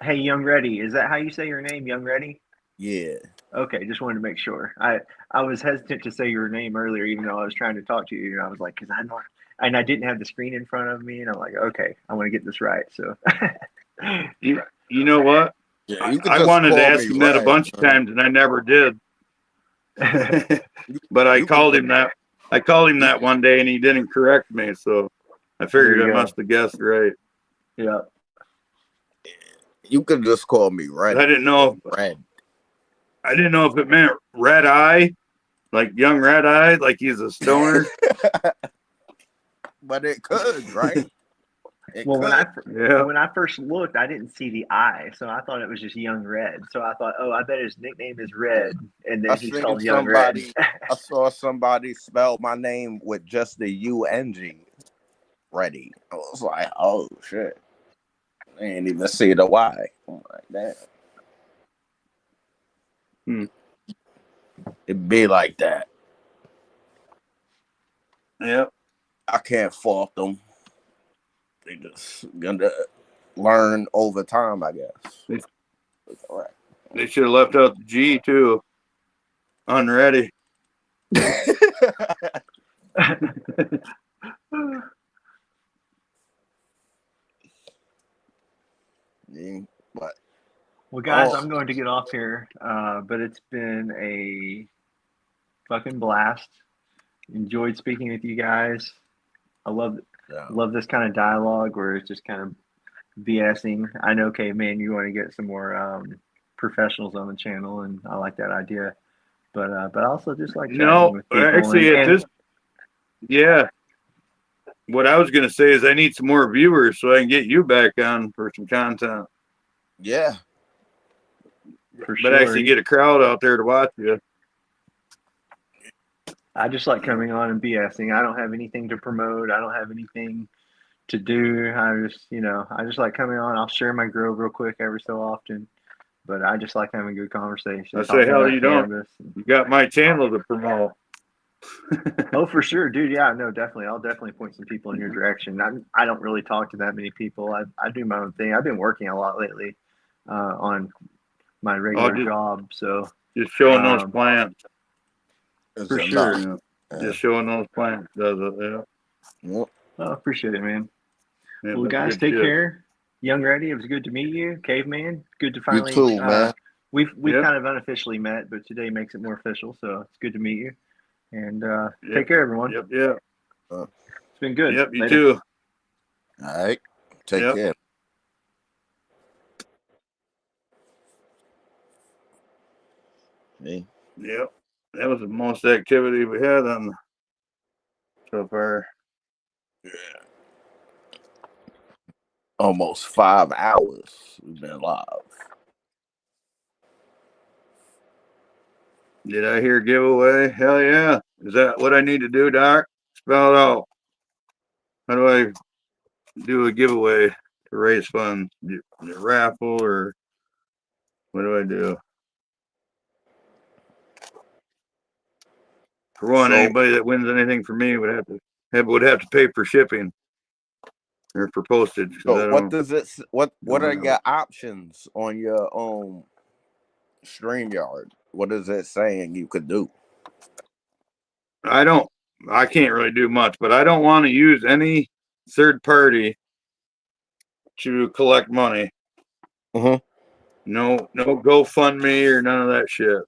Hey, Young Ready, is that how you say your name, Young Ready? Yeah. Okay, just wanted to make sure. I was hesitant to say your name earlier, even though I was trying to talk to you. And I was like, because I know, and I didn't have the screen in front of me, and I'm like, okay, I want to get this right. So, You know what? Yeah, you could I just wanted to call ask me him that a Red, bunch of man. times, and I never did. But I called him that. I called him that one day, and he didn't correct me. So I figured I must have guessed right. Yeah. You could just call me Red. I didn't know. Red. I didn't know if it meant red eye, like young red eye, like he's a stoner. But it could, right? Well, Yeah. when I first looked, I didn't see the I, so I thought it was just Young Red. So I thought, oh, I bet his nickname is Red, and then he's called Young Red. I saw somebody spell my name with just the UNG. Ready. I was like, oh shit. I ain't even see the Y. I'm like, damn. It be like that. Yep. I can't fault them. They just gonna learn over time, I guess. All right. They should have left out the G too. Unready. Yeah, but Well, guys, I'm going to get off here, but it's been a fucking blast. Enjoyed speaking with you guys. I love this kind of dialogue where it's just kind of BSing. I know, Caveman, you want to get some more professionals on the channel, and I like that idea. But I also just like chatting with people. Actually, yeah. what I was gonna say is I need some more viewers so I can get you back on for some content. Yeah. For But sure. actually get a crowd out there to watch you. I just like coming on and BSing. I don't have anything to promote. I don't have anything to do. I just like coming on. I'll share my grill real quick every so often, but I just like having good conversation, I say, talking hell, about you don't. cannabis. You got my channel to promote. Oh, for sure, dude. Yeah, no, definitely. I'll definitely point some people in your direction. I don't really talk to that many people. I do my own thing. I've been working a lot lately on my regular job, so just showing those plants. It's for enough. sure. Yeah. Just showing those plants does it. Yeah. Yep. Oh, appreciate it, man. Yeah, Well, that's guys, good take shit. care. Young Reddy, it was good to meet you. Caveman, good to You finally. too, man. We've Yep. kind of unofficially met, but today makes it more official. So it's good to meet you. And Yep. take care, everyone. Yep. It's been good. Yep. You Later. too. All right. Take care. Me. Yep. That was the most activity we had on so far. Yeah. Almost 5 hours we've been live. Did I hear giveaway? Hell yeah. Is that what I need to do, Doc? Spell it out. How do I do a giveaway to raise funds? A raffle or what do I do? For one, So- anybody that wins anything for me would have to pay for shipping or for postage. 'cause So I what don't- does it? What are know. your options on your StreamYard? What is it saying you could do? I can't really do much, but I don't want to use any third party to collect money. Mhm. No GoFundMe or none of that shit.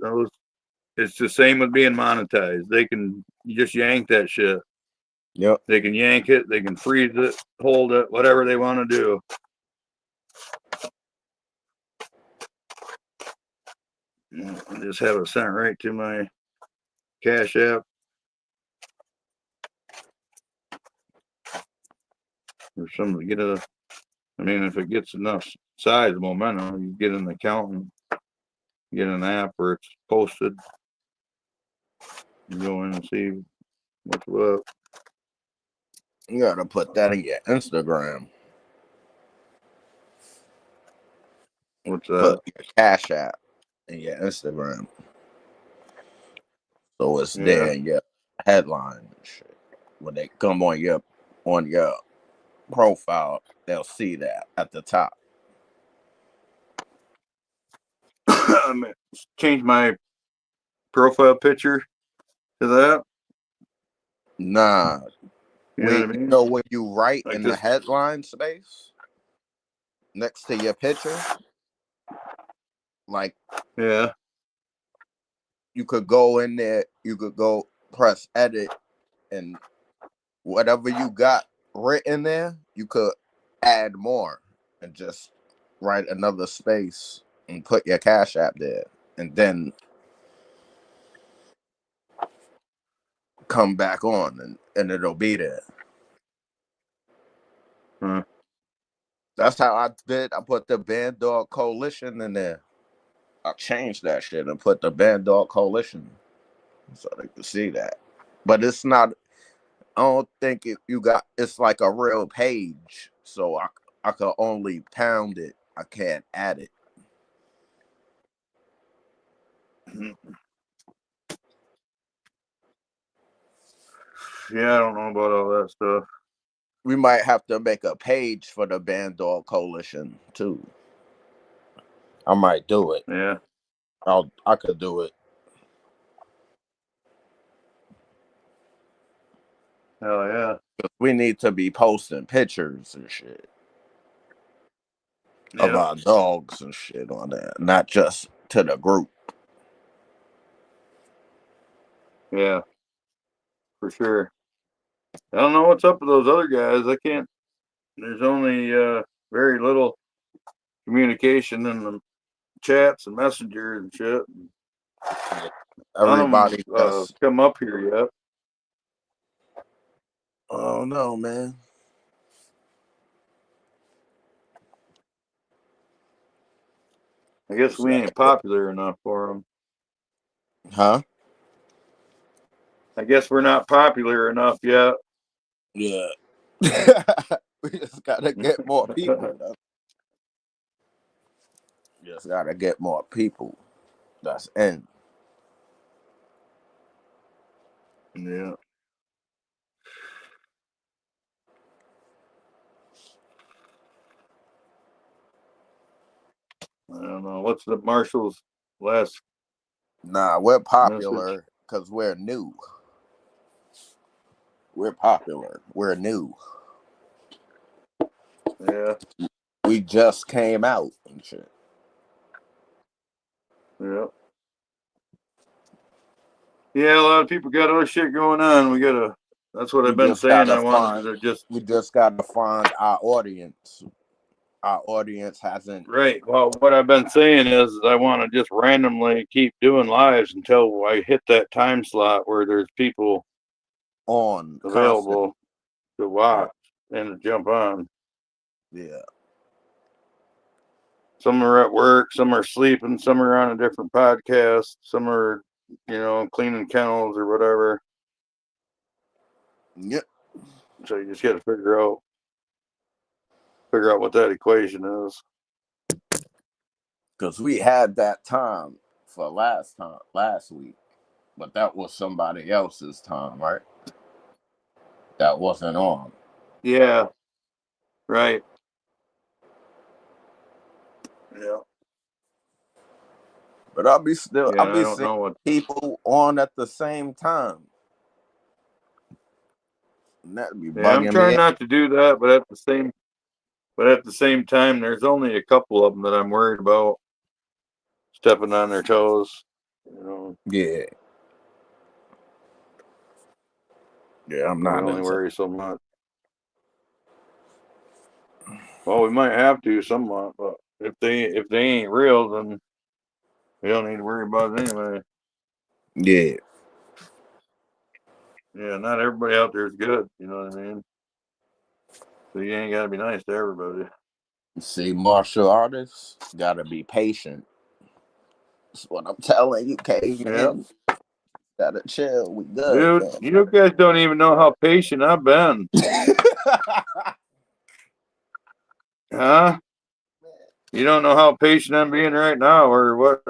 It's the same with being monetized. They can just yank that shit. Yep. They can yank it, they can freeze it, hold it, whatever they want to do. I just have it sent right to my Cash App. Or somebody if it gets enough size momentum, you get an account and get an app where it's posted. You go in and see what's what. You gotta put that in your Instagram. What's Put that? your Cash App in your Instagram, so it's Yeah. there in your headline and shit. When they come on your profile, they'll see that at the top. Change my profile picture to that. Nah, You know what I mean? So when you write Like in this. the headline space next to your picture, like Yeah. you could go in there, you could go press edit, and whatever you got written there, you could add more and just write another space and put your Cash App there, and then come back on and it'll be there. Huh. That's how I did. I put the Band Dog Coalition in there. I changed that shit and put the Band Dog Coalition so they could see that. But it's not. I don't think you got. It's like a real page, so I could only pound it. I can't add it. Yeah, I don't know about all that stuff. We might have to make a page for the Band Dog Coalition too. I might do it. Yeah. I could do it. Hell yeah. We need to be posting pictures and shit of Yeah. our dogs and shit on there, not just to the group. Yeah. For sure. I don't know what's up with those other guys. There's only very little communication in the chats and messengers and shit. Everybody None of them come up here yet. Oh no, man. I guess we ain't popular enough for them. Huh? I guess we're not popular enough yet. Yeah. We just gotta get more people. Though. Just gotta get more people. That's in. Yeah. I don't know. What's the Marshall's last Nah, we're message? popular because we're new. We're popular. We're new. Yeah. We just came out and shit. Yeah. Yeah, a lot of people got other shit going on. That's what We I've been just saying. gotta I wanted find. to just. We just gotta find our audience. Our audience hasn't Right. Well, what I've been saying is I want to just randomly keep doing lives until I hit that time slot where there's people on constant. available to watch and to jump on. Yeah. Some are at work, some are sleeping, some are on a different podcast, some are, cleaning kennels or whatever. Yep. So you just got to figure out what that equation is. Because we had that time for last week, but that was somebody else's time, right? That wasn't on. Yeah. Right. Yeah. But I'll be Yeah. I don't seeing know what. people on at the same time. And that'd be Yeah, I'm bugging trying me out. not to do that, but at the same time, there's only a couple of them that I'm worried about stepping on their toes. Yeah. Yeah, I'm We not only into. worry so much. Well, we might have to somewhat, but if they ain't real, then we don't need to worry about it anyway. Yeah. Yeah, not everybody out there is good. You know what I mean? So you ain't gotta be nice to everybody. See, martial artists gotta be patient. That's what I'm telling you, caveman. Yeah, Gotta chill. We good, dude. man. You guys don't even know how patient I've been, huh? You don't know how patient I'm being right now, or what,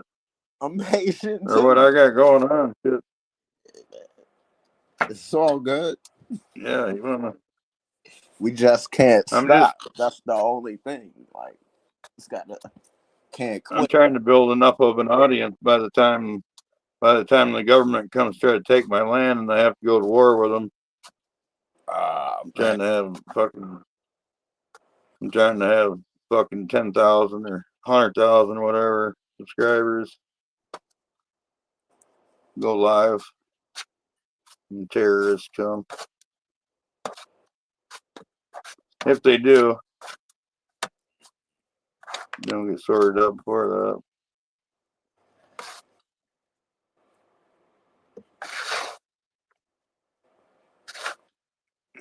I'm patient or what too. I got going on. Shit. It's all good. Yeah, you wanna? We just can't I'm just. stop. That's the only thing. Like, it's gotta can't I'm quit. trying to build enough of an audience by the time the government comes to try to take my land and I have to go to war with them. Ah, I'm man. trying to have fucking. I'm trying to have fucking 10,000 or 100,000 or whatever subscribers. Go live. And terrorists come. If they do, don't get sorted up before that.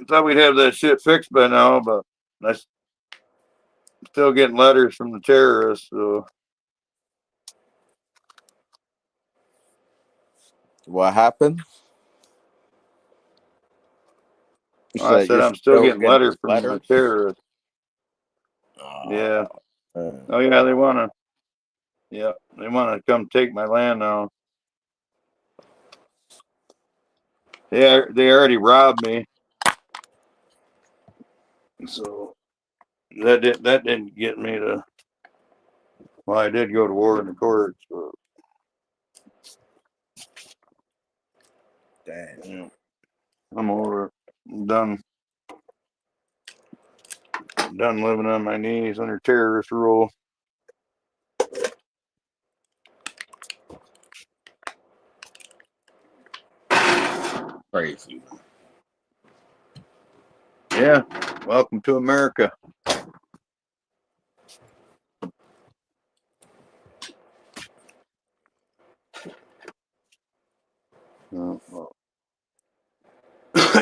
I thought we'd have that shit fixed by now, but I'm still getting letters from the terrorists. So What happened? You I said said you're I'm still still getting getting letters from the letters? terrorists. Yeah. Man. Oh yeah, they wanna. Yeah, they wanna come take my land now. They already robbed me. So that didn't get me to. Well, I did go to war in the courts, but Damn. yeah, I'm over it. I'm done living on my knees under terrorist rule. Crazy. Yeah, welcome to America. Well,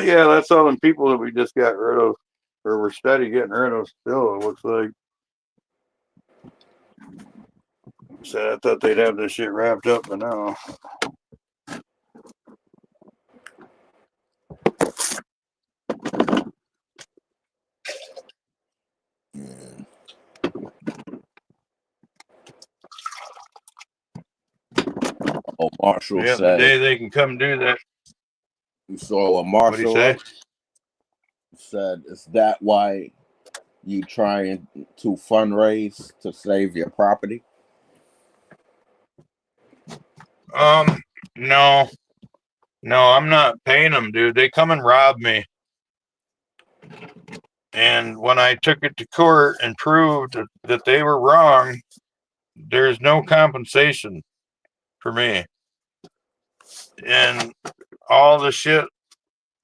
Yeah, that's all them people that we just got rid of, or we're steady getting rid of still, it looks like. So I thought they'd have this shit wrapped up by now. Oh, Marshall Yeah, the said, day they can come do that. you saw what What'd he Marshall say? wrote? Said, is that why you trying to fundraise to save your property? No, I'm not paying them, dude. They come and rob me. And when I took it to court and proved that they were wrong, there's no compensation for me. And all the shit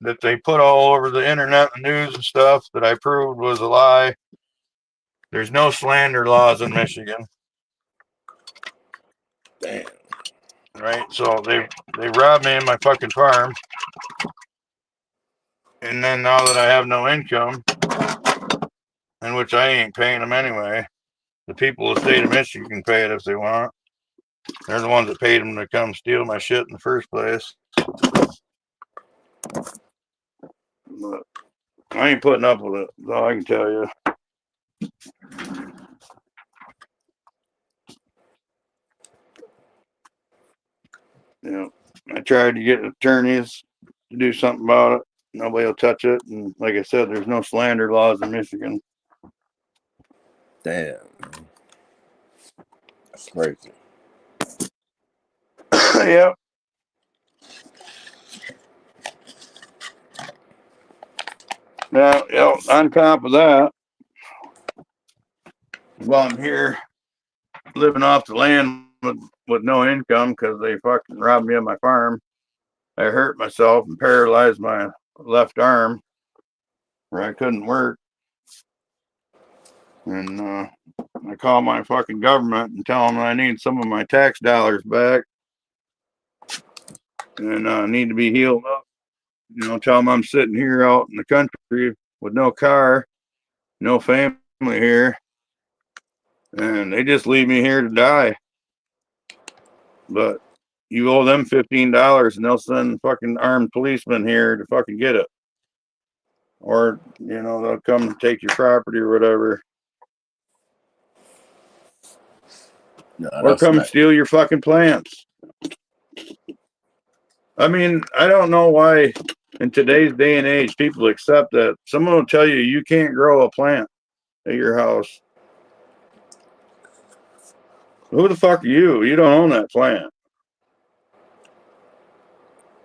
that they put all over the internet and news and stuff that I proved was a lie. There's no slander laws in Michigan. Damn. Right? So they robbed me in my fucking farm. And then now that I have no income, in which I ain't paying them anyway, the people of the state of Michigan can pay it if they want. They're the ones that paid them to come steal my shit in the first place. But I ain't putting up with it. That's all I can tell you. You know, I tried to get attorneys to do something about it. Nobody will touch it. And like I said, there's no slander laws in Michigan. Damn. That's crazy. Yep. Now, on top of that, while I'm here living off the land with no income because they fucking robbed me of my farm, I hurt myself and paralyzed my left arm where I couldn't work. And I call my fucking government and tell them I need some of my tax dollars back and need to be healed up. You know, tell them I'm sitting here out in the country with no car, no family here, and they just leave me here to die. But you owe them $15 and they'll send fucking armed policemen here to fucking get it. Or, you know, they'll come and take your property or whatever. No, Or that's come and not. steal your fucking plants. I mean, I don't know why in today's day and age people accept that. Someone will tell you you can't grow a plant at your house. Who the fuck are you? You don't own that plant.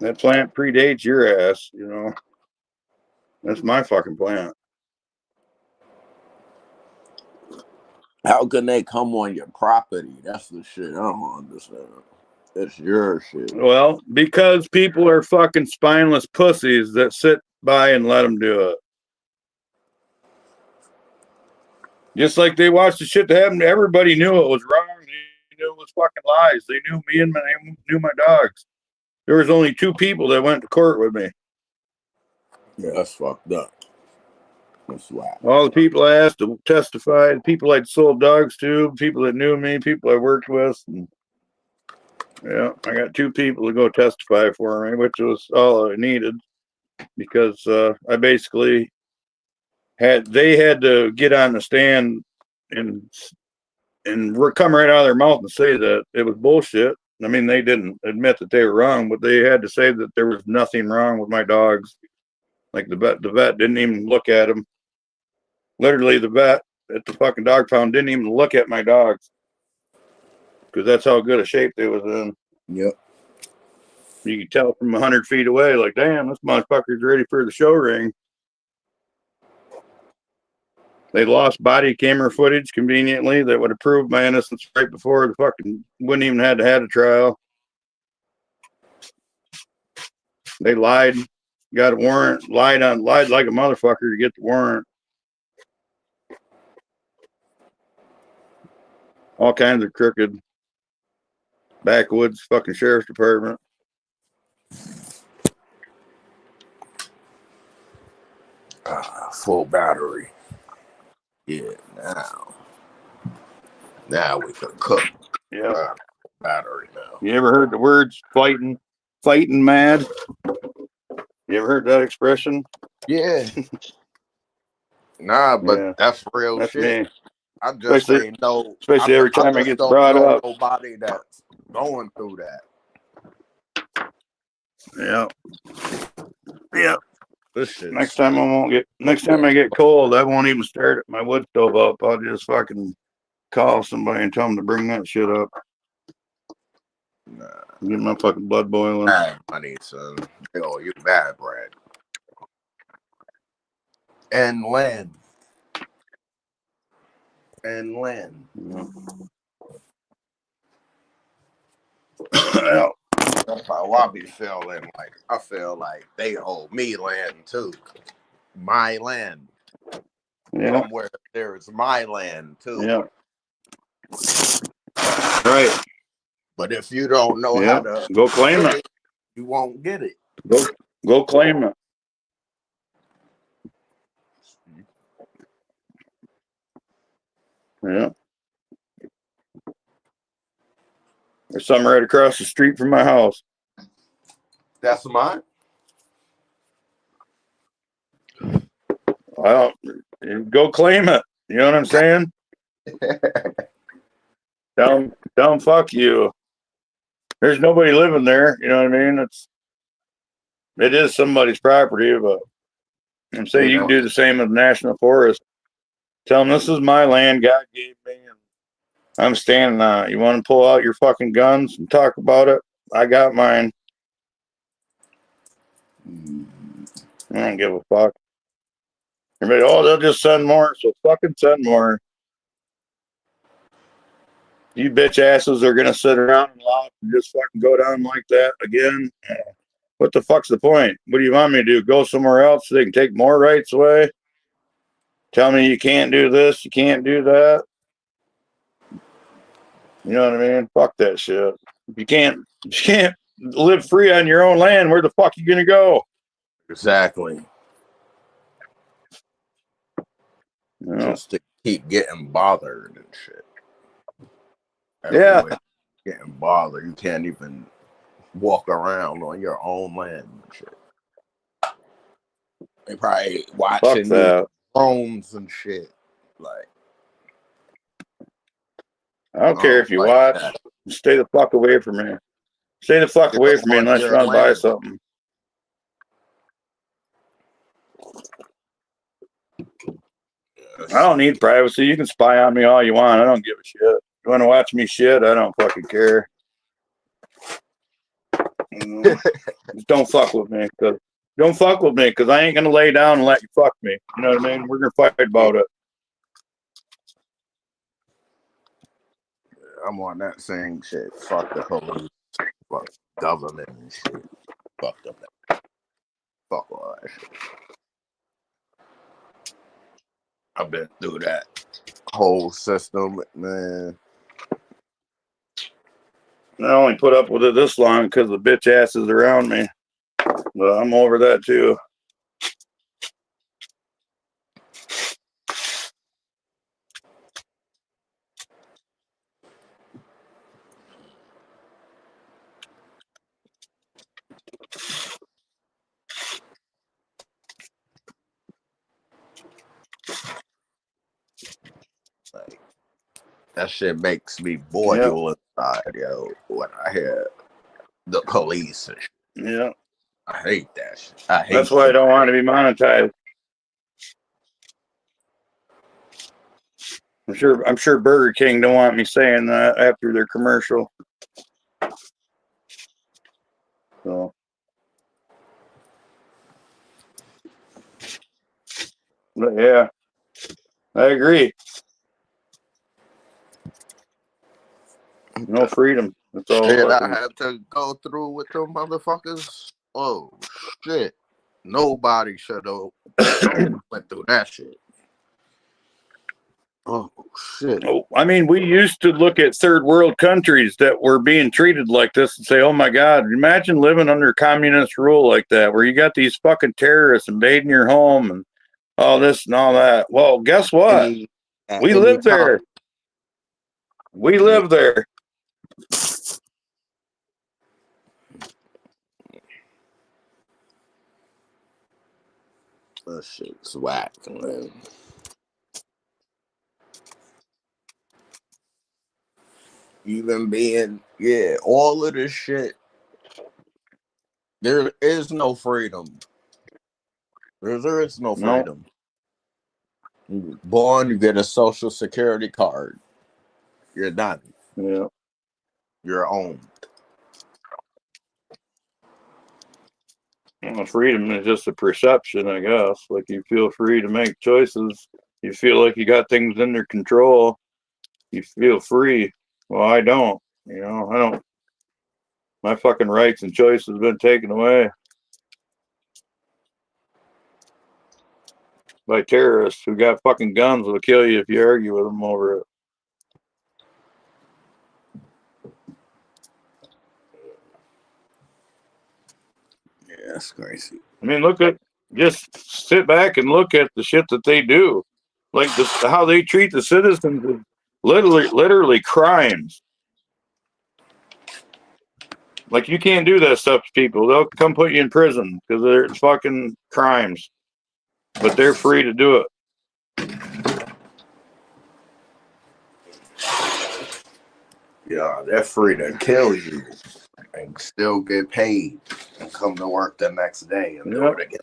That plant predates your ass, you know. That's my fucking plant. How can they come on your property? That's the shit I don't understand. It's your shit. Well, because people are fucking spineless pussies that sit by and let them do it. Just like they watched the shit that happened, everybody knew it was wrong. They knew it was fucking lies. They knew me and they knew my dogs. There was only 2 people that went to court with me. Yeah, that's fucked up. That's whack. All the people I asked to testify, the people I'd sold dogs to, people that knew me, people I worked with. And, yeah, I got 2 people to go testify for me, which was all I needed because I basically they had to get on the stand and come right out of their mouth and say that it was bullshit. I mean, they didn't admit that they were wrong, but they had to say that there was nothing wrong with my dogs. Like the vet didn't even look at them. Literally, the vet at the fucking dog pound didn't even look at my dogs because that's how good a shape they was in. Yep. You could tell from 100 feet away, like, damn, this motherfucker's ready for the show ring. They lost body camera footage conveniently that would have proved my innocence right before the fucking wouldn't even had to have a trial. They lied, got a warrant, lied like a motherfucker to get the warrant. All kinds of crooked backwoods fucking sheriff's department. Full battery. Yeah, now we can cook. Yeah. Battery now. You ever heard the words fighting mad? You ever heard that expression? Yeah. Nah, but Yeah, that's real that's shit. me. I just Especially, ain't know. especially every I time it just gets don't brought know up. nobody that's going through that. Yeah. Yeah. This shit. Next time I get cold, I won't even start my wood stove up. I'll just fucking call somebody and tell them to bring that shit up. Nah, Get my fucking blood boiling. bad money, son. Yo, you bad, Brad. And land. Yeah. That's how I be feeling. Like I feel like they owe me land too. My land. Yeah. Somewhere there is my land too. Yeah. Right. But if you don't know Yeah. how to Go claim get it. it, you won't get it. Go claim it. Yeah. There's some right across the street from my house. That's mine. Well, go claim it. You know what I'm saying? Tell them fuck you. There's nobody living there. You know what I mean? It is somebody's property, but I'm saying you can do the same with the National Forest. Tell them this is my land God gave me, and I'm standing on it. You want to pull out your fucking guns and talk about it? I got mine. I don't give a fuck. Everybody, oh, they'll just send more, so fucking send more. You bitch asses are gonna sit around and laugh and just fucking go down like that again. What the fuck's the point? What do you want me to do? Go somewhere else so they can take more rights away? Tell me you can't do this, you can't do that. You know what I mean? Fuck that shit. If you can't live free on your own land, where the fuck are you gonna go? Exactly. You know? Just to keep getting bothered and shit. Yeah. Everywhere. Getting bothered. You can't even walk around on your own land and shit. They probably watching you drones and shit. Like, I don't care if you like watch. that. Stay the fuck away from me. Stay the fuck away from me unless you want to buy something. I don't need privacy. You can spy on me all you want. I don't give a shit. You want to watch me shit? I don't fucking care. Just don't fuck with me. Because I ain't going to lay down and let you fuck me. You know what I mean? We're going to fight about it. I'm on that same shit. Fuck the police. Fuck government and shit. Fuck them. Fuck all that shit. I've been through that whole system, man. I only put up with it this long because the bitch asses around me. But I'm over that too. Like, that shit makes me boil inside, yo, when I hear the police and shit. Yeah. I hate that shit. I hate That's why I don't want to be monetized. I'm sure Burger King don't want me saying that after their commercial. So but yeah. I agree. No freedom. That's all. shit I had to go through with them motherfuckers. Oh shit. Nobody should have went through that shit. Oh shit. I mean, we used to look at third world countries that were being treated like this and say, oh my God, imagine living under communist rule like that, where you got these fucking terrorists invading your home and all this and all that. Well, guess what? We live there. We live there. That shit's whack, man. Even being, all of this shit. There is no freedom. There is no freedom. You're born, you get a social security card. You're done. Yeah. You're owned. Well, freedom is just a perception, I guess. Like you feel free to make choices. You feel like you got things under control. You feel free. Well, I don't. You know, I don't. My fucking rights and choices have been taken away by terrorists who got fucking guns that'll kill you if you argue with them over it. Yeah, that's crazy. I mean, just sit back and look at the shit that they do. Like how they treat the citizens is literally crimes. Like you can't do that stuff to people. They'll come put you in prison because they're fucking crimes. But they're free to do it. Yeah, they're free to kill you and still get paid and come to work the next day and do it again.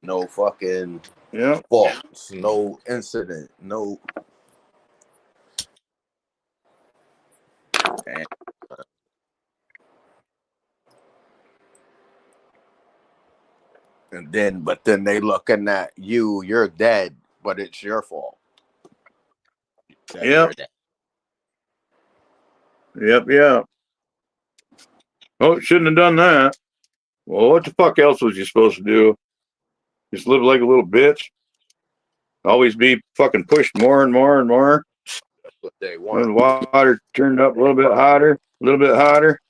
No fucking faults, no incident, no. Damn. But then they looking at you, you're dead, but it's your fault. Yep. Oh, shouldn't have done that. Well, what the fuck else was you supposed to do? Just live like a little bitch? Always be fucking pushed more and more and more? That's what they want. When the water turned up a little bit hotter, a little bit hotter.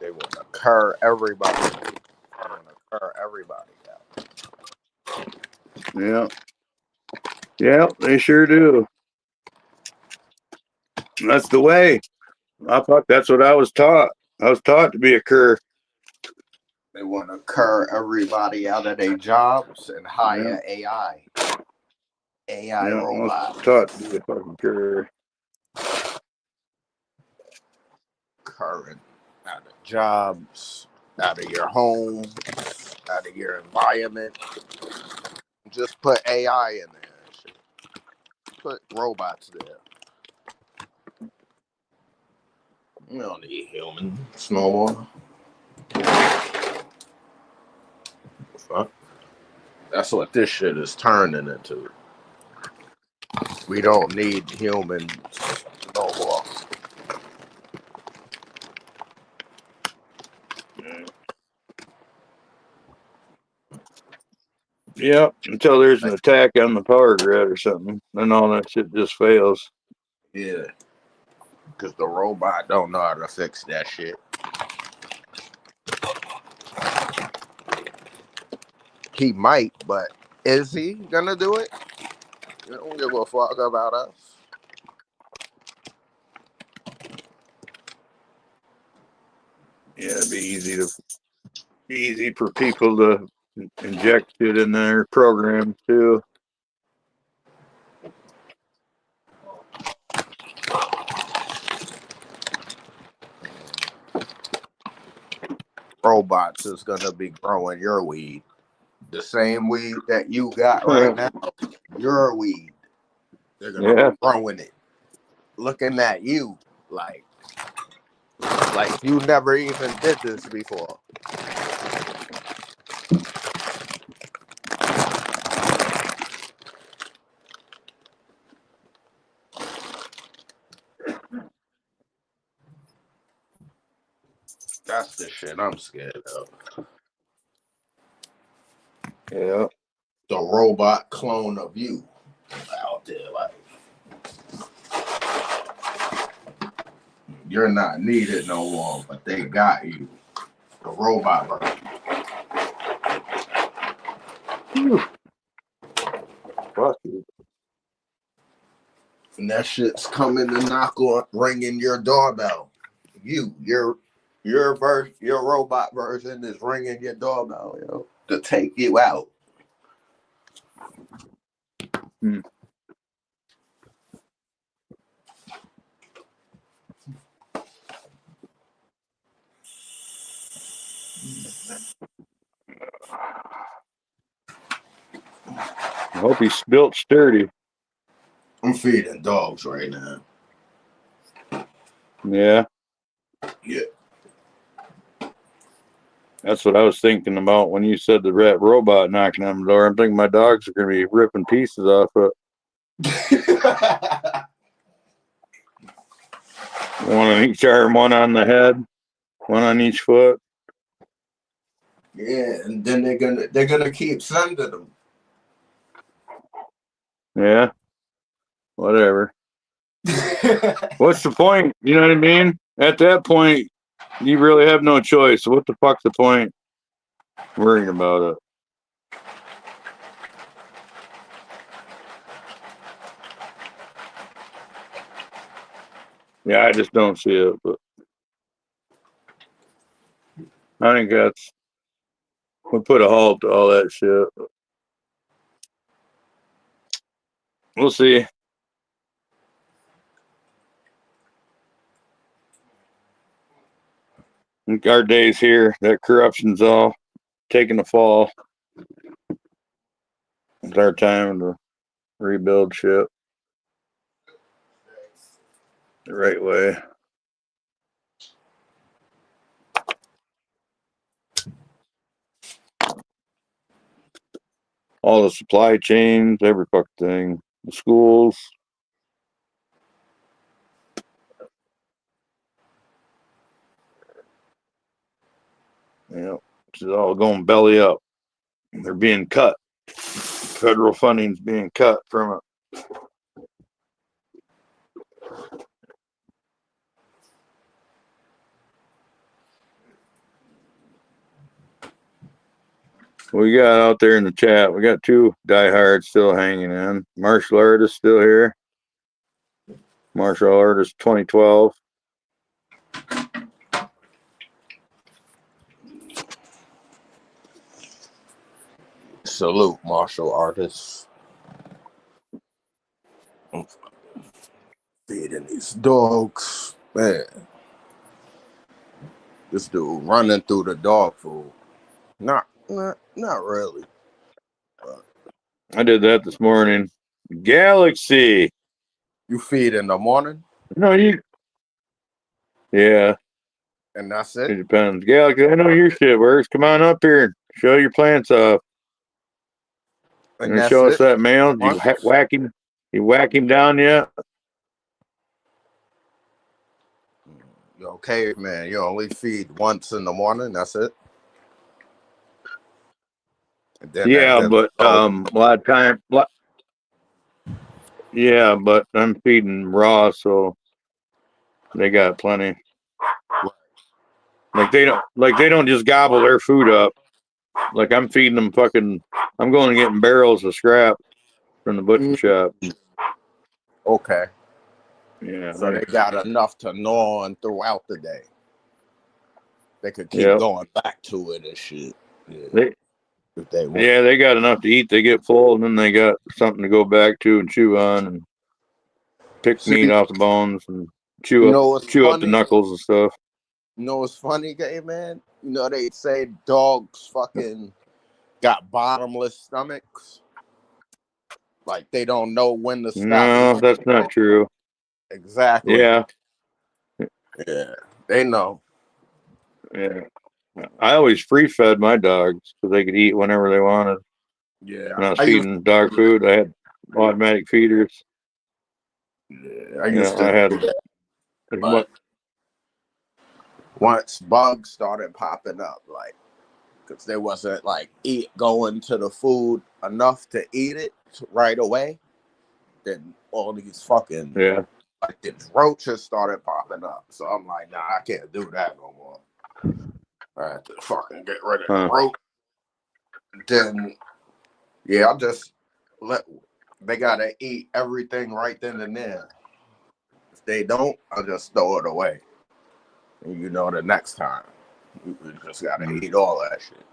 They want to cur everybody. They want to cur everybody out. Yeah. Yeah, they sure do. That's the way. That's what I was taught. I was taught to be a cur. They want to cur everybody out of their jobs and hire AI. AI robots. I was taught to be a fucking cur. Curring out of jobs, out of your home, out of your environment. Just put AI in there. Put robots there. We don't need humans no more. Fuck. That's what this shit is turning into. We don't need humans no more. Yeah, until there's an attack on the power grid or something, then all that shit just fails. Yeah, because the robot don't know how to fix that shit. He might, but is he gonna do it? He don't give a fuck about us. Yeah, it'd be easy for people to inject it in their program too. Robots is gonna be growing your weed. The same weed that you got right now, your weed. They're gonna be growing it. Looking at you like you never even did this before. That's the shit I'm scared of. Yeah. The robot clone of you out there, like you're not needed no more, but they got you. The robot version. Fuck you. And that shit's coming to knock on, ringing your doorbell. Your robot version is ringing your doorbell, yo, to take you out. I hope he's built sturdy. I'm feeding dogs right now. Yeah. Yeah. That's what I was thinking about when you said the rat robot knocking on the door. I'm thinking my dogs are going to be ripping pieces off it. One on each arm, one on the head, one on each foot. Yeah, and then they're gonna keep sending them. Yeah. Whatever. What's the point? You know what I mean? At that point, you really have no choice. What the fuck's the point worrying about it? Yeah, I just don't see it, but I think we'll put a halt to all that shit. We'll see. I think our days here, that corruption's all taking a fall. It's our time to rebuild shit the right way. All the supply chains, every fucking thing, the schools. Yeah, it's all going belly up. They're being cut. Federal funding's being cut from it. We got out there in the chat, we got two diehards still hanging in. Martial artist still here. Martial artist 2012. Salute, martial artists. I'm feeding these dogs, man. This dude running through the dog food. Not really. I did that this morning. Galaxy. You feed in the morning, No, you. Yeah, and that's it it. depends. Galaxy, I know your shit works. Come on up here. Show your plants off. And You that's show us it. that male. You whack him. You whack him down yet? Okay, man. You only feed once in the morning. That's it. And then Yeah, but a lot of time. Yeah, but I'm feeding raw, so they got plenty. Like they don't just gobble their food up. Like I'm feeding them fucking. I'm going and getting barrels of scrap from the butcher shop. Okay. Yeah. So they got enough to gnaw on throughout the day. They could keep Yep. going back to it and shit. Yeah. They, they want. yeah, they got enough to eat. They get full, and then they got something to go back to and chew on, and pick meat off the bones, and chew up the knuckles and stuff. You know what's funny, gay man? You know they say dogs fucking got bottomless stomachs. Like they don't know when to stop. No, that's not true. Exactly. Yeah. Yeah, they know. Yeah. I always free fed my dogs so they could eat whenever they wanted. Yeah. When I was feeding dog food, I had automatic feeders. Yeah, I used to do that. But once bugs started popping up, like, because there wasn't like going to the food enough to eat it right away, then all these fucking like these roaches started popping up. So I'm like, nah, I can't do that no more. I had to fucking get rid of the roach. Then Yeah, I just let they gotta eat everything right then and there. If they don't, I just throw it away. And you know, the next time you just gotta eat all that shit.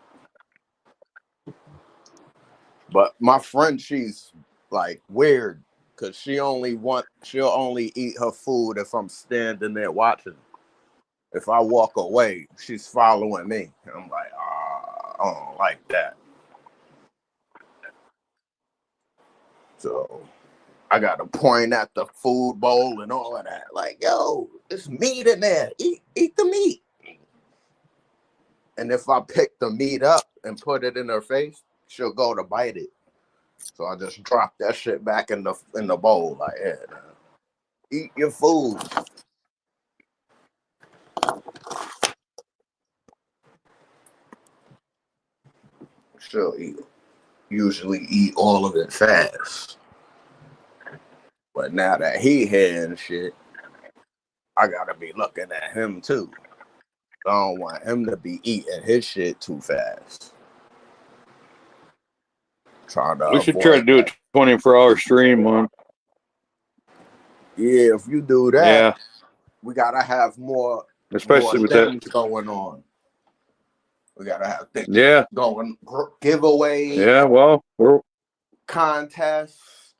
But my friend, she's like weird because she'll only eat her food if I'm standing there watching. If I walk away, she's following me. I'm like, I don't like that. So I gotta point at the food bowl and all of that. Like, yo, it's meat in there. Eat the meat. And if I pick the meat up and put it in her face, she'll go to bite it. So I just drop that shit back in the bowl. Like, yeah, man, eat your food. She'll usually eat all of it fast. But now that he here and shit, I gotta be looking at him too. I don't want him to be eating his shit too fast. Trying to We should try to avoid do a that. 24-hour stream one. Yeah, if you do that, Yeah, we gotta have more especially with that. things going on. We gotta have things Yeah, going, giveaways, yeah. Well, we're contests.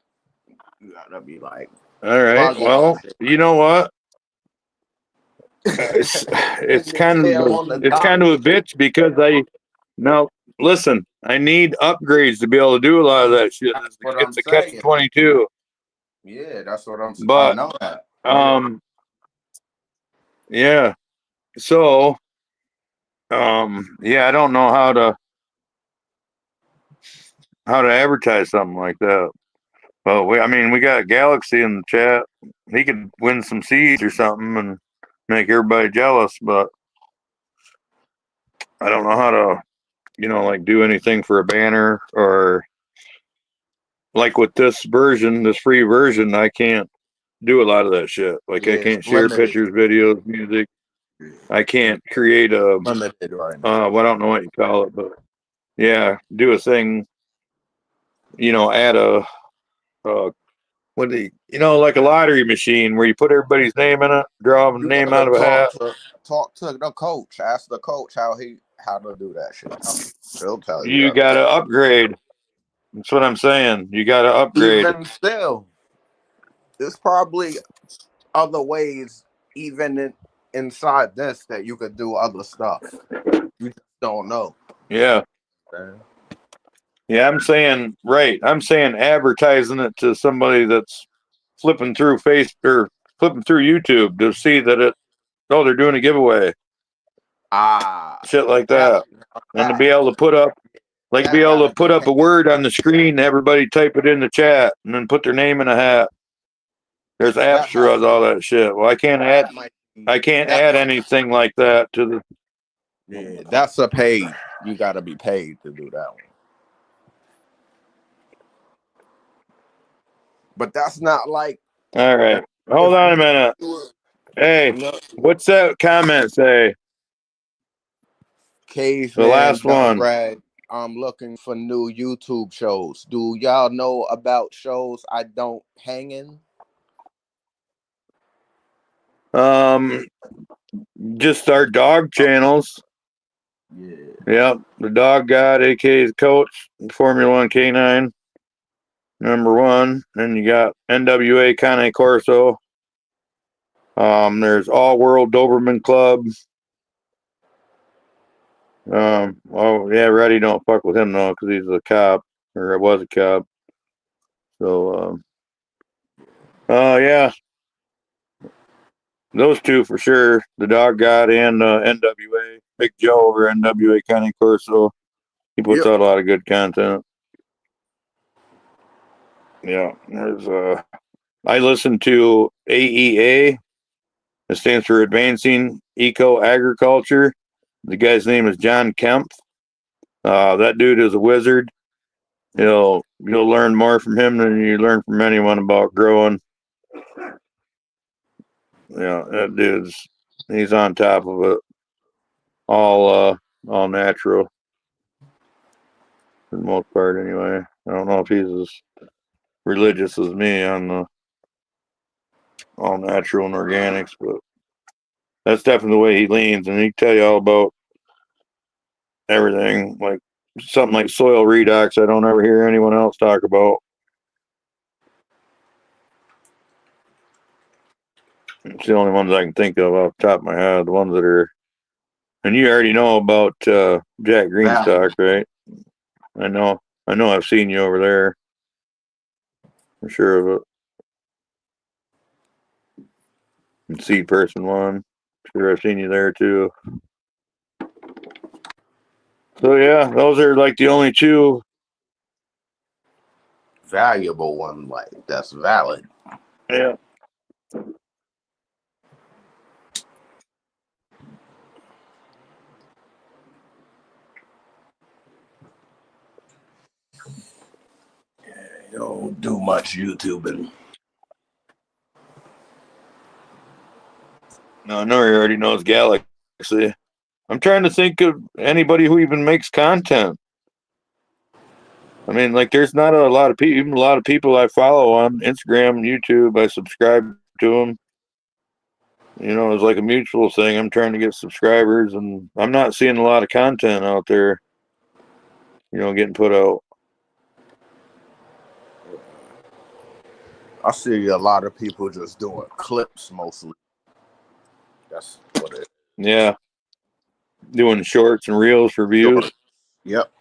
You gotta be like all right. bugging. Well, you know what? Send It's your kind tail of on the it's kind of a docket. bitch because now listen. I need upgrades to be able to do a lot of that shit. That's what I'm It's a catch saying. 22. Yeah, that's what I'm saying. I But know that. yeah. So yeah, I don't know how to advertise something like that. Well, I mean, we got Galaxy in the chat. He could win some seeds or something and make everybody jealous, but I don't know how to, like do anything for a banner or like with this version, this free version, I can't do a lot of that shit. Like Yeah, I it's can't share limited. pictures, videos, music. Yeah, I can't create a, limited right now. well, I don't know what you call it, but yeah, do a thing, add like a lottery machine where you put everybody's name in it, draw a You name gotta out of a hat. talk to the coach. Ask the coach how to do that shit. He'll tell you You got everything. to upgrade. That's what I'm saying. You got to upgrade. Even still, there's probably other ways, even inside this, that you could do other stuff. You just don't know. Yeah. Man. Yeah, I'm saying advertising it to somebody that's flipping through YouTube to see that they're doing a giveaway. Shit like that. And to be able to put up a word on the screen, everybody type it in the chat and then put their name in a hat. There's apps for all that shit. Well, I can't add anything like that to the. Yeah, that's a paid. You got to be paid to do that one. But that's not like. All right. Hold on a minute. Hey, what's that comment say? The Caveman last one. Red. I'm looking for new YouTube shows. Do y'all know about shows I don't hang in? Just our dog channels. Yeah. Yep, the dog god, aka the coach, Formula One K9, #1. Then you got NWA Cane Corso. There's All World Doberman Club. Oh yeah, Reddy don't fuck with him though, because he's a cop, or was a cop. So, yeah, those two for sure. The dog god and NWA, Big Joe over NWA Cane Corso. He puts out a lot of good content. Yeah, there's I listen to AEA. It stands for Advancing Eco Agriculture. The guy's name is John Kemp. That dude is a wizard. You'll learn more from him than you learn from anyone about growing. Yeah, that he's on top of it. All natural. for the most part anyway. I don't know if he's as religious as me on the all natural and organics, but that's definitely the way he leans, and he can tell you all about everything, like something like soil redox. I don't ever hear anyone else talk about. It's the only ones I can think of off the top of my head. The ones that are, and you already know about Jack Greenstock, right? I know. I've seen you over there. I'm sure of it. And Seed Person One. Sure, I've seen you there too. So yeah, those are like the only two Valuable one, like that's valid. Yeah. You don't do much YouTubing. No, I know he already knows Galaxy. I'm trying to think of anybody who even makes content. I mean, like, there's not a lot of people, even a lot of people I follow on Instagram, YouTube. I subscribe to them. You know, it's like a mutual thing. I'm trying to get subscribers, and I'm not seeing a lot of content out there, you know, getting put out. I see a lot of people just doing clips mostly. That's what it is. Yeah. Doing shorts and reels for views. Short. Yep.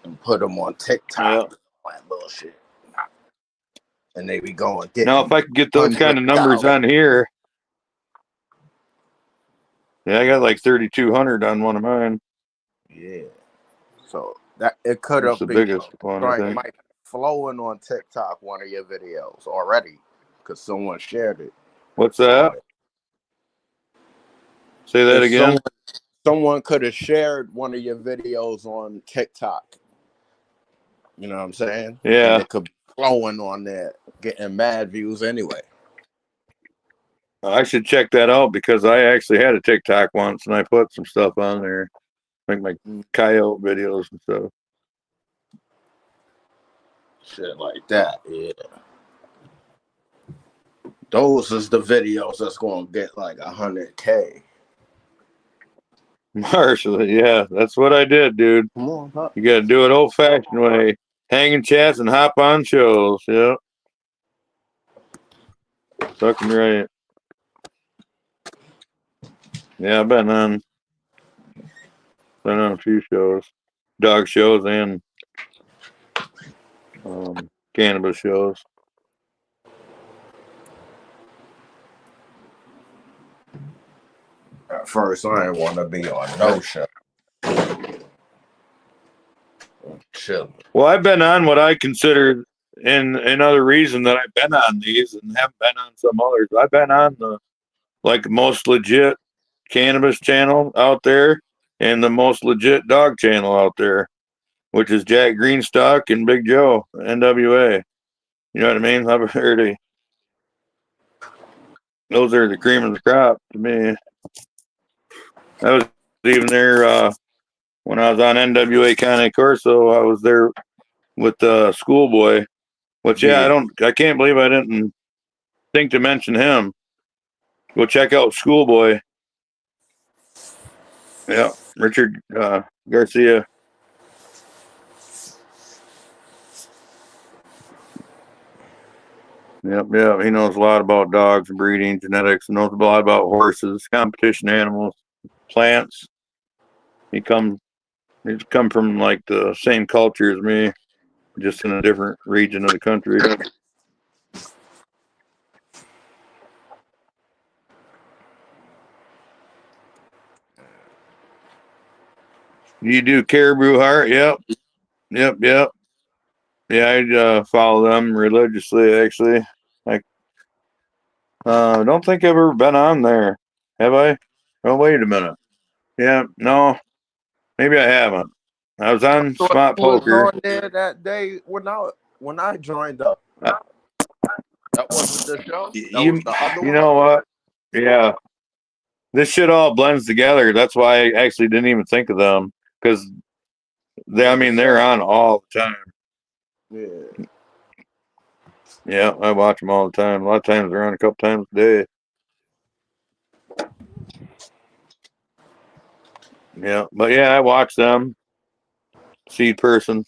And put them on TikTok. Yeah. That bullshit. And they be going getting. Now, if I could get those kind of numbers on here, yeah, I got like 3,200 on one of mine. Yeah. So that it could That's have the been biggest one, I think. might be flowing on TikTok, one of your videos already, because someone shared it. What's that? Say that again. Someone could have shared one of your videos on TikTok. You know what I'm saying? Yeah. And it could be flowing on there, getting mad views anyway. I should check that out because I actually had a TikTok once and I put some stuff on there, like my coyote videos and stuff. Shit like that, yeah. Those is the videos that's gonna get like 100K. Marshall, yeah, that's what I did, dude. Come on, huh? You got to do it old-fashioned way. Hanging chats and hop on shows. Yeah. Fucking right. Yeah, I've been on a few shows, dog shows and cannabis shows. At first, I didn't want to be on no show. Chill. Well, I've been on what I consider, and another reason that I've been on these and haven't been on some others. I've been on the like most legit cannabis channel out there and the most legit dog channel out there, which is Jack Greenstock and Big Joe, NWA. You know what I mean? I've heard those are the cream of the crop to me. I was even there when I was on NWA Cane Corso. I was there with Schoolboy, which I can't believe I didn't think to mention him. Go check out Schoolboy. Yeah, Richard Garcia. Yep, he knows a lot about dogs, breeding, genetics, and knows a lot about horses, competition animals, plants. He's come from like the same culture as me, just in a different region of the country. You do Caribou Heart? Yep. Yeah, I follow them religiously. Actually, I don't think I've ever been on there. Have I? Oh, wait a minute. Yeah, no, maybe I haven't. I was on Spot Poker. On there that day when I joined up. That wasn't the show. That was the other one. You know what? Yeah, this shit all blends together. That's why I actually didn't even think of them, because I mean, they're on all the time. Yeah. Yeah, I watch them all the time. A lot of times they're on a couple times a day. Yeah, but yeah, I watch them. Seed person.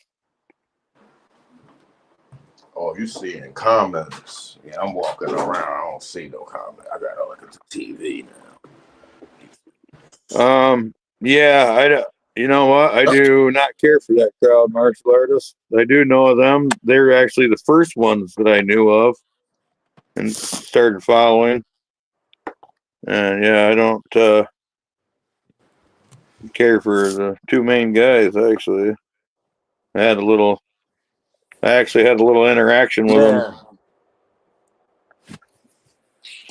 Oh, you see in comments. Yeah, I'm walking around. I don't see no comment. I gotta look at the TV now. Yeah, you know what? I do not care for that crowd martial artists. I do know of them. They're actually the first ones that I knew of and started following. And yeah, I don't care for the two main guys actually. I actually had a little interaction with them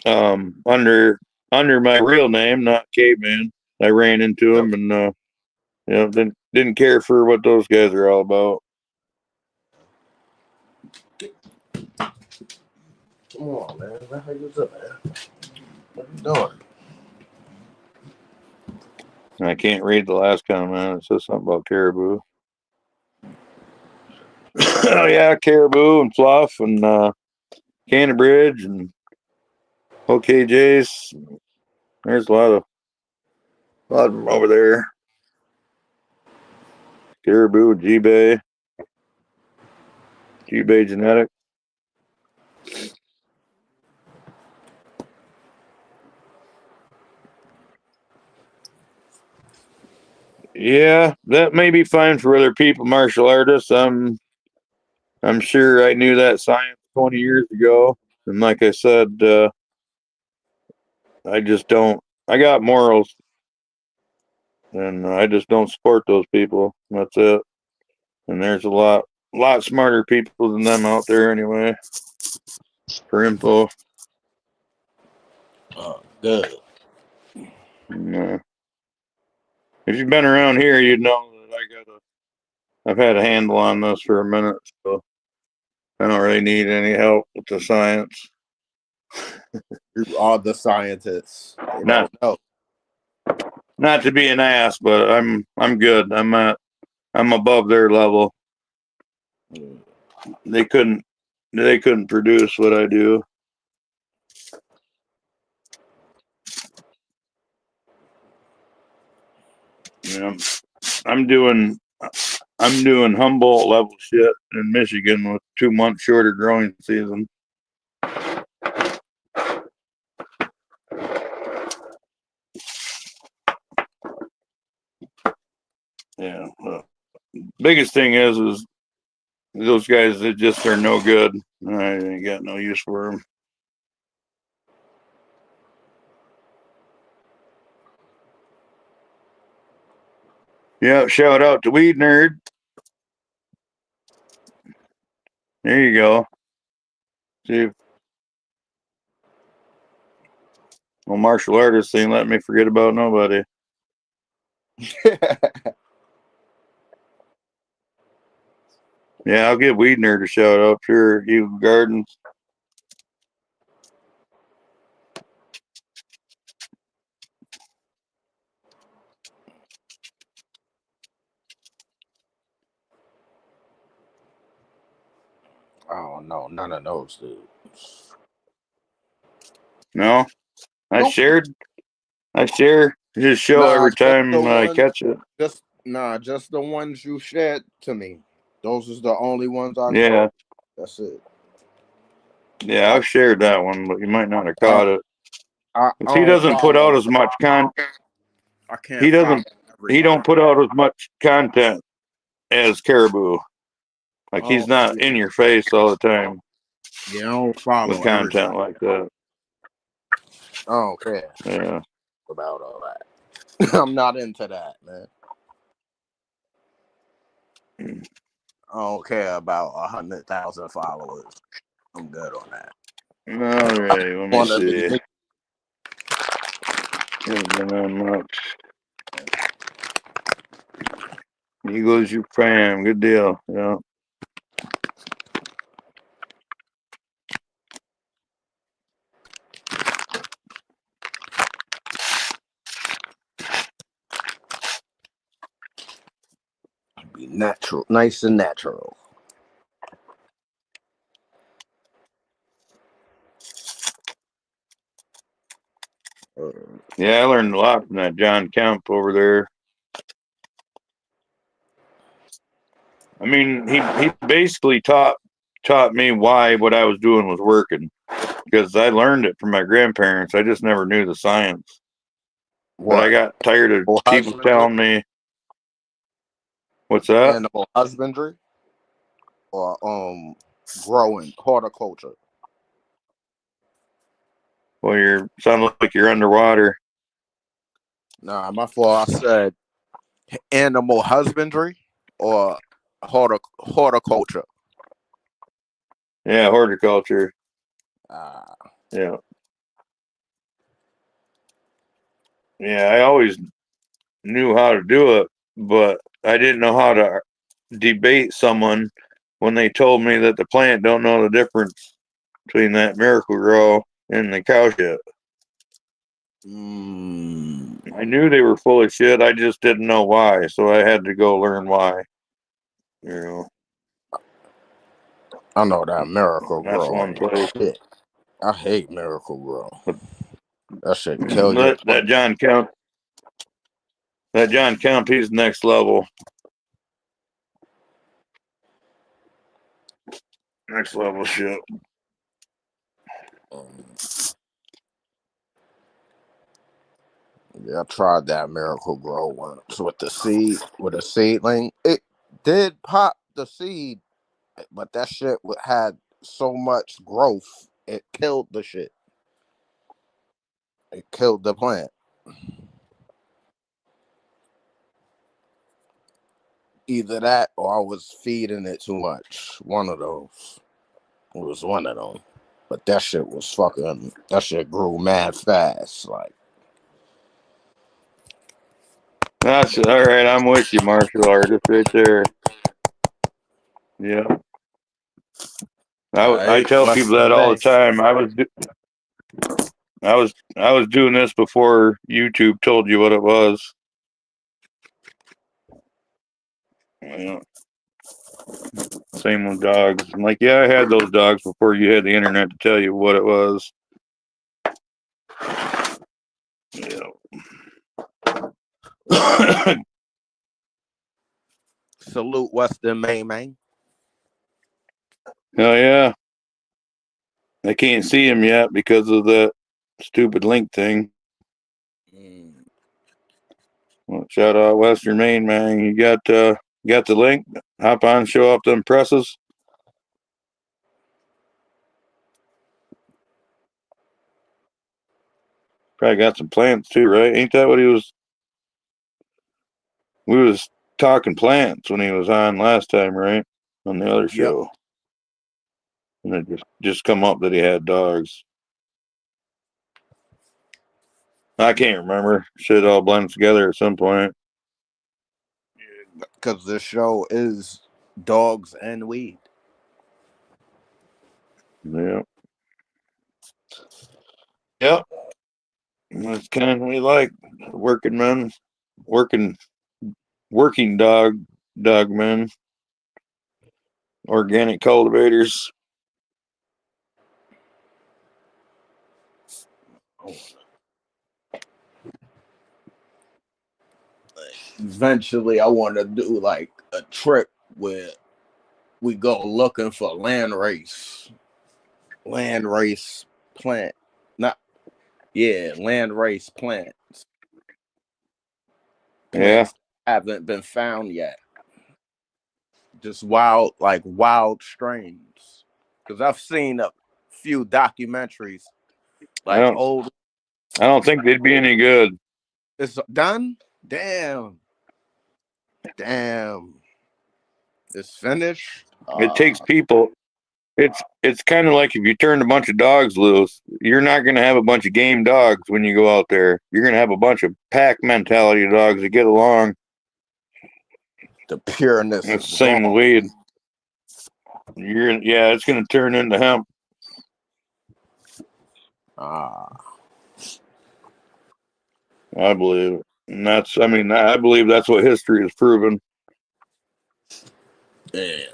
Yeah. under my real name, not Caveman. I ran into Yep. him and didn't care for what those guys are all about. Come on, man. What the heck is up, man? What you doing? I can't read the last comment. It says something about caribou. Oh yeah, caribou and fluff and Cannon Bridge and OKJs. There's a lot of them over there. Caribou, G-Bay genetic. Yeah, that may be fine for other people, martial artists. I'm sure I knew that science 20 years ago, and like I said, I just don't. I got morals, and I just don't support those people. That's it. And there's a lot smarter people than them out there anyway. For info. Oh, good. And, if you've been around here, you'd know that I've had a handle on this for a minute, so I don't really need any help with the science. You are the scientists. They Not don't know. not to be an ass, but I'm good. I'm above their level. They couldn't produce what I do. You know, I'm doing Humboldt level shit in Michigan with 2 months shorter growing season. Yeah. Biggest thing is those guys that just are no good. I ain't got no use for them. Yeah, shout out to Weed Nerd. There you go. See if well, martial artist ain't let me forget about nobody. Yeah, I'll give Weed Nerd a shout out. Sure, Eagle Gardens. Oh no, none of those dudes. No, I Nope. share his show every time I catch it. Just the ones you shared to me. Those is the only ones I Yeah, caught. That's it. yeah, I've shared that one, but you might not have caught it. I 'Cause he don't doesn't put follow. out as much I can't. He follow doesn't. He everybody. don't put out as much content as Caribou. Like he's Oh, not in your face all the time yeah, I don't with follow content everybody. like that. I don't care Yeah. about all that. I'm not into that, man. I don't care about 100,000 followers. I'm good on that. All right. Let me Want to see. be Hasn't been on much. Eagles, you fam. Good deal. Yeah. Be natural, nice and natural. Yeah, I learned a lot from that John Kemp over there. I mean, he basically taught me why what I was doing was working, because I learned it from my grandparents. I just never knew the science. But I What? got tired of Animal people husbandry? telling me, what's that? Animal husbandry or growing horticulture. Well, you sound like you're underwater. Nah, my fault. I said animal husbandry or horticulture. Yeah, horticulture. Ah, Yeah. Yeah, I always knew how to do it, but I didn't know how to debate someone when they told me that the plant don't know the difference between that Miracle Grow and the cow shit. I knew they were full of shit. I just didn't know why, so I had to go learn why. You know, I know that Miracle that's Grow one ain't place. shit. I hate Miracle Grow. But That shit kill your that John Kemp, he's next level. Next level shit. Yeah, I tried that Miracle Grow once with the seedling. It did pop the seed, but that shit had so much growth, it killed the shit. It killed the plant. Either that or I was feeding it too much. One of those. It was one of them. But that shit was fucking. That shit grew mad fast. Like, That's all right. I'm with you, martial artist, right there. Yeah. I it tell must people be that all the nice. time. I was doing this before YouTube told you what it was. Yeah. Same with dogs. I'm like, yeah, I had those dogs before you had the internet to tell you what it was. Yeah. Salute Western Maine, man. Hell yeah. I can't see him yet because of that stupid link thing. Well, shout out Western Maine, man. You got the link? Hop on, show off them presses. Probably got some plants too, right? Ain't that what he was? We was talking plants when he was on last time, right? On the other Yep. show. And it just come up that he had dogs. I can't remember. Shit all blends together at some point. Because this show is dogs and weed. Yeah. Yep. That's kind of what we like. Working men. Working dog men. Organic cultivators. Eventually, I want to do like a trip where we go looking for land race plant. Not, yeah, land race plants. Yeah. Plants haven't been found yet. Just wild strains. Because I've seen a few documentaries, I like old. don't think they'd be any good. It's done. Damn. It's finished. It takes people. It's kind of like if you turn a bunch of dogs loose, you're not going to have a bunch of game dogs when you go out there. You're going to have a bunch of pack mentality dogs that get along. The pureness It's is the gone. same with weed. It's going to turn into hemp. I believe, and I believe that's what history has proven. Yeah.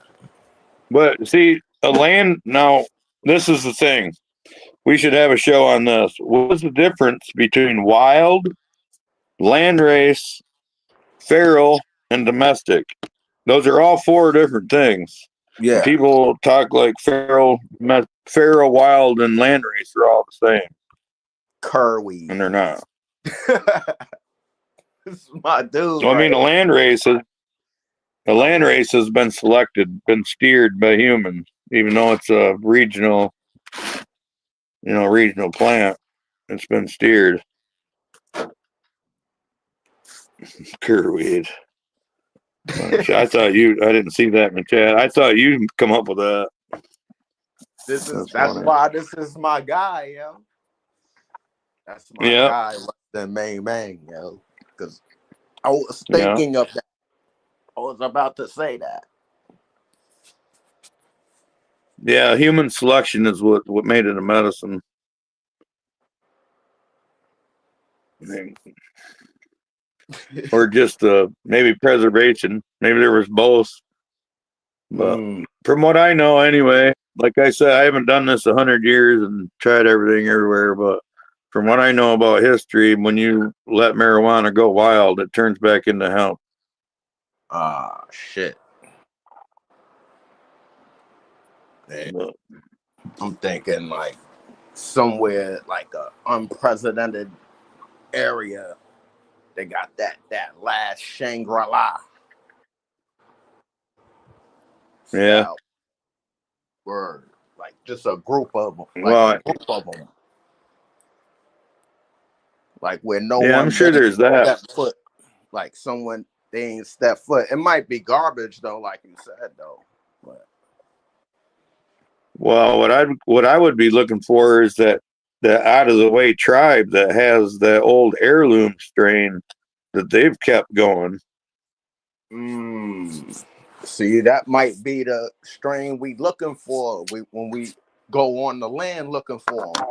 But see, a land now. This is the thing. We should have a show on this. What's the difference between wild, landrace, feral, and domestic? Those are all four different things. And Yeah. people talk like feral, wild, and landrace are all the same, Curweed. and they're not. This is my dude. So I mean, Right. the land race has been selected, been steered by humans, even though it's a regional, regional plant. It's been steered. Curweed. I didn't see that in the chat. I thought you'd come up with that. That's why this is my guy, yo. That's my guy, the main man, yo. Because I was thinking of that. I was about to say that. Yeah, human selection is what made it a medicine. Or just maybe preservation. Maybe there was both. But from what I know, anyway, like I said, I haven't done this 100 years and tried everything everywhere. But from what I know about history, when you let marijuana go wild, it turns back into hemp. Shit. I'm thinking like somewhere like a unprecedented area. They got that last Shangri-La. Yeah. Word. Like just a group of them. Like where no one. I'm sure there's that. Step foot. Like someone they ain't step foot. It might be garbage though, like you said though. But. Well, what I would be looking for is that the out of the way tribe that has the old heirloom strain that they've kept going. See, that might be the strain we looking for. When we go on the land looking for them,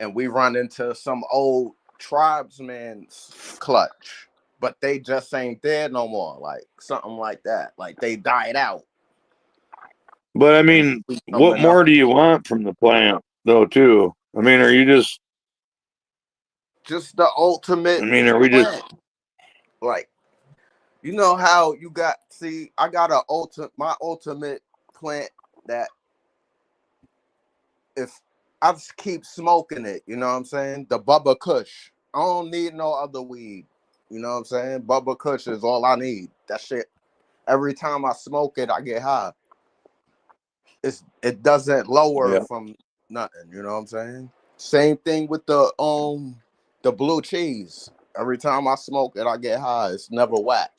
and we run into some old tribesman's clutch, but they just ain't there no more. Like something like that. Like they died out. But I mean, what more do you want from the plant, though? Too. I mean, are you just the ultimate? I mean, are we plant? just like? You know how you got? See, I got my ultimate plant that if I just keep smoking it, you know what I'm saying? The Bubba Kush. I don't need no other weed. You know what I'm saying? Bubba Kush is all I need. That shit. Every time I smoke it, I get high. It doesn't lower from nothing. You know what I'm saying? Same thing with the blue cheese. Every time I smoke it, I get high. It's never whack.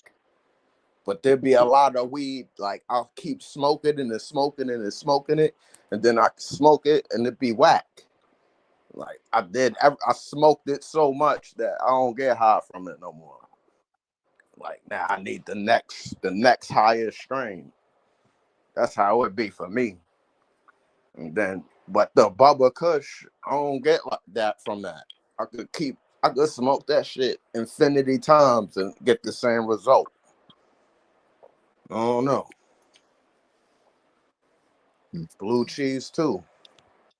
But there'd be a lot of weed, like I'll keep smoking and then smoking and then smoking it, and then I smoke it and it'd be whack. Like I smoked it so much that I don't get high from it no more. Like now I need the next highest strain. That's how it would be for me. And then, but the Bubba Kush, I don't get like that from that. I could smoke that shit infinity times and get the same result. I don't know. Blue cheese too.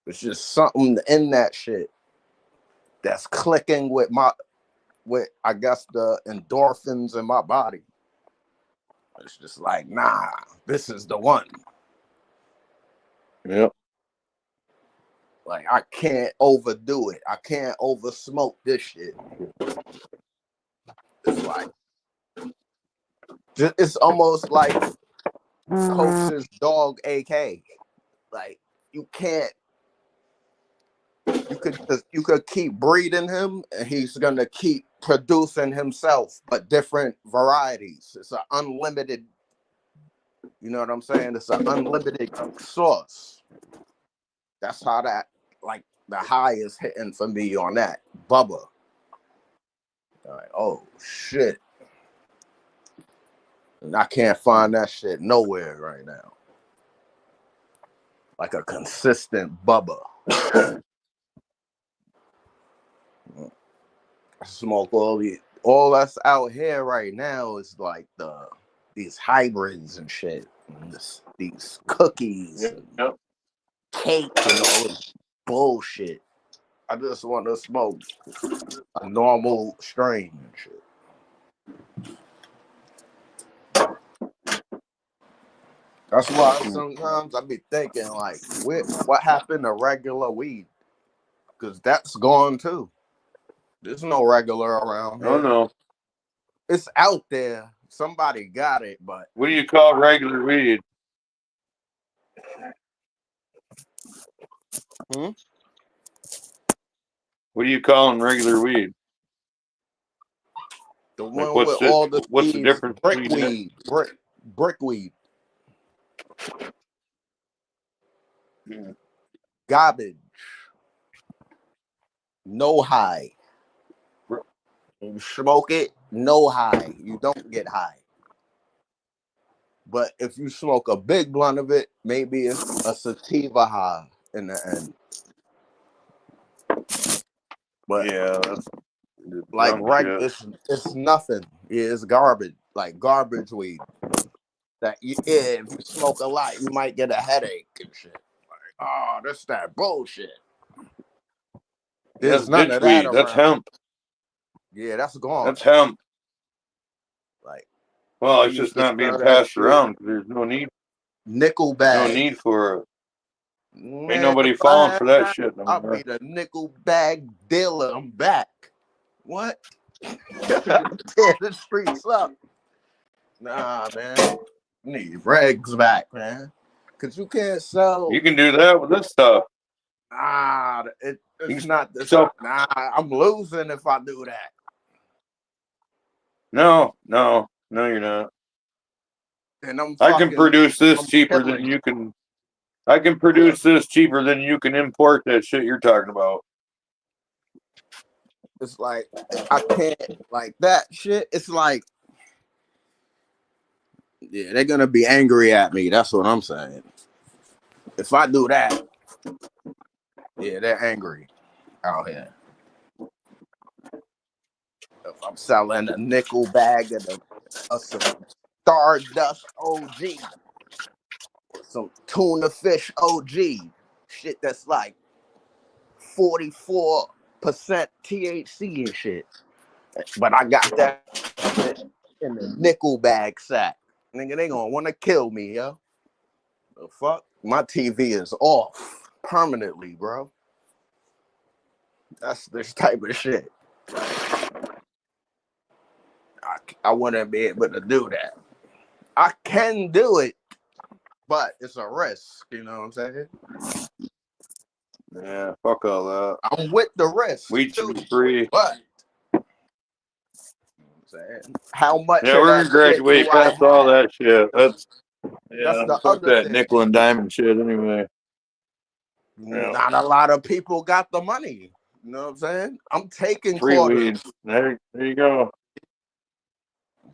It's just something in that shit that's clicking with I guess the endorphins in my body. It's just like, nah, this is the one. Yep. Like I can't overdo it. I can't over smoke this shit. It's like it's almost like Coach's dog AK. Like you can't. You could keep breeding him, and he's gonna keep producing himself, but different varieties. It's an unlimited. You know what I'm saying? It's an unlimited source. That's how that like the high is hitting for me on that Bubba. Like, oh shit. And I can't find that shit nowhere right now. Like a consistent Bubba. I smoke all that's out here right now is like the these hybrids and shit, and these cookies and Yep. cake and all this bullshit. I just want to smoke a normal strain and shit. That's why sometimes I be thinking like, what happened to regular weed? Because that's gone too. There's no regular around here. Oh no. It's out there. Somebody got it, but What do you call regular weed? What are you calling regular weed? the Like one with all the what's the leaves, difference brick between that? weed, brick weed, Yeah. garbage, no high. You smoke it, no high. You don't get high. But if you smoke a big blunt of it, maybe it's a sativa high in the end. But Yeah, that's like dumb right, shit. it's nothing. Yeah, it's garbage, like garbage weed. If you smoke a lot, you might get a headache and shit. Like, oh, that's that bullshit. That's There's none ditch of that weed. That's around. hemp. Yeah, that's gone. That's hemp. Like Well, I it's used just to not being smell that passed shit. around because there's no need Nickel bag. for it. Man, Ain't nobody if I falling had for that that, shit no I'll more. be the nickel bag dealer. I'm back. What? Tear the streets up. Nah, man. Need regs back, man. Cause you can't sell. You can do that with this stuff. It's not the So Nah, I'm losing if I do that. no, you're not. And I'm I can produce this I'm cheaper killing. than you can. I can produce this cheaper than you can import that shit you're talking about. It's like I can't like that shit. It's like, yeah, they're gonna be angry at me. That's what I'm saying. If I do that, yeah, they're angry out here. If I'm selling a nickel bag of some Stardust OG, or some tuna fish OG, shit that's like 44% THC and shit. But I got that shit in the nickel bag sack. Nigga, they gonna wanna kill me, yo. The fuck? My TV is off permanently, bro. That's this type of shit. I wouldn't be able to do that. I can do it, but it's a risk. You know what I'm saying? Yeah, fuck all that. I'm with the risk. Weed should be free. But you know what I'm saying, how much Yeah, of we're that gonna shit do graduate I past all have? that shit. That's Yeah, the fuck other that thing. nickel and diamond shit anyway. Yeah. Not a lot of people got the money. You know what I'm saying? I'm taking Free quarters. weed. There you go.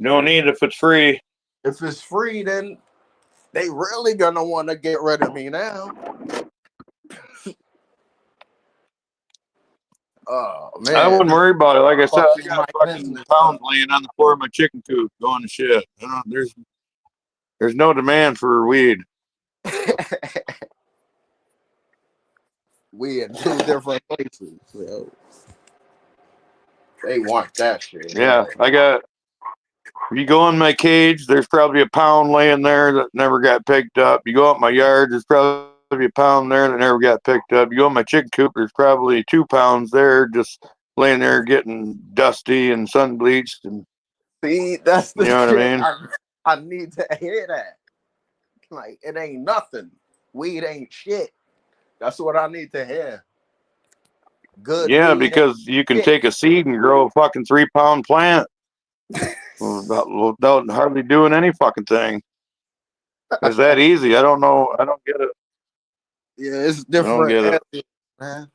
No need if it's free. If it's free, then they really gonna want to get rid of me now. Oh man, I wouldn't worry about it. Like I said, I got my fucking business pounds laying on the floor of my chicken coop going to shit. There's no demand for weed. We in two different places. So they want that shit. Yeah, I got. If you go in my cage, there's probably a pound laying there that never got picked up. You go out my yard, there's probably a pound there that never got picked up. You go in my chicken coop, there's probably 2 pounds there just laying there getting dusty and sun bleached. And See, that's the you know shit. what I mean? I need to hear that. Like, it ain't nothing. Weed ain't shit. That's what I need to hear. Good Yeah, weed. because you can take a seed and grow a fucking 3-pound plant without hardly doing any fucking thing. It's that easy. I don't know. I don't get it. Yeah, it's I don't different. get it. Man.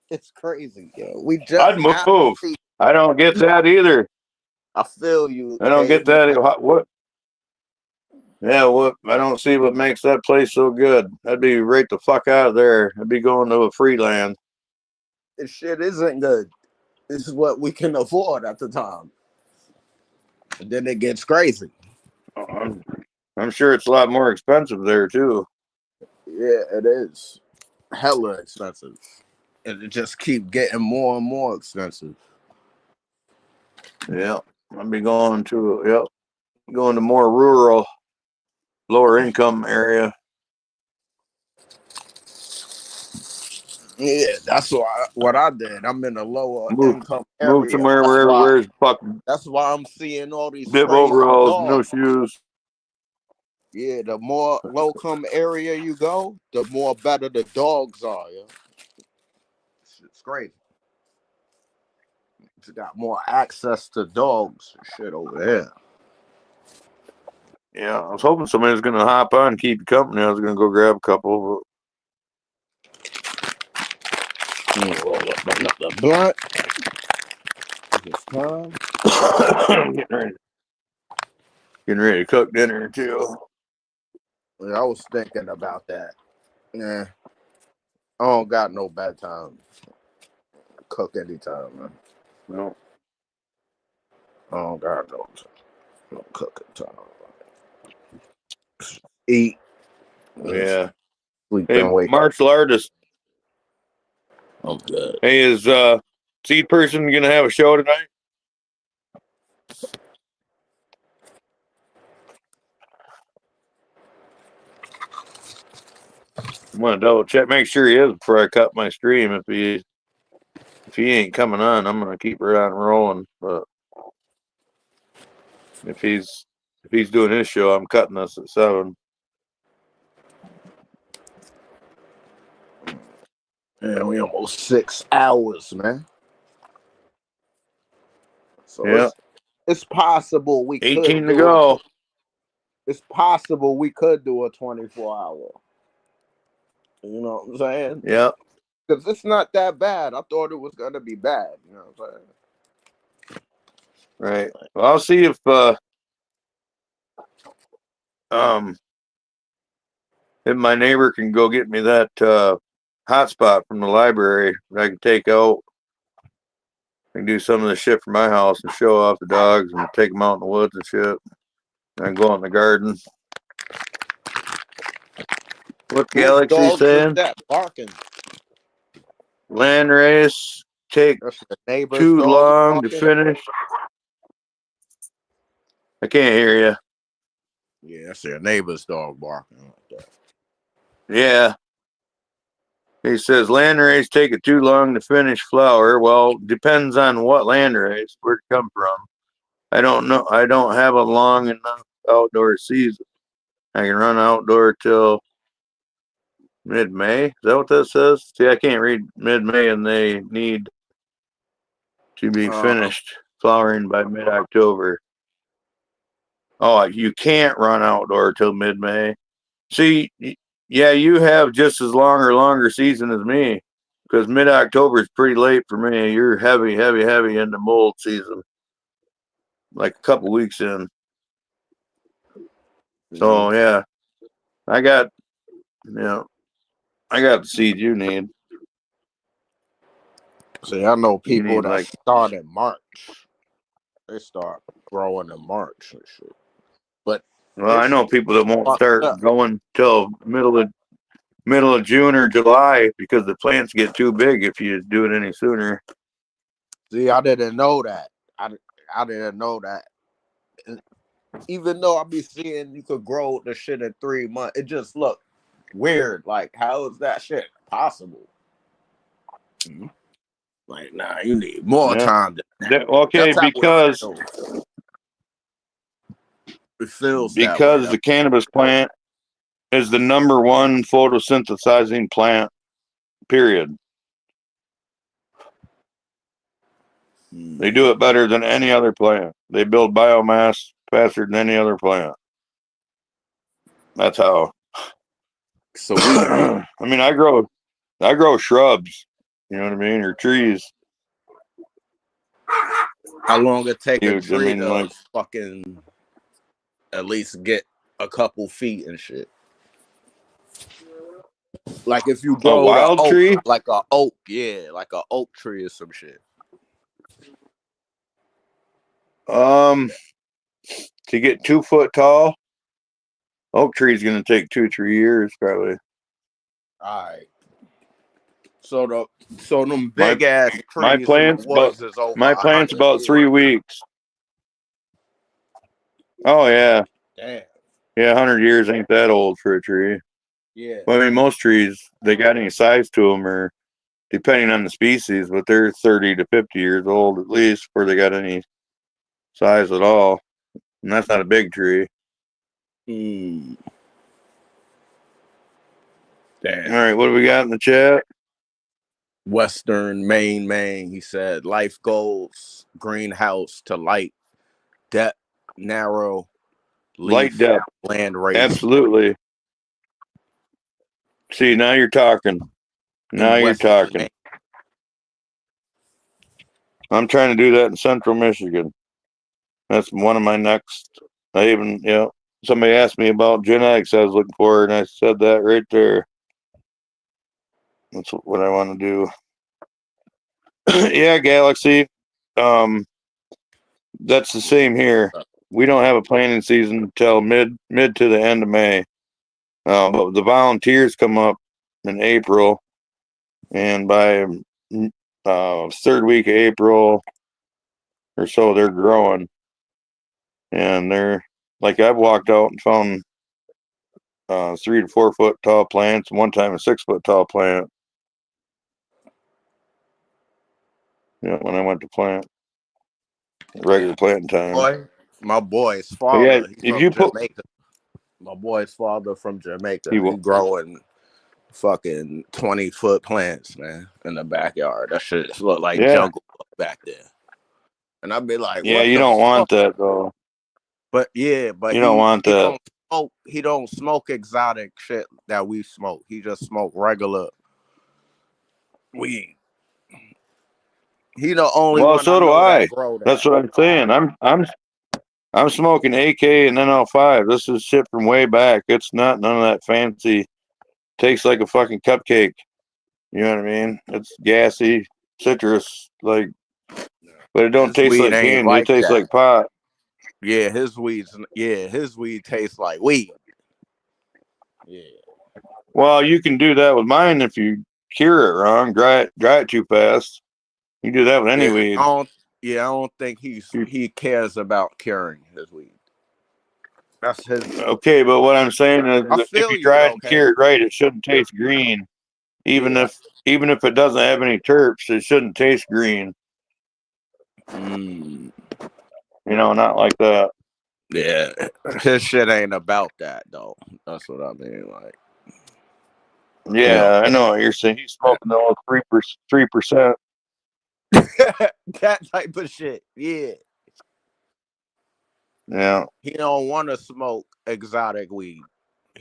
It's crazy, yo. We just I'd move. I don't get that either. I feel you. I don't get that. What? Yeah, what? I don't see what makes that place so good. I'd be right the fuck out of there. I'd be going to a free land. This shit isn't good. This is what we can afford at the time. And then it gets crazy. I'm sure it's a lot more expensive there too. Yeah, it is. Hella expensive. And it just keep getting more and more expensive. Yeah, I'll be going to more rural, lower income area. Yeah, that's what I did. I'm in a lower income Move area. somewhere where everywhere's fucking That's why I'm seeing all these bib crazy overalls, no dogs. shoes. Yeah, the more low come area you go, the more better the dogs are. Yeah, it's crazy. You got more access to dogs and shit over there. Yeah, I was hoping somebody was gonna hop on and keep you company. I was gonna go grab a couple. Roll up another blunt. It's time. Getting ready to cook dinner too. Yeah, I was thinking about that. Yeah, I don't got no bedtime. Cook anytime, man. No. I don't got no cooking time. Eat, Yeah. sleep, Hey, and wake up. martial artist. I'm good. Hey, is Seed Person gonna have a show tonight? I'm gonna double check, make sure he is before I cut my stream. If he ain't coming on, I'm gonna keep her on rolling. But if he's doing his show, I'm cutting us at 7. And we almost 6 hours, man. So Yeah. it's possible we 18 could to do it. go. It's possible we could do a 24-hour. You know what I'm saying? Yeah. Because it's not that bad. I thought it was gonna be bad. You know what I'm saying? Right. Well, I'll see if my neighbor can go get me that hotspot from the library that I can take out. I can do some of the shit from my house and show off the dogs and take them out in the woods and shit. And go in the garden. What Whose Galaxy dogs is saying? that barking? Land race take That's the neighbor's too dog long to barking. finish. I can't hear you. Yeah, that's their neighbor's dog barking like that. Yeah. He says land race take it too long to finish flower. Well, depends on what land race, where it come from. I don't know. I don't have a long enough outdoor season. I can run outdoor till mid-May. Is that what that says? See, I can't read mid-May, and they need to be finished flowering by mid-October. Oh, you can't run outdoor till mid-May. See, yeah, you have just as long or longer season as me, because mid-October is pretty late for me. You're heavy into mold season, like a couple weeks in. So yeah, I got the seed you need. See, I know people that like start in March. They start growing in March and shit. But well, I know people that won't start up. going till middle of June or July because the plants get too big if you do it any sooner. See, I didn't know that. I didn't know that. And even though I be seeing you could grow the shit in 3 months, it just look weird. Like, how is that shit possible? Mm-hmm. Like, nah, you need more time. Okay, because it feels that way. The cannabis plant is the number one photosynthesizing plant, period. They do it better than any other plant. They build biomass faster than any other plant. That's how. So we I mean, I grow shrubs, you know what I mean, or trees. How long it take a Huge. I tree mean, to like fucking at least get a couple feet and shit? Like if you grow a wild tree, like a oak, yeah, like a oak tree or some shit. to get 2 foot tall, oak tree's gonna take 2-3 years probably. All right. So them big ass My trees in the plant's about woods is over my plant's 100 about 3 years. weeks. Oh yeah. Damn. Yeah, 100 years ain't that old for a tree. Yeah. Well, I mean, most trees, they got any size to them, or depending on the species, but they're 30 to 50 years old at least before they got any size at all. And that's not a big tree. Mm. All Damn. right, what do we got in the chat? Western Maine. He said, life goals, greenhouse to light, depth, narrow, Light leaf, depth. land race. Absolutely. See, now you're talking. Now In you're Western talking. Maine. I'm trying to do that in Central Michigan. That's one of my next. Somebody asked me about genetics I was looking for, and I said that right there. That's what I want to do. Yeah, Galaxy. That's the same here. We don't have a planting season until mid to the end of May. But the volunteers come up in April, and by third week of April or so, they're growing, and they're like I've walked out and found 3 to 4 foot tall plants. One time a 6 foot tall plant. Yeah, when I went to plant regular planting time. My boy's But yeah, father, he's if from you put Jamaica. My boy's father from Jamaica. he He will. growing fucking 20-foot plants, man, in the backyard. That shit just look like Yeah, jungle back there. And I'd be like, yeah, what you the don't fuck? want that though. But yeah, but You don't he want he that. don't smoke. He don't smoke exotic shit that we smoke. He just smoke regular weed. He the only Well, one I so do know that I. grow That's that. what I'm saying. I'm smoking AK and NL5. This is shit from way back. It's not none of that fancy. Tastes like a fucking cupcake. You know what I mean? It's gassy, citrus, but it don't His taste weed like ain't candy. It like tastes that. like pot. His weed tastes like weed. Yeah. Well, you can do that with mine if you cure it wrong, dry it too fast. You do that with any Yeah, weed. I don't think he cares about curing his weed. That's his. Okay, but what I'm saying is I that if feel you you dry it though, and cure Cave. it right, it shouldn't taste green. Even Yeah. if it doesn't have any terps, it shouldn't taste green. Mm, Not like that. yeah. His shit ain't about that though. That's what I mean. Like, Yeah, I know what you're saying. He's smoking all 3%. that type of shit. Yeah. Yeah. He don't want to smoke exotic weed.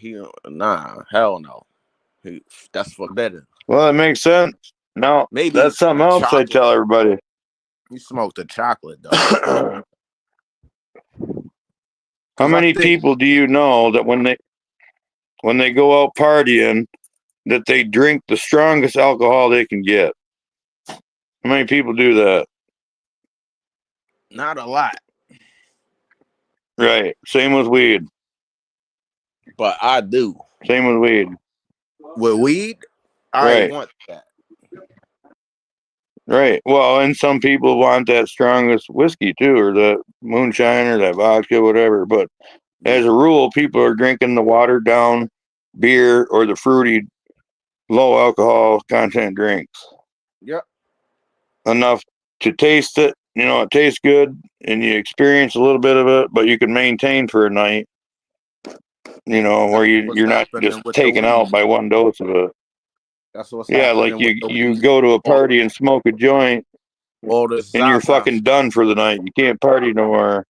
Hell no. That's forbidden. Well, it makes sense. No, Maybe that's something else I chocolate. tell everybody. He smoked the chocolate though. How Cause I many think people do you know that when they go out partying, that they drink the strongest alcohol they can get? How many people do that? not a lot, Right. Same with weed. but I do. Same with weed. With weed, I Right. want that. Right. Well, and some people want that strongest whiskey too, or the moonshine, or that vodka, whatever. But as a rule, people are drinking the watered down beer or the fruity, low alcohol content drinks. Yep. Enough to taste it. It tastes good, and you experience a little bit of it, but you can maintain for a night. Where What's you're not happening just with the taken weed? out by one dose of it. That's what's Yeah, like happening with the you weed. go to a party and smoke a joint, All the and you're Zaza fucking stuff. done for the night. You can't party no more.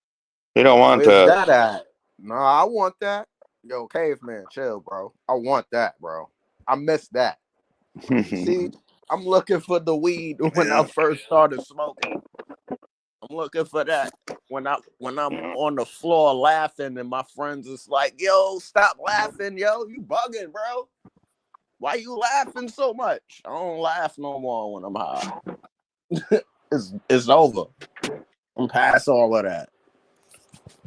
They don't want Where's that. that at? No, I want that. Yo, caveman, chill, bro. I want that, bro. I miss that. See, I'm looking for the weed when I first started smoking. I'm looking for that when I'm on the floor laughing and my friends is like, "Yo, stop laughing, yo, you bugging, bro. Why you laughing so much?" I don't laugh no more when I'm high. It's over. I'm past all of that.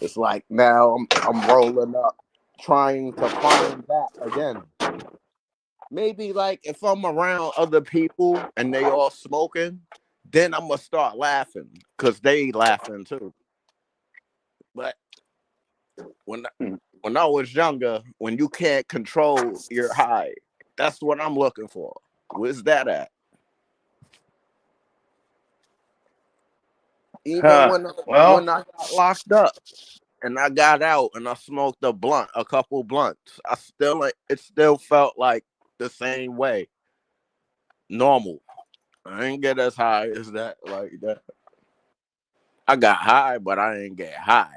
It's like now I'm rolling up, trying to find that again. Maybe like if I'm around other people and they all smoking, then I'm gonna start laughing because they laughing too. But when when I was younger, when you can't control your high, that's what I'm looking for. Where's that at? Even Well, when I got locked up and I got out and I smoked a couple blunts, it still felt like the same way, normal. I ain't get as high as that like that. I got high, but I didn't get high.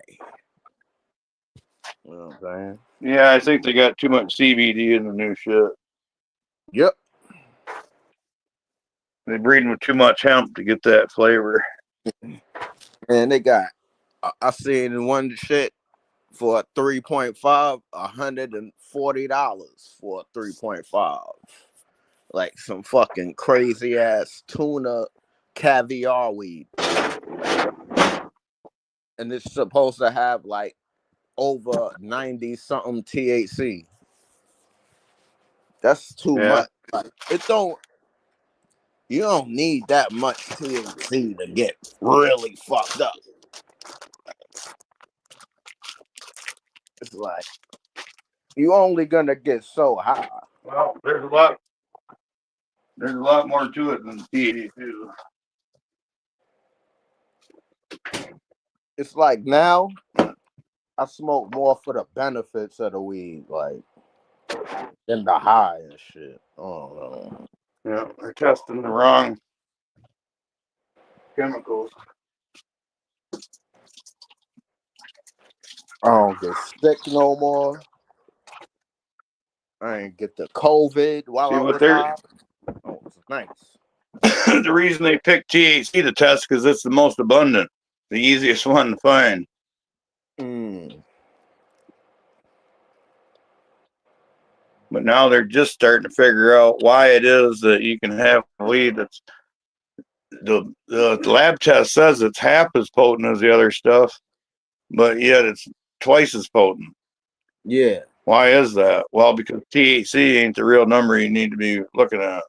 You know what I'm saying? yeah, I think they got too much CBD in the new shit. Yep. They're breeding with too much hemp to get that flavor. And they got I seen one shit for a 3.5, $140 for a 3.5. Like some fucking crazy ass tuna caviar weed. And it's supposed to have like over 90 something THC. That's too Yeah. much. Like you don't need that much THC to get really fucked up. It's like you only gonna get so high. Well, there's a lot more to it than THC too. It's like now I smoke more for the benefits of the weed, like than the high and shit. Oh no. Yeah, they're testing the wrong chemicals. I don't get sick no more. I ain't get the COVID while See I what was they're high. Oh, it's nice. the reason they picked THC to test because it's the most abundant, the easiest one to find. But now they're just starting to figure out why it is that you can have weed that's the lab test says it's half as potent as the other stuff, but yet it's twice as potent. Yeah. Why is that? Well, because THC ain't the real number you need to be looking at.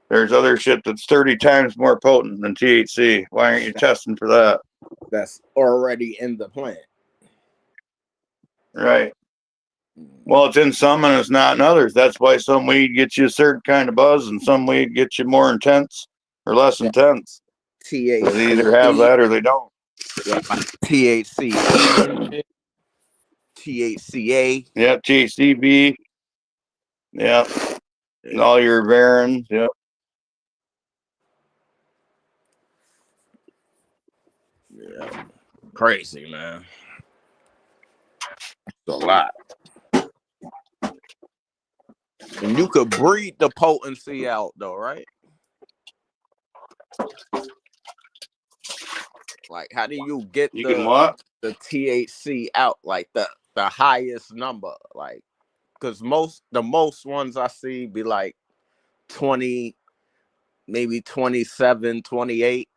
There's other shit that's 30 times more potent than THC. Why aren't you testing for that? That's already in the plant. Right. Well, it's in some and it's not in others. That's why some weed gets you a certain kind of buzz and some weed gets you more intense or less intense. THC. They either have that or they don't. Yeah, like THCE and shit. THCA. Yeah, THCV. Yeah. Yeah. All your varins. Yep. Yeah. Crazy, man. It's a lot. And you could breed the potency out though, right? Like how do you get You can what? the THC out, like the highest number? Like because the most ones I see be like 20, maybe 27, 28.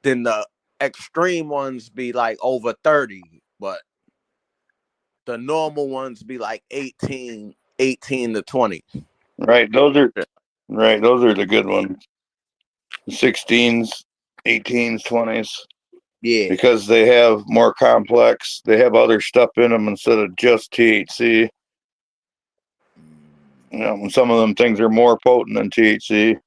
Then the extreme ones be like over 30, but the normal ones be like 18 to 20. Right. Those are the good ones. 16s, 18s, 20s. Yeah. Because they have more complex, they have other stuff in them instead of just THC. You know, and some of them things are more potent than THC.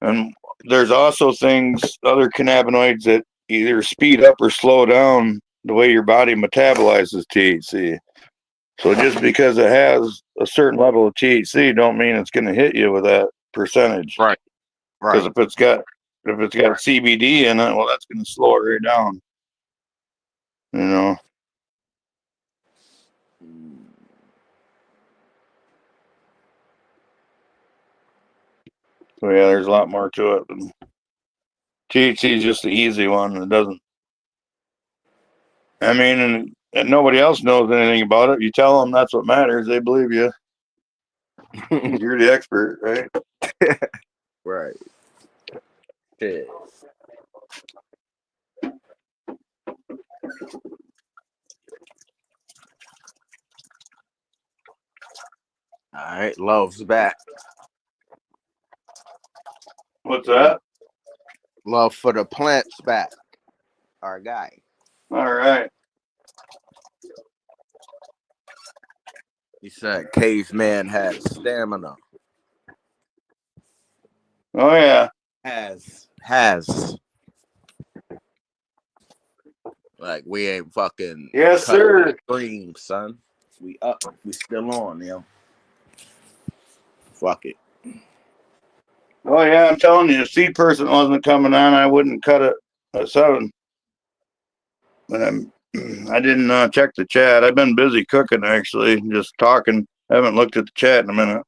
And there's also other cannabinoids that either speed up or slow down the way your body metabolizes THC. So just because it has a certain level of THC, don't mean it's going to hit you with that percentage. Right. Because if it's got CBD in it, well, that's going to slow it right down. You know. So yeah, there's a lot more to it. Than THC is just the easy one. It doesn't. I mean, and nobody else knows anything about it. You tell them that's what matters, they believe you. You're the expert, right? Right. Yeah. All right, Love's back. What's that? Love for the plants back. Our guy. All right. He said caveman had stamina. Oh yeah. Has. Like we ain't fucking Yes, cut sir. the cream, son. We up. We still on, yo. Fuck it. Oh yeah, I'm telling you, if seed person wasn't coming on, I wouldn't cut it at 7. But I didn't check the chat. I've been busy cooking, actually, just talking. I haven't looked at the chat in a minute.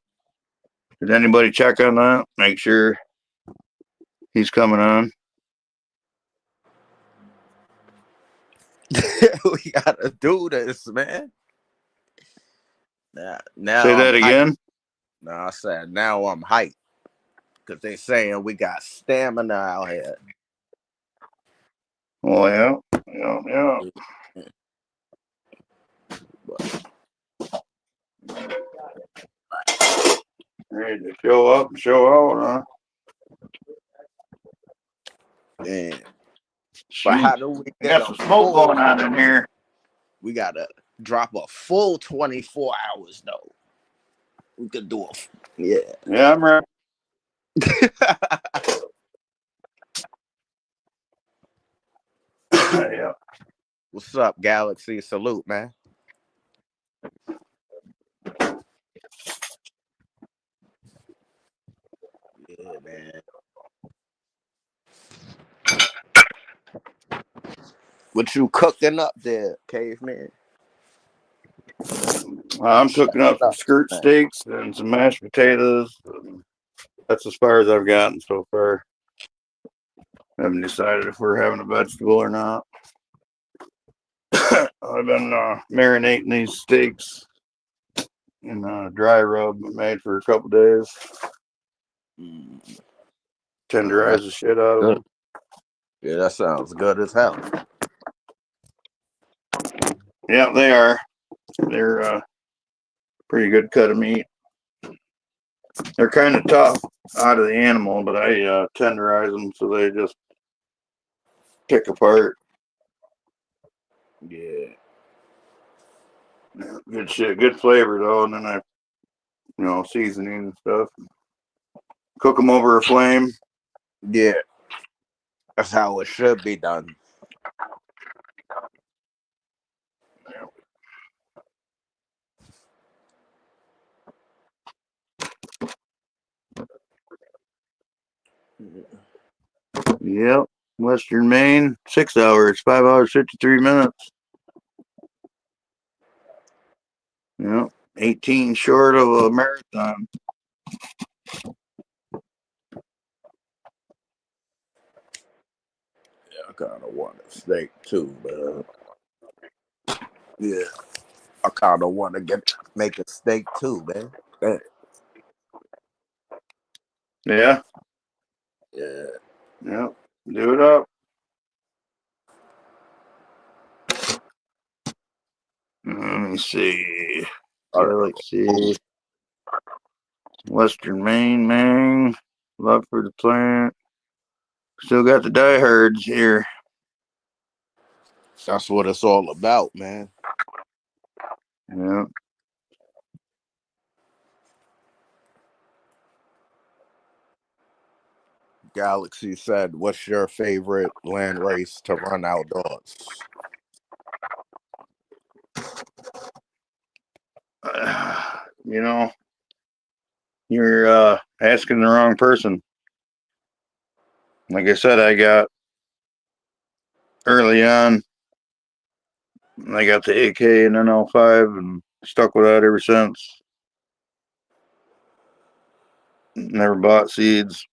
Did anybody check on that? Make sure he's coming on. We gotta do this, man. Now Say I'm that hyped. again. No, I said now I'm hyped. Cause they saying we got stamina out here. Oh yeah. Ready to show up and show out, huh? And Shoot. but how do we I get got a some smoke full? going on in here. We gotta drop a full 24 hours though. We could do it. Yeah. Yeah, I'm ready. Yeah. What's up, Galaxy? Salute, man. Yeah, man. What you cooking up there, caveman? I'm cooking up some skirt steaks and some mashed potatoes. That's as far as I've gotten so far. Haven't decided if we're having a vegetable or not. I've been marinating these steaks in dry rub made for a couple days. Tenderize the shit out of them. Yeah, that sounds good as hell. Yeah, they are. They're pretty good cut of meat. They're kind of tough out of the animal, but I tenderize them so they just pick apart. Yeah. Good shit. Good flavor though. And then I, seasoning and stuff. Cook them over a flame. Yeah. That's how it should be done. Yep. Western Maine, 6 hours, 5 hours, 53 minutes. Yep. 18 short of a marathon. Yeah, I kind of want a steak too, but yeah, I kind of want to make a steak too, man. Yeah. Yeah. Yep. Do it up. Let me see. Galaxy. Western Maine, man. Love for the plant. Still got the diehards here. That's what it's all about, man. Yeah. Galaxy said, "What's your favorite land race to run outdoors?" You're asking the wrong person. Like I said, I got early on, I got the AK and NL5 and stuck with that ever since. Never bought seeds.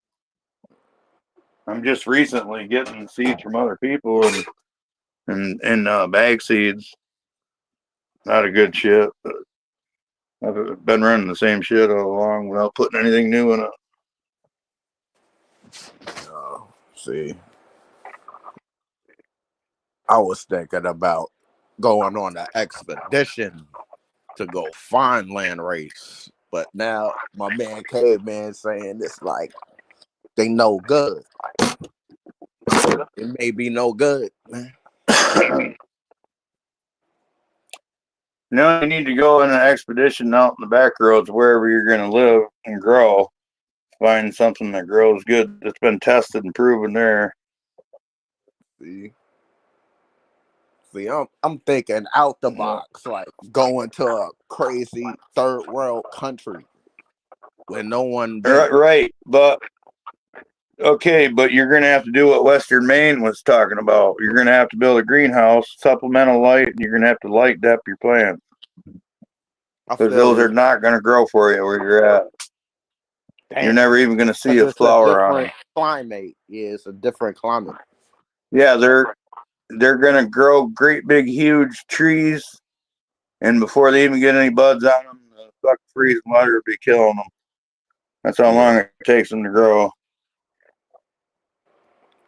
I'm just recently getting seeds from other people and bag seeds. Not a good shit, but I've been running the same shit all along without putting anything new in it. See, I was thinking about going on an expedition to go find land race. But now my man Caveman saying it's like they no good. It may be no good, man. No, you need to go on an expedition out in the back roads wherever you're going to live and grow. Find something that grows good that's been tested and proven there. See, I'm thinking out the box, like going to a crazy third world country where no one been. Right, but okay, but you're going to have to do what Western Maine was talking about. You're going to have to build a greenhouse, supplemental light, and you're going to have to light dep your plants. Because those are not going to grow for you where you're at. Damn. You're never even going to see a It's flower a on different them. climate. Yeah, it's a different climate. Yeah, they're going to grow great big huge trees, and before they even get any buds on them, the fucking freezing weather will be killing them. That's how long it takes them to grow.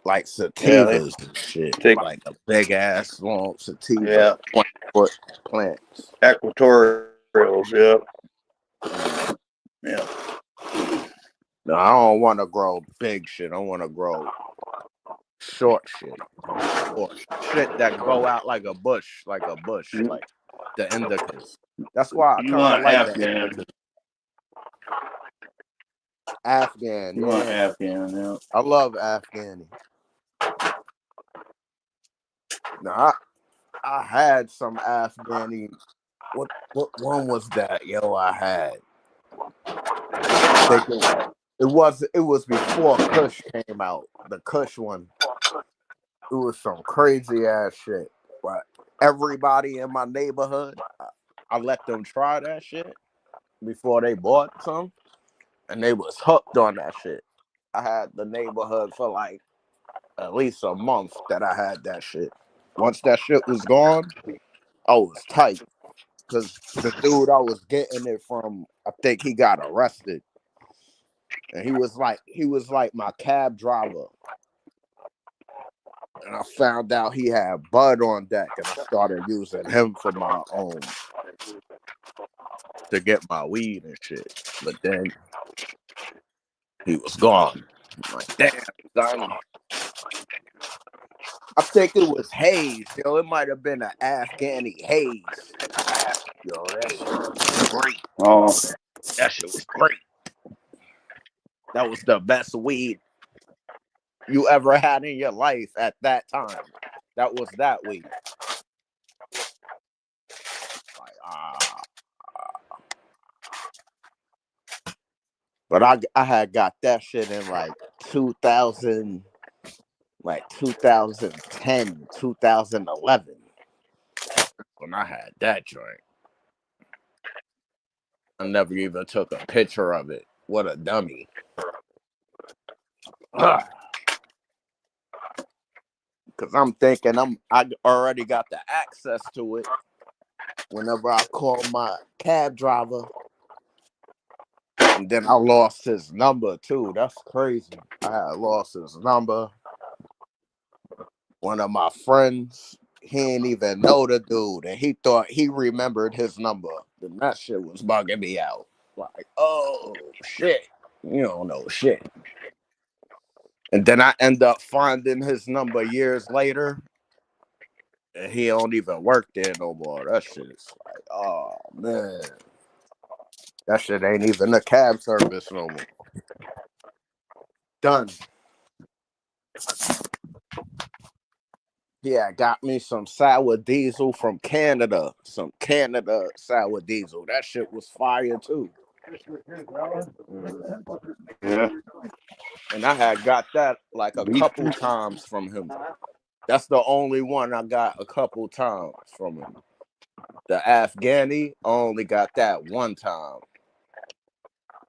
Like sativas and shit. Like a big ass long sativa. Yeah. 20-foot plants. Equatorials, yep. Yeah. No, I don't want to grow big shit. I want to grow short shit. Or shit that go out like a bush, like the indicas. That's why I kind of like the indicas. Afghan, you want Afghan, yeah. I love Afghani. Now I had some Afghani. What one was that? Yo, I had. It was before Kush came out. The Kush one. It was some crazy ass shit. But everybody in my neighborhood, I let them try that shit before they bought some, and they was hooked on that shit. I had the neighborhood for like at least a month that I had that shit. Once that shit was gone, I was tight. Because the dude I was getting it from, I think he got arrested. And he was like my cab driver. And I found out he had bud on deck, and I started using him for my own to get my weed and shit. But then he was gone. I'm like, damn, son. I think it was haze, yo. It might have been an Afghani haze. Yo, that shit was great. Oh. That shit was great. That was the best weed you ever had in your life at that time. That was that weed. Like, But I had got that shit in like 2000, like 2010, 2011. When I had that joint. I never even took a picture of it. What a dummy. Because I'm thinking I already got the access to it. Whenever I call my cab driver. And then I lost his number too. That's crazy. I had lost his number. One of my friends, he didn't even know the dude, and he thought he remembered his number. Then that shit was bugging me out. Like, oh shit, you don't know shit. And then I end up finding his number years later, and he don't even work there no more. That shit is like, oh man, that shit ain't even a cab service no more. Done. Yeah, got me some sour diesel from Canada. Some Canada sour diesel. That shit was fire too. Yeah. And I had got that like a couple times from him. That's the only one I got a couple times from him. The Afghani, I only got that one time.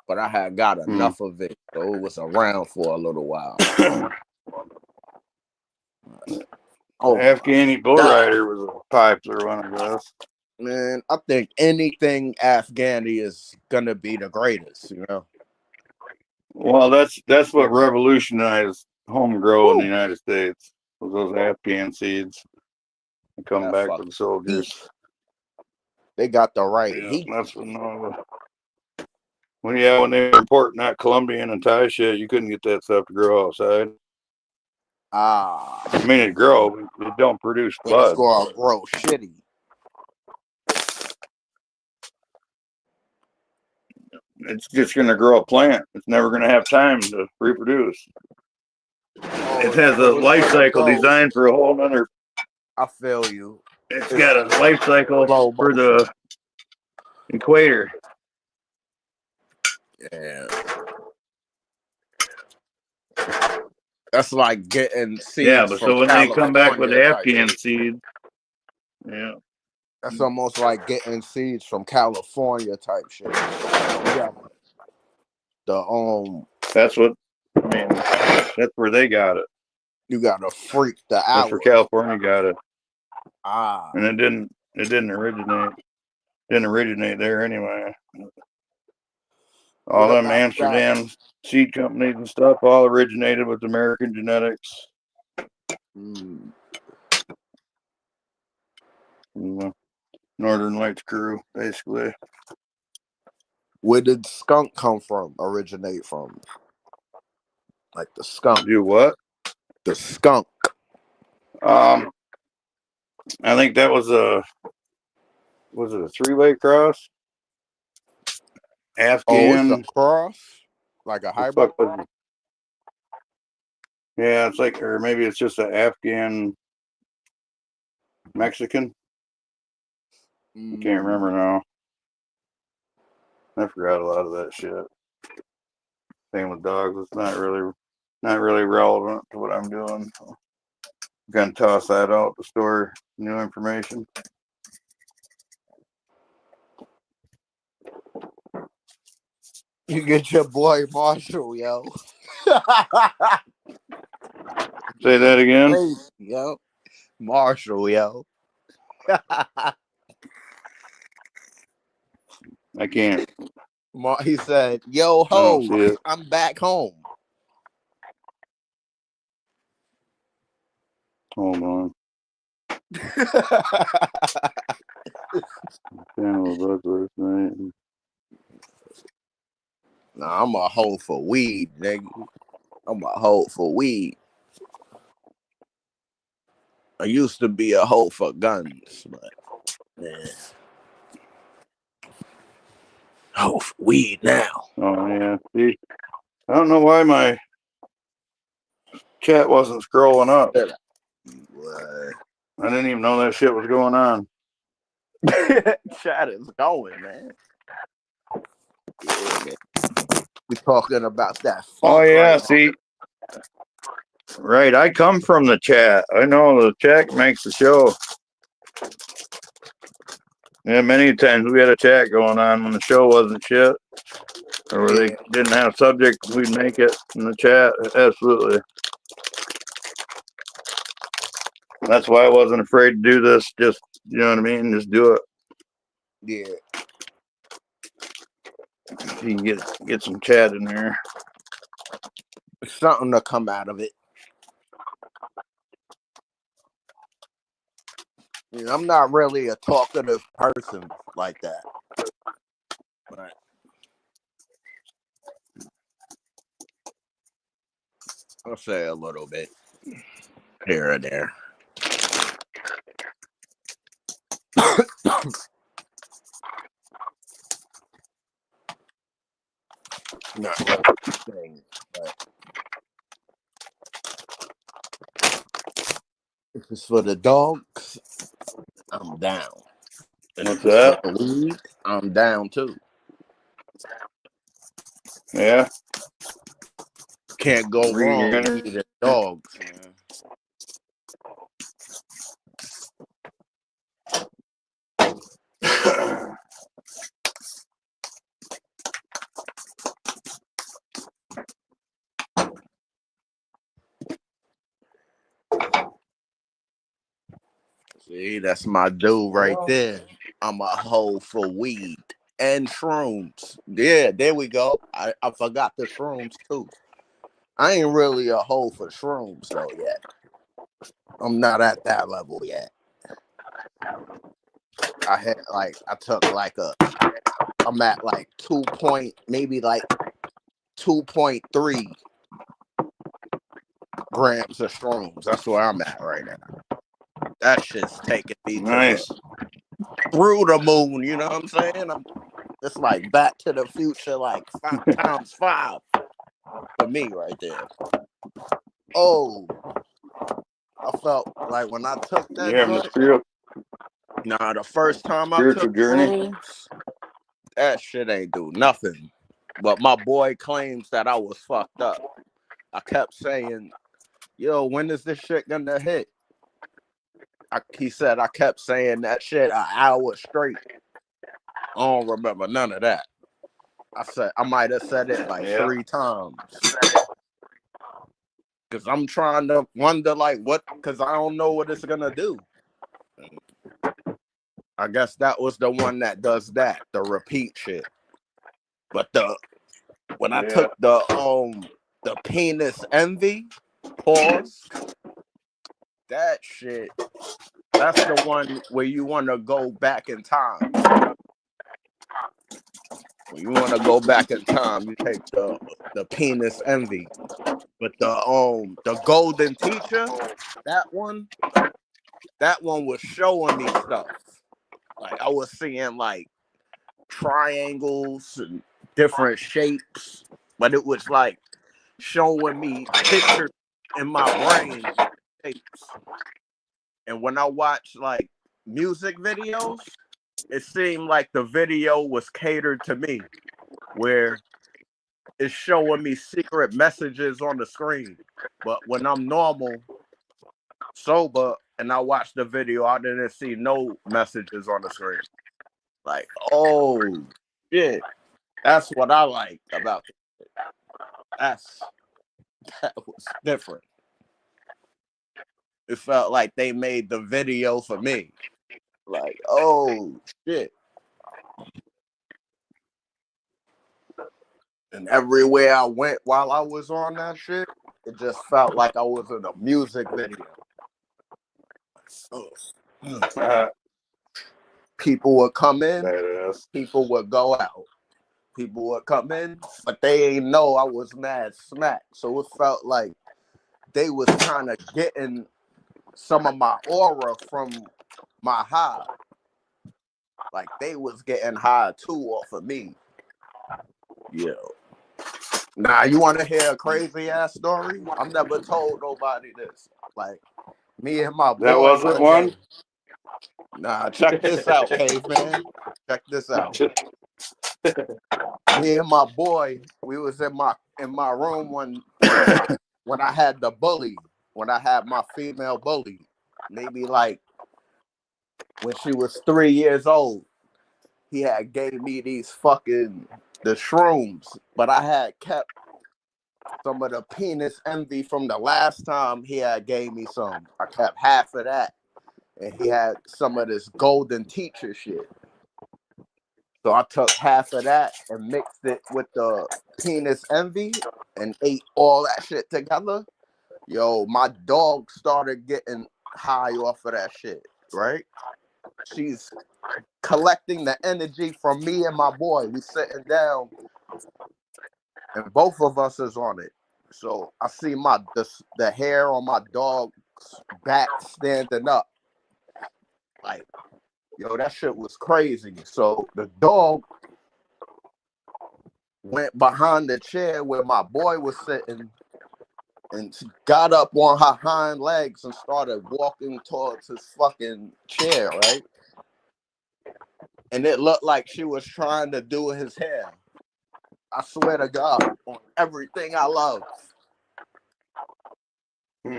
But I had got enough of it, so it was around for a little while. Afghani Bull Rider was a popular one, I guess. Man, I think anything Afghani is gonna be the greatest, you know. Well, that's what revolutionized home grow in the United States. Was those Afghan seeds. and come That back fuck to the soldiers. They got the right Yeah, heat. that's when they were importing that Colombian and Thai shit, you couldn't get that stuff to grow outside. I mean, it grow, but it don't produce But it's bud. gonna grow shitty. It's just going to grow a plant. It's never going to have time to reproduce. It has a life cycle designed for a whole nother. I feel you. It's got a life cycle Slow for motion. the equator. Yeah. That's like getting seeds. Yeah, but from so when they come back with the California type Afghan shit. seed, yeah, That's almost like getting seeds from California type shit. Yeah. that's what I mean. That's where they got it. You gotta freak the That's hour. where California got it, Ah. and it didn't originate there anyway. All What them about Amsterdam seed companies and stuff all originated with American genetics. Northern Lights crew, basically. Where did skunk originate from? Like the skunk. Do what? The skunk. I think that was a three-way cross? Afghan. Oh, it's a cross? Like a hybrid? Yeah, it's like, or maybe it's just an Afghan Mexican. I can't remember now. I forgot a lot of that shit. Same with dogs. It's not really relevant to what I'm doing. So I'm gonna toss that out to store new information. You get your boy Marshall, yo. Say that again. Crazy, yo. Marshall, yo. I can't. He said, yo ho, I'm back home. Hold on. Nah, I'm a hoe for weed, nigga. I'm a hoe for weed. I used to be a hoe for guns, but yeah. Hoe for weed now. Oh yeah. See, I don't know why my chat wasn't scrolling up. I didn't even know that shit was going on. Chat is going, man. Yeah, man. We're talking about that. Oh yeah, see. Right, I come from the chat. I know the chat makes the show. Yeah, many times we had a chat going on when the show wasn't shit. Or where they didn't have subject, we'd make it in the chat. Absolutely. That's why I wasn't afraid to do this. Just, you know what I mean? Just do it. Yeah. You can get some chat in there. Something to come out of it. You know, I'm not really a talkative person like that. But I'll say a little bit here and there. Not really thing, but if it's for the dogs, I'm down. And What's if it's that? for the weed, I'm down too. Yeah. Can't go wrong with weed and dogs, man. See, that's my dude right there. I'm a hoe for weed and shrooms. Yeah, there we go. I forgot the shrooms too. I ain't really a hoe for shrooms though yet. I'm not at that level yet. I took like I'm at like 2.3 grams of shrooms. That's where I'm at right now. That shit's taking me Nice. through the moon. You know what I'm saying? It's like Back to the Future, like 5 times 5 for me right there. Oh, I felt like when I took that Yeah, joint. The first time I spiritual took journey. shrooms, that shit ain't do nothing. But my boy claims that I was fucked up. I kept saying, yo, when is this shit gonna hit? He said I kept saying that shit an hour straight. I don't remember none of that. I might have said it like 3 times. Cause I'm trying to wonder like what, cause I don't know what it's gonna do. I guess that was the one that does that, the repeat shit. But when I took the penis envy, pause, that shit, that's the one where you want to go back in time. When you want to go back in time, you take the penis envy. But the golden teacher, that one was showing me stuff. Like I was seeing like triangles and different shapes, but it was like showing me pictures in my brain shapes. And when I watch like music videos, it seemed like the video was catered to me, where it's showing me secret messages on the screen. But when I'm normal, sober, and I watch the video, I didn't see no messages on the screen. Like, oh shit, that's what I like about it. That was different. It felt like they made the video for me. Like, oh shit. And everywhere I went while I was on that shit, it just felt like I was in a music video. People would come in, people would go out. People would come in, but they ain't know I was mad smack. So it felt like they was kind of getting some of my aura from my high. Like they was getting high too off of me. Yeah. Now you want to hear a crazy ass story? I've never told nobody this. Like me and my boy. That wasn't one? Nah, check this out, caveman. Check this out. Me and my boy, we was in my room when I had the bully, when I had my female bully, maybe like when she was 3 years old. He had gave me the shrooms, but I had kept some of the penis envy from the last time he had gave me some. I kept half of that, and he had some of this golden teacher shit. So I took half of that and mixed it with the penis envy and ate all that shit together. Yo, my dog started getting high off of that shit, right? She's collecting the energy from me and my boy. We sitting down, and both of us is on it. So I see the hair on my dog's back standing up. Like, yo, that shit was crazy. So the dog went behind the chair where my boy was sitting and got up on her hind legs and started walking towards his fucking chair, right? And it looked like she was trying to do his hair. I swear to God, on everything I love.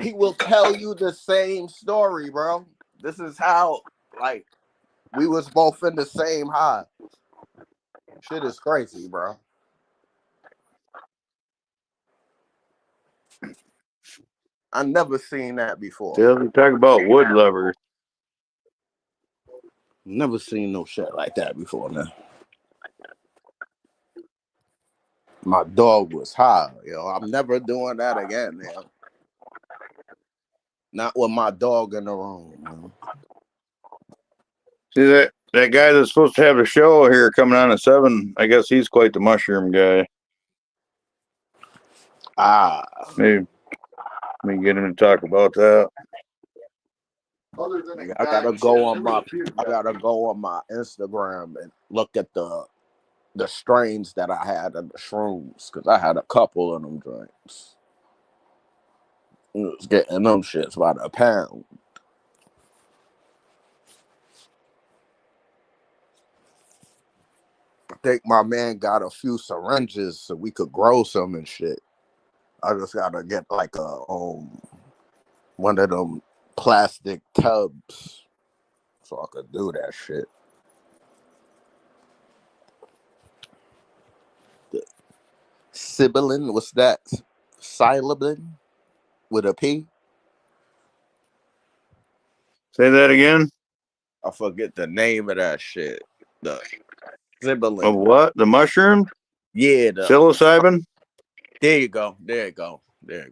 He will tell you the same story, bro. This is how, like, we was both in the same high. Shit is crazy, bro. I never seen that before. Yeah, we talk about wood lovers. Never seen no shit like that before, man. My dog was high, yo. I'm never doing that again, yo. Not with my dog in the room, man. See that? that guy that's supposed to have a show here coming on at 7, I guess he's quite the mushroom guy. Maybe we can get him to talk about that. I gotta go on my Instagram and look at the strains that I had of the shrooms, because I had a couple of them drinks. I was getting them shits by the pound. I think my man got a few syringes so we could grow some and shit. I just gotta get like a one of them plastic tubs so I could do that shit. Sibilin, what's that? Sibilin with a P? Say that again. I forget the name of that shit. The Of Sibilin. what? The mushroom? Yeah, Psilocybin? there you go. Yeah.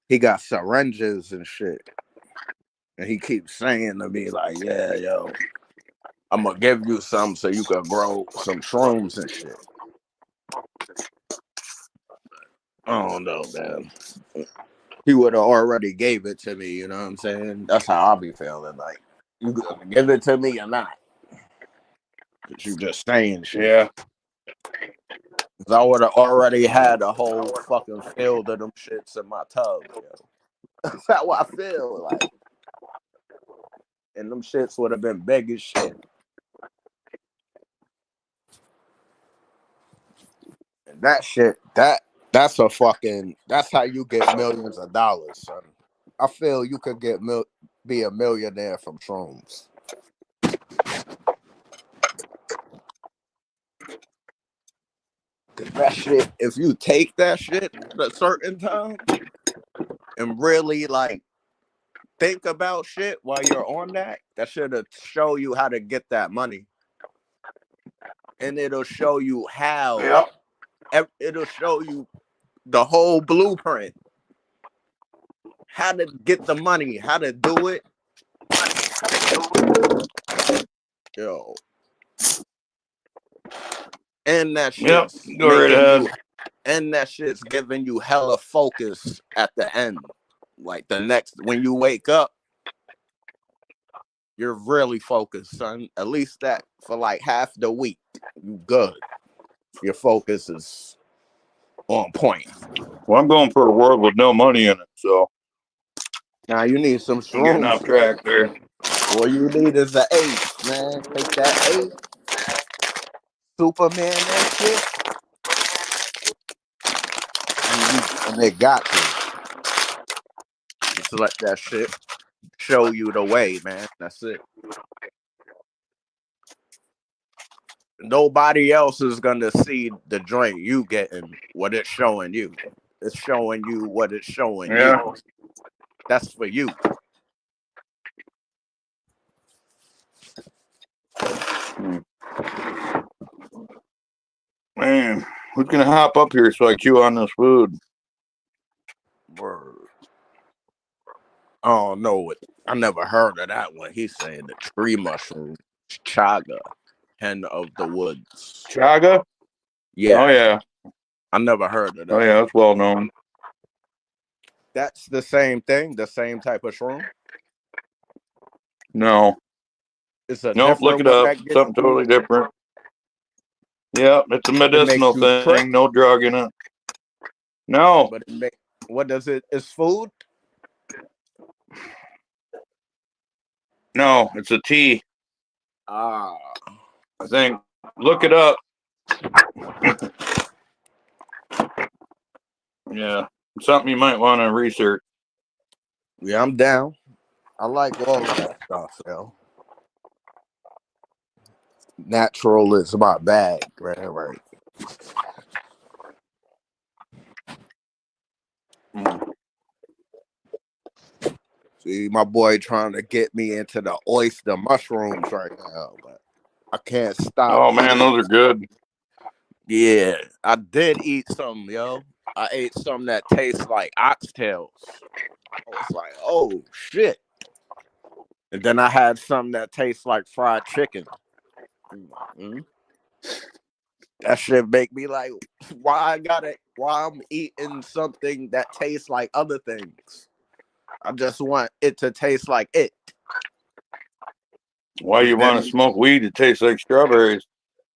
He got syringes and shit. And he keeps saying to me, like, yeah, yo, I'm gonna give you some so you can grow some shrooms and shit. I don't know, man. He would have already gave it to me, you know what I'm saying? That's how I'll be feeling. Like, you gonna give it to me or not? Cause you just saying shit. Yeah. Cause I would have already had a whole fucking field of them shits in my tub, yo. That's how I feel, like. And them shits would have been big as shit. And that shit, that's how you get millions of dollars, son. I feel you could be a millionaire from shrooms. Cause that shit, if you take that shit at a certain time and really like think about shit while you're on that should show you how to get that money. And it'll show you how. Yep. It'll show you the whole blueprint. How to get the money, how to do it. Yo. And that shit's Go right ahead. And that shit's giving you hella focus at the end. Like when you wake up, you're really focused, son. At least that for like half the week, you good. Your focus is on point. Well, I'm going for a world with no money in it, so Now you need some I'm getting shrooms. off track there. All you need is an eighth, man. Take that eighth, Superman, that shit, and they got you. Just let that shit show you the way, man. That's it. Nobody else is gonna see the joint you getting what it's showing you. It's showing you what it's showing you. That's for you. Man, who's gonna hop up here so I chew on this food? Word. I don't know what. I never heard of that one. He's saying the tree mushroom, chaga, hen of the woods. Chaga? Yeah. Oh yeah. I never heard of that. Oh yeah, that's well known. That's the same thing. The same type of shroom. No. It's a Nope. Look different it one up. that gets Something totally different. Yeah, it's a medicinal thing. trip. No drug in it. No. But what does it? It's food. No, it's a tea. Ah. I think. Look it up. Yeah, something you might want to research. Yeah, I'm down. I like all of that stuff, yo. Natural is my bag, right. See, my boy trying to get me into the oyster mushrooms right now, but I can't stop. Oh man, those are good. Yeah, I did eat some, yo. I ate some that taste like oxtails. I was like, oh shit. And then I had some that tastes like fried chicken. Mm. That shit make me like, why I'm eating something that tastes like other things. I just want it to taste like it. Why you want to smoke weed that tastes like strawberries?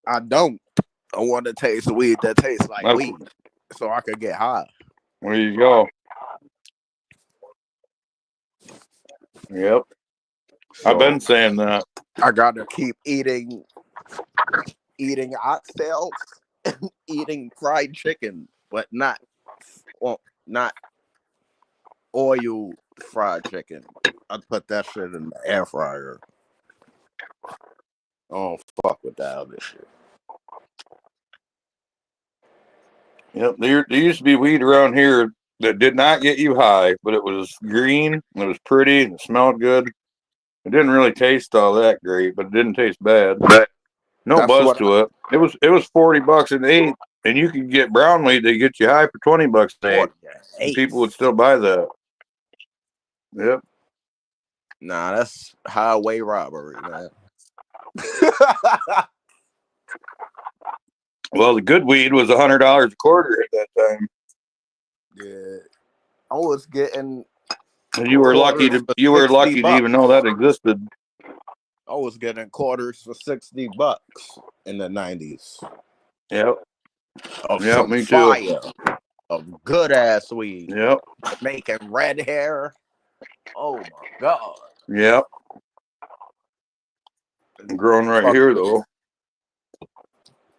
I don't. I want to taste weed that tastes like That's- weed, so I could get high. There you go. Yep. So I've been saying that. I gotta keep eating oxtails and eating fried chicken, but not oil fried chicken. I put that shit in the air fryer. I don't fuck with that other shit. Yep. There used to be weed around here that did not get you high, but it was green, it was pretty, it smelled good. It didn't really taste all that great, but it didn't taste bad. No That's buzz what to it. It was $40 an eighth, and you could get brown weed that get you high for $20 an eighth. And people would still buy that. Yep. Nah, that's highway robbery, man. Well, the good weed was $100 a quarter at that time. Yeah, I was getting. And you were lucky to $60. even know that existed. I was getting quarters for $60 in the 90s. Yep. Of Yep, some me too. fire, of good ass weed. Yep. Making red hair. Oh my god. Yep. I'm growing right here though.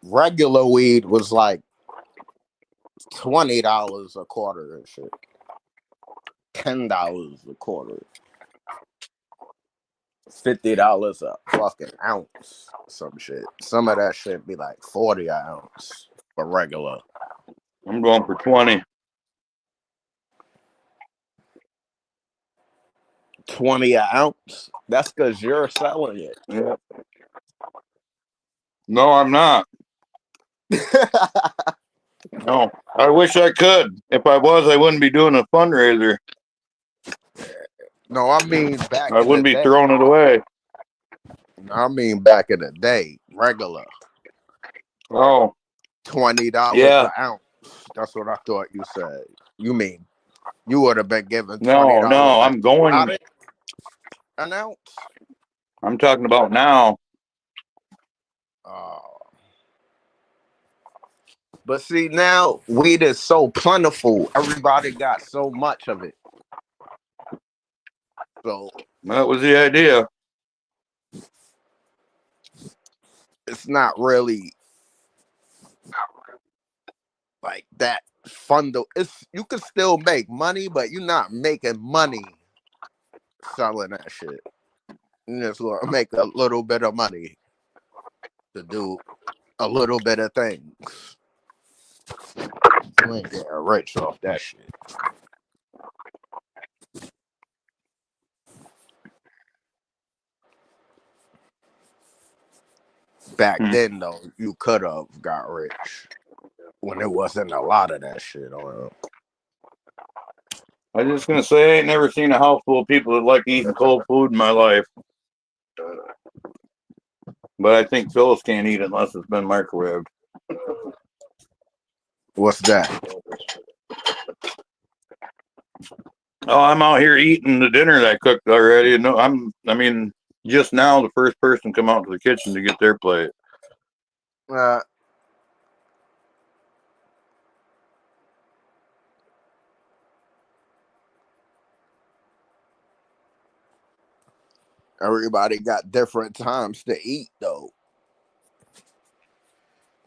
Regular weed was like $20 a quarter and shit. $10 a quarter. $50 a fucking ounce. Some shit. Some of that shit be like 40 an ounce for regular. I'm going for 20. 20 an ounce? That's because you're selling it. Yep. No, I'm not. No. I wish I could. If I was, I wouldn't be doing a fundraiser. No, I mean back I in the wouldn't be day. throwing it away. I mean back in the day. Regular. Oh. $20 Yeah. an ounce. That's what I thought you said. You mean you would have been given $20 No, I'm going. An ounce? I'm talking about now. But see, now weed is so plentiful. Everybody got so much of it. So That was the idea. it's not really like that fun though. You can still make money, but you're not making money selling that shit. You just want to make a little bit of money to do a little bit of things. You ain't getting rich off that shit. Back then, though, you could have got rich when there wasn't a lot of that shit on. I was just gonna say, I ain't never seen a house full of people that like eating cold food in my life. But I think Phyllis can't eat it unless it's been microwaved. What's that? Oh, I'm out here eating the dinner that I cooked already. No, just now the first person come out to the kitchen to get their plate. Everybody got different times to eat, though.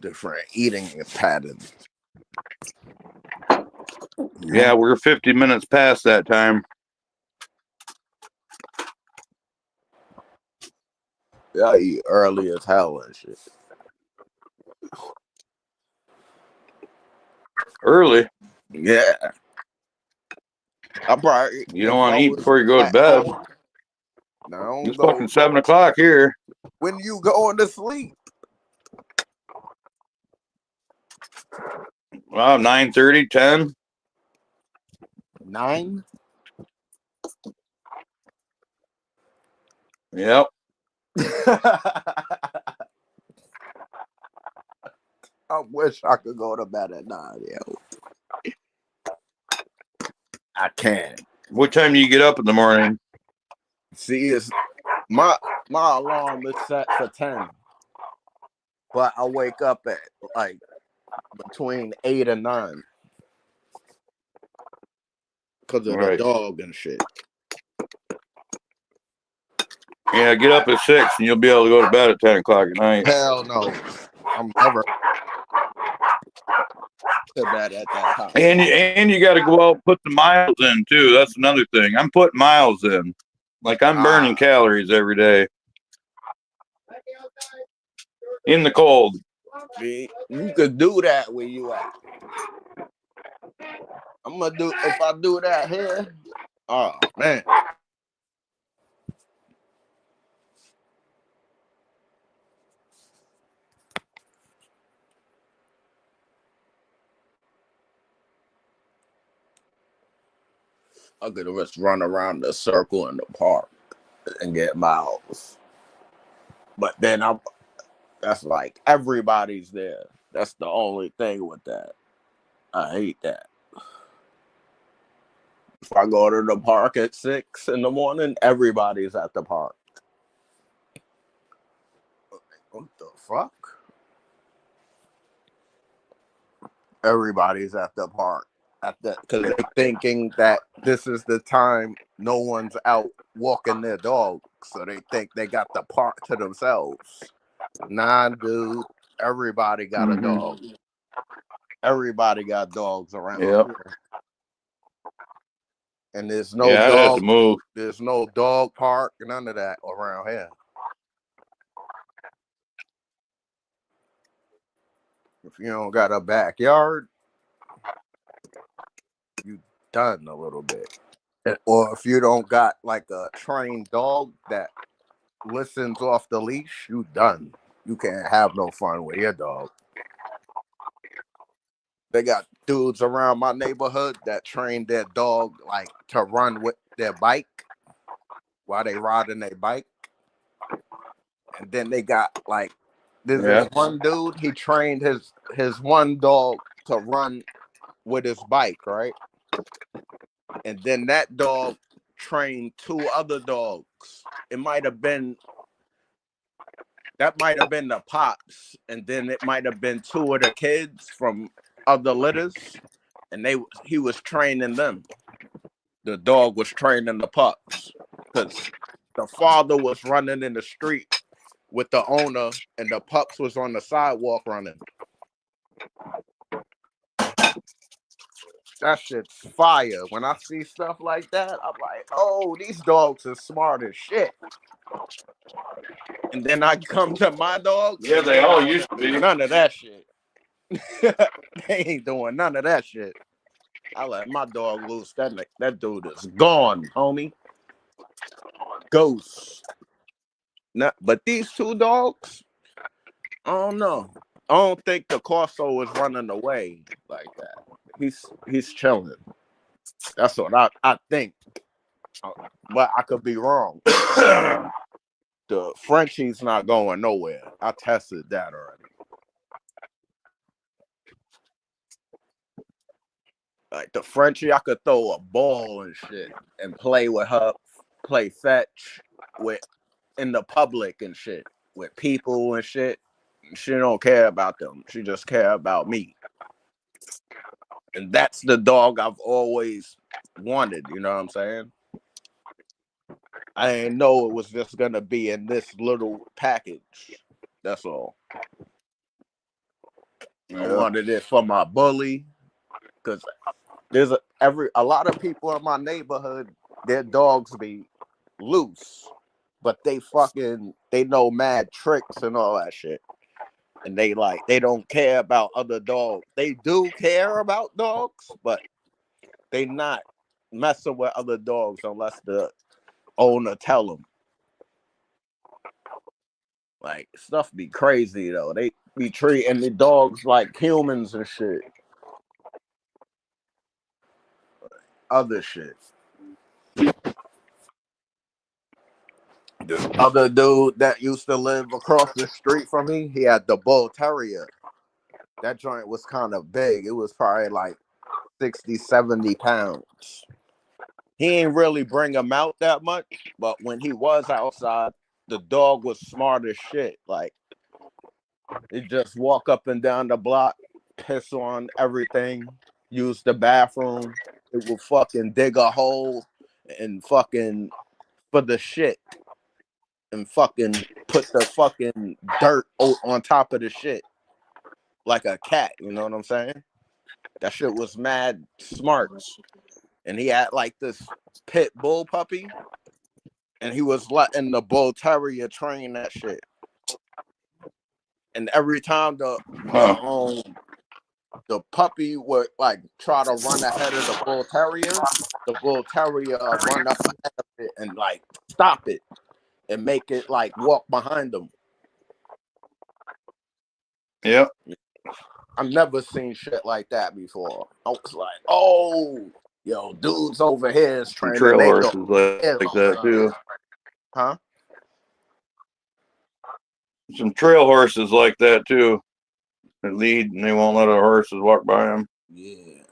Different eating patterns. Yeah, we're 50 minutes past that time. Yeah, I eat early as hell and shit. Early? Yeah. You don't want to eat before you go to bed. No, it's fucking 7 o'clock here. When you going to sleep? Well, 9:30, 10. 9? Yep. I wish I could go to bed at 9, yo. I can't. What time do you get up in the morning? See, it's my alarm is set for 10, but I wake up at like between 8 and 9 because of the Right. dog and shit. Yeah, get up at 6 and you'll be able to go to bed at 10 o'clock at night. Hell no, I'm never to bed at that time. And you got to go out and put the miles in too. That's another thing. I'm putting miles in. Like I'm burning calories every day in the cold. See, you could do that where you at. I'm gonna do if I do that here. Oh man. I could just run around the circle in the park and get miles. But then that's like everybody's there. That's the only thing with that. I hate that. If I go to the park at 6 in the morning, everybody's at the park. What the fuck? Everybody's at the park because they're thinking that this is the time no one's out walking their dog, so they think they got the park to themselves. Nah, dude. Everybody got a dog. Everybody got dogs around here. And there's no I'd have to move. There's no dog park, none of that around here. If you don't got a backyard, you done a little bit. Or if you don't got like a trained dog that listens off the leash, you done. You can't have no fun with your dog. They got dudes around my neighborhood that train their dog like to run with their bike while they riding their bike. And then they got like this one dude, he trained his one dog to run with his bike, right? And then that dog trained 2 other dogs. That might have been the pops, and then it might have been 2 of the kids from other litters, and he was training them. The dog was training the pups because the father was running in the street with the owner, and the pups was on the sidewalk running. That shit's fire. When I see stuff like that, I'm like, oh, these dogs are smart as shit. And then I come to my dogs. Yeah, they all used to be. None of that shit. They ain't doing none of that shit. I let my dog loose. That dude is gone, homie. Ghost. But these 2 dogs, I don't know. I don't think the Corso is running away like that. He's chilling. That's what I think. But I could be wrong. The Frenchie's not going nowhere. I tested that already. Like the Frenchie, I could throw a ball and shit and play with her, play fetch with in the public and shit with people and shit. She don't care about them. She just care about me. And that's the dog I've always wanted. You know what I'm saying? I didn't know it was just gonna be in this little package. That's all. I wanted it for my bully because there's a lot of people in my neighborhood. Their dogs be loose, but they know mad tricks and all that shit. And they don't care about other dogs. They do care about dogs, but they not messing with other dogs unless the owner tell them. Like stuff be crazy though. They be treating the dogs like humans and shit. Other shit. The other dude that used to live across the street from me, he had the bull terrier. That joint was kind of big. It was probably like 60, 70 pounds. He ain't really bring him out that much, but when he was outside, the dog was smart as shit. Like, it just walk up and down the block, piss on everything, use the bathroom. It will fucking dig a hole and fucking for the shit and fucking put the fucking dirt on top of the shit like a cat. You know what I'm saying? That shit was mad smart. And he had like this pit bull puppy, and he was letting the bull terrier train that shit. And every time the puppy would like try to run ahead of the bull terrier run up ahead of it and like stop it and make it like walk behind them. Yep. I've never seen shit like that before. I was like, oh, yo, dudes over here is Some training trail their horses dog. like that too. Huh? Some trail horses like that too. They lead and they won't let our horses walk by them. Yeah.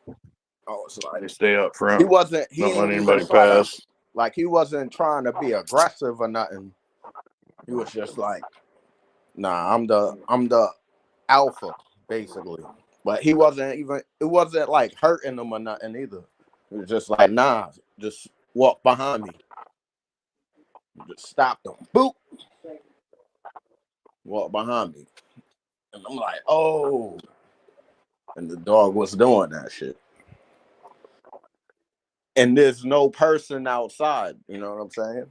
I was like, They stay up front. he Don't ain't let even anybody try to, pass. like, he wasn't trying to be aggressive or nothing. He was just like, nah, I'm the alpha, basically. But it wasn't like hurting him or nothing either. It was just like, nah, just walk behind me. Just stop them. Boop. Walk behind me. And I'm like, oh. And the dog was doing that shit. And there's no person outside, you know what I'm saying?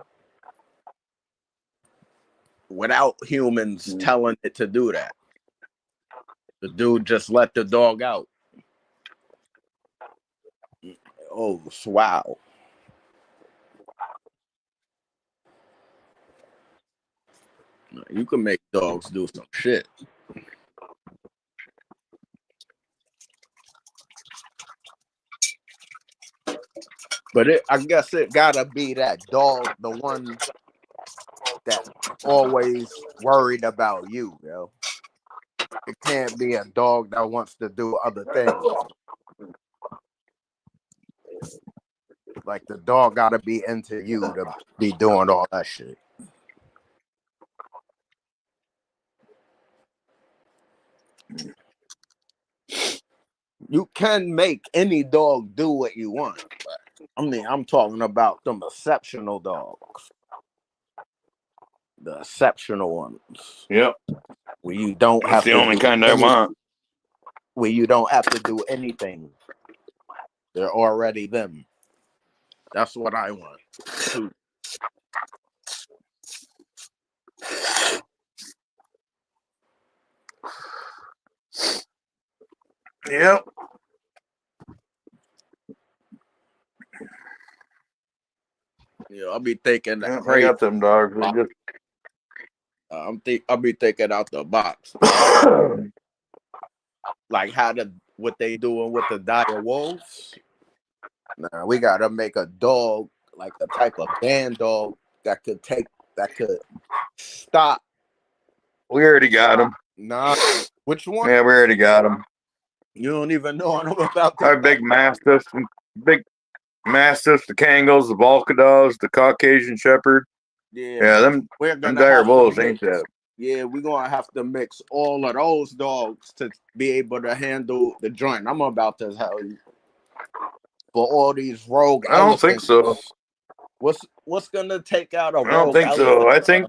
Without humans telling it to do that. The dude just let the dog out. Oh, wow. You can make dogs do some shit. But I guess it gotta be that dog, the one that always worried about you, yo. It can't be a dog that wants to do other things. Like the dog gotta be into you to be doing all that shit. You can make any dog do what you want. I mean, I'm talking about them exceptional dogs. The exceptional ones. Yep. Where you don't That's have the to only do kind I want. where you don't have to do anything. They're already them. That's what I want. Too. Yep. You know, I'll be thinking Yep, I crazy. got them dogs. They just I'll be thinking out the box. Like what they doing with the dire wolves. Nah, we gotta make a dog, like a type of band dog that could stop. we already got them. Nah, which one? Yeah, we already got them. You don't even know about Our this. big mastiffs, the Kangles, the Volcadogs, the Caucasian Shepherd. Yeah, them dire wolves ain't that. Yeah, we're gonna have to mix all of those dogs to be able to handle the joint. I'm about to tell you. For all these rogue I don't think elephants. so. What's gonna take out a rogue I don't think elephant? so. I think.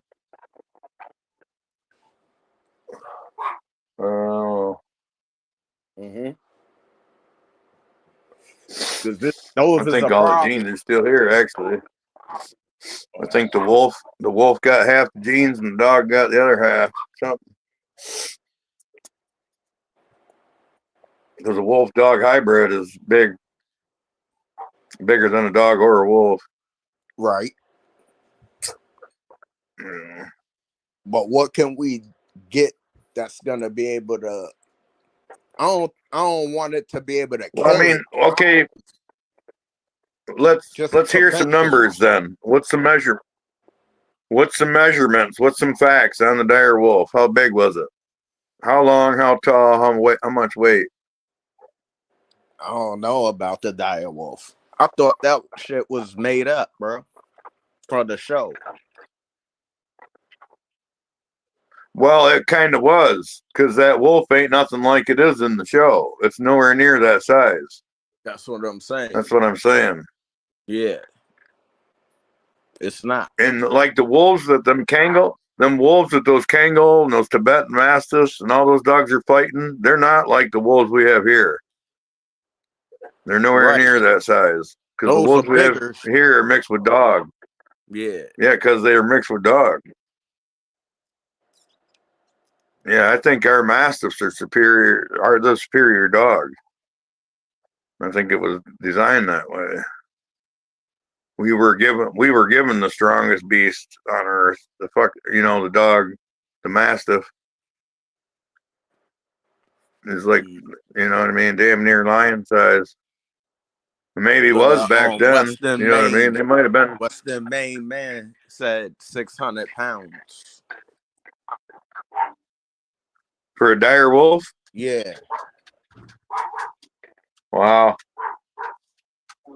Oh. Mm-hmm. I think all the genes are still here. Actually, I think the wolf got half the genes and the dog got the other half. Something. Because a wolf dog hybrid is bigger than a dog or a wolf. Right. Yeah. But what can we get that's gonna be able to? I don't want it to be able to kill. I mean, okay. Let's hear some numbers then. What's the measure? What's some measurements? What's some facts on the dire wolf? How big was it? How long? How tall? How much weight? I don't know about the dire wolf. I thought that shit was made up, bro, for the show. Well, it kind of was, because that wolf ain't nothing like it is in the show. It's nowhere near that size. That's what I'm saying. That's what I'm saying. Yeah. It's not. And like the wolves that them wolves that those Kangal and those Tibetan Mastiffs and all those dogs are fighting, they're not like the wolves we have here. They're nowhere Right. near that size. Because the Those are wolves we have bigger. here are mixed with dog. Yeah. Yeah, because they are mixed with dog. Yeah, I think our Mastiffs are the superior dog. I think it was designed that way. We were given the strongest beast on earth. The dog, the Mastiff is like, you know what I mean, damn near lion size. Maybe So was the back then. You know what I mean? They might have been. Western Maine man said 600 pounds. For a dire wolf? Yeah. Wow.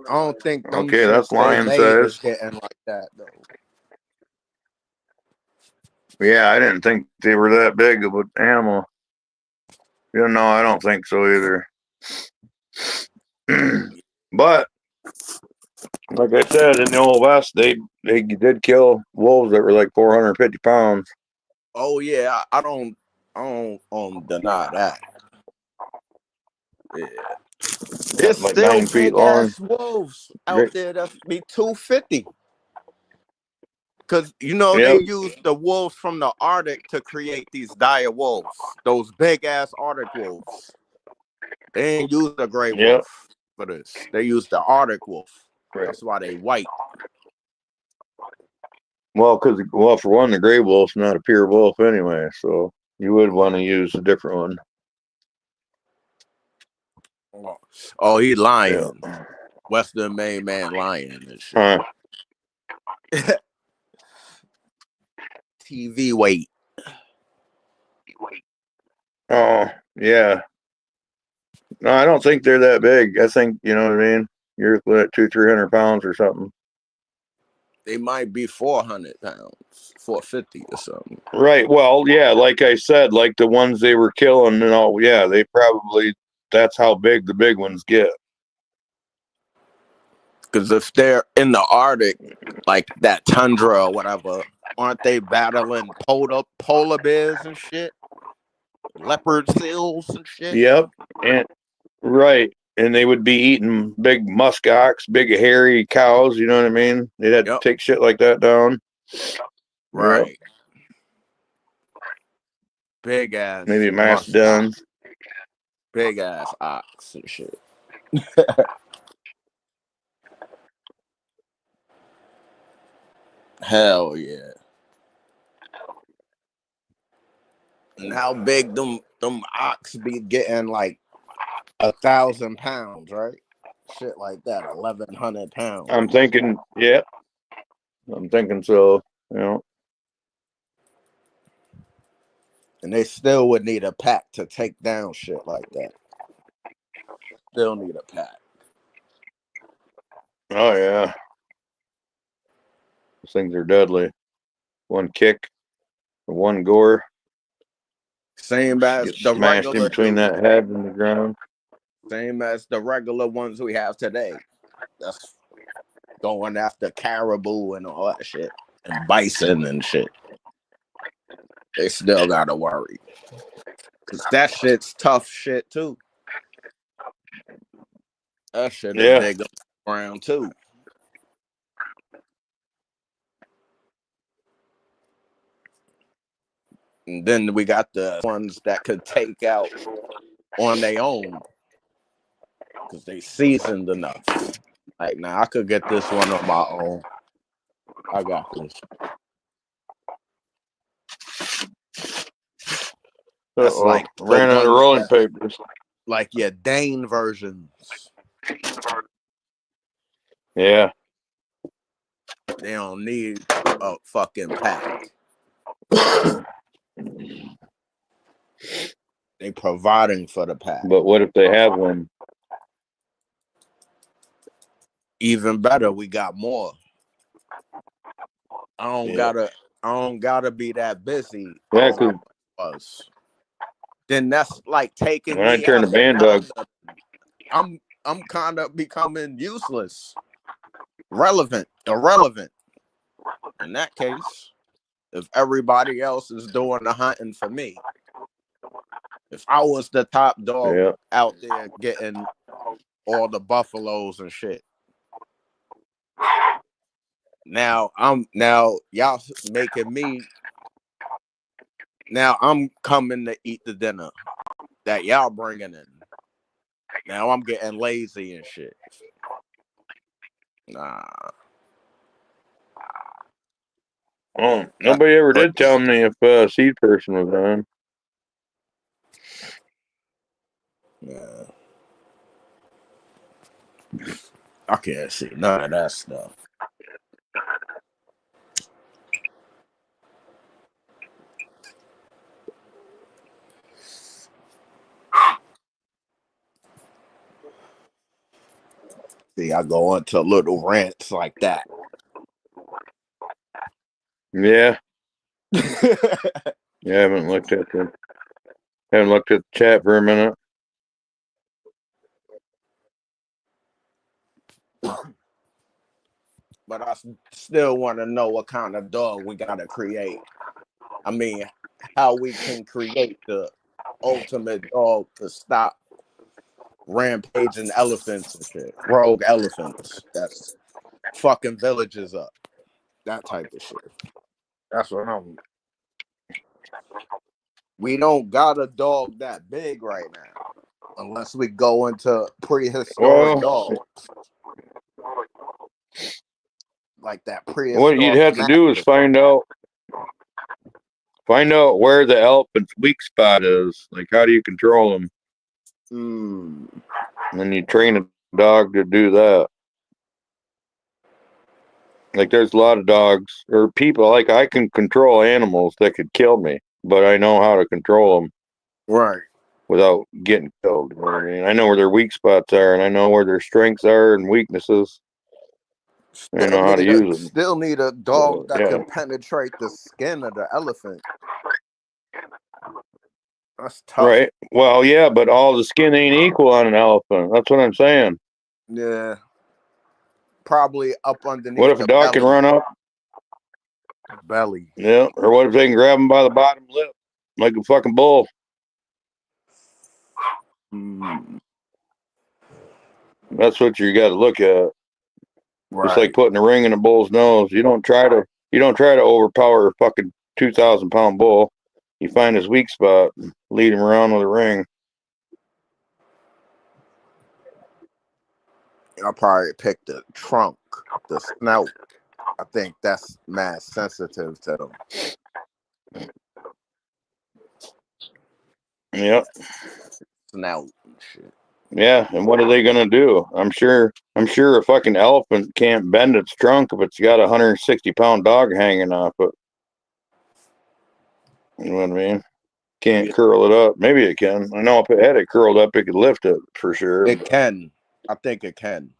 I don't think them Okay, shits that's they lion made is size. getting like that though. Yeah, I didn't think they were that big of an animal. You know, I don't think so either. But like I said, in the old West, they did kill wolves that were like 450 pounds. Oh yeah, I don't deny that. Yeah. There's Like still 9 feet big long. ass wolves out there that be 250. Cause they Yep. use the wolves from the Arctic to create these dire wolves. Those big ass Arctic wolves. They ain't use the gray Yep. wolf for this. They use the Arctic wolf. Right. That's why they white. Well, for one, the gray wolf's not a pure wolf anyway, so you would want to use a different one. Oh, he lion. Yeah. Western Maine man lion and shit. Huh. TV weight. Oh, yeah. No, I don't think they're that big. I think, you know what I mean? You're looking at 200-300 pounds or something. They might be 400 pounds, 450 or something. Right. Well, yeah, like I said, like the ones they were killing and all, yeah, that's how big the big ones get. Because if they're in the Arctic, like that tundra or whatever, aren't they battling polar bears and shit? Leopard seals and shit? Yep. And right. And they would be eating big musk ox, big hairy cows, you know what I mean? They'd have to take shit like that down. Right. Yep. Big ass. Maybe mastodons. Big ass ox and shit. Hell yeah. And how big them ox be getting, like 1,000 pounds, right? Shit like that, 1,100 pounds. I'm thinking, yeah. I'm thinking so, you know. And they still would need a pack to take down shit like that. Still need a pack. Oh yeah. Those things are deadly. One kick, one gore. Same as Get the smashed regular in between dudes. that head and the ground. Same as the regular ones we have today. That's going after caribou and all that shit. And bison and shit. They still gotta worry. Cause that shit's tough shit too. That shit will dig up the ground too. And then we got the ones that could take out on their own. Cause they seasoned enough. Like, now I could get this one on my own. I got this. That's like ran out of rolling papers. Like your Dane versions. Yeah. They don't need a fucking pack. They providing for the pack. But what if they have one? Even better, we got more. I don't gotta be that busy. Yeah, All I 'cause was. Then that's like taking when I me turn the out. band dog, I'm kind of becoming useless, irrelevant. In that case, if everybody else is doing the hunting for me, if I was the top dog yeah, out there getting all the buffaloes and shit, now y'all making me. Now I'm coming to eat the dinner that y'all bringing in. Now I'm getting lazy and shit. Nah. oh, nobody ever did tell me if seed person was on. Yeah. I can't see none of that stuff. See, I go into little rants like that. Yeah, yeah, haven't looked at the chat for a minute. But I still want to know what kind of dog we got to create. I mean, how we can create the ultimate dog to stop rampaging elephants and shit. Rogue elephants. That's fucking villages up. That type of shit. That's what I'm. We don't got a dog that big right now. Unless we go into prehistoric dogs. Like that What you'd prehistoric have to do is mastiff. find out where the elephant's weak spot is. Like, how do you control them? And then you train a dog to do that. Like, there's a lot of dogs or people. Like, I can control animals that could kill me, but I know how to control them. Right. Without getting killed. You know what I mean? I know where their weak spots are, and I know where their strengths are and weaknesses. I know how to use them. Still need a dog that yeah. can penetrate the skin of the elephant. That's tough. Right. Well, yeah, but all the skin ain't equal on an elephant. That's what I'm saying. Yeah. Probably up underneath. What if a dog can run up? Belly. Yeah. Or what if they can grab them by the bottom lip like a fucking bull? That's what you got to look at. Right. It's like putting a ring in a bull's nose. You don't try to overpower a fucking 2,000-pound bull. You find his weak spot, and lead him around with a ring. I'll probably pick the trunk, the snout. I think that's mad sensitive to them. Yep. Snout and shit. Yeah, and what are they gonna do? I'm sure a fucking elephant can't bend its trunk if it's got a 160-pound dog hanging off it. You know what I mean? Can't curl it up. Maybe it can. I know if it had it curled up, it could lift it for sure. It can. I think it can.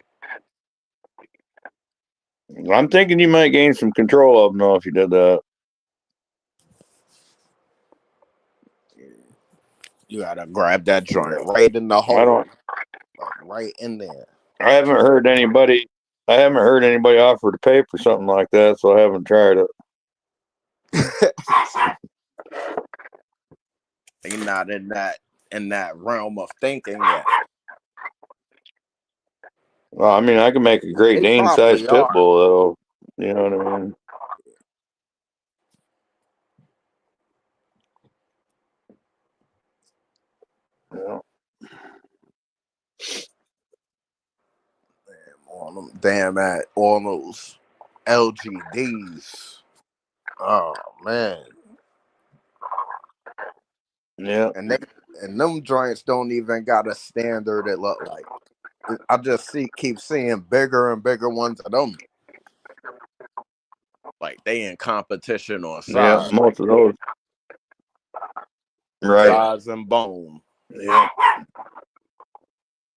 I'm thinking you might gain some control of them though if you did that. You gotta grab that joint right in the hole. Right in there. I haven't heard anybody offer to pay for something like that, so I haven't tried it. You're not in that realm of thinking yet. Well, I mean, I can make a Great Dane-sized pit bull, though. You know what I mean? Yeah. All those LGDs. Oh man. Yeah. And them joints don't even got a standard it look like. I just keep seeing bigger and bigger ones of them. Like they in competition on Yeah, size, most of those. Right. size and bone. Yep.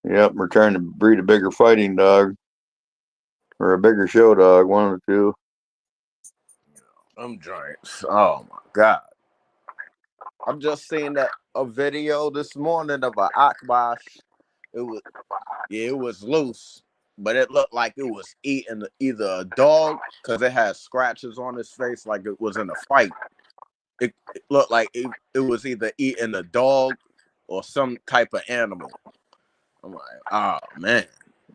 Yep. We're trying to breed a bigger fighting dog or a bigger show dog, one of the two. Them joints. Oh my god! I'm just seeing a video this morning of a Akbash. It was loose, but it looked like it was eating either a dog because it had scratches on his face like it was in a fight. It looked like it was either eating a dog or some type of animal. I'm like, oh man.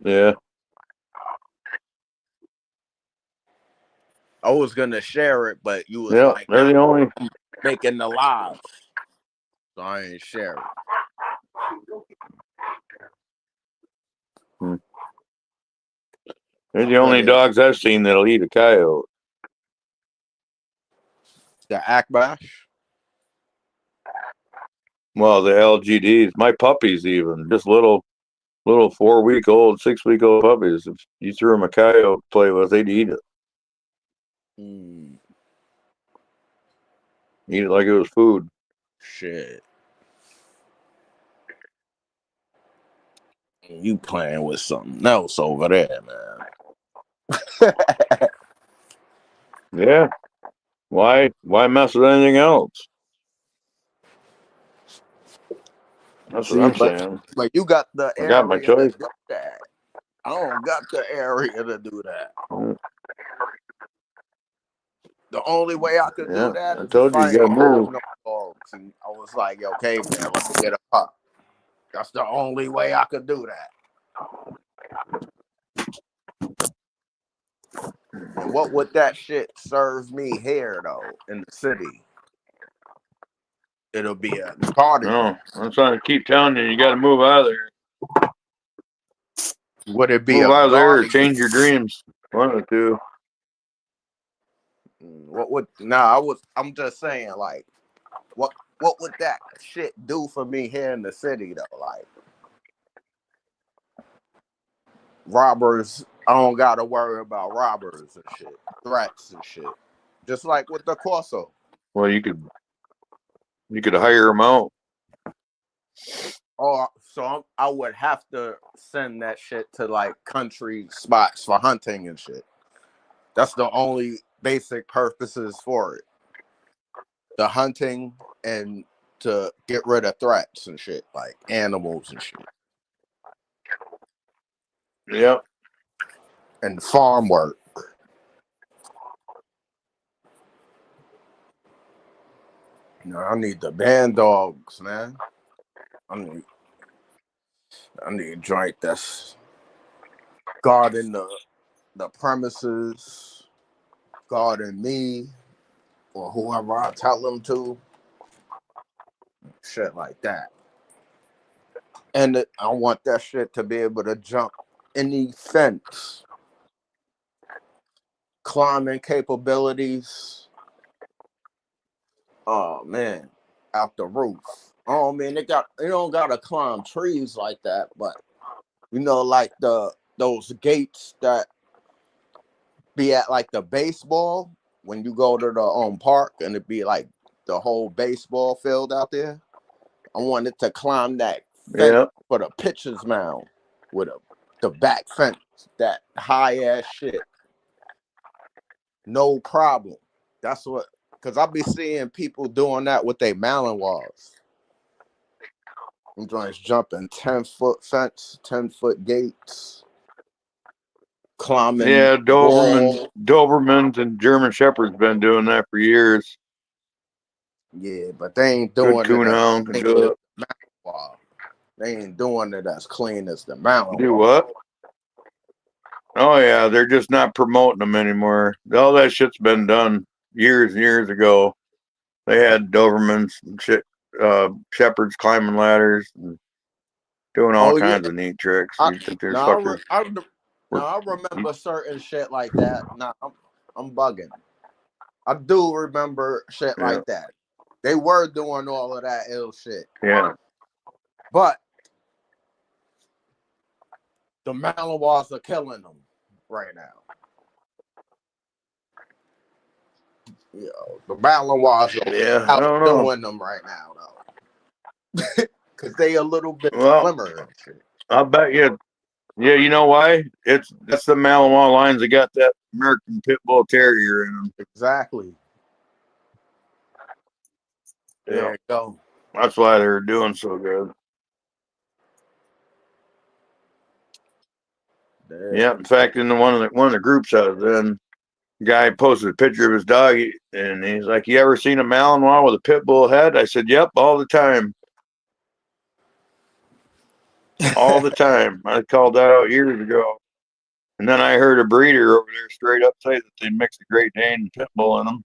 Yeah. I was gonna share it, but you was Yep. like, They're the only. making the live. So I ain't share it. They're the only dogs I've seen that'll eat a coyote. The Akbash? Well, the LGDs, my puppies even, just little 4-week-old, 6-week-old puppies. If you threw them a coyote to play with, they'd eat it. Eat it like it was food. Shit. You playing with something else over there, man. Yeah. Why mess with anything else? That's what I'm saying. But you got the I got my area to choice. do that. I don't got the area to do that. The only way I could do that I is told if you I you gotta ain't have move. no dogs. And I was like, yo, caveman, let me get a pup. That's the only way I could do that. And what would that shit serve me here, though, in the city? It'll be a garden. No, I'm trying to keep telling you, you gotta move out of there. Would it be Move a out of there or garden? change your dreams. One of the two. What would I'm just saying, like, what would that shit do for me here in the city though? Like robbers, I don't gotta worry about robbers and shit, threats and shit. Just like with the Corso. Well, you could hire them out. Or so I would have to send that shit to like country spots for hunting and shit. That's the only basic purposes for it. The hunting and to get rid of threats and shit, like animals and shit. Yep. And farm work. No, I need the band dogs, man. I need a joint that's guarding the premises, guarding me, or whoever I tell them to. Shit like that. And I want that shit to be able to jump any fence. Climbing capabilities. Oh man, out the roof. Oh man, they don't gotta climb trees like that, but like those gates that be at like the baseball when you go to the park and it be like the whole baseball field out there. I wanted to climb that fence for the pitcher's mound with the back fence, that high ass shit. No problem. That's what, because I be seeing people doing that with their Malinois. I'm just jumping 10-foot fence, 10-foot gates, climbing. Yeah, Dobermans and German Shepherds been doing that for years. Yeah, but they ain't Good doing coonhound can do it. They ain't doing it as clean as the Malinois. Do what? Oh yeah, they're just not promoting them anymore. All that shit's been done years and years ago. They had Dobermans and shit, shepherds climbing ladders and doing all kinds of neat tricks. You think they're fuckers? I remember certain shit like that. Nah, I'm bugging. I do remember shit like that. They were doing all of that ill shit. Yeah. But the Malinois are killing them right now. You know, the Malinois Yeah, I don't know. outdoing them right now though, because they a little bit Well, slimmer and shit. I'll bet you. Yeah, you know why? That's the Malinois lines that got that American Pit Bull Terrier in them. Exactly. There Yeah, you go. that's why they're doing so good. There. Yeah, in fact, in one of the groups I was in, guy posted a picture of his dog, and he's like, "You ever seen a Malinois with a pit bull head?" I said, "Yep, all the time, all the time." I called that out years ago, and then I heard a breeder over there straight up say that they mixed a Great Dane and pit bull in them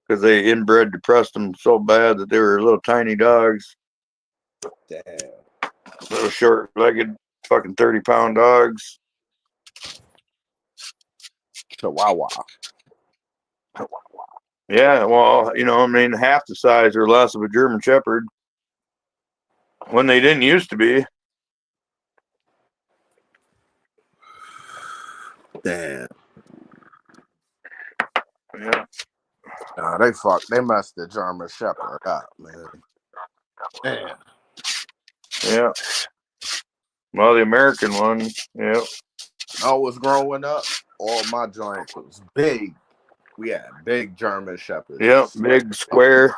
because they inbred depressed them so bad that they were little tiny dogs, Damn. little short-legged, fucking 30-pound dogs. Chihuahua. Yeah, well, I mean, half the size or less of a German Shepherd when they didn't used to be. Damn. Yeah. Nah, they messed the German Shepherd up, man. Damn. Yeah. Well, the American one, yeah. I was growing up, all my joints was big. We had big German Yeah, Shepherds. big, square.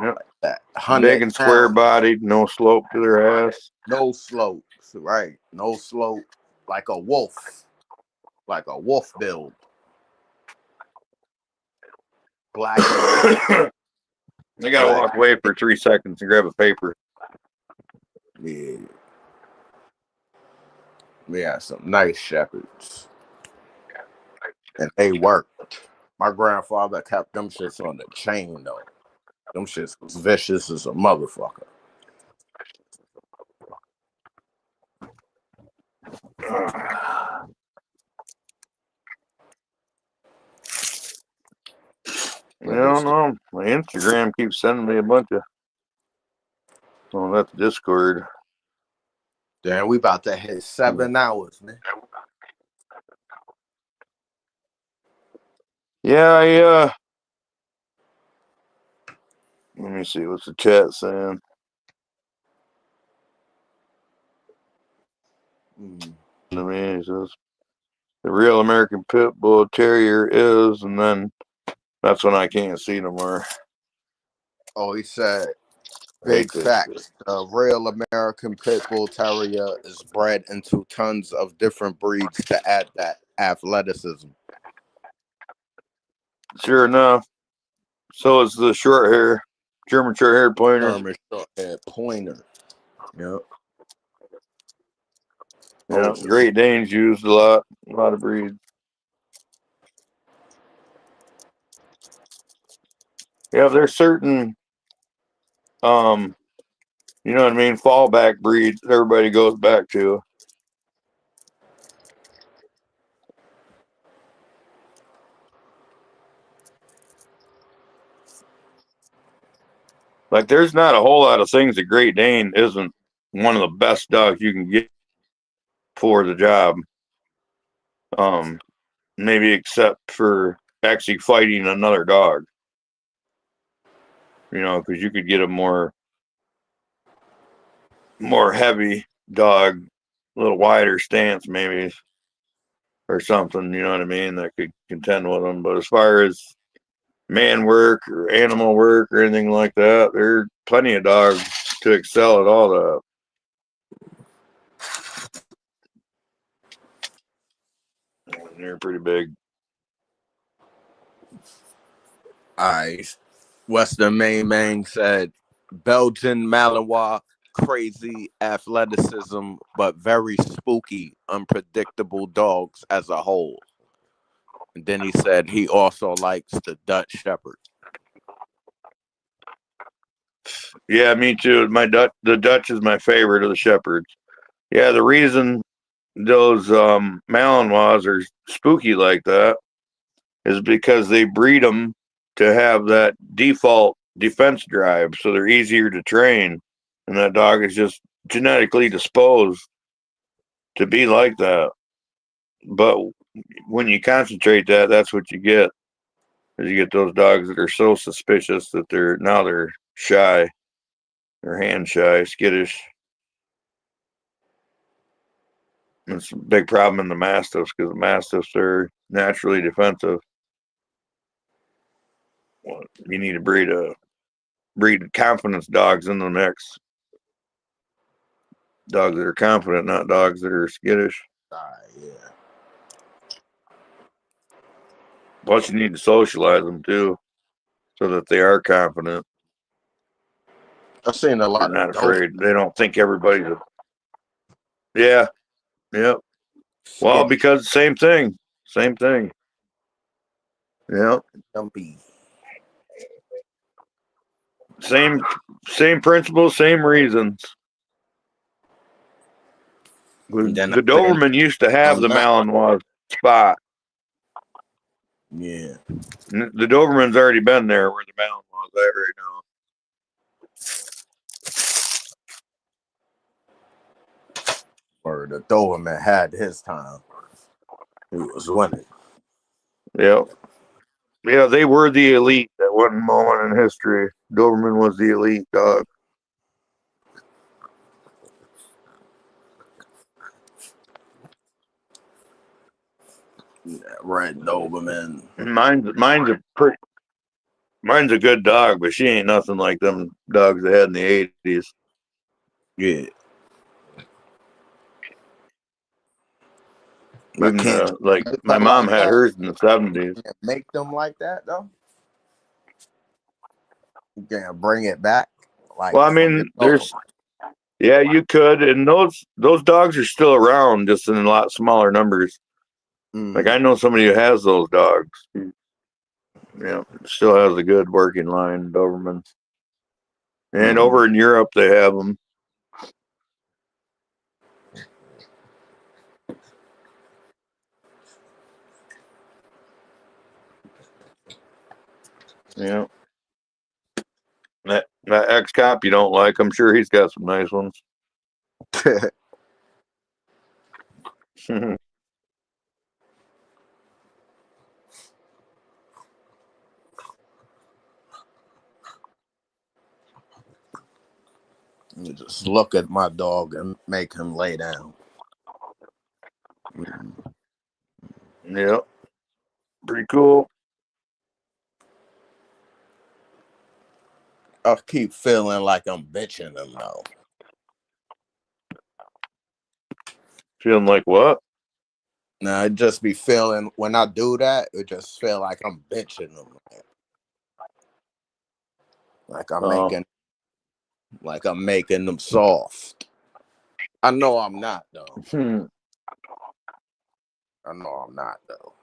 Yeah. That Big 100 and square pounds. bodied, no slope to their ass. No slopes, right? No slope. Like a wolf. Like a wolf build. Black and I gotta black. walk away for 3 seconds and grab a paper. Yeah. We had some nice shepherds. And they worked. My grandfather kept them shits on the chain though. Them shits was vicious as a motherfucker. I don't know. My Instagram keeps sending me a bunch of. Oh, that's Discord. Damn, we about to hit 7 hours, man. Yeah, let me see what's the chat saying. To me, it says the real American Pit Bull Terrier is, and then that's when I can't see no more. Oh, he said, Hate big this facts. The real American Pit Bull Terrier is bred into tons of different breeds to add that athleticism. Sure enough. So it's the short hair, German short haired pointers. German short-haired pointer. Yep. Yeah, Oh, Great Danes used a lot of breeds. Yeah, there's certain, you know what I mean, fallback breeds everybody goes back to. Like, there's not a whole lot of things that Great Dane isn't one of the best dogs you can get for the job. Maybe except for actually fighting another dog. Because you could get a more heavy dog, a little wider stance maybe, or something. You know what I mean? That could contend with them. But as far as man work or animal work or anything like that, there are plenty of dogs to excel at all that. They're pretty big. Alright. Western Main said Belgian Malinois, crazy athleticism, but very spooky, unpredictable dogs as a whole. And then he said he also likes the Dutch Shepherd. Yeah, me too. The Dutch is my favorite of the Shepherds. Yeah, the reason those Malinois are spooky like that is because they breed them to have that default defense drive, so they're easier to train, and that dog is just genetically disposed to be like that. But when you concentrate that, that's what you get. 'Cause you get those dogs that are so suspicious that they're shy. They're hand shy, skittish. It's a big problem in the Mastiffs because the Mastiffs are naturally defensive. Well, you need to breed confidence dogs in the mix. Dogs that are confident, not dogs that are skittish. Yeah. Plus, you need to socialize them too, so that they are confident. I've seen a They're lot not of dope. afraid. They don't think everybody's a. Yeah. Yep. Well, because same thing. Same thing. Yep. Dumpy. Same principles, same reasons. And then The Doberman used to have the Malinois spot. Yeah. The Doberman's already been there where the Malinois at right now. Or the Doberman had his time. He was winning. Yep. Yeah, they were the elite at one moment in history. Doberman was the elite dog. Red Doberman. Mine's a good dog, but she ain't nothing like them dogs they had in the 80s. Yeah. Even like my mom had hers in the 70s. Make them like that though. You can't bring it back. Like, well, I mean, yeah, you could, and those dogs are still around, just in a lot smaller numbers. Like I know somebody who has those dogs. Yeah, still has a good working line, Doberman. And over in Europe, they have them. Yeah. That ex-cop you don't like, I'm sure he's got some nice ones. You just look at my dog and make him lay down. Yeah. Pretty cool. I keep feeling like I'm bitching him though. Feeling like what? Nah, it just be feeling when I do that, it just feel like I'm bitching him. Like I'm making them soft. I know I'm not though. I know I'm not though.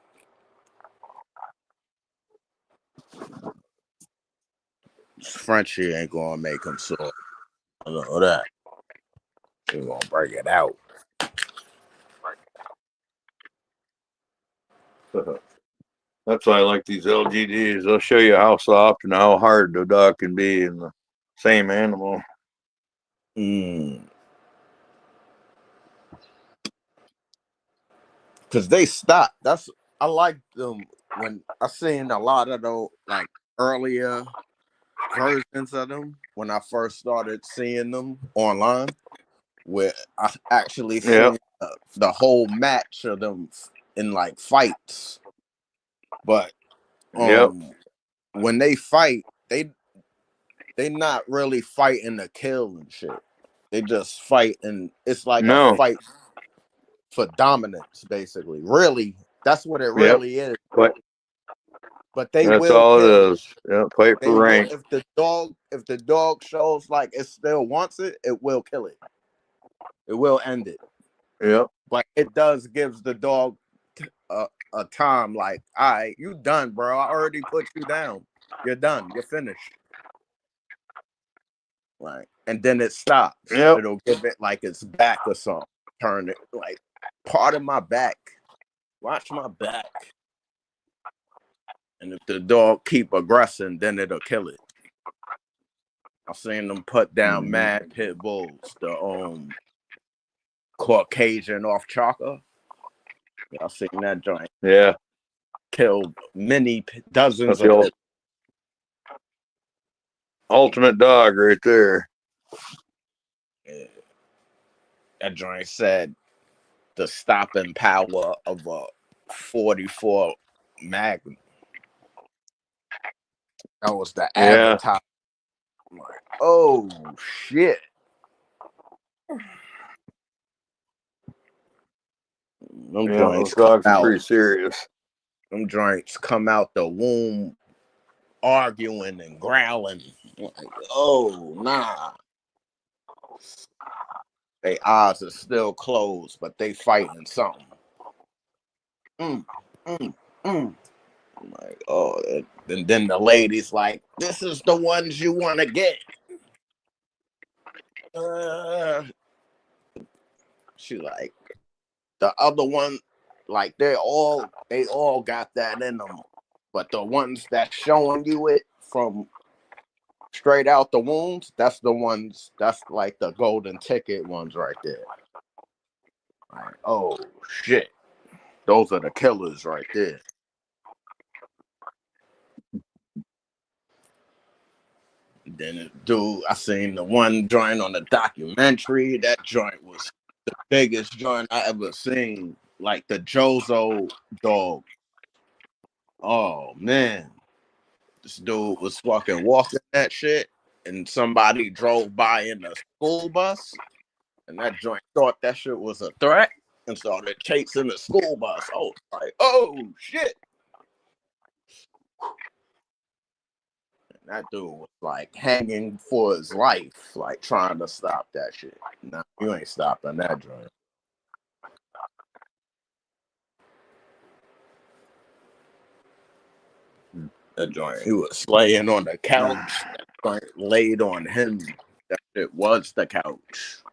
Frenchie ain't gonna make him soft. I know that. He's gonna break it out. That's why I like these LGDs. They'll show you how soft and how hard the dog can be in the same animal. Cause they stop. I like them when I seen a lot of those like earlier versions of them when I first started seeing them online, where I actually seen the whole match of them in like fights. But when they fight, they not really fighting to kill and shit. They just fight, and it's like a fight for dominance, basically. Really, that's what it really is. But they that's will all kill it is. Yeah, fight for rank. If the dog shows like it still wants it, it will kill it. It will end it. Yep. But it does gives the dog a time like, all right, you done, bro. I already put you down. You're done. You're finished. Right. And then it stops. Yep. It'll give it like its back or something. Turn it like part of my back. Watch my back. And if the dog keep aggressing, then it'll kill it. I've seen them put down mad pit bulls. The Caucasian off Chaka. I've seen that joint. Yeah. killed many dozens That's the of it. ultimate dog right there. That joint said the stopping power of a 44 Magnum. That was the Yeah. advertisement. I'm like, oh shit. Them Yeah, joints those come dogs are out. pretty serious. Them joints come out the womb arguing and growling. Like, oh nah. Their eyes are still closed, but they fighting something. Mm, mm, mm. I'm like, oh, and then the lady's like, this is the ones you want to get. She like, the other one, like they all got that in them. But the ones that's showing you it from straight out the wounds, that's the ones, that's like the golden ticket ones right there. Like, oh shit. Those are the killers right there. Then dude, I seen the one joint on the documentary. That joint was the biggest joint I ever seen. Like the Jozo dog. Oh man. This dude was fucking walking that shit, and somebody drove by in a school bus, and that joint thought that shit was a threat and started chasing the school bus. I was like, oh shit. And that dude was like hanging for his life, like trying to stop that shit. Nah, you ain't stopping that joint. That joint, he was laying on the couch. That joint laid on him. That shit was the couch.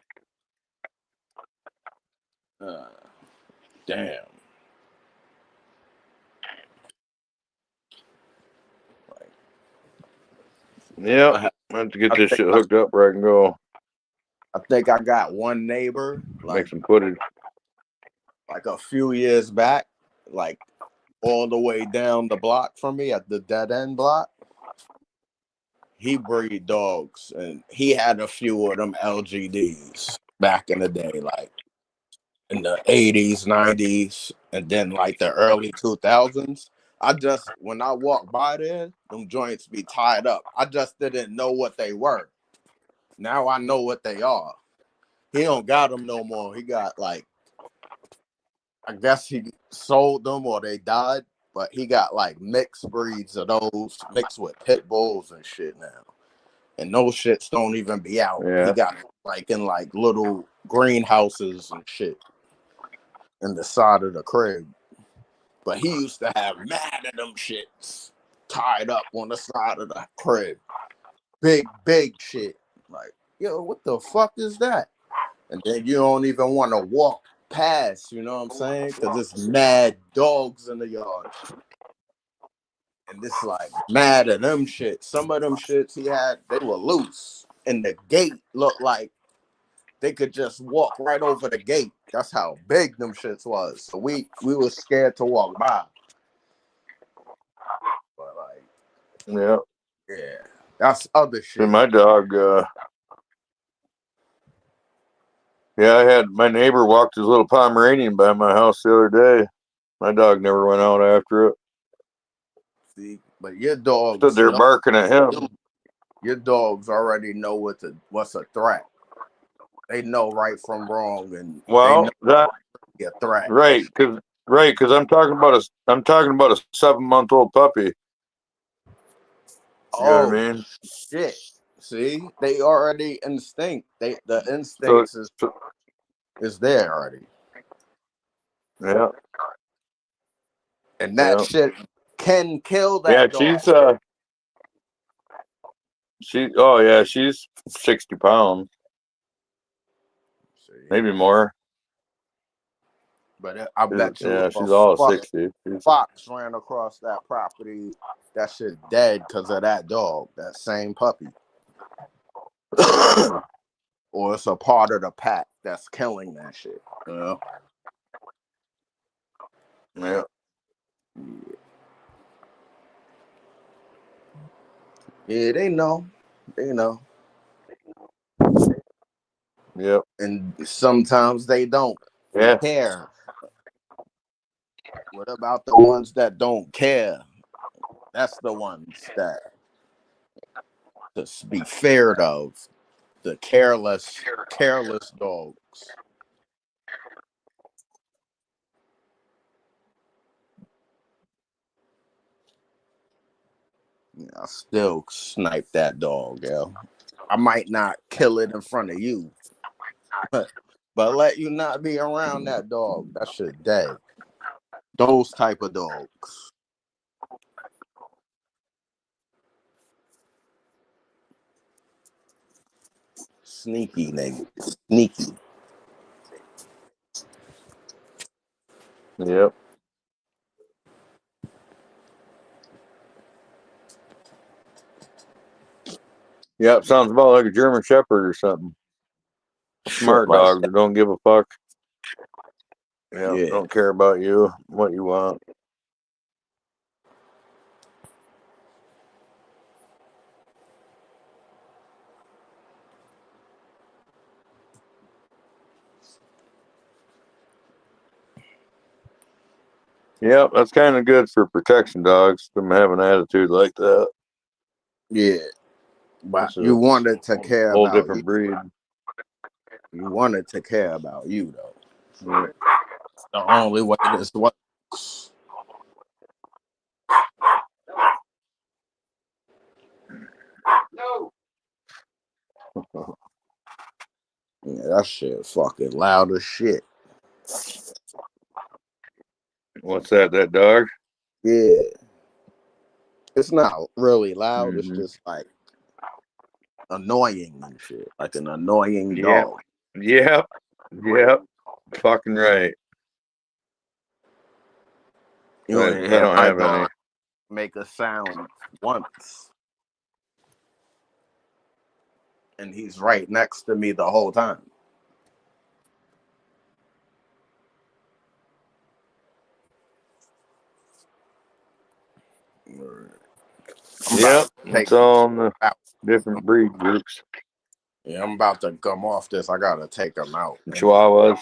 Damn. Yep. I, I have to get I this think shit hooked up where I can go I think I got one neighbor, make some footage. like a few years back, like all the way down the block from me at the dead end block. He breed dogs, and he had a few of them LGDs back in the day, like in the 80s, 90s, and then like the early 2000s. When I walked by there, them joints be tied up. I just didn't know what they were. Now I know what they are. He don't got them no more. He got like, I guess he sold them or they died, but he got like mixed breeds of those mixed with pit bulls and shit now. And those shits don't even be out. He Yeah. got like in like little greenhouses and shit in the side of the crib. But he used to have mad of them shits tied up on the side of the crib. Big shit. Like, yo, what the fuck is that? And then you don't even want to walk past, you know what I'm saying? Because there's mad dogs in the yard. And this like mad at them shit. Some of them shits he had, they were loose. And the gate looked like they could just walk right over the gate. That's how big them shits was. So we were scared to walk by. But like, Yeah. yeah, that's other And shit. my dog, yeah, I had my neighbor walked his little Pomeranian by my house the other day. My dog never went out after it. See, but your Stood dogs there know. barking at him. Your dogs already know what's a threat. They know right from wrong, and they know Well, that a threat. right, because I'm talking about a 7-month-old puppy. You know what Oh I mean? shit! See, they already instinct. The So, instincts is there already, yeah, and that yeah, shit can kill yeah. that dog. Oh yeah, she's 60 pounds, See, maybe more. but I bet you Yeah, if a she's all fuck 60. fox ran across that property, that shit dead because of that dog, that same puppy, or it's a part of the pack that's killing that shit. You know? Yeah. Yeah, they know. They know. Yep. And sometimes they don't Yeah. care. What about the ones that don't care? That's the ones that to be feared of. The careless dogs. Yeah, I still snipe that dog, yo. I might not kill it in front of you, but let you not be around that dog. That shit dead. Those type of dogs. Sneaky nigga. Sneaky. Yep. Yep. Sounds about like a German Shepherd or something. Smart Shit like dogs that don't give a fuck. Yeah. yeah. Don't care about you, what you want. Yep, that's kind of good for protection dogs. Them have an attitude like that. Yeah. But It's you a wanted to care whole about you. different breed. You wanted to care about you though. Yeah. The only way this works. No. Yeah, that shit fucking loud as shit. What's that? That dog? Yeah. It's not really loud. It's Mm-hmm. just like annoying and shit. Like an annoying Yep. dog. Yep. Yep. Fucking right. You I ain't hear don't my have any. dog make a sound once. And he's right next to me the whole time. I'm about Yep. to It's take all in the out. different breed groups. Yeah, I'm about to come off this. I gotta take him out. Chihuahuas.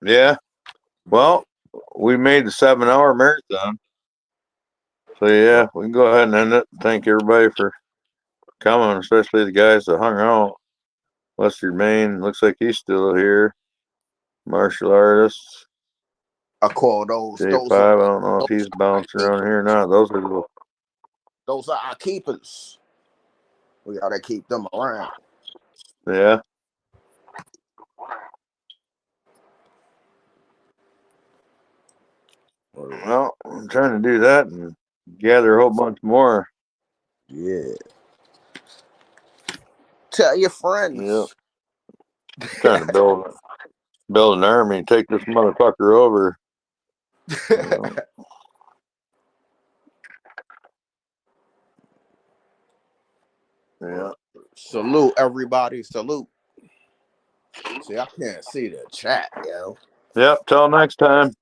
Yeah. Well, we made the 7-hour marathon. So yeah, we can go ahead and end it. Thank everybody for coming, especially the guys that hung out. Lester Main looks like he's still here. Martial artists. I call those J5, are I don't know if those he's are our bouncing around keepers. here or not. Those are the Those are our keepers. We gotta keep them around. yeah. Well, I'm trying to do that and gather a whole bunch more. Yeah. Tell your Yeah. friends. Trying to build an army and take this motherfucker over. Yeah. Salute everybody. Salute. See, I can't see the chat, yo. Yep. Till next time.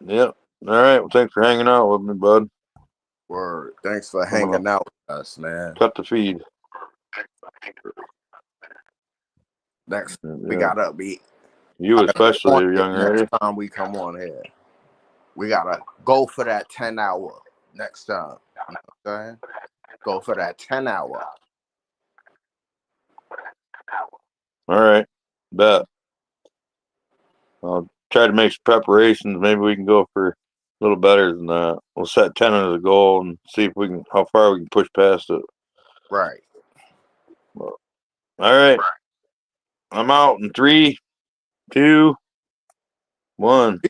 Yep. All right. Well, thanks for hanging out with me, bud. Word. Thanks for I'm gonna hanging out with us, man. cut the feed. Next, we Yeah. gotta be You on especially, it young next lady. time we come on here. We gotta go for that 10-hour next time. You know what I'm saying? Go for that 10-hour. All right. Bet. I'll try to make some preparations. Maybe we can go for a little better than that. We'll set 10 as a goal and see if we can how far we can push past it. Right. All right. I'm out in 3, 2, 1.